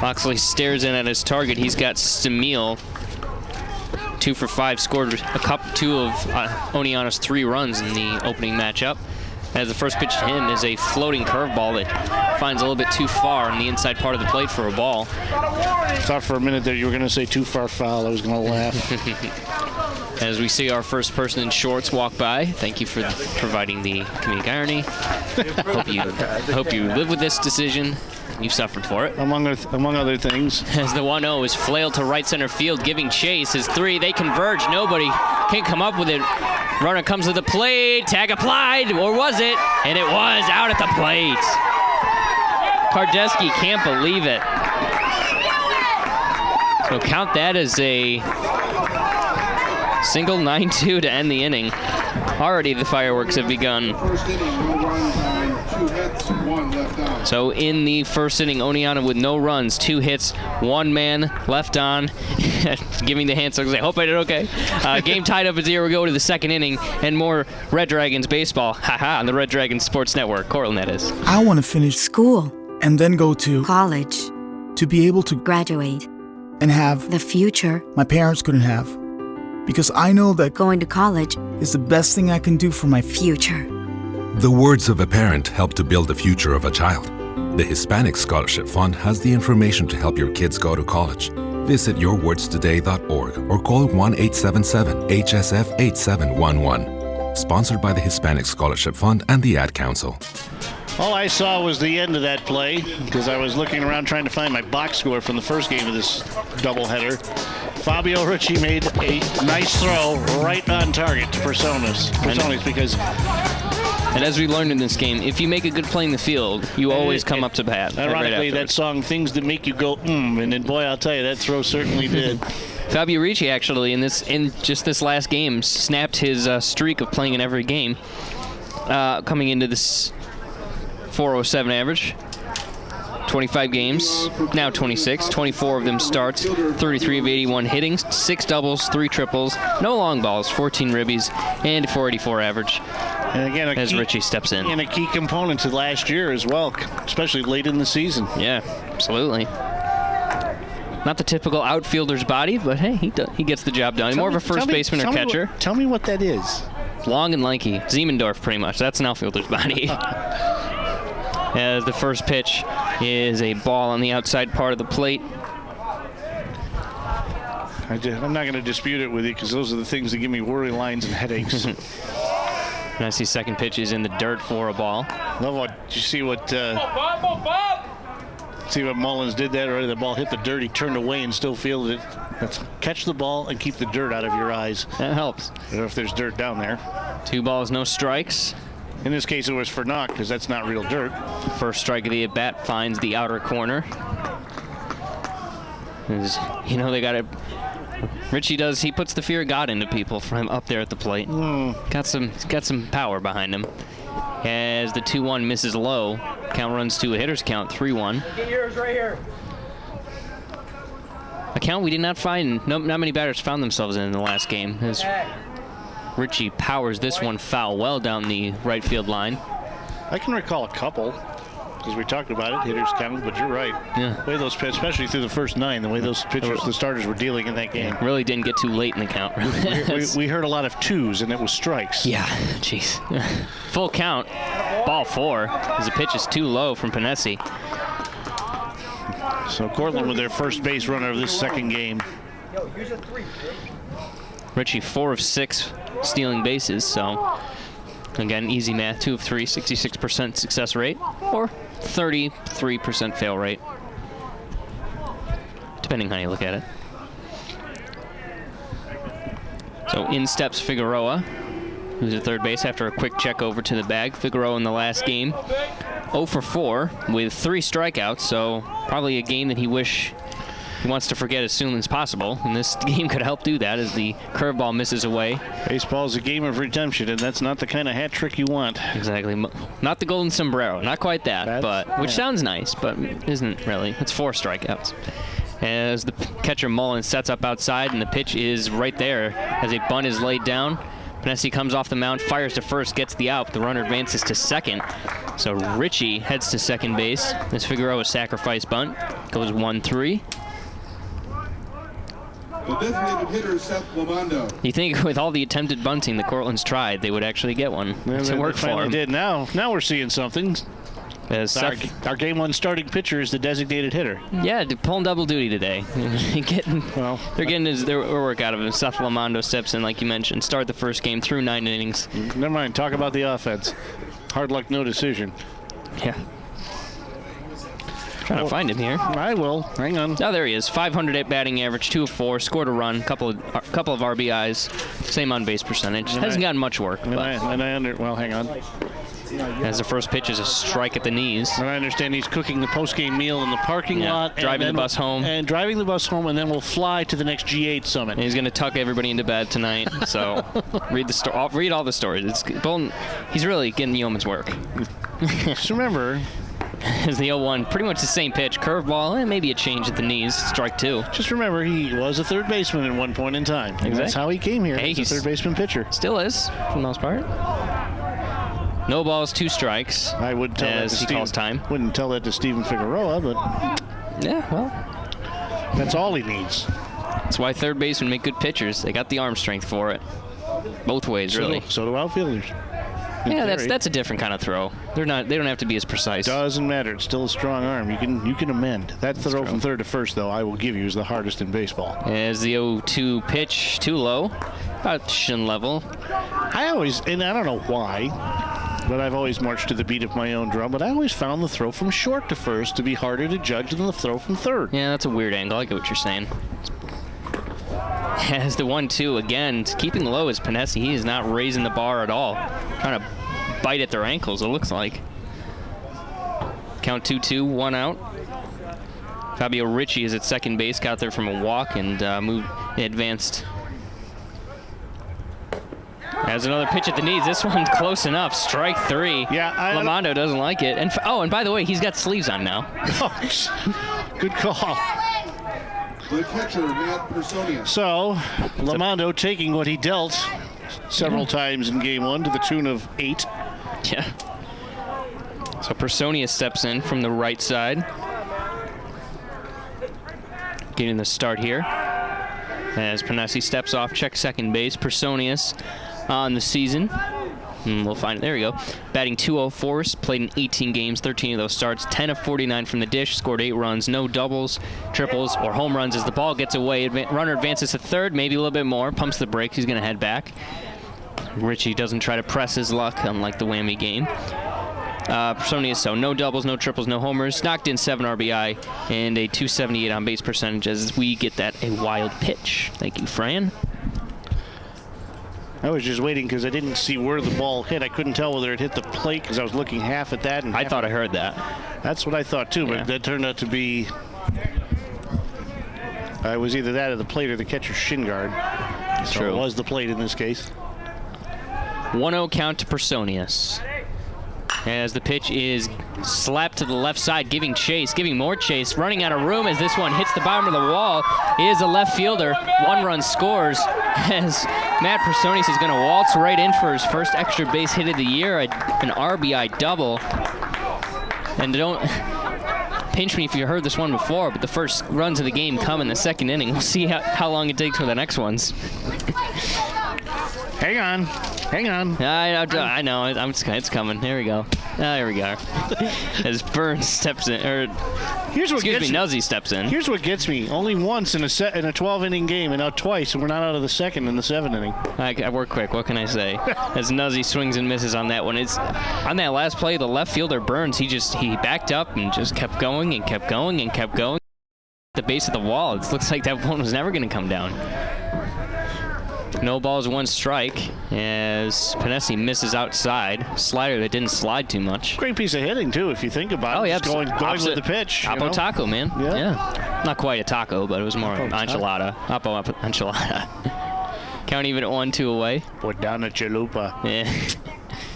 Moxley stares in at his target. He's got Stamil. 2 for 5, scored 2 of Oneonta's 3 runs in the opening matchup. As the first pitch to him is a floating curveball that finds a little bit too far on the inside part of the plate for a ball. I thought for a minute that you were going to say too far foul. I was going to laugh. As we see our first person in shorts walk by, thank you for providing the comedic irony. hope you live with this decision. You've suffered for it. Among other things. As the 1-0 is flailed to right center field, giving chase. His 3, they converge. Nobody can come up with it. Runner comes to the plate. Tag applied, or was it? And it was out at the plate. Kardeski can't believe it. So count that as a single 9-2 to end the inning. Already the fireworks have begun. First inning, no runs on 2 hits, 1 left on. So in the first inning, Oneonta with no runs, 2 hits, 1 man left on. Giving the hand signals. I hope I did okay. Game tied up at 0. We go to the second inning and more Red Dragons baseball. Haha, on the Red Dragons Sports Network. Cortland, that is. I want to finish School. and then go to College. to be able to Graduate. and have The future. my parents couldn't have. Because I know that Going to college. is the best thing I can do for my Future. The words of a parent help to build the future of a child. The Hispanic Scholarship Fund has the information to help your kids go to college. Visit yourwordstoday.org or call 1-877-HSF-8711. Sponsored by the Hispanic Scholarship Fund and the Ad Council. All I saw was the end of that play because I was looking around trying to find my box score from the first game of this doubleheader. Fabio Ricci made a nice throw right on target to Personas because... And as we learned in this game, if you make a good play in the field, you always come up to bat. Ironically, right that song, Things That Make You Go, and then, boy, I'll tell you, that throw certainly did. Fabio Ricci, actually, in just this last game, snapped his streak of playing in every game, coming into this 407 average. 25 games, now 26, 24 of them starts, 33 of 81 hitting, 6 doubles, 3 triples, no long balls, 14 ribbies, and 484 average. And again, as Ricci steps in. And a key component to last year as well, especially late in the season. Yeah, absolutely. Not the typical outfielder's body, but hey, he gets the job done. More of a first baseman or catcher. Tell me what that is. Long and lanky. Ziemendorf, pretty much. That's an outfielder's body. As the first pitch is a ball on the outside part of the plate. I'm not going to dispute it with you because those are the things that give me worry lines and headaches. And I see second pitch is in the dirt for a ball. Love what you see what Mullins did that already. The ball hit the dirt. He turned away and still fielded it. Let's catch the ball and keep the dirt out of your eyes. That helps. I don't know if there's dirt down there. 2 balls, no strikes. In this case, it was for knock because that's not real dirt. First strike of the at-bat finds the outer corner. You know, they got it. Ricci does. He puts the fear of God into people from up there at the plate. Got some power behind him. As the 2-1 misses low, count runs to a hitter's count, 3-1. Get yours right here. A count we did not find. Not many batters found themselves in the last game. As Ricci powers this one foul well down the right field line. I can recall a couple, because we talked about it, hitters counted, but you're right. Yeah. The way those pitches, especially through the first 9, the way those pitchers, the starters were dealing in that game. Really didn't get too late in the count. we heard a lot of 2s, and it was strikes. Yeah, jeez. Full count, ball 4, as the pitch is too low from Panesi. So Cortland with their first base runner of this second game. Ricci 4 of 6 stealing bases, so again, easy math, 2 of 3, 66% success rate, or 33% fail rate, depending how you look at it. So in steps Figueroa, who's at third base after a quick check over to the bag. Figueroa in the last game, 0 for 4 with 3 strikeouts, so probably a game that he wants to forget as soon as possible, and this game could help do that as the curveball misses away. Baseball's a game of redemption, and that's not the kind of hat trick you want. Exactly. Not the golden sombrero. Not quite that, which sounds nice, but isn't really. It's 4 strikeouts. As the catcher Mullins sets up outside, and the pitch is right there as a bunt is laid down. Panesi comes off the mound, fires to first, gets the out. The runner advances to second. So Ricci heads to second base. This Figueroa sacrifice bunt goes 1-3. The designated hitter, Seth Lamondo. You think with all the attempted bunting the Cortland's tried, they would actually get one to work for them. Did. Now we're seeing something. Our game one starting pitcher is the designated hitter. Yeah, pulling double duty today. They're getting their work out of him. Seth Lamando steps in, like you mentioned, start the first game through 9 innings. Never mind. Talk about the offense. Hard luck, no decision. Yeah. Trying to find him here. I will. Hang on. Oh, there he is. 500 batting average, 2 of 4, scored a run, couple of RBIs, same on base percentage. Hasn't gotten much work. Well, hang on. As the first pitch is a strike at the knees. And I understand he's cooking the post-game meal in the parking lot. Driving the bus home. And driving the bus home, and then we'll fly to the next G8 summit. And he's going to tuck everybody into bed tonight. So read all the stories. He's really getting yeoman's work. Just remember, as the 0-1, pretty much the same pitch, curveball, and maybe a change at the knees, strike 2. Just remember, he was a third baseman at one point in time. Exactly. That's how he came here. He's a third baseman pitcher. Still is, for the most part. No balls, 2 strikes. I would tell as he calls time. Wouldn't tell that to Steven Figueroa, but yeah, well, that's all he needs. That's why third basemen make good pitchers. They got the arm strength for it, both ways, really. So do outfielders. Yeah, that's a different kind of throw. They don't have to be as precise. Doesn't matter. It's still a strong arm. You can amend. That throw from third to first, though, I will give you, is the hardest in baseball. As the 0-2 pitch, too low, about shin level. I don't know why, but I've always marched to the beat of my own drum, but I always found the throw from short to first to be harder to judge than the throw from third. Yeah, that's a weird angle. I get what you're saying. As the 1-2 again, keeping low is Panesi. He is not raising the bar at all. Trying to bite at their ankles, it looks like. Count 2-2, 1 out. Fabio Ricci is at second base, got there from a walk and advanced. Has another pitch at the knees. This one's close enough. Strike 3. Yeah, Lamando doesn't like it. And by the way, he's got sleeves on now. Good call. The catcher, Matt Personius. So, Lamando taking what he dealt several times in game 1 to the tune of 8. Yeah. So Personius steps in from the right side. Getting the start here. As Panesi steps off, checks second base. Personius on the season. We'll find it. There we go. Batting .204, played in 18 games, 13 of those starts, 10 of 49 from the dish, scored 8 runs, no doubles, triples, or home runs as the ball gets away. Runner advances to third, maybe a little bit more, pumps the brakes, he's going to head back. Richie doesn't try to press his luck, unlike the whammy game. Personius, so no doubles, no triples, no homers, knocked in 7 RBI, and a .278 on base percentage as we get that a wild pitch. Thank you, Fran. I was just waiting because I didn't see where the ball hit. I couldn't tell whether it hit the plate because I was looking half at that. And I thought I heard that. That's what I thought too, but that turned out to be. It was either that or the plate or the catcher's shin guard. So True. It was the plate in this case. 1-0 count to Personius. As the pitch is slapped to the left side, giving more chase, running out of room as this one hits the bottom of the wall. Is a left fielder. 1 run scores as Matt Personius is going to waltz right in for his first extra base hit of the year, an RBI double. And don't pinch me if you heard this one before, but the first runs of the game come in the second inning. We'll see how long it takes for the next ones. Hang on. I know. It's coming. There we go. There we go. As Burns steps in, Nuzzi steps in. Here's what gets me. Only once in a 12-inning game, and now twice, and we're not out of the second in the 7th inning. I work quick. What can I say? As Nuzzi swings and misses on that one. It's on that last play, the left fielder Burns. He backed up and just kept going and kept going and kept going. At the base of the wall. It looks like that one was never going to come down. No balls, 1 strike as Panesi misses outside. Slider that didn't slide too much. Great piece of hitting, too, if you think about it. Oh, yeah. Just going with the pitch. Oppo taco, man. Yeah. Not quite a taco, but it was more enchilada. Oppo enchilada. Count even at 1-2 away. Put down a chalupa. Yeah.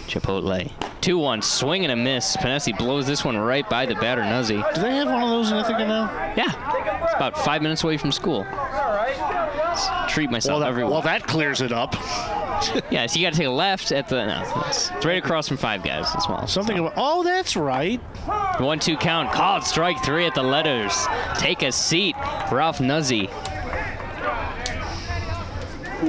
Chipotle. 2-1, swing and a miss. Panesi blows this one right by the batter, Nuzzi. Do they have one of those in Ithaca now? Yeah. It's about 5 minutes away from school. Treat myself every week. Well, that clears it up. Yeah, so you got to take a left at the. No, it's right across from Five Guys as well. Oh, that's right. 1-2 count. Called strike 3 at the letters. Take a seat, Ralph Nuzzi.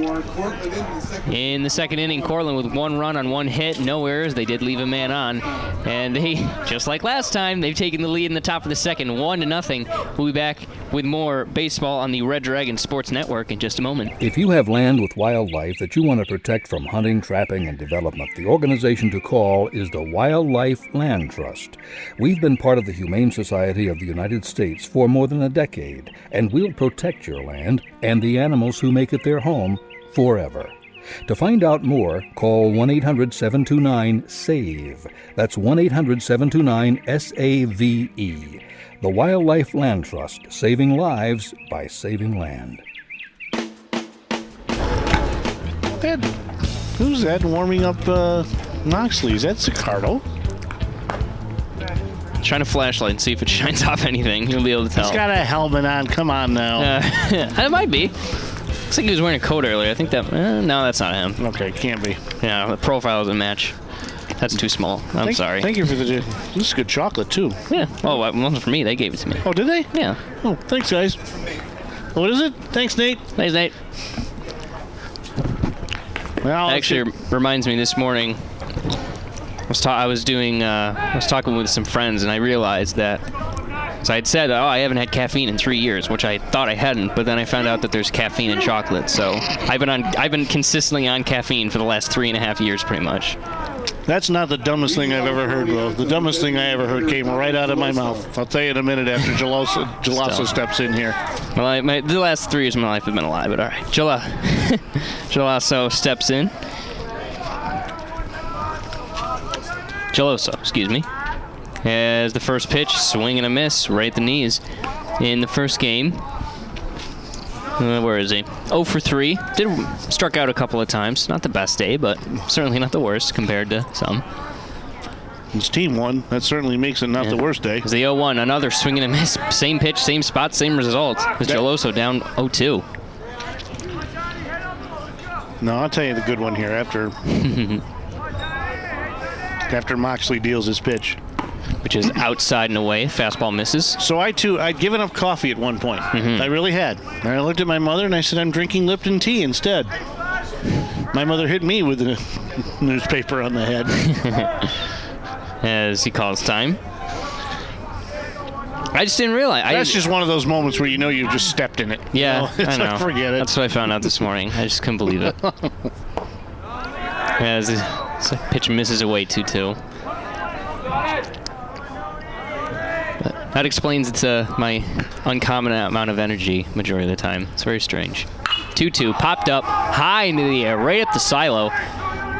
for Cortland in the second. In the second inning, Cortland with 1 run on 1 hit, no errors. They did leave a man on. And they, just like last time, they've taken the lead in the top of the second, 1-0. We'll be back with more baseball on the Red Dragon Sports Network in just a moment. If you have land with wildlife that you want to protect from hunting, trapping, and development, the organization to call is the Wildlife Land Trust. We've been part of the Humane Society of the United States for more than a decade, and we'll protect your land and the animals who make it their home forever. To find out more, call 1-800-729-SAVE. That's 1-800-729-SAVE. The Wildlife Land Trust, saving lives by saving land. Ed, who's that warming up Moxley? Is that Sicardo? Trying a flashlight and see if it shines off anything. You'll be able to tell. He's got a helmet on. Come on now. It might be. Looks like he was wearing a coat earlier. I think that... no, that's not him. Okay, can't be. Yeah, the profile doesn't match. That's too small. I'm sorry. Thank you for the... This is good chocolate, too. Yeah. Oh, it wasn't for me. They gave it to me. Oh, did they? Yeah. Oh, thanks, guys. What is it? Thanks, Nate. Thanks, Nate. Well, actually, reminds me this morning... I was talking with some friends, and I realized that, so I had said, I haven't had caffeine in 3 years, which I thought I hadn't, but then I found out that there's caffeine in chocolate. So I've been consistently on caffeine for the last 3.5 years, pretty much. That's not the dumbest thing I've ever heard, bro. The dumbest thing I ever heard came right out of my mouth. I'll tell you in a minute after Jalasa steps in here. Well, the last 3 years of my life have been a lie, but all right. Jalaso steps in. Geloso, excuse me. As the first pitch, swing and a miss, right at the knees. In the first game, where is he? 0 for 3. Struck out a couple of times. Not the best day, but certainly not the worst compared to some. His team won. That certainly makes it not the worst day. It's the 0-1, another swing and a miss. Same pitch, same spot, same result. It's Geloso down 0-2. No, I'll tell you the good one here after Moxley deals his pitch. Which is outside and away. Fastball misses. So I'd given up coffee at one point. I really had. And I looked at my mother and I said, I'm drinking Lipton tea instead. My mother hit me with a newspaper on the head. As he calls time. I just didn't realize. That's just one of those moments where you know you've just stepped in it. Yeah, I know. Like, forget it. That's what I found out this morning. I just couldn't believe it. As the pitch misses away 2-2. That explains my uncommon amount of energy majority of the time. It's very strange. 2-2, popped up high into the air, right up the silo.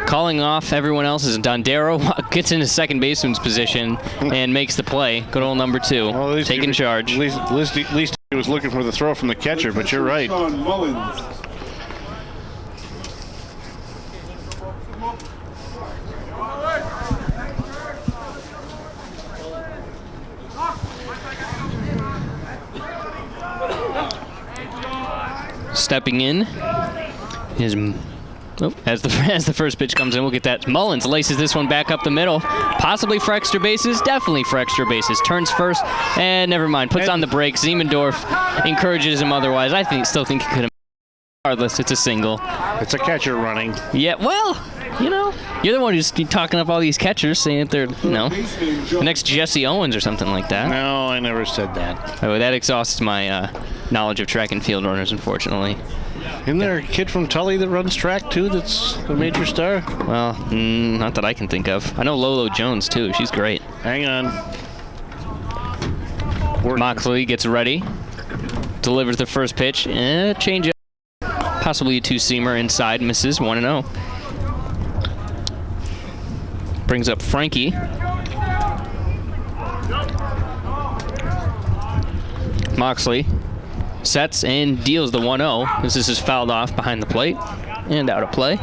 Calling off everyone else is Dondero, gets into second baseman's position and makes the play. Good old number 2, well, taking charge. At least he was looking for the throw from the catcher, but you're right. Stepping in is as the first pitch comes in, we'll get that. Mullins laces this one back up the middle, possibly for extra bases, definitely for extra bases. Turns first, and never mind, puts on the brakes. Ziemendorf encourages him otherwise. Still think he could have. Regardless, it's a single. It's a catcher running. Yeah, well, you're the one who's talking up all these catchers, saying that they're, the next Jesse Owens or something like that. No, I never said that. Oh, that exhausts my knowledge of track and field runners, unfortunately. Isn't there a kid from Tully that runs track, too, that's a major star? Well, not that I can think of. I know Lolo Jones, too. She's great. Hang on. Moxley gets ready. Delivers the first pitch. Change up. Possibly a 2-seamer inside. Misses 1-0. Brings up Frankie. Moxley sets and deals the 1-0. This is fouled off behind the plate and out of play.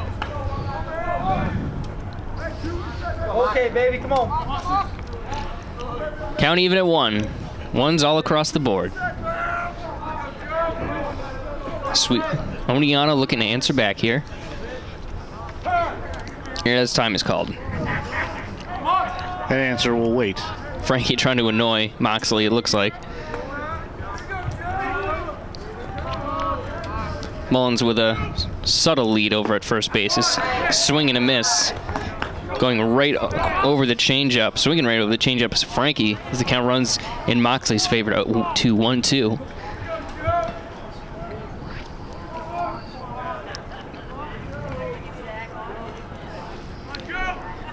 Okay, baby, come on. Count even at 1. Ones all across the board. Sweet. Oneonta looking to answer back here. Here, as time is called. That answer will wait. Frankie trying to annoy Moxley, it looks like. Mullins with a subtle lead over at first base. Is swing and a miss. Going right over the changeup. Swinging right over the changeup is Frankie as the count runs in Moxley's favor to 1-2.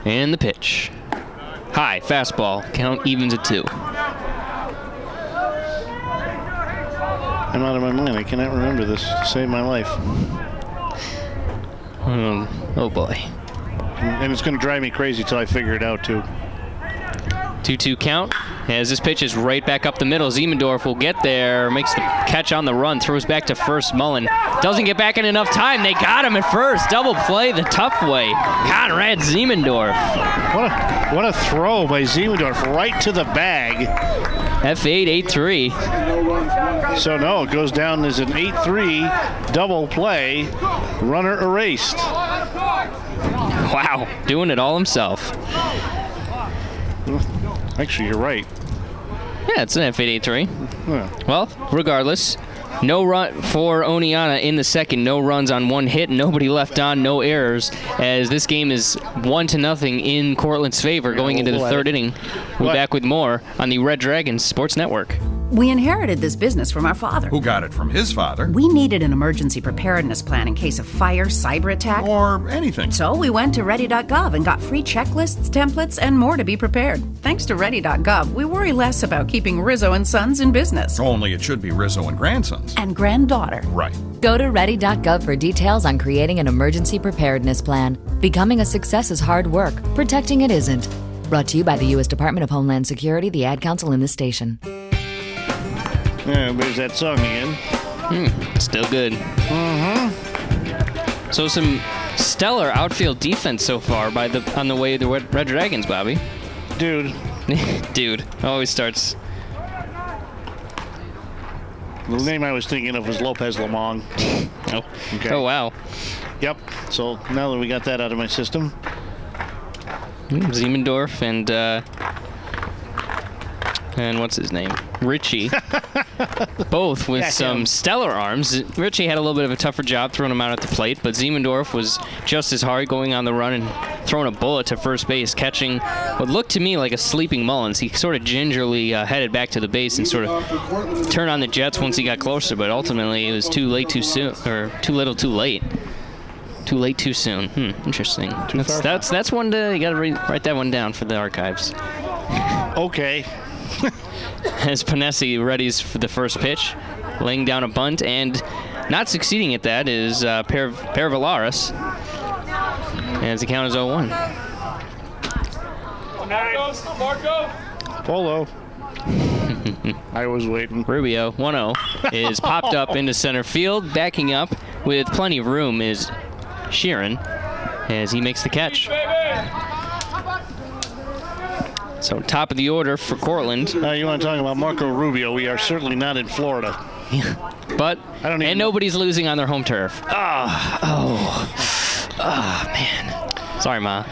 And the pitch. High, fastball. Count evens at 2. I'm out of my mind. I cannot remember this to save my life. Oh boy. And it's going to drive me crazy till I figure it out, too. 2-2 count. As this pitch is right back up the middle, Ziemendorf will get there, makes the catch on the run, throws back to first. Mullen doesn't get back in enough time. They got him at first. Double play the tough way. Conrad Ziemendorf. What a throw by Ziemendorf right to the bag. F8, 8-3. So no, it goes down as an 8-3 double play. Runner erased. Wow, doing it all himself. Actually, you're right. Yeah, it's an F8, 8-3. Yeah. Well, regardless, no run for Oneonta in the second. No runs on one hit. Nobody left on. No errors. As this game is 1-0 in Cortland's favor going into the third inning. We're back with more on the Red Dragons Sports Network. We inherited this business from our father. Who got it from his father? We needed an emergency preparedness plan in case of fire, cyber attack, or anything. So we went to Ready.gov and got free checklists, templates, and more to be prepared. Thanks to Ready.gov, we worry less about keeping Rizzo and Sons in business. Only it should be Rizzo and Grandsons. And granddaughter. Right. Go to Ready.gov for details on creating an emergency preparedness plan. Becoming a success is hard work. Protecting it isn't. Brought to you by the U.S. Department of Homeland Security, the Ad Council, and this station. Yeah, there's that song again. Still good. So some stellar outfield defense so far on the way to the Red Dragons, Bobby. Dude. Dude. Always starts. The name I was thinking of was Lopez Lamong. Oh. Okay. Oh, wow. Yep. So now that we got that out of my system. Ziemendorf and what's his name? Richie. Both with some stellar arms. Richie had a little bit of a tougher job throwing him out at the plate, but Ziemendorf was just as hard going on the run and throwing a bullet to first base, catching what looked to me like a sleeping Mullins. He sort of gingerly headed back to the base and sort of turned on the jets once he got closer, but ultimately it was too late too soon, or too little too late. Too late too soon. Interesting. That's one to, you got to write that one down for the archives. Okay. As Panesi readies for the first pitch, laying down a bunt, and not succeeding at that is Pervalaris. As the count is 0-1. Marco. Polo. I was waiting. Rubio, 1-0, is popped up into center field. Backing up with plenty of room is Sheeran as he makes the catch. So top of the order for Cortland. You want to talk about Marco Rubio? We are certainly not in Florida. But nobody's losing on their home turf. Oh, man. Sorry, Ma.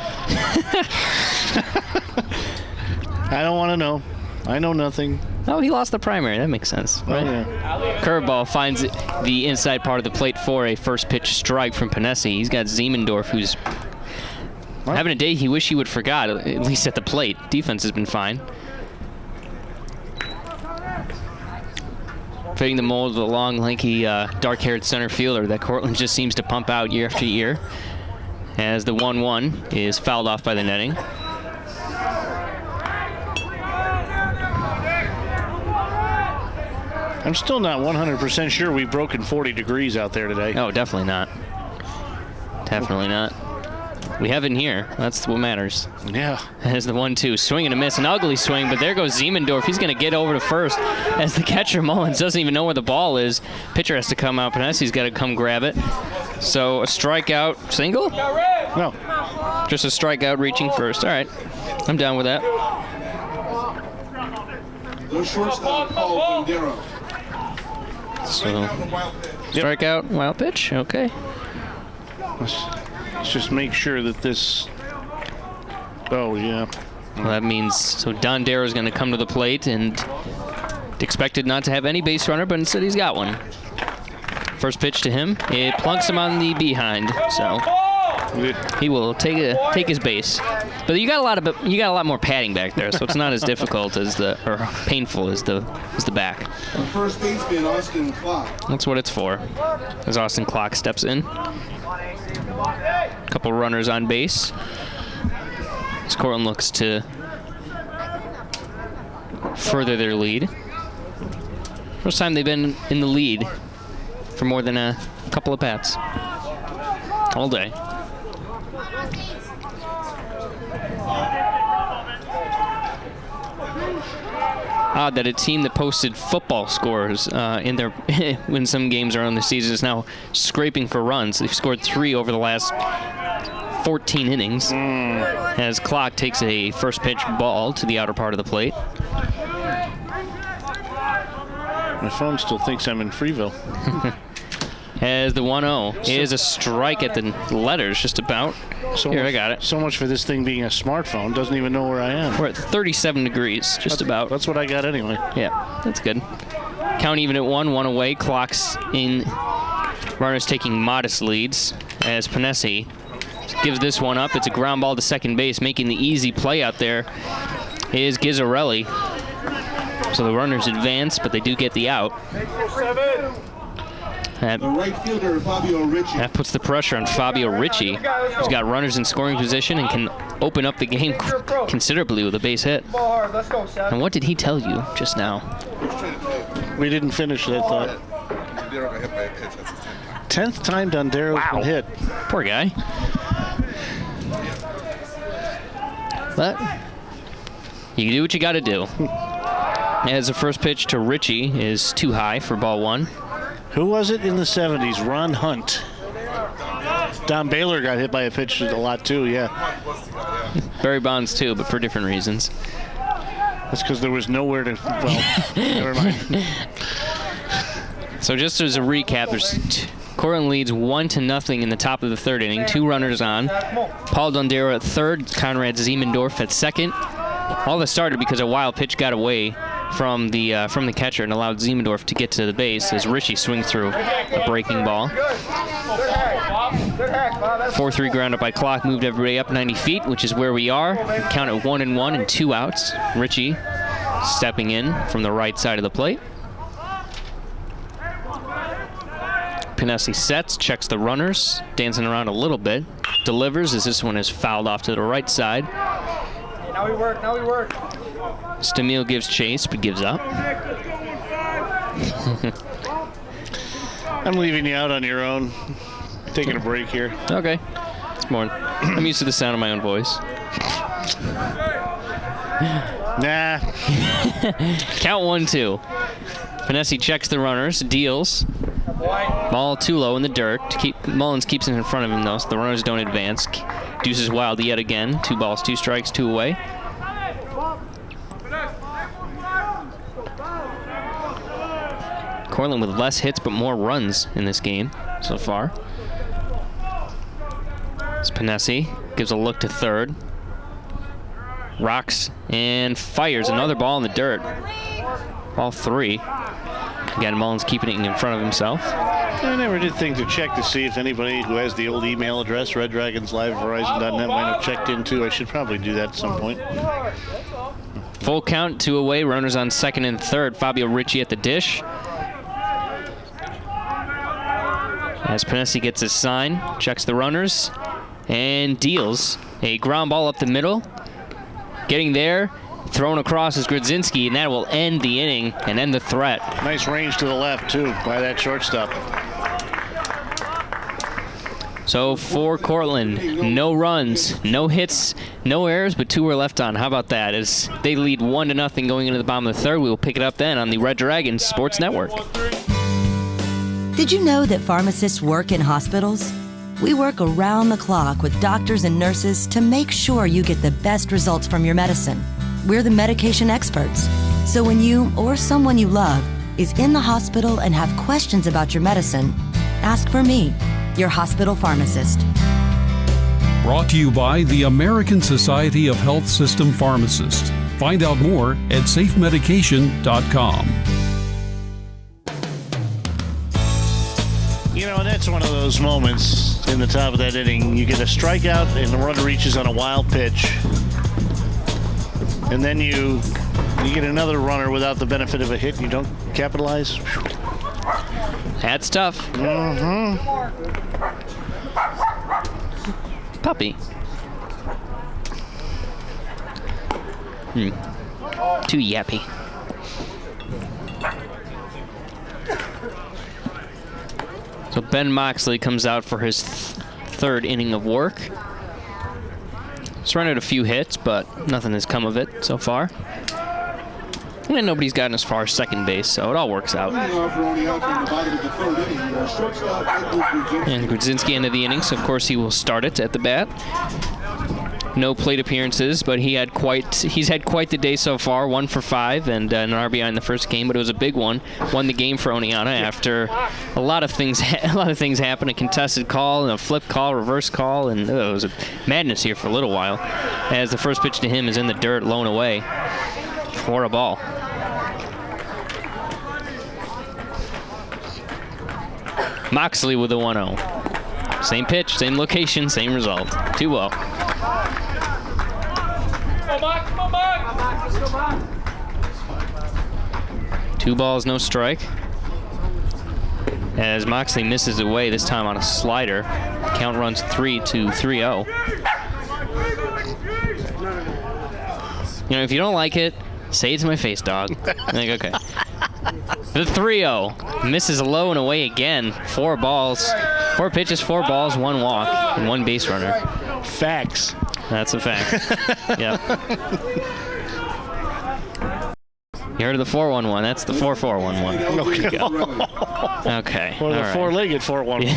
I don't want to know. I know nothing. Oh, he lost the primary. That makes sense. Right? Oh, yeah. Curveball finds the inside part of the plate for a first pitch strike from Panesi. He's got Ziemendorf, who's having a day he wish he would forgot, at least at the plate. Defense has been fine. Fitting the mold of the long, lanky, dark-haired center fielder that Cortland just seems to pump out year after year. As the 1-1 is fouled off by the netting. I'm still not 100% sure we've broken 40 degrees out there today. Oh, definitely not. Definitely not. We have it in here. That's what matters. Yeah. As the 1-2, swing and a miss, an ugly swing, but there goes Ziemendorf. He's going to get over to first as the catcher, Mullins, doesn't even know where the ball is. Pitcher has to come out. Panesi's got to come grab it. So a strikeout single? No. Just a strikeout reaching first. All right. I'm down with that. The shortstop, Paul Bandero. So, strikeout, wild pitch. Okay. Let's just make sure that this... Oh, yeah. Well, that means, so Don Darrow's going to come to the plate and expected not to have any base runner, but instead he's got one. First pitch to him. It plunks him on the behind, so he will take his base. But you got a lot more padding back there, so it's not as difficult or painful as the back. First baseman Austin Clark. That's what it's for. As Austin Clark steps in. Couple runners on base. As Cortland looks to further their lead. First time they've been in the lead for more than a couple of bats all day. Odd that a team that posted football scores in their when some games are on the season is now scraping for runs. They've scored 3 over the last 14 innings. As Clock takes a first pitch ball to the outer part of the plate. My phone still thinks I'm in Freeville. As the 1-0 is a strike at the letters, just about. Here, I got it. So much for this thing being a smartphone. Doesn't even know where I am. We're at 37 degrees, just about. That's what I got anyway. Yeah, that's good. Count even at 1 away. Clocks in. Runners taking modest leads as Panesi gives this one up. It's a ground ball to second base. Making the easy play out there is Gizzarelli. So the runners advance, but they do get the out. The right fielder, Fabio Ricci. That puts the pressure on Fabio Ricci, who's got runners in scoring position and can open up the game considerably with a base hit. And what did he tell you just now? We didn't finish that thought. 10th time Dondero's been hit. Poor guy. But you can do what you got to do. As the first pitch to Ricci is too high for ball 1. Who was it in the 70s? Ron Hunt. Don Baylor got hit by a pitch a lot too, yeah. Barry Bonds too, but for different reasons. That's because there was nowhere to, well, never mind. So just as a recap, Cortland leads 1-0 in the top of the third inning. 2 runners on. Paul Dondero at third, Conrad Ziemendorf at second. All this started because a wild pitch got away from the catcher and allowed Ziemendorf to get to the base as Ricci swings through a breaking ball. 4-3 ground up by Clock moved everybody up 90 feet, which is where we are. Count at 1-1 and 2 outs. Ricci stepping in from the right side of the plate. Panesi sets, checks the runners, dancing around a little bit, delivers as this one is fouled off to the right side. Now we work. Stamil gives chase, but gives up. I'm leaving you out on your own. Taking a break here. Okay. It's more. I'm used to the sound of my own voice. Nah. Count 1-2. Panesi checks the runners, deals. Ball too low in the dirt. Mullins keeps it in front of him, though, so the runners don't advance. Deuces wild yet again. 2 balls, 2 strikes, 2 away. Cortland with less hits but more runs in this game so far. As Panesi gives a look to third. Rocks and fires another ball in the dirt. Ball 3. Again, Mullins keeping it in front of himself. I never did think to check to see if anybody who has the old email address, reddragonslive@verizon.net, might have checked in too. I should probably do that at some point. Full count, 2 away, runners on second and third. Fabio Ricci at the dish. As Panesi gets his sign, checks the runners, and deals a ground ball up the middle. Getting there, thrown across is Grodzinski, and that will end the inning and end the threat. Nice range to the left, too, by that shortstop. So for Cortland, no runs, no hits, no errors, but 2 were left on. How about that? As they lead 1-0 going into the bottom of the third, we will pick it up then on the Red Dragons Sports Network. Did you know that pharmacists work in hospitals? We work around the clock with doctors and nurses to make sure you get the best results from your medicine. We're the medication experts. So when you or someone you love is in the hospital and have questions about your medicine, ask for me, your hospital pharmacist. Brought to you by the American Society of Health System Pharmacists. Find out more at safemedication.com. that's one of those moments in the top of that inning. You get a strikeout and the runner reaches on a wild pitch. And then you get another runner without the benefit of a hit and you don't capitalize. That's tough. Mm-hmm. Puppy. Too yappy. So Ben Moxley comes out for his third inning of work. He's run out a few hits, but nothing has come of it so far. And nobody's gotten as far as second base, so it all works out. And Grudzinski into the inning, so of course he will start it at the bat. No plate appearances, but he's had quite the day so far. 1 for 5 and an RBI in the first game, but it was a big one. Won the game for Oneonta after a lot of things happened. A contested call, and a flip call, reverse call, and it was a madness here for a little while. As the first pitch to him is in the dirt, blown away for a ball. Moxley with a 1-0. Same pitch, same location, same result. 2-0. Two balls, no strike. As Moxley misses away, this time on a slider. Count runs 3-0. You know, if you don't like it, say it to my face, dog. I'm like, okay. The 3-0 misses low and away again. 4 pitches, 4 balls, 1 walk, and 1 base runner. Facts. That's a fact. Yep. You heard of the 4-1-1. That's the 4-4-1-1. Okay. Or the all right. four-legged 4-1-1.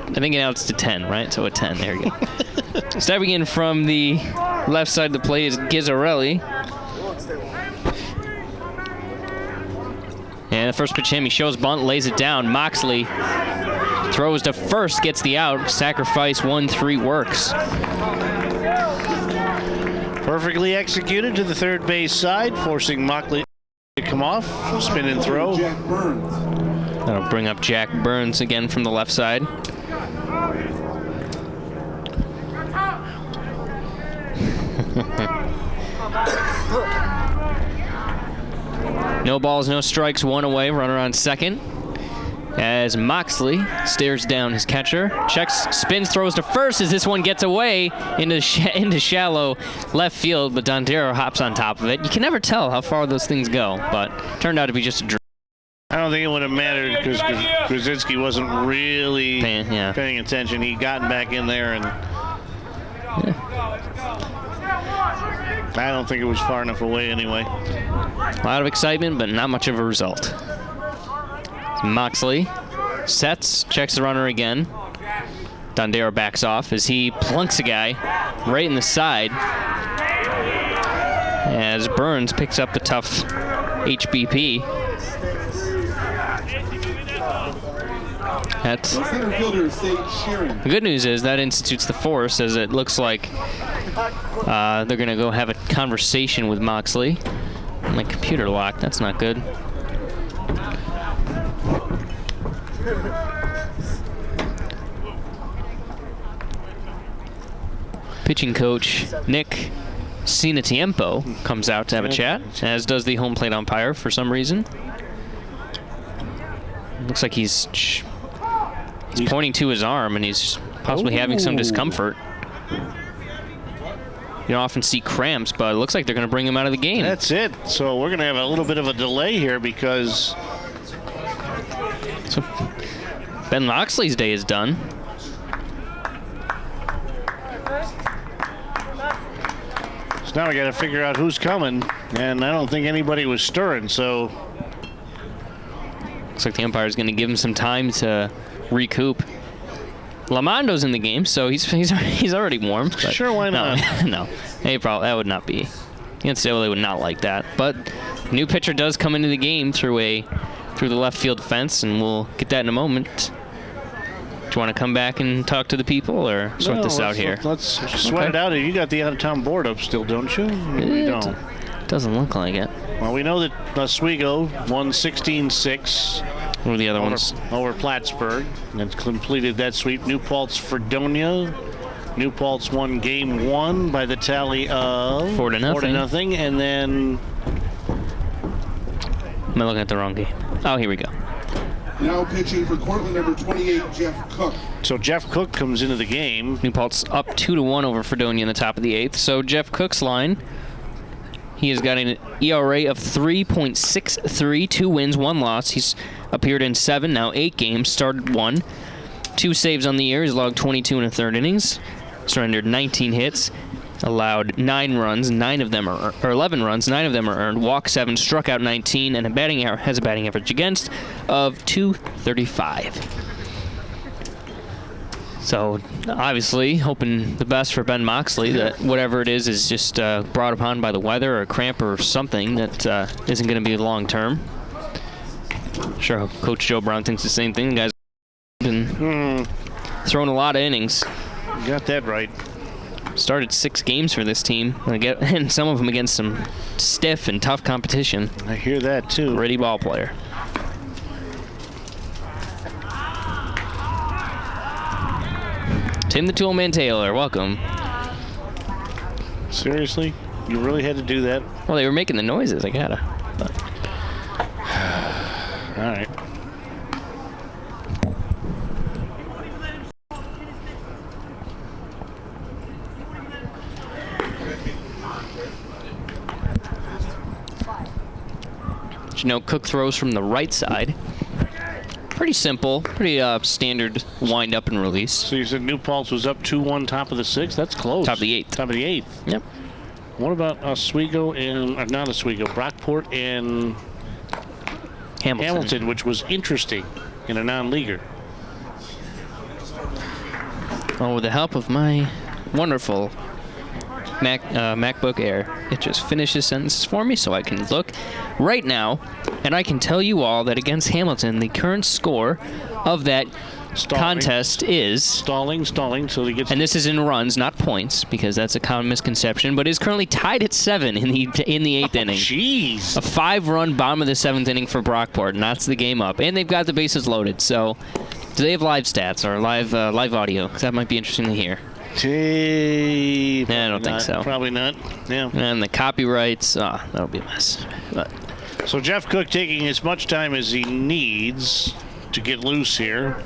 I think now it's to 10, right? So a 10. There you go. Stepping in from the left side of the plate is Gizzarelli. And the first pitch to him, he shows bunt, lays it down. Moxley throws to first, gets the out. Sacrifice 1-3 works. Perfectly executed to the third base side, forcing Moxley to come off. Spin and throw. That'll bring up Jack Burns again from the left side. No balls, no strikes, 1 away, runner on second. As Moxley stares down his catcher, checks, spins, throws to first as this one gets away into shallow left field, but Dondero hops on top of it. You can never tell how far those things go, but turned out to be just a draw. I don't think it would have mattered because Grudzinski wasn't really paying attention. He'd gotten back in there, and I don't think it was far enough away anyway. A lot of excitement, but not much of a result. Moxley sets, checks the runner again. Dondero backs off as he plunks a guy right in the side. As Burns picks up the tough HBP. The good news is that institutes the force, as it looks like they're going to go have a conversation with Moxley. My computer locked. That's not good. Pitching coach Nick Sinatiempo comes out to have a chat, as does the home plate umpire for some reason. Looks like he's pointing to his arm, and he's possibly having some discomfort. You don't often see cramps, but it looks like they're going to bring him out of the game. That's it. So we're going to have a little bit of a delay here because Ben Moxley's day is done. So now we got to figure out who's coming, and I don't think anybody was stirring, so looks like the umpire's going to give him some time to recoup. Lamondo's in the game, so he's already warm. But sure, why not? No, that would not be. NCAA would not like that. But new pitcher does come into the game through the left field fence, and we'll get that in a moment. Do you want to come back and talk to the people, or sort this out here? Let's sweat it out. You got the out-of-town board up still, don't you? We don't. Doesn't look like it. Well, we know that Oswego won 16-6 What are the other ones? Over Plattsburgh. And completed that sweep. New Paltz, Fredonia. New Paltz won game 1 by the tally of 4-0. And then... Am I looking at the wrong game? Oh, here we go. Now pitching for Cortland, number 28, Jeff Cook. So Jeff Cook comes into the game. New Paltz up 2-1 over Fredonia in the top of the 8th. So Jeff Cook's line, he has got an ERA of 3.63, 2 wins, 1 loss. He's appeared in 7, now 8 games, started 1. 2 saves on the year. He's logged 22 1/3 innings, surrendered 19 hits, allowed 9 runs, 11 runs, 9 of them are earned, walked 7, struck out 19, and has a batting average against of .235. So, obviously, hoping the best for Ben Moxley, that whatever it is just brought upon by the weather or a cramp or something that isn't going to be long-term. Sure, Coach Joe Brown thinks the same thing. The guy's been throwing a lot of innings. You got that right. Started 6 games for this team, and some of them against some stiff and tough competition. I hear that, too. Gritty ball player. Tim the Toolman Taylor, welcome. Seriously? You really had to do that? Well, they were making the noises. I gotta. All right. You know, Cook throws from the right side. Pretty simple, pretty standard wind up and release. So you said New Paltz was up 2-1 top of the 6th? That's close. Top of the 8th. Top of the 8th. Yep. What about Oswego and, not Oswego, Brockport and Hamilton, which was interesting in a non-leaguer. Oh, with the help of my wonderful MacBook Air, it just finishes sentences for me so I can look right now, and I can tell you all that against Hamilton, the current score of that contest is... Stalling, so he gets... And this is in runs, not points, because that's a common misconception, but is currently tied at 7 in the 8th inning. Jeez. A 5-run bottom of the 7th inning for Brockport, and that's the game up. And they've got the bases loaded, so do they have live stats or live audio? Because that might be interesting to hear. I don't think so. Probably not. Yeah. And the copyrights, that'll be a mess. But. So Jeff Cook taking as much time as he needs to get loose here.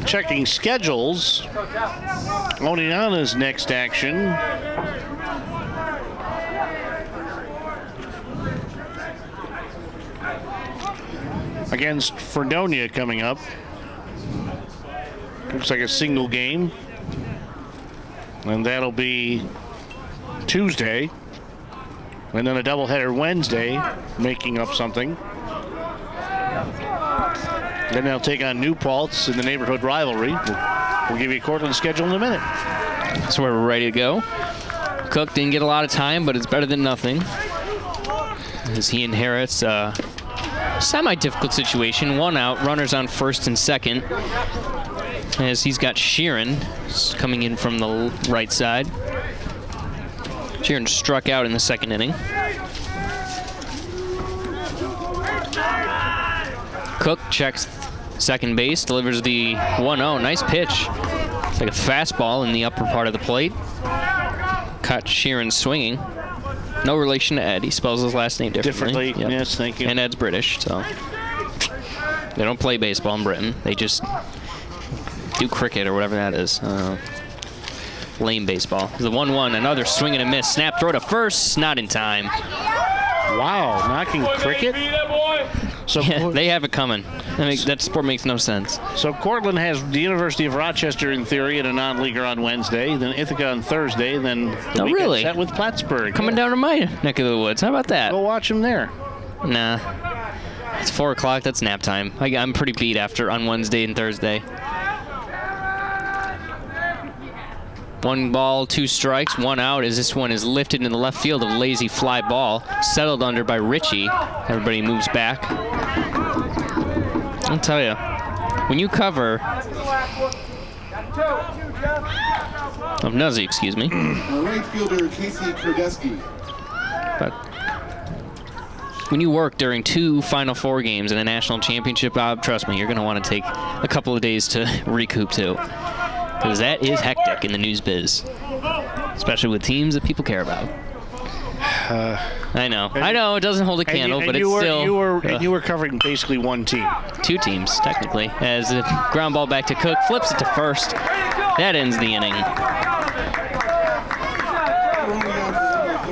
Checking schedules. Oneonta's next action. Against Fredonia coming up. Looks like a single game. And that'll be Tuesday. And then a doubleheader Wednesday, making up something. Then they'll take on New Paltz in the neighborhood rivalry. We'll give you a Cortland schedule in a minute. That's where we're ready to go. Cook didn't get a lot of time, but it's better than nothing, as he inherits a semi-difficult situation. 1 out, runners on first and second, as he's got Sheeran coming in from the right side. Sheeran struck out in the 2nd inning. Cook checks second base, delivers the 1-0. Nice pitch. It's like a fastball in the upper part of the plate. Caught Sheeran swinging. No relation to Ed. He spells his last name differently. Yep. Yes, thank you. And Ed's British, so they don't play baseball in Britain. They just do cricket or whatever that is. Lame baseball. The 1-1, another swing and a miss. Snap throw to first, not in time. Wow, knocking cricket? So yeah, they have it coming. That sport makes no sense. So Cortland has the University of Rochester in theory in a non-leaguer on Wednesday, then Ithaca on Thursday, then the weekend set with Plattsburgh. Coming down to my neck of the woods. How about that? Go watch them there. Nah. It's 4 o'clock. That's nap time. I'm pretty beat on Wednesday and Thursday. 1 ball, 2 strikes, 1 out, as this one is lifted into the left field, a lazy fly ball, settled under by Ritchie. Everybody moves back. I'll tell you, when you cover Right fielder Casey Kordesky. But when you work during 2 Final Four games in a national championship, Bob, trust me, you're going to want to take a couple of days to recoup too. Because that is hectic in the news biz. Especially with teams that people care about. I know, it doesn't hold a candle, but it's still... You were covering basically one team. 2 teams, technically. As the ground ball back to Cook, flips it to first. That ends the inning.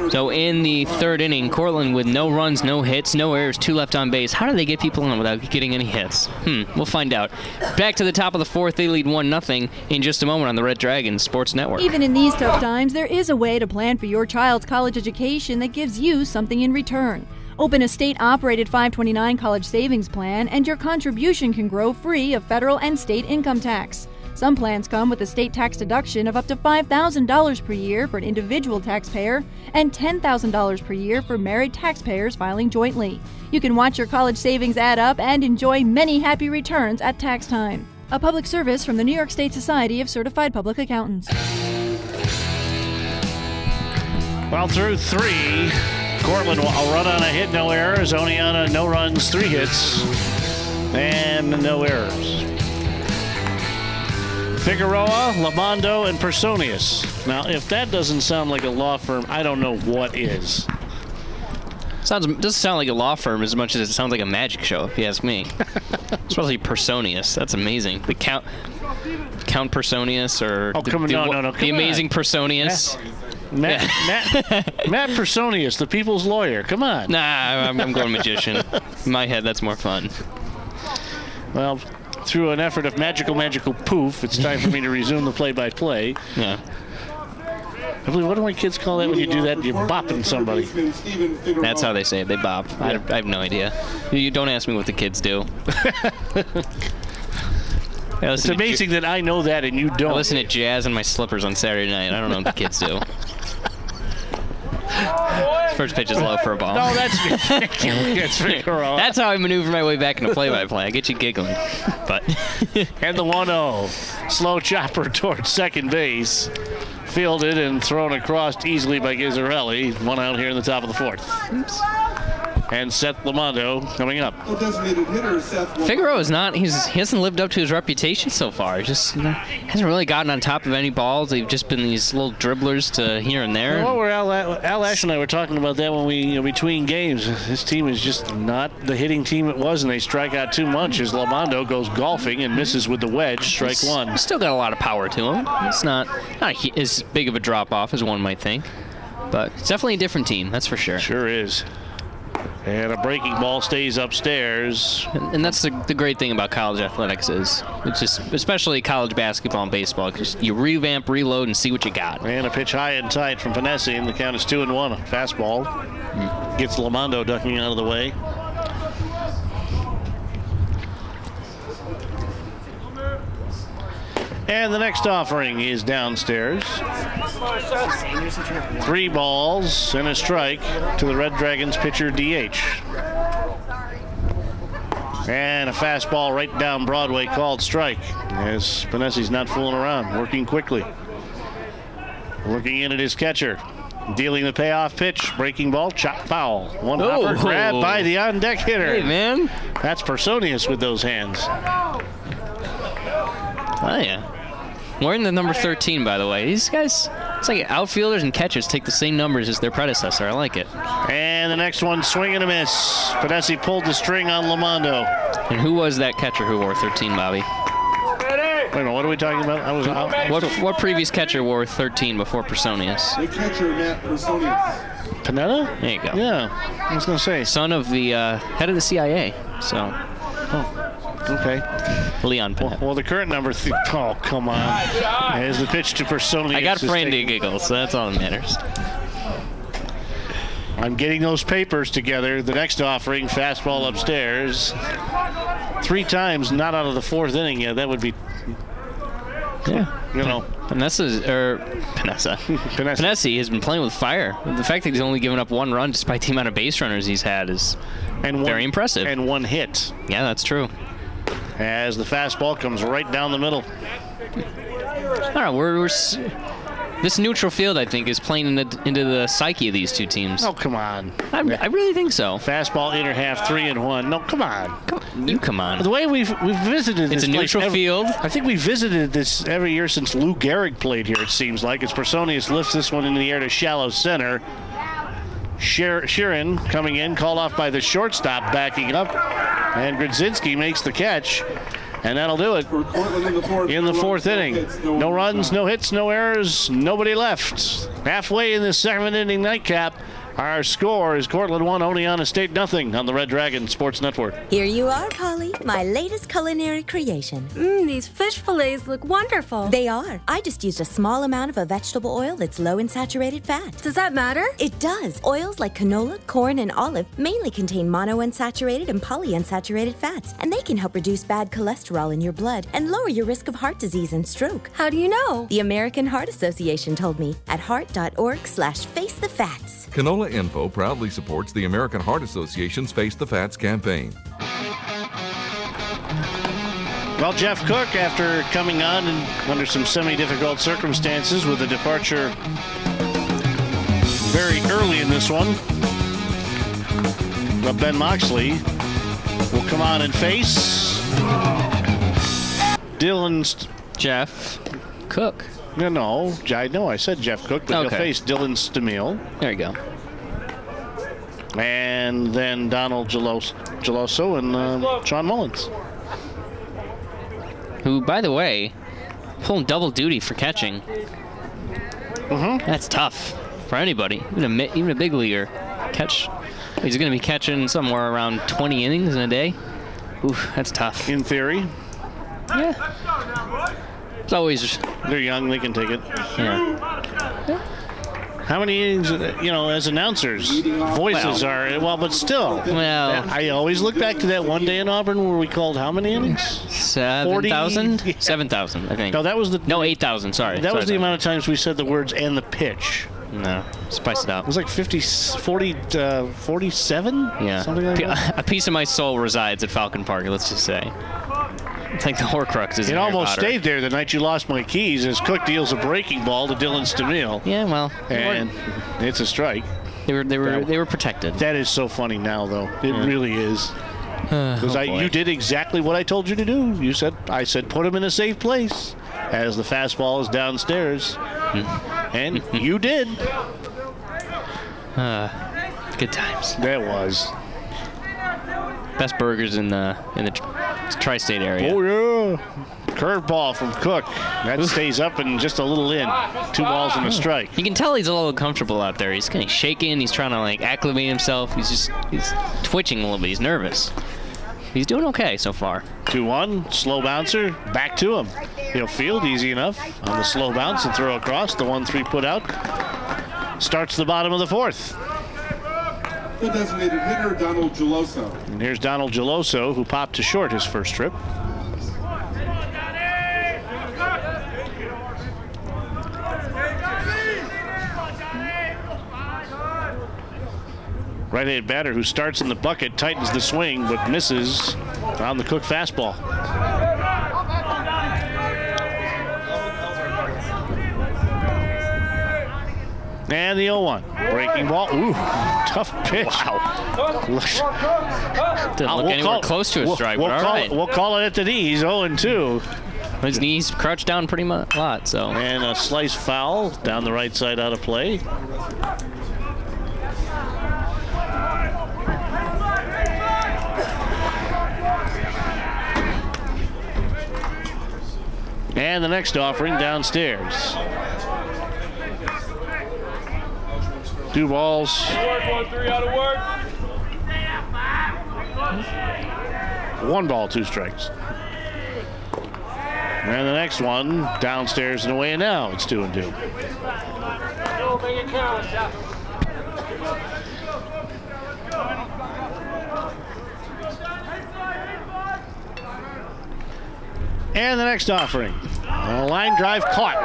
So in the 3rd inning, Cortland with no runs, no hits, no errors, 2 left on base. How do they get people on without getting any hits? We'll find out. Back to the top of the 4th, they lead 1-0 in just a moment on the Red Dragons Sports Network. Even in these tough times, there is a way to plan for your child's college education that gives you something in return. Open a state-operated 529 college savings plan, and your contribution can grow free of federal and state income tax. Some plans come with a state tax deduction of up to $5,000 per year for an individual taxpayer and $10,000 per year for married taxpayers filing jointly. You can watch your college savings add up and enjoy many happy returns at tax time. A public service from the New York State Society of Certified Public Accountants. Well, through 3, Cortland will run on a hit, no errors. Oneonta, no runs, 3 hits, and no errors. Figueroa, Lamondo, and Personius. Now, if that doesn't sound like a law firm, I don't know what is. Doesn't sound like a law firm as much as it sounds like a magic show, if you ask me. Especially Personius. That's amazing. The Count Personius, or the amazing Personius. Matt Personius, the people's lawyer. Come on. Nah, I'm going magician. In my head, that's more fun. Well, through an effort of magical poof, it's time for me to resume the play-by-play. Yeah. I believe, what do my kids call that when you do that? You're bopping somebody. That's how they say it. They bop. I have no idea. You don't ask me what the kids do. It's amazing that I know that and you don't. I listen to jazz in my slippers on Saturday night. I don't know what the kids do. First pitch is low for a ball. No, that's Figueroa. That's how I maneuver my way back into play-by-play. I get you giggling. But and the 1-0. Slow chopper towards second base. Fielded and thrown across easily by Gizzarelli. 1 out here in the top of the 4th. Oops. And Seth Lamondo coming up. Figueroa is not. He hasn't lived up to his reputation so far. He just hasn't really gotten on top of any balls. They've just been these little dribblers to here and there. Well, Al Ash and I were talking about that when we between games. This team is just not the hitting team it was, and they strike out too much as Lamondo goes golfing and misses with the wedge. Strike 1. He's still got a lot of power to him. It's not as big of a drop off as one might think, but it's definitely a different team. That's for sure. Sure is. And a breaking ball stays upstairs. And that's the great thing about college athletics is it's just, especially college basketball and baseball, just you revamp, reload, and see what you got. And a pitch high and tight from Panesi, and the count is 2-1. Fastball gets Lamondo ducking out of the way. And the next offering is downstairs. 3 balls and a strike to the Red Dragons pitcher DH. And a fastball right down Broadway called strike as Panesi's not fooling around, working quickly. Looking in at his catcher. Dealing the payoff pitch, breaking ball, chop foul. One hopper grabbed by the on-deck hitter. Hey, man. That's Personius with those hands. Oh, yeah. Wearing the number 13, by the way. These guys, it's like outfielders and catchers take the same numbers as their predecessor. I like it. And the next one, swing and a miss. Panesi pulled the string on Lamondo. And who was that catcher who wore 13, Bobby? Wait a minute, what are we talking about? I was out. What previous catcher wore 13 before Personius? The catcher, Matt Personius. Panetta? There you go. Yeah, I was going to say. Son of the head of the CIA, so. Okay. Leon Panetta. Well, the current number, oh, come on. As the pitch to Personius. I got Brandy giggles, so that's all that matters. I'm getting those papers together. The next offering, fastball upstairs. 3 times, not out of the 4th inning yet. That would be, Panesi has been playing with fire. The fact that he's only given up 1 run despite the amount of base runners he's had is very impressive. And 1 hit. Yeah, that's true. As the fastball comes right down the middle. All right, we're This neutral field, I think, is playing into the psyche of these two teams. Oh, come on. I really think so. Fastball inner half, 3-1. No, come on. Come on. The way we've visited this It's a neutral field. I think we visited this every year since Lou Gehrig played here, it seems like. As Personius lifts this one into the air to shallow center. Sheeran coming in, called off by the shortstop, backing up. And Grodzinski makes the catch. And that'll do it in the fourth inning. No runs, no hits, no errors, nobody left. Halfway in the second inning nightcap, our score is Cortland 1, Oneonta State 0 on the Red Dragon Sports Network. Here you are, Polly, my latest culinary creation. These fish fillets look wonderful. They are. I just used a small amount of a vegetable oil that's low in saturated fat. Does that matter? It does. Oils like canola, corn, and olive mainly contain monounsaturated and polyunsaturated fats, and they can help reduce bad cholesterol in your blood and lower your risk of heart disease and stroke. How do you know? The American Heart Association told me at heart.org/facethefats. Canola Info proudly supports the American Heart Association's Face the Fats campaign. Well, Jeff Cook, after coming on and under some semi-difficult circumstances with a departure very early in this one, but Ben Moxley will come on and face Jeff Cook. No, I said Jeff Cook, but he'll face Dylan Stamil. There you go. And then Donald Geloso and Sean Mullins. Who, by the way, pulling double duty for catching. That's tough for anybody, even a big leaguer. He's going to be catching somewhere around 20 innings in a day. Oof, that's tough. In theory. Yeah. It's always... They're young, they can take it. Yeah. How many innings, as announcers, voices are, but still. Well, I always look back to that one day in Auburn where we called how many innings? 7,000? Yeah. 7,000, I think. No, that was the... No, 8,000, sorry. That was the amount of times we said the words and the pitch. No, spice it up. It was like 47? Yeah. Something like that. A piece of my soul resides at Falcon Park, let's just say. It's like the Horcrux is. It almost stayed there the night you lost my keys as Cook deals a breaking ball to Dylan Stamil. Yeah, well. And it's a strike. They were protected. That is so funny now, though. It really is. Because you did exactly what I told you to do. I said put him in a safe place as the fastball is downstairs. And you did. Good times. That was. Best burgers in the tri-state area. Oh, yeah. Curveball from Cook. That stays up and just a little in. 2 balls and a strike. You can tell he's a little uncomfortable out there. He's kind of shaking. He's trying to acclimate himself. He's twitching a little bit. He's nervous. He's doing okay so far. 2-1, slow bouncer, back to him. He'll field easy enough on the slow bounce and throw across. The 1-3 put out. Starts the bottom of the fourth. The designated hitter, Donald Geloso. And here's Donald Geloso, who popped to short his first trip. Right-handed batter who starts in the bucket, tightens the swing, but misses on the Cook fastball. And the 0-1. Breaking ball. Ooh, tough pitch. Wow. Didn't look anywhere close to a strike, but all right. We'll call it at the knees, 0-2. His knees crouched down pretty much a lot, so. And a slice foul down the right side out of play. And the next offering downstairs. 2 balls. 1-3 out of work. 1 ball, 2 strikes. And the next one downstairs and away, and now it's 2-2. And the next offering. A line drive caught.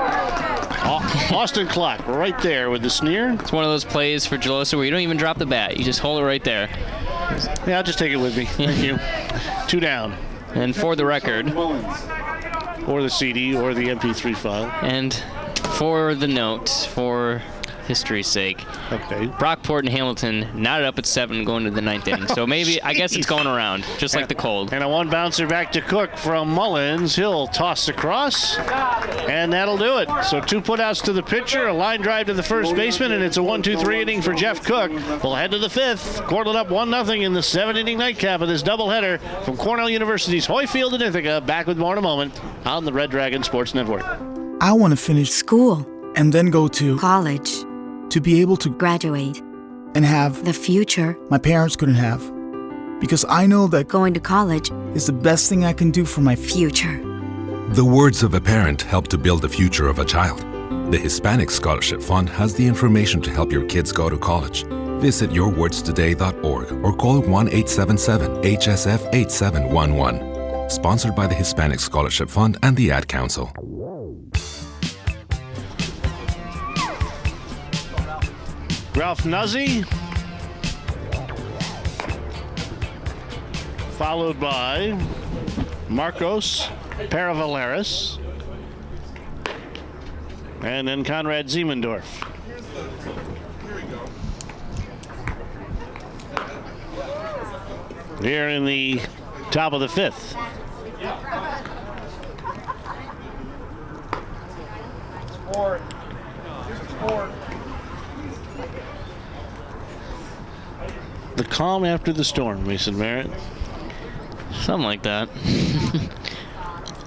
Austin Clark right there with the sneer. It's one of those plays for Geloso where you don't even drop the bat. You just hold it right there. Yeah, I'll just take it with me. Thank you. 2 down. And for the record. Or the CD or the MP3 file. And for the note, for history's sake. Okay. Brockport and Hamilton knotted up at 7 going to the 9th inning. So maybe, I guess it's going around, just like the cold. And a one bouncer back to Cook from Mullins. He'll toss across, and that'll do it. So 2 putouts to the pitcher, a line drive to the first baseman, and it's a 1-2-3 inning for Jeff Cook. We'll head to the 5th. Cortland up 1-0 in the 7-inning nightcap of this doubleheader from Cornell University's Hoyfield and Ithaca. Back with more in a moment on the Red Dragon Sports Network. I want to finish School. and then go to College. to be able to Graduate. and have The future. my parents couldn't have. Because I know that Going to college. is the best thing I can do for my Future. The words of a parent help to build the future of a child. The Hispanic Scholarship Fund has the information to help your kids go to college. Visit yourwordstoday.org or call 1-877-HSF-8711. Sponsored by the Hispanic Scholarship Fund and the Ad Council. Ralph Nuzzi, followed by Marcos Paravaleris, and then Conrad Ziemendorf. Here in the top of the 5th. The calm after the storm, Mason Merritt. Something like that.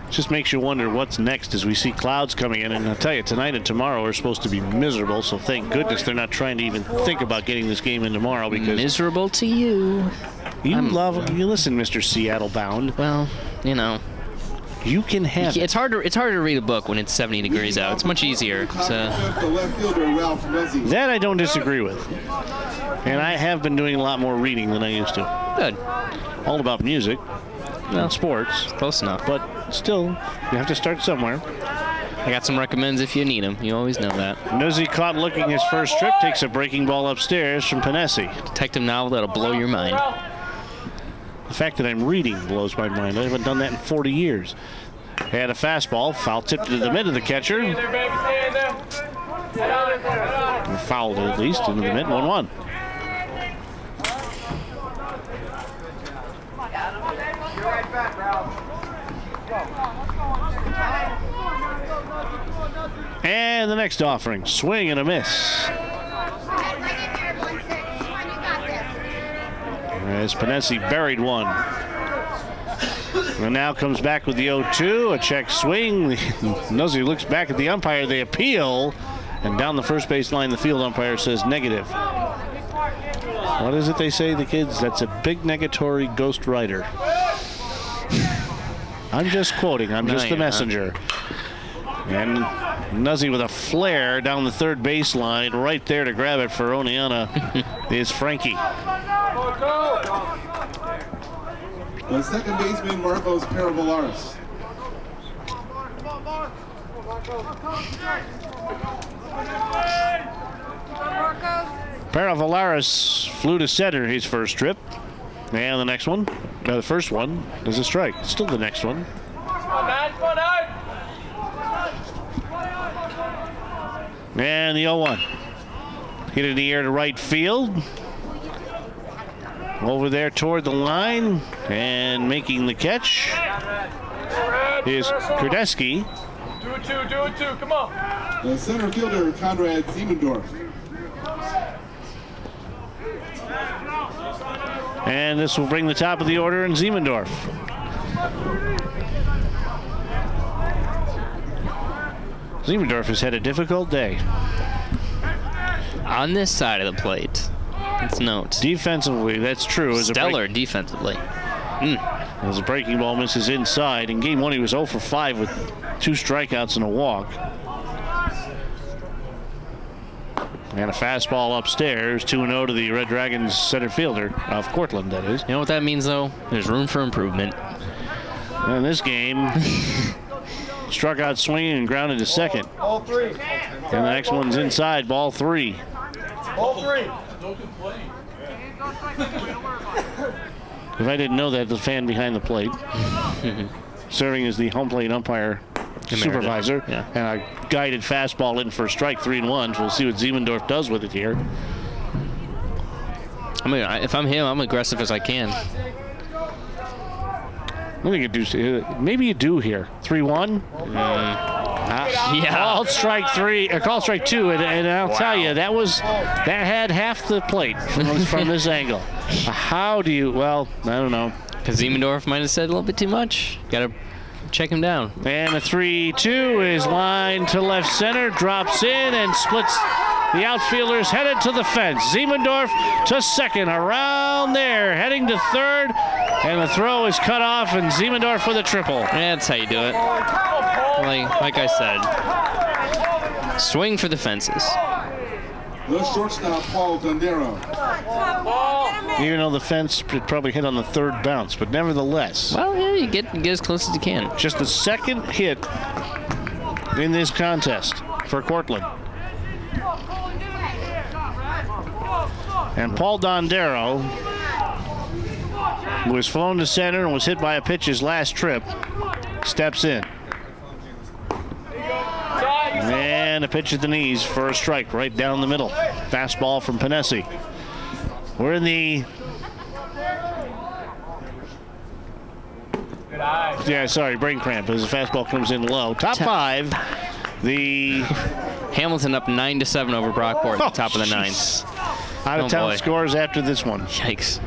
Just makes you wonder what's next as we see clouds coming in. And I'll tell you, tonight and tomorrow are supposed to be miserable, so thank goodness they're not trying to even think about getting this game in tomorrow. Because miserable to you. You listen, Mr. Seattle bound. Well, you know. You can have it's harder to read a book when it's 70 degrees out. It's much easier. That I don't disagree with. And I have been doing a lot more reading than I used to. Good. All about music and sports. Close enough. But still, you have to start somewhere. I got some recommends if you need them. You always know that. Nuzzi caught looking his first strip, takes a breaking ball upstairs from Panesi. Detective novel that'll blow your mind. The fact that I'm reading blows my mind. I haven't done that in 40 years. Had a fastball, foul tipped to the mid of the catcher. Fouled at least into the mid, 1-1. And the next offering, swing and a miss. As Panesi buried one. And now comes back with the 0-2, a check swing. Nuzzi looks back at the umpire, they appeal. And down the first base line, the field umpire says negative. What is it they say, the kids? That's a big negatory ghost writer. I'm just quoting, I'm just the messenger. And Nuzzi with a flare down the third baseline, right there to grab it for Oneonta is Frankie. The second baseman, Marcos Paravaleris. Paravaleris flew to center his first trip. And the next one, the first one, is a strike. Still the next one. And the 0-1. Hit in the air to right field. Over there toward the line and making the catch is Kurdeski. Do it two, come on. The center fielder, Conrad Ziemendorf. And this will bring the top of the order in Ziemendorf. Ziemendorf has had a difficult day. On this side of the plate. Let's note. Defensively, that's true. Stellar defensively. As a breaking ball misses inside. In game one, he was 0 for 5 with 2 strikeouts and a walk. And a fastball upstairs, 2-0 to the Red Dragons center fielder, of Cortland, that is. You know what that means, though? There's room for improvement. And in this game, struck out swinging and grounded to second. Ball 3. And the next one's inside, ball 3. Ball 3. If I didn't know that, the fan behind the plate, serving as the home plate umpire, supervisor. Yeah. And a guided fastball in for a strike, 3-1. So we'll see what Siemendorf does with it here. If I'm him, I'm aggressive as I can. I think you do. Maybe you do here. 3-1. Yeah. Call strike 3. Call strike 2, and I'll tell you that had half the plate from this angle. How do you? Well, I don't know. Because Siemendorf might have said a little bit too much. Got to check him down. And a 3-2 is lined to left center, drops in and splits. The outfielder's headed to the fence. Siemendorf to second, around there, heading to third, and the throw is cut off, and Siemendorf for the triple. That's how you do it. Like I said, swing for the fences. The shortstop, Paul Dondero. Even though the fence probably hit on the third bounce, but nevertheless. Well, yeah, you get as close as you can. Just the second hit in this contest for Cortland. And Paul Dondero, who was flown to center and was hit by a pitch his last trip, steps in. And a pitch at the knees for a strike right down the middle. Fastball from Panesi. We're in the... Yeah, sorry, brain cramp as the fastball comes in low. Top 5. The... Hamilton up 9-7 over Brockport at the top of the ninth. Out-of-town scores after this one. Yikes.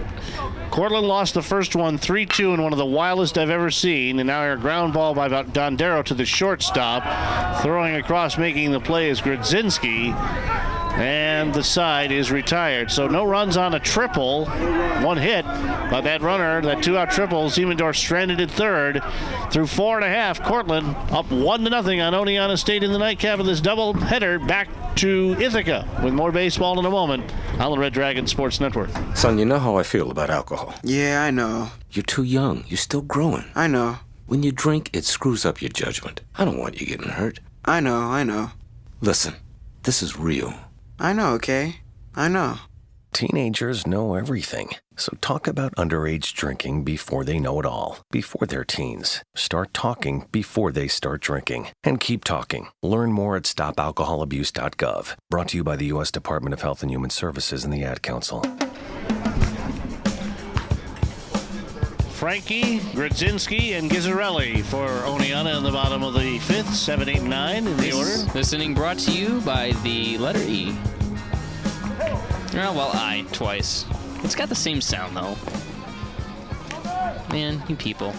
Cortland lost the first one 3-2 in one of the wildest I've ever seen, and now a ground ball by Dondero to the shortstop. Throwing across, making the play is Grodzinski, and the side is retired. So no runs on a triple, one hit, but that runner, that 2-out triple, Siemendorf stranded at third. Through 4.5, Cortland up 1-0 on Oneonta State in the nightcap of this doubleheader. Back to Ithaca with more baseball in a moment on the Red Dragon Sports Network. Son, you know how I feel about alcohol. Yeah, I know. You're too young. You're still growing. I know. When you drink, it screws up your judgment. I don't want you getting hurt. I know. Listen, this is real. I know, okay? I know. Teenagers know everything. So talk about underage drinking before they know it all. Before they're teens. Start talking before they start drinking. And keep talking. Learn more at stopalcoholabuse.gov. Brought to you by the U.S. Department of Health and Human Services and the Ad Council. Frankie, Grodzinski, and Gizzarelli for Oneonta in the bottom of the 5th, 7, 8, 9 in the order. This inning brought to you by the letter E. Oh, well, I, twice. It's got the same sound, though. Man, you people.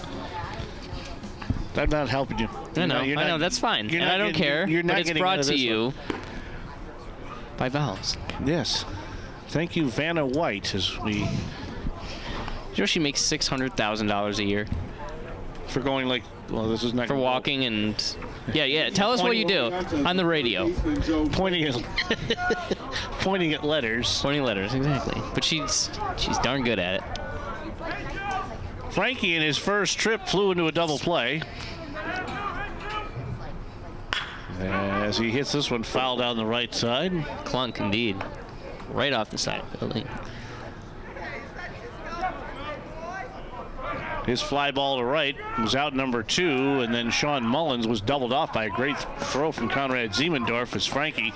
I'm not helping you. I know, that's fine. And I don't care, but it's brought to you by Vowels. Yes. Thank you, Vanna White, as we... You know she makes $600,000 a year? For going like, well, this is not... For walking and... Yeah. Tell us what you do on the radio. Pointing at letters. Pointing letters, exactly. But she's darn good at it. Frankie in his first trip flew into a double play. As he hits this one foul down the right side. Clunk, indeed. Right off the side of the building. His fly ball to right was out number 2, and then Sean Mullins was doubled off by a great throw from Conrad Siemendorf as Frankie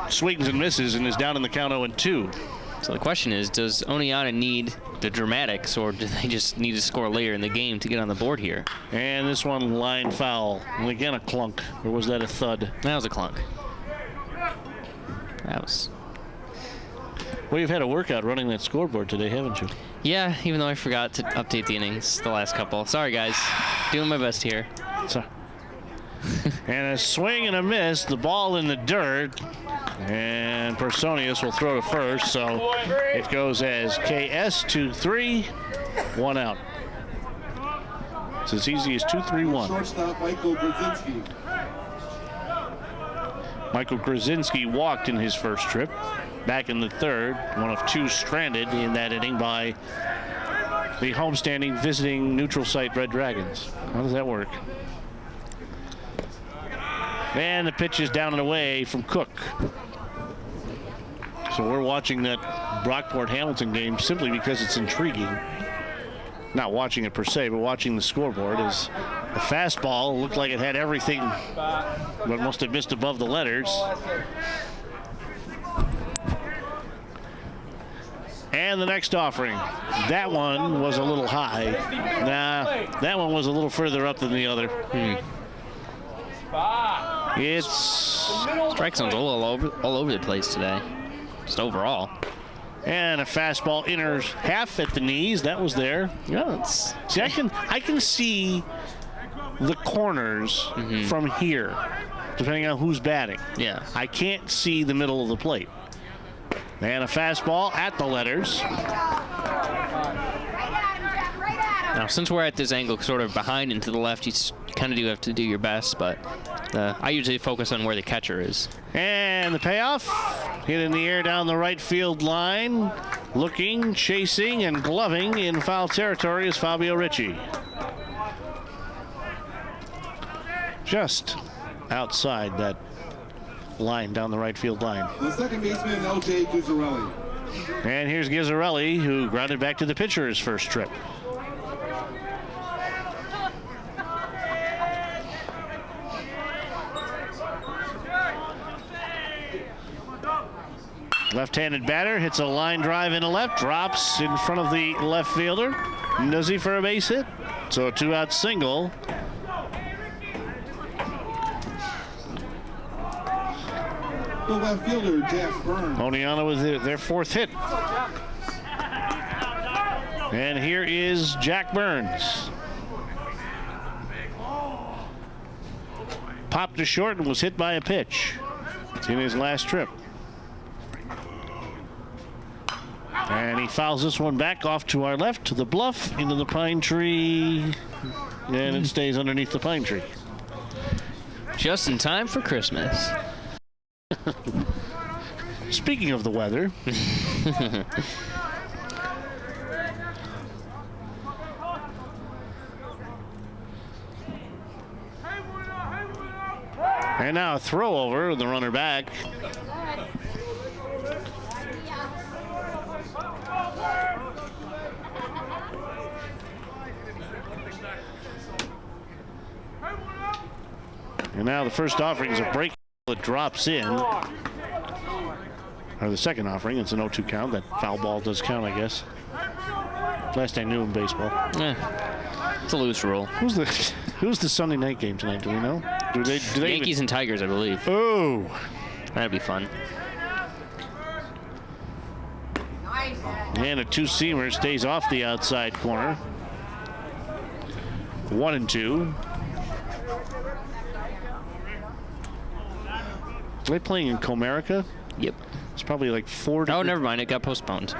sweetens and misses and is down in the count 0-2. So the question is, does Oneonta need the dramatics, or do they just need to score later in the game to get on the board here? And this one line foul. And again, a clunk. Or was that a thud? That was a clunk. That was... Well, you've had a workout running that scoreboard today, haven't you? Yeah, even though I forgot to update the innings the last couple. Sorry, guys. Doing my best here. And a swing and a miss. The ball in the dirt. And Personius will throw to first. So it goes as KS 2-3. 1 out. It's as easy as 2-3-1. Shortstop Michael Grodzinski. Michael Grodzinski walked in his first trip. Back in the third, one of 2 stranded in that inning by the homestanding visiting neutral site Red Dragons. How does that work? And the pitch is down and away from Cook. So we're watching that Brockport-Hamilton game simply because it's intriguing. not watching it per se, but watching the scoreboard, is a fastball. Looked like it had everything, but must have missed above the letters. And the next offering. That one was a little high. Nah, that one was a little further up than the other. It's strike zone's all over the place today, just overall. And a fastball inner half at the knees. That was there. Yeah, see, I can see the corners from here, depending on who's batting. Yeah. I can't see the middle of the plate. And a fastball at the letters. Now, since we're at this angle, sort of behind and to the left, you kind of do have to do your best, but I usually focus on where the catcher is. And the payoff, hit in the air down the right field line. Looking, chasing, and gloving in foul territory is Fabio Ricci. Just outside that line, down the right field line. The second baseman, L.J. Gizzarelli. And here's Gizzarelli, who grounded back to the pitcher his first trip. Left-handed batter hits a line drive into left, drops in front of the left fielder. Does he for a base hit? So a 2-out single. The left fielder, Jack Burns. Oneonta with their fourth hit. And here is Jack Burns. Popped to short and was hit by a pitch. It's in his last trip. And he fouls this one back off to our left, to the bluff, into the pine tree, and it stays underneath the pine tree. Just in time for Christmas. Speaking of the weather. And now a throw over, the runner back. And now the first offering is a break that drops in. Or the second offering, it's an 0-2 count. That foul ball does count, I guess. Last I knew in baseball. It's a loose rule. Who's the Sunday night game tonight? Do we know? Do they Yankees and Tigers, I believe. Oh, that'd be fun. And a two-seamer stays off the outside corner. 1-2. Are they playing in Comerica? Yep. It's probably like 4. Oh, never mind. It got postponed.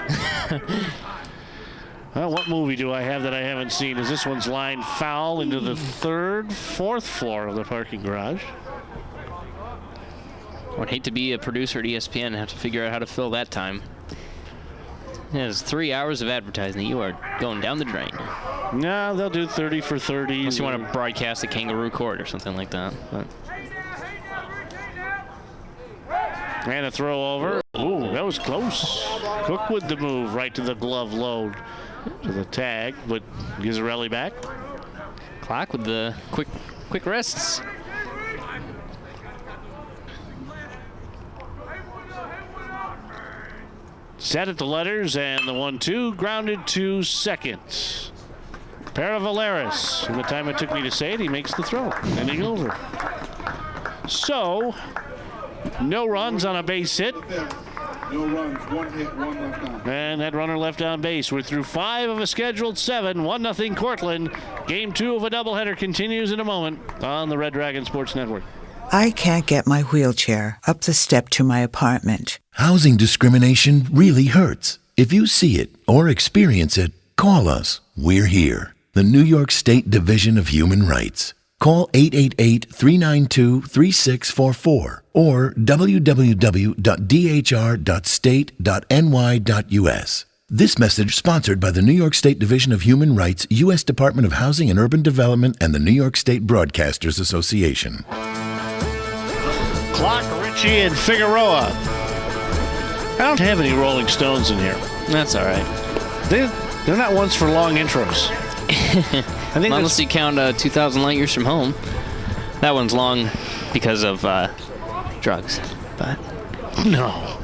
Well, what movie do I have that I haven't seen? Is this one's line foul into the fourth floor of the parking garage? I would hate to be a producer at ESPN and have to figure out how to fill that time. There's 3 hours of advertising. You are going down the drain. No, they'll do 30 for 30. Unless you want to broadcast a kangaroo court or something like that. But. And a throw over. Ooh, that was close. Cook with the move right to the glove load. To the tag, but Gizzarelli back. Clock with the quick wrists. Set at the letters, and the 1-2 grounded to second. Para Valeris. In the time it took me to say it, he makes the throw. Inning over. So, no runs on a base hit. No runs, 1 hit, 1 left on. And that runner left on base. We're through 5 of a scheduled 7. 1-0 Cortland. Game 2 of a doubleheader continues in a moment on the Red Dragon Sports Network. I can't get my wheelchair up the step to my apartment. Housing discrimination really hurts. If you see it or experience it, call us. We're here. The New York State Division of Human Rights. Call 888-392-3644 or www.dhr.state.ny.us. This message sponsored by the New York State Division of Human Rights, U.S. Department of Housing and Urban Development, and the New York State Broadcasters Association. Clock, Ritchie, and Figueroa. I don't have any Rolling Stones in here. That's all right. They're not ones for long intros. I think unless you count 2,000 light years from home. That one's long because of drugs, but no.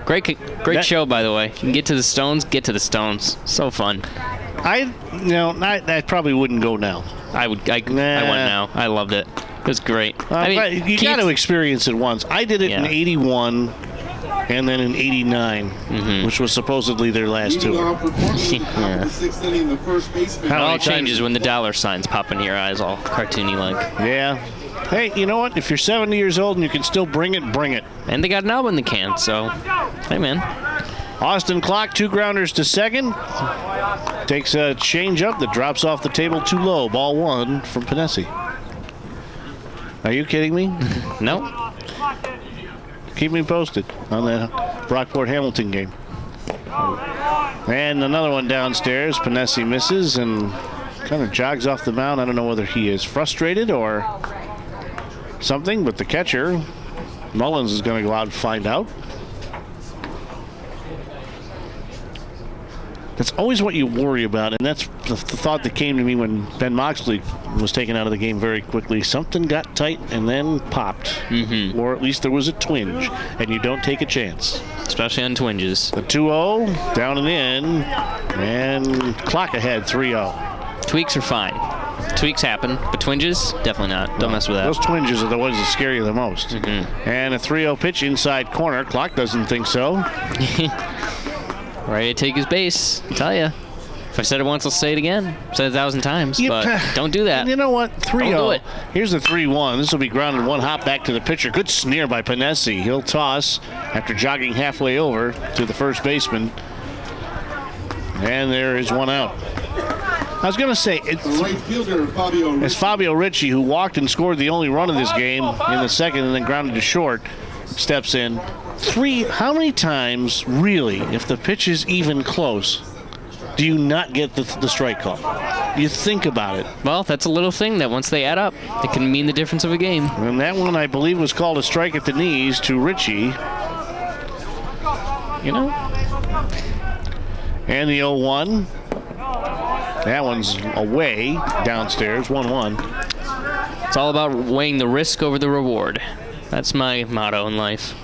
Great show, by the way. You can get to the Stones. Get to the Stones. So fun. I probably wouldn't go now. I went now. I loved it. It was great. You got to experience it once. I did it in '81 and then in '89, which was supposedly their last tour. It all changes when the dollar signs pop into your eyes, all cartoony like. Yeah. Hey, you know what? If you're 70 years old and you can still bring it, bring it. And they got an album in the can, so hey, man. Austin Clock, 2 grounders to second. Takes a change-up that drops off the table too low. Ball 1 from Panesi. Are you kidding me? No. Keep me posted on the Brockport-Hamilton game. And another one downstairs. Panesi misses and kind of jogs off the mound. I don't know whether he is frustrated or something, but the catcher, Mullins, is going to go out and find out. That's always what you worry about, and that's the thought that came to me when Ben Moxley was taken out of the game very quickly. Something got tight and then popped, or at least there was a twinge, and you don't take a chance. Especially on twinges. The 2-0, down and in, and Clock ahead, 3-0. Tweaks are fine. Tweaks happen, but twinges, definitely not. Don't mess with that. Those twinges are the ones that scare you the most. And a 3-0 pitch inside corner. Clock doesn't think so. Ready to take his base, I tell you. If I said it once, I'll say it again. I've said it 1,000 times, but don't do that. You know what? 3-0. Don't do it. Here's the 3-1. This will be grounded 1 hop back to the pitcher. Good sneer by Panesi. He'll toss after jogging halfway over to the first baseman. And there is 1 out. I was going to say, it's Fabio Ricci, who walked and scored the only run of this game in the second and then grounded to short, steps in. How many times, really, if the pitch is even close, do you not get the strike call? You think about it. Well, that's a little thing that once they add up, it can mean the difference of a game. And that one, I believe, was called a strike at the knees to Ricci. You know? And the 0-1. That one's away downstairs, 1-1. It's all about weighing the risk over the reward. That's my motto in life.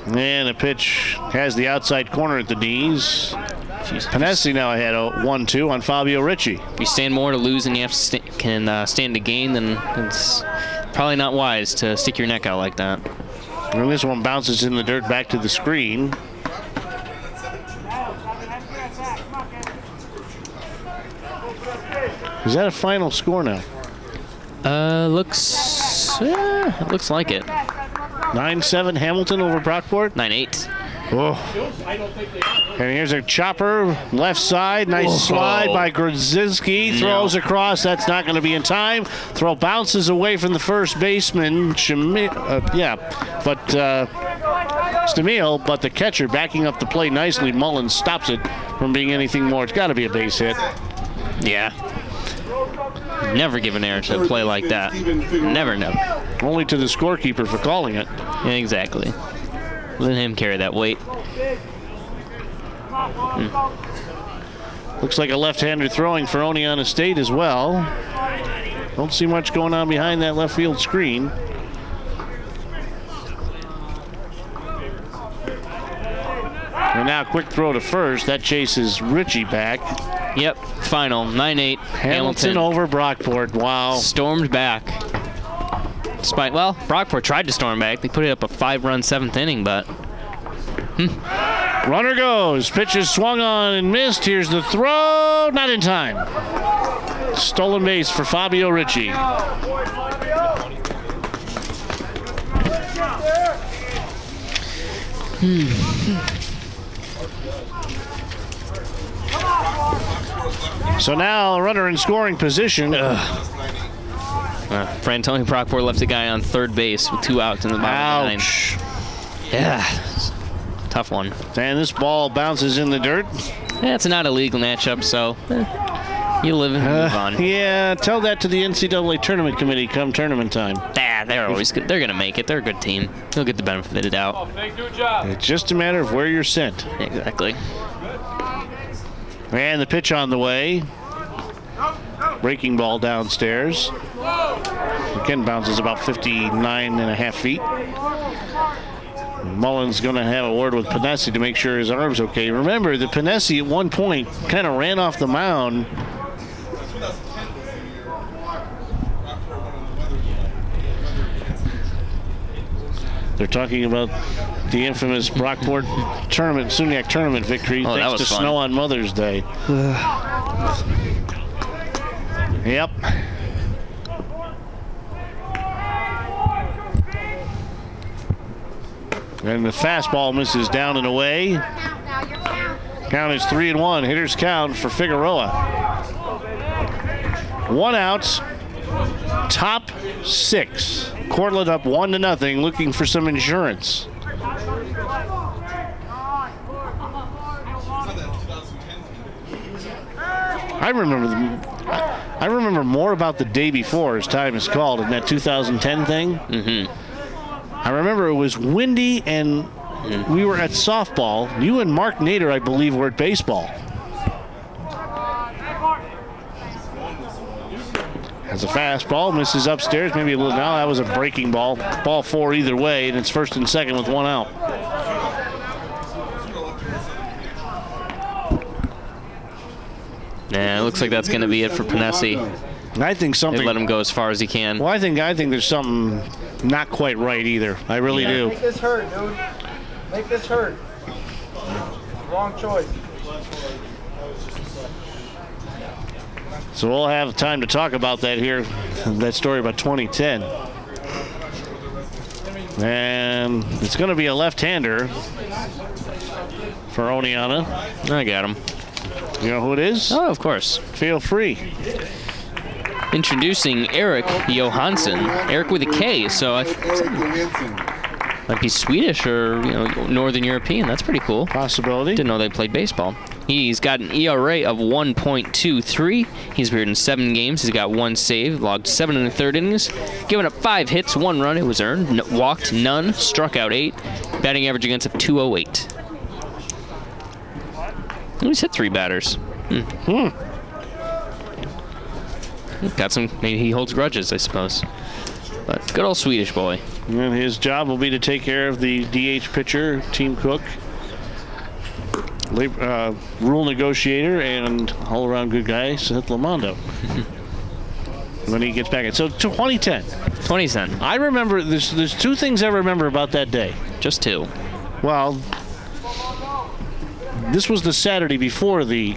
And a pitch has the outside corner at the knees. Panesi now ahead 1-2 on Fabio Ricci. If you stand more to lose than you have to stand to gain, then it's probably not wise to stick your neck out like that. And this one bounces in the dirt back to the screen. Is that a final score now? It looks like it. 9-7 Hamilton over Brockport. 9-8. Oh. And here's a chopper, left side. Nice slide by Grudzinski. Throws across. That's not going to be in time. Throw bounces away from the first baseman. Stamil, but the catcher backing up the play nicely. Mullins stops it from being anything more. It's got to be a base hit. Yeah. Never give an error to a play like that. Never. Only to the scorekeeper for calling it. Yeah, exactly. Let him carry that weight. Looks like a left-hander throwing for Oneonta State as well. Don't see much going on behind that left field screen. And now quick throw to first. That chases Ricci back. Yep, final 9-8. Hamilton over Brockport. Wow. Stormed back. Brockport tried to storm back. They put it up a 5-run 7th inning, but... Runner goes. Pitch is swung on and missed. Here's the throw. Not in time. Stolen base for Fabio Ricci. So now a runner in scoring position. Frantoni Brockport left a guy on third base with 2 outs in the bottom of the 9th. Yeah, tough one. And this ball bounces in the dirt. Yeah, it's not a legal matchup, so you live and move on. Yeah, tell that to the NCAA tournament committee come tournament time. They're always good. They're going to make it. They're a good team. They'll get the benefit of the doubt. It's just a matter of where you're sent. Exactly. And the pitch on the way. Breaking ball downstairs. Again, bounces about 59.5 feet. Mullen's going to have a word with Panesi to make sure his arm's okay. Remember that Panesi at one point kind of ran off the mound. They're talking about the infamous Brockport tournament, SUNYAC tournament victory thanks to snow on Mother's Day. Yep. And the fastball misses down and away. Count is 3-1. Hitters count for Figueroa. 1 out. Top 6. Cortland up 1-0, looking for some insurance. I remember more about the day before, as time is called, in that 2010 thing. Mm-hmm. I remember it was windy and we were at softball. You and Mark Nader, I believe, were at baseball. As a fastball, misses upstairs, maybe a little. Now that was a breaking ball. Ball 4 either way, and it's first and second with 1 out. Yeah, it looks like that's going to be it for Panesi. I think something. They let him go as far as he can. Well, I think there's something not quite right either. I really do. Make this hurt, dude. Make this hurt. Wrong choice. So we'll have time to talk about that here, that story about 2010. And it's going to be a left-hander for Oneonta. I got him. You know who it is? Oh, of course. Feel free. Introducing Eric Johansson. Eric with a K, so I might be Swedish or Northern European. That's pretty cool. Possibility. Didn't know they played baseball. He's got an ERA of 1.23. He's appeared in 7 games. He's got 1 save, logged 7 1/3 innings, given up 5 hits, 1 run. It was earned. Walked none, struck out 8. Batting average against of 208. He's hit 3 batters. Got some. Maybe he holds grudges, I suppose. But good old Swedish boy. And his job will be to take care of the DH pitcher, team cook, rule negotiator, and all-around good guy, Seth Lamondo. When he gets back in. So 2010. 2010. I remember, there's 2 things I remember about that day. Just 2. Well, this was the Saturday before the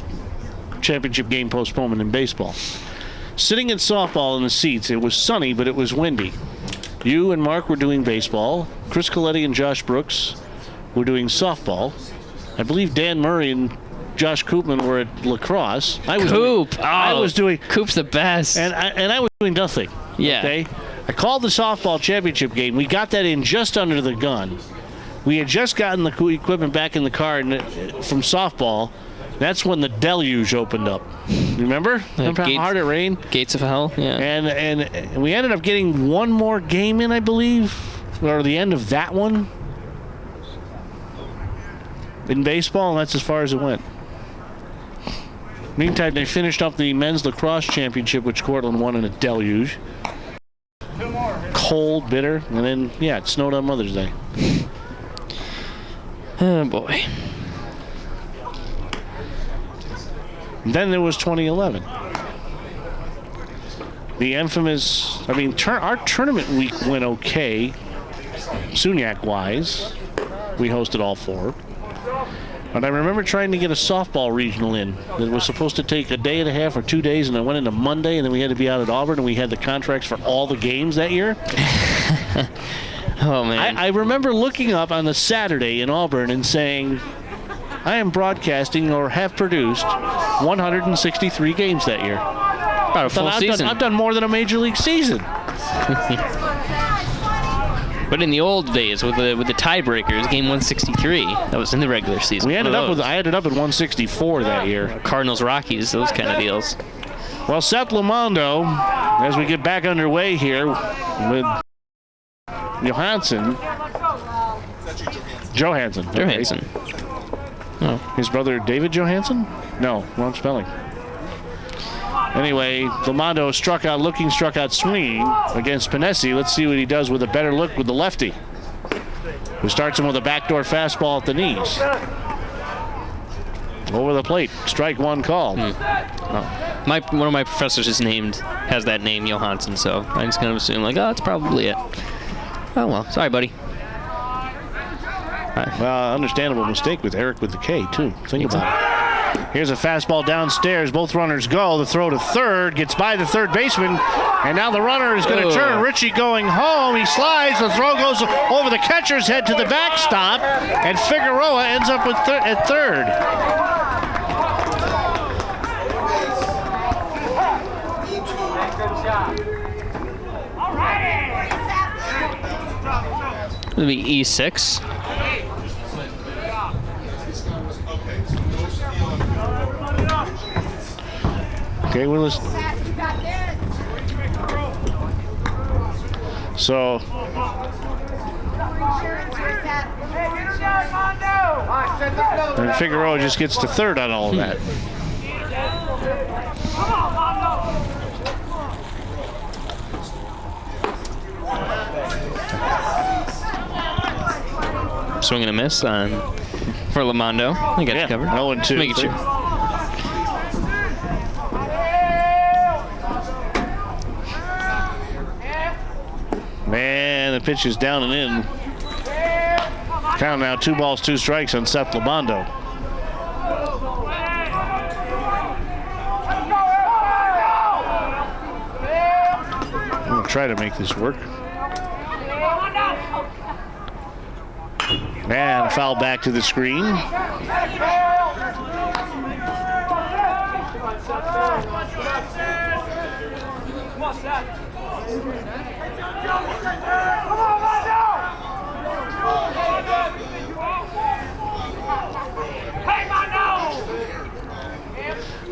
championship game postponement in baseball. Sitting in softball in the seats, it was sunny, but it was windy. You and Mark were doing baseball. Chris Coletti and Josh Brooks were doing softball. I believe Dan Murray and Josh Koopman were at lacrosse. Coop's the best. And I was doing nothing. Yeah. Okay? I called the softball championship game. We got that in just under the gun. We had just gotten the equipment back in the car from softball. That's when the deluge opened up. Remember? Remember how hard it rained? Gates of hell, yeah. And we ended up getting 1 more game in, I believe, or the end of that one in baseball, and that's as far as it went. Meantime, they finished up the men's lacrosse championship, which Cortland won in a deluge. Cold, bitter, and then, it snowed on Mother's Day. Oh, boy. Then there was 2011. The infamous, our tournament week went okay, SUNYAC-wise. We hosted all 4. But I remember trying to get a softball regional in that was supposed to take a day and a half or 2 days, and it went into Monday, and then we had to be out at Auburn, and we had the contracts for all the games that year. Oh, man. I remember looking up on the Saturday in Auburn and saying, I am broadcasting or have produced 163 games that year. About a full season. I've done more than a major league season. But in the old days, with the tiebreakers, game 163, that was in the regular season. I ended up at 164 that year. Cardinals, Rockies, those kind of deals. Well, Seth Lamondo, as we get back underway here with Johansson. Johansson. Oh. His brother David Johansson? No, wrong spelling. Anyway, Lamando struck out swinging against Panesi. Let's see what he does with a better look with the lefty, who starts him with a backdoor fastball at the knees. Over the plate, strike one called. One of my professors has that name, Johansson, so I just kind of assume, like, oh, that's probably it. Oh, well, sorry, buddy. Well, understandable mistake with Eric with the K, too. Think about it. Here's a fastball downstairs. Both runners go. The throw to third. Gets by the third baseman. And now the runner is going to turn. Richie going home. He slides. The throw goes over the catcher's head to the backstop. And Figueroa ends up at third. It'll be E6. Okay, we're listening. So, and Figueroa just gets to third on all of that. Swing and a miss for Lamando. I got it covered. 0-2. Make it sure. Man, the pitch is down and in. Count now 2 balls, 2 strikes on Seth Lamando. I'm going to try to make this work. And foul back to the screen.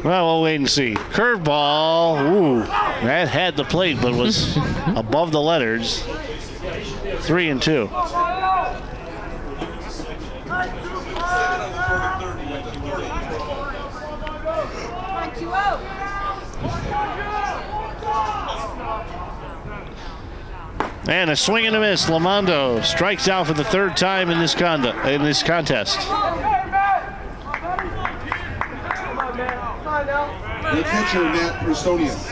Well, we'll wait and see. Curveball. Ooh, that had the plate, but was above the letters. 3-2. And a swing and a miss. Lamando strikes out for the 3rd time in this contest. The catcher, Matt Personius.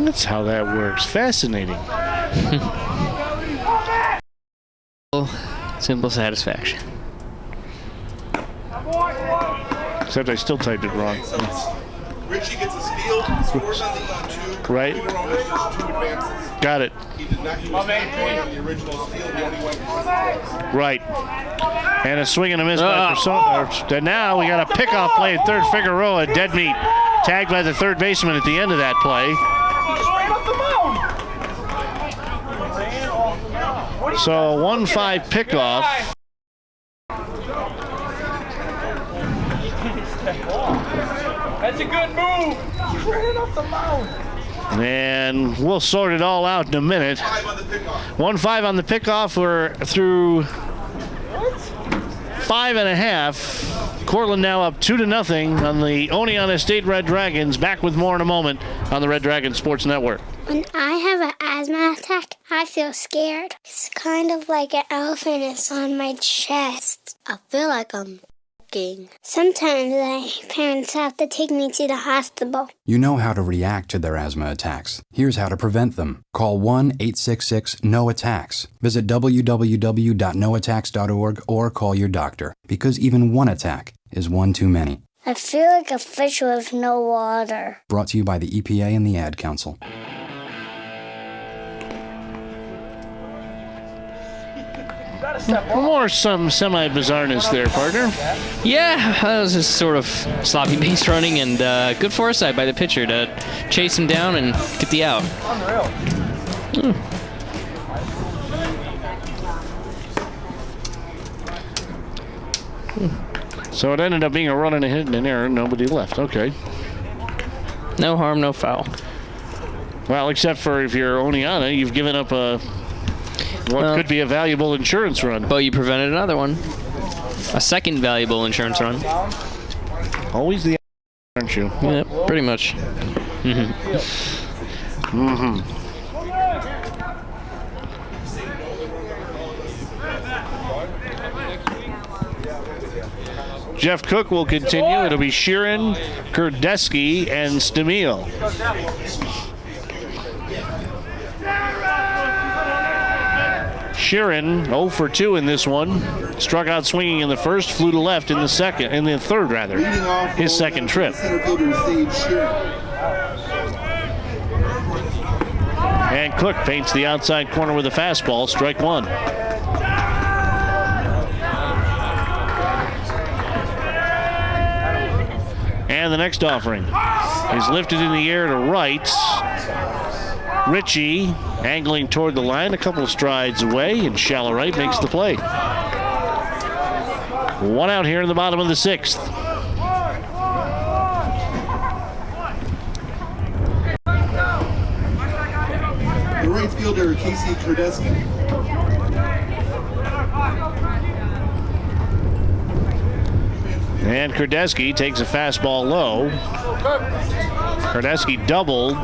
That's how that works. Fascinating. Simple satisfaction. Except I still typed it wrong. Richie gets a steal, scores on the E2. Right. Figueroa has just 2 advances. Got it. He was not going on the original steal. He only went for the Right. And a swing and a miss by Persona. Now we got a pickoff play at third. Figueroa, dead meat. Tagged by the third baseman at the end of that play. So 1-5 pickoff. That's a good move. Straight off the mound. And we'll sort it all out in a minute. 1-5 on the pickoff. We're through 5.5. Cortland now up 2-0 on the Oneonta State Red Dragons. Back with more in a moment on the Red Dragon Sports Network. When I have an asthma attack, I feel scared. It's kind of like an elephant is on my chest. I feel like I'm choking. Sometimes my parents have to take me to the hospital. You know how to react to their asthma attacks. Here's how to prevent them. Call 1-866-NO-ATTACKS. Visit www.noattacks.org or call your doctor, because even one attack is one too many. I feel like a fish with no water. Brought to you by the EPA and the Ad Council. More some semi-bizarreness there, partner. Yeah, that was just sort of sloppy base running and good foresight by the pitcher to chase him down and get the out. Unreal. So it ended up being a run and a hit and an error. Nobody left. Okay. No harm, no foul. Well, except for if you're Oneonta, you've given up a what could be a valuable insurance run. But you prevented another one. A second valuable insurance run. Always the aren't you? Yeah, pretty much. Jeff Cook will continue. It'll be Sheeran, Kurdeski, and Stamil. Sheeran 0 for 2 in this one. Struck out swinging in the first, flew to left in the third rather. His second trip. And Cook paints the outside corner with a fastball, strike one. And the next offering is lifted in the air to right. Ritchie angling toward the line, a couple of strides away, and shallow right makes the play. One out here in the bottom of the sixth. The right fielder, Casey Kurdeski. And Kurdeski takes a fastball low. Kurdeski doubled,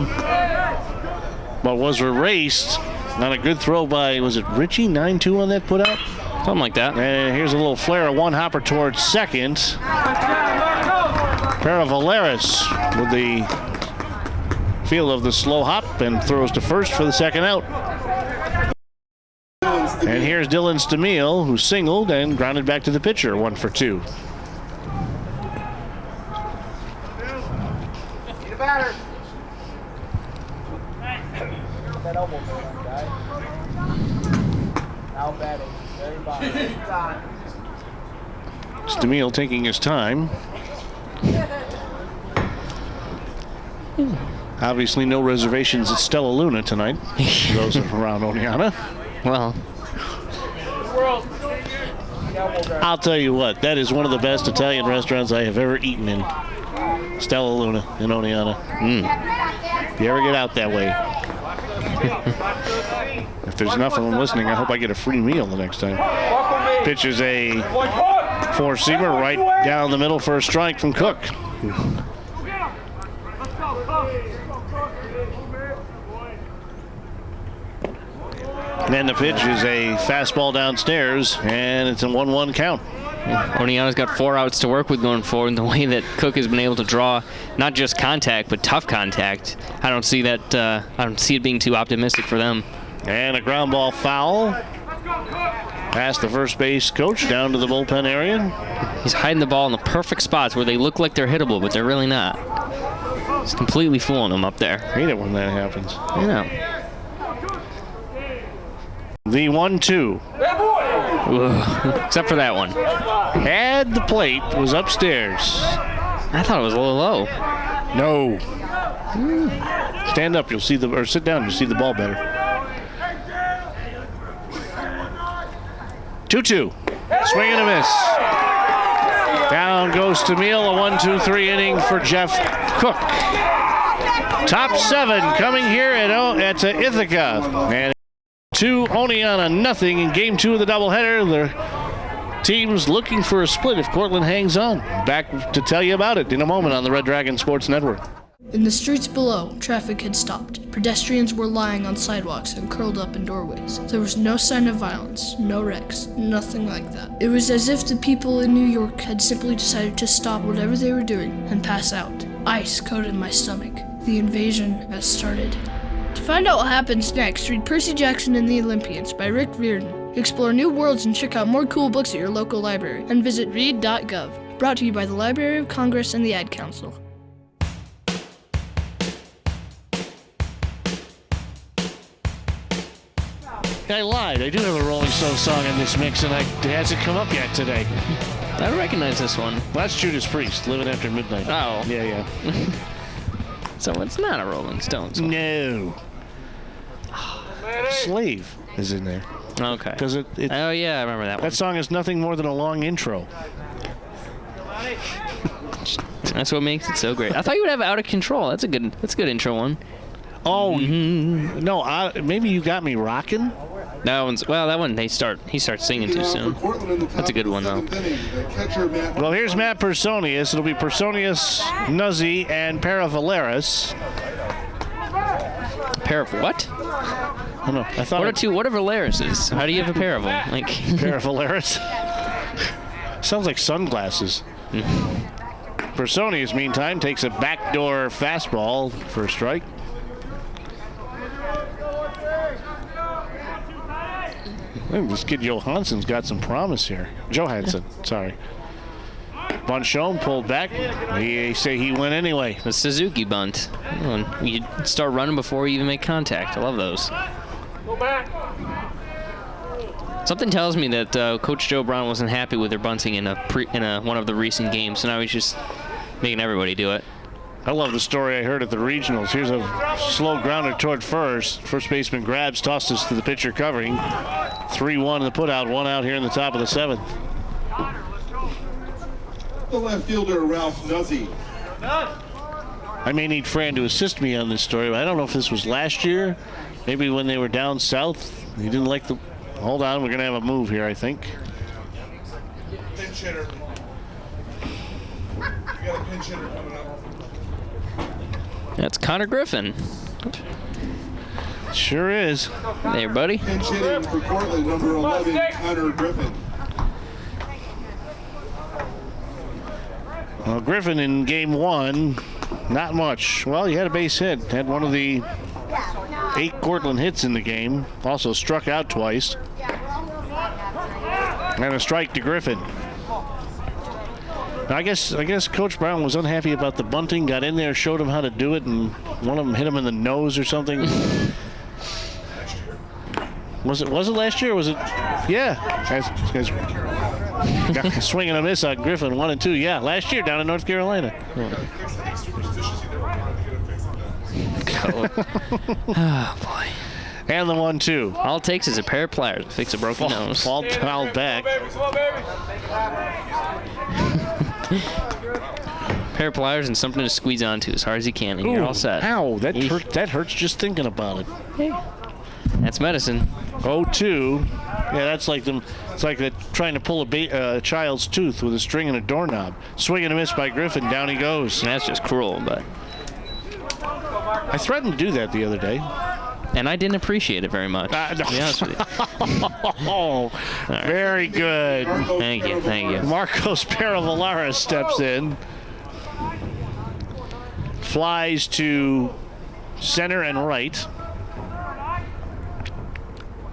but was erased. Not a good throw by, was it Ritchie? 9-2 on that put out? Something like that. And here's a little flare, a one hopper towards second. Paravaleris with the feel of the slow hop and throws to first for the second out. And here's Dylan Stamil, who singled and grounded back to the pitcher, 1 for 2. That elbow going, guys. Now batting. Very bottom. Stamil taking his time. Obviously no reservations at Stella Luna tonight. For those around Oneonta. Well, I'll tell you what, that is one of the best Italian restaurants I have ever eaten in. Stella Luna in Oneonta. If you ever get out that way. If there's enough of them listening, I hope I get a free meal the next time. Pitch is a four-seamer right down the middle for a strike from Cook. And the pitch is a fastball downstairs, and it's a 1-1 count. Oneonta's got 4 outs to work with going forward, and the way that Cook has been able to draw not just contact, but tough contact, I don't see that. I don't see it being too optimistic for them. And a ground ball foul. Past the first base coach down to the bullpen area. He's hiding the ball in the perfect spots where they look like they're hittable, but they're really not. He's completely fooling them up there. Hate it when that happens. I know. The 1-2. Except for that one. Had the plate, was upstairs. I thought it was a little low. No. Stand up, you'll see the, or sit down, you'll see the ball better. 2-2. Swing and a miss. Down goes Stamil, a 1-2-3 inning for Jeff Cook. Top 7 coming here at Ithaca. And 2 Oneonta, nothing in game 2 of the doubleheader. The team's looking for a split if Cortland hangs on. Back to tell you about it in a moment on the Red Dragon Sports Network. In the streets below, traffic had stopped. Pedestrians were lying on sidewalks and curled up in doorways. There was no sign of violence, no wrecks, nothing like that. It was as if the people in New York had simply decided to stop whatever they were doing and pass out. Ice coated my stomach. The invasion has started. To find out what happens next, read Percy Jackson and the Olympians by Rick Riordan. Explore new worlds and check out more cool books at your local library. And visit read.gov. Brought to you by the Library of Congress and the Ad Council. I lied. I do have a Rolling Stones song in this mix, and it hasn't come up yet today. I don't recognize this one. That's Judas Priest, Living After Midnight. Oh. Yeah. So it's not a Rolling Stones song. No. Slave is in there. Okay. Because oh, yeah, I remember that one. That song is nothing more than a long intro. That's what makes it so great. I thought you would have Out of Control. That's a good intro one. Oh, no, maybe you got me rocking. That one he starts singing too soon. That's a good one though. Well, here's Matt Personius. It'll be Personius, Nuzzi, and Paravaleris. Pair of what? I don't know. I thought what are Valerises? How do you have a pair of them? Like Paravaleris? Sounds like sunglasses. Personius, meantime, takes a backdoor fastball for a strike. I think this kid Johansson's got some promise here. Johansson, sorry. Bonchon pulled back. They say he went anyway. The Suzuki bunt. You start running before you even make contact. I love those. Go back. Something tells me that Coach Joe Brown wasn't happy with their bunting in one of the recent games, so now he's just making everybody do it. I love the story I heard at the regionals. Here's a slow grounder toward first. First baseman grabs, tosses to the pitcher covering. 3-1 in the putout, 1 out here in the top of the 7th. The left fielder, Ralph Nuzzi. I may need Fran to assist me on this story, but I don't know if this was last year. Maybe when they were down south. He didn't like the... Hold on, we're going to have a move here, I think. Pinch hitter. You got a pinch hitter coming up. That's Connor Griffin. Sure is. There, buddy. Pinch hitting for Cortland, number 11, Connor Griffin. Well, Griffin in game 1, not much. Well, he had a base hit. Had one of the 8 Cortland hits in the game. Also struck out twice. And a strike to Griffin. Now, I guess Coach Brown was unhappy about the bunting. Got in there, showed him how to do it, and one of them hit him in the nose or something. Was it last year? Or was it? Yeah. Guys swing and a miss on Griffin, 1 and 2. Yeah, last year down in North Carolina. Oh boy. And the 1-2. All it takes is a pair of pliers to fix a broken nose. Ball fouled back. Pair of pliers and something to squeeze onto as hard as you can, and you're all set. Ow, that hurts just thinking about it. Hey. That's medicine. 0-2. Yeah, that's like them. It's like trying to pull a child's tooth with a string and a doorknob. Swing and a miss by Griffin. Down he goes. And that's just cruel, but I threatened to do that the other day. And I didn't appreciate it very much, to be honest with you. Oh, right. Very good. Thank you. Marcos Paravaleris steps in. Flies to center and right.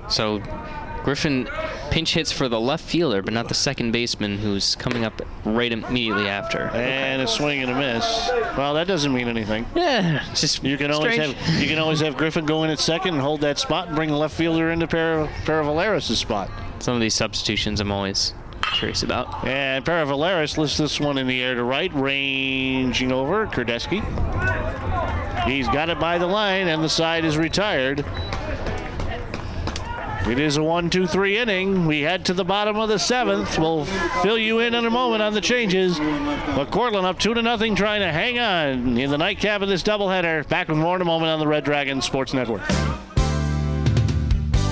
So Griffin pinch hits for the left fielder, but not the second baseman, who's coming up right immediately after. And a swing and a miss. Well, that doesn't mean anything. Yeah, it's just you can always have Griffin go in at second and hold that spot and bring the left fielder into Paravaleris' spot. Some of these substitutions I'm always curious about. And Paravaleris lifts this one in the air to right, ranging over Kurdeski. He's got it by the line, and the side is retired. It is a 1-2-3 inning. We head to the bottom of the 7th. We'll fill you in a moment on the changes. But Cortland up 2-0, trying to hang on in the nightcap of this doubleheader. Back with more in a moment on the Red Dragons Sports Network.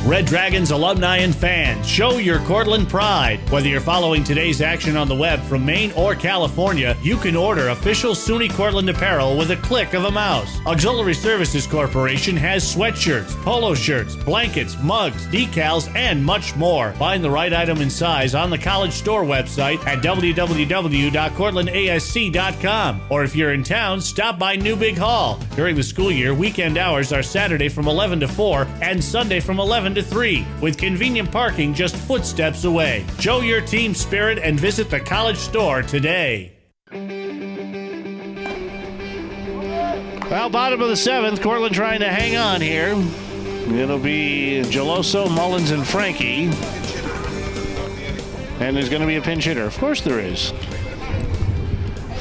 Red Dragons alumni and fans, show your Cortland pride. Whether you're following today's action on the web from Maine or California, you can order official SUNY Cortland apparel with a click of a mouse. Auxiliary Services Corporation has sweatshirts, polo shirts, blankets, mugs, decals, and much more. Find the right item and size on the College Store website at www.cortlandasc.com. Or if you're in town, stop by New Big Hall. During the school year, weekend hours are Saturday from 11 to 4 and Sunday from 11 to 3, with convenient parking just footsteps away. Show your team spirit and visit the College Store today. Well, bottom of the 7th, Cortland trying to hang on here. It'll be Geloso, Mullins, and Frankie. And there's going to be a pinch hitter. Of course there is.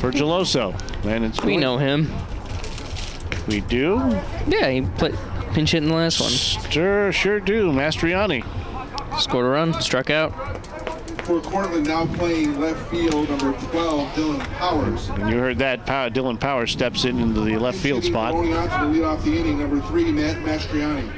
For Geloso. And we know him. We do? Yeah, he played pinch hit in the last one. Sure do. Mastriani. Scored a run, struck out. For Cortland, now playing left field, number 12, Dylan Powers. And you heard that. Dylan Powers steps into the left field spot. Oneonta to lead off the inning, number 3, Matt Mastriani.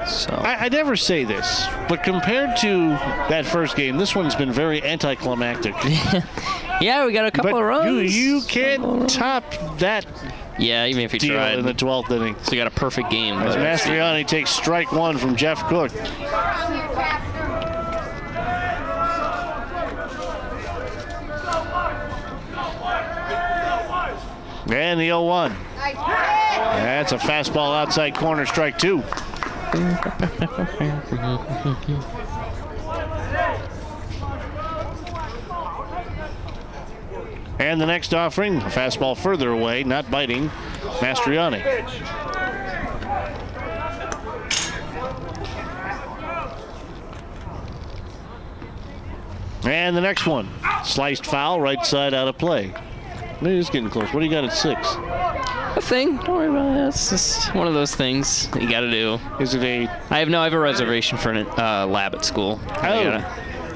So I never say this, but compared to that first game, this one's been very anticlimactic. Yeah, we got a couple of runs. You can't top that. Yeah, even if you deal tried in the 12th inning. So you got a perfect game. As Mastriani takes strike one from Jeff Cook. And the 0-1. That's a fastball outside corner, strike two. And the next offering, a fastball further away, not biting, Mastriani. And the next one, sliced foul, right side out of play. He's getting close. What do you got at 6? A thing. Don't worry about it. It's just one of those things that you got to do. Is it a? I have a reservation for a lab at school.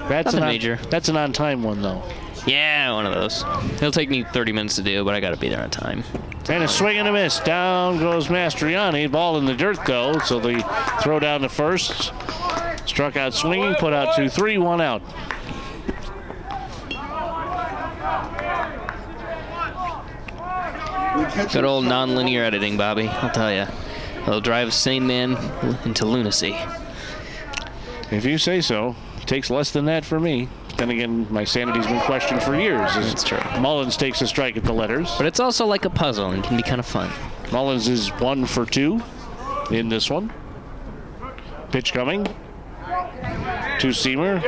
That's nothing major. That's an on-time one though. Yeah, one of those. It'll take me 30 minutes to do, but I got to be there on time. And a swing and a miss. Down goes Mastriani. Ball in the dirt though, so the throw down to first. Struck out swinging, put out 2-3, 1 out. Good old non-linear editing, Bobby. I'll tell you. It'll drive a sane man into lunacy. If you say so. It takes less than that for me. Then again, my sanity's been questioned for years. That's true. Mullins takes a strike at the letters. But it's also like a puzzle and can be kind of fun. Mullins is 1 for 2 in this one. Pitch coming. Two-seamer.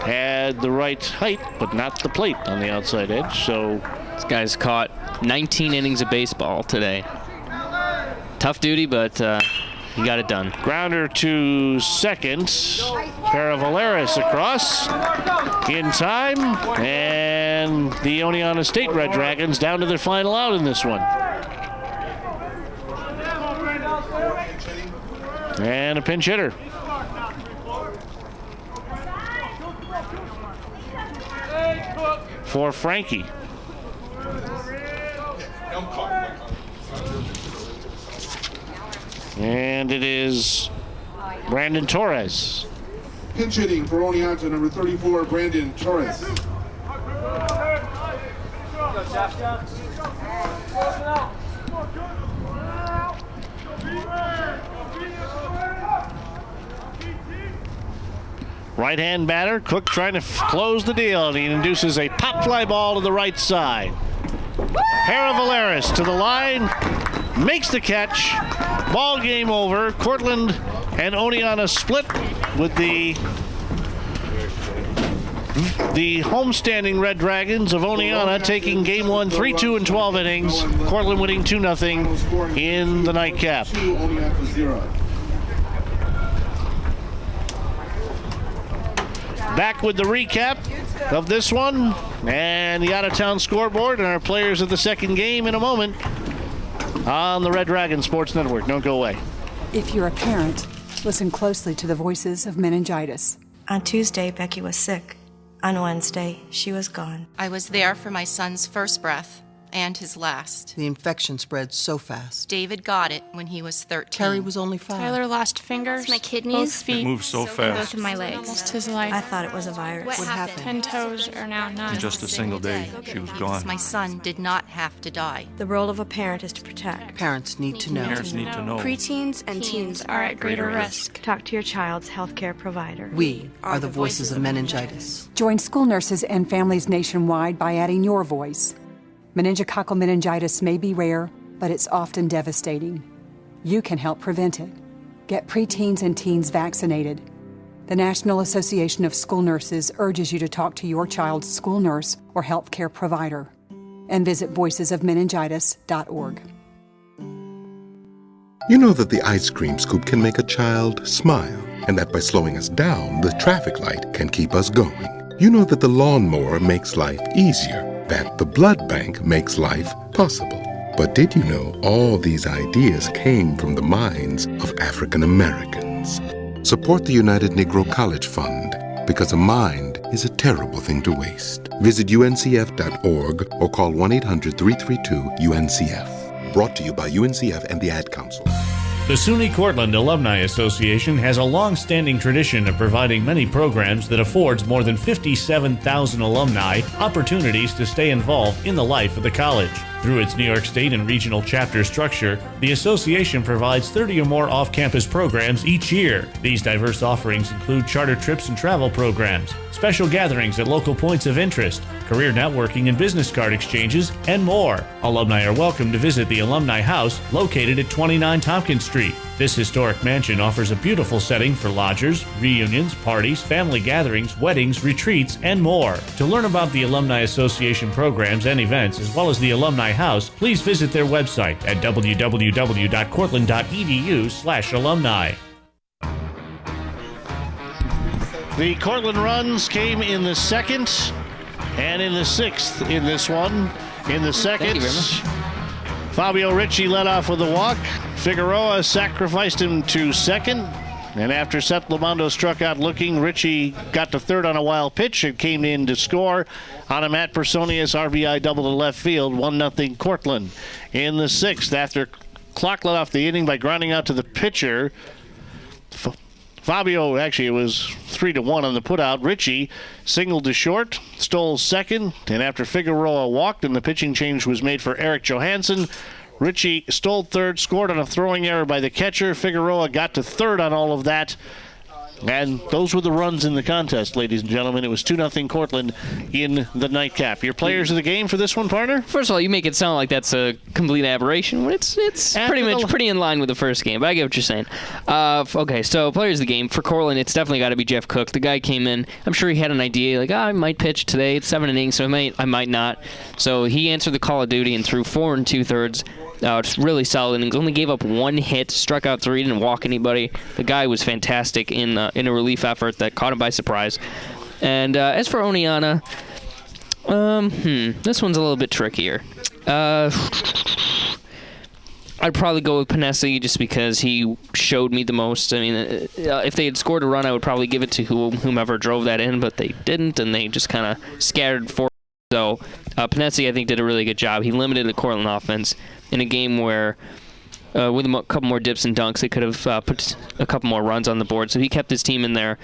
Had the right height, but not the plate on the outside edge. So this guy's caught 19 innings of baseball today. Tough duty, but he got it done. Grounder to second. Paravaleris across in time. And the Oneonta State Red Dragons down to their final out in this one. And a pinch hitter. For Frankie. And it is Brandon Torres. Pinch hitting for Oneonta, number 34, Brandon Torres. Right-hand batter, Cook trying to close the deal, and he induces a pop fly ball to the right side. Paravaleris to the line, makes the catch. Ball game over. Cortland and Oneonta split with the homestanding Red Dragons of Oneonta taking game one 3-2 in 12 innings. Cortland winning 2-0 in the nightcap. Back with the recap of this one and the out-of-town scoreboard and our players of the second game in a moment on the Red Dragon Sports Network. Don't go away. If you're a parent, listen closely to the voices of meningitis. On Tuesday, Becky was sick. On Wednesday, she was gone. I was there for my son's first breath and his last. The infection spread so fast. David got it when he was 13. Terry was only 5. Tyler lost fingers, my kidneys, both feet, it moved so fast. both of my legs. Almost his life. I thought it was a virus. What happened? 10 toes are now none. In just a single day, she was gone. My son did not have to die. The role of a parent is to protect. Parents need to know. Parents need to know. Preteens and teens are at greater risk. Talk to your child's healthcare provider. We are the voices of meningitis. Join school nurses and families nationwide by adding your voice. Meningococcal meningitis may be rare, but it's often devastating. You can help prevent it. Get preteens and teens vaccinated. The National Association of School Nurses urges you to talk to your child's school nurse or healthcare provider. And visit voicesofmeningitis.org. You know that the ice cream scoop can make a child smile, and that by slowing us down, the traffic light can keep us going. You know that the lawnmower makes life easier, that the blood bank makes life possible. But did you know all these ideas came from the minds of African Americans? Support the United Negro College Fund, because a mind is a terrible thing to waste. Visit uncf.org or call 1-800-332-UNCF. Brought to you by UNCF and the Ad Council. The SUNY Cortland Alumni Association has a long-standing tradition of providing many programs that affords more than 57,000 alumni opportunities to stay involved in the life of the college. Through its New York State and regional chapter structure, the association provides 30 or more off-campus programs each year. These diverse offerings include charter trips and travel programs, special gatherings at local points of interest, career networking and business card exchanges, and more. Alumni are welcome to visit the Alumni House located at 29 Tompkins Street. This historic mansion offers a beautiful setting for lodgers, reunions, parties, family gatherings, weddings, retreats, and more. To learn about the Alumni Association programs and events, as well as the Alumni House, please visit their website at www.cortland.edu/alumni. The Cortland runs came in the second and in the sixth in this one. In the second, Thank you very much. Fabio Ricci led off with a walk. Figueroa sacrificed him to second. And after Seth Lamondo struck out looking, Ricci got to third on a wild pitch and came in to score on a Matt Personius RBI double to left field, 1-0 Cortland. In the sixth, after clock led off the inning by grounding out to the pitcher, Fabio, actually it was 3-1 on the putout. Ricci singled to short, stole second, and after Figueroa walked and the pitching change was made for Eric Johansson, Ricci stole third, scored on a throwing error by the catcher. Figueroa got to third on all of that. And those were the runs in the contest, ladies and gentlemen. It was 2-0 Cortland in the nightcap. Your players of the game for this one, partner? First of all, you make it sound like that's a complete aberration. It's pretty in line with the first game, but I get what you're saying. Okay, so players of the game. For Cortland, it's definitely got to be Jeff Cook. The guy came in. I'm sure he had an idea, like, I might pitch today. It's 7 innings, so I might not. So he answered the call of duty and threw 4 2/3. It's really solid innings. Only gave up 1 hit, struck out 3, didn't walk anybody. The guy was fantastic in a relief effort that caught him by surprise. And as for Oneonta, this one's a little bit trickier. I'd probably go with Panesi just because he showed me the most. I mean, if they had scored a run, I would probably give it to whomever drove that in, but they didn't, and they just kind of scattered for. So Panesi, I think, did a really good job. He limited the Cortland offense in a game where, with a couple more dips and dunks, they could have put a couple more runs on the board. So he kept his team in there.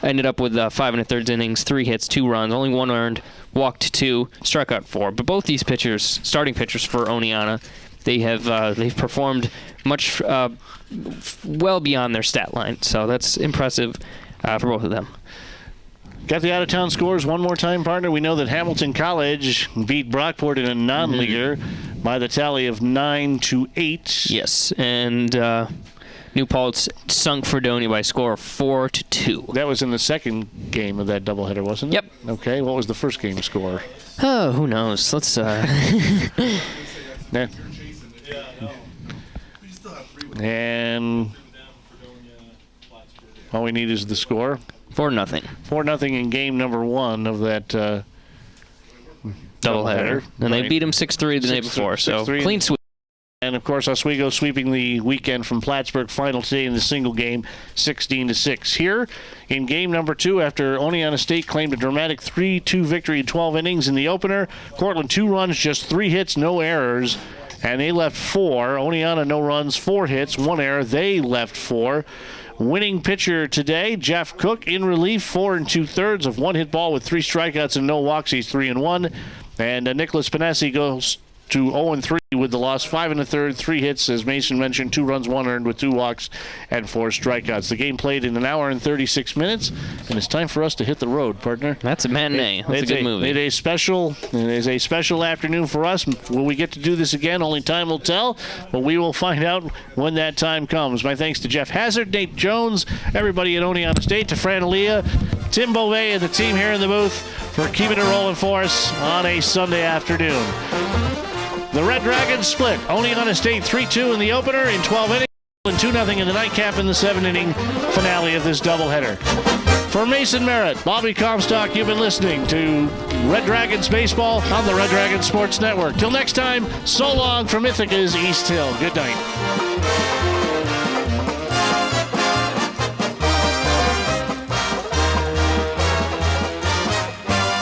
Ended up with 5 1/3 innings, 3 hits, 2 runs, only 1 earned, walked 2, struck out 4. But both these pitchers, starting pitchers for Oneonta, they've performed much well beyond their stat line. So that's impressive for both of them. Got the out-of-town scores one more time, partner. We know that Hamilton College beat Brockport in a non-leaguer by the tally of 9-8. Yes, and New Paltz sunk Fredonia by a score of 4-2. That was in the second game of that doubleheader, wasn't it? Yep. Okay, what was the first game score? Oh, who knows? Let's... Yeah. And all we need is the score. 4-0. 4-0 in game number 1 of that doubleheader. And they beat him 6-3 the day before, so clean sweep. And, of course, Oswego sweeping the weekend from Plattsburgh, final today in the single game, 16-6. Here in game number 2, after Oneonta State claimed a dramatic 3-2 victory in 12 innings in the opener, Cortland 2 runs, just 3 hits, no errors, and they left 4. Oneonta no runs, 4 hits, 1 error. They left 4. Winning pitcher today, Jeff Cook, in relief, 4 2/3 of 1 hit ball with 3 strikeouts and no walks. He's 3-1. And Nicholas Panesi goes to 0-3 with the loss, 5 1/3, 3 hits, as Mason mentioned, 2 runs, 1 earned with 2 walks and 4 strikeouts. The game played in 1 hour and 36 minutes, and it's time for us to hit the road, partner. That's a matinee. That's a good movie. It is a special afternoon for us. Will we get to do this again? Only time will tell, but we will find out when that time comes. My thanks to Jeff Hazard, Nate Jones, everybody at Oneonta State, to Fran Aaliyah, Tim Beauvais, and the team here in the booth for keeping it rolling for us on a Sunday afternoon. The Red Dragons split. Oneonta State 3-2 in the opener in 12 innings and 2-0 in the nightcap in the 7-inning finale of this doubleheader. For Mason Merritt, Bobby Comstock, you've been listening to Red Dragons Baseball on the Red Dragons Sports Network. Till next time, so long from Ithaca's East Hill. Good night.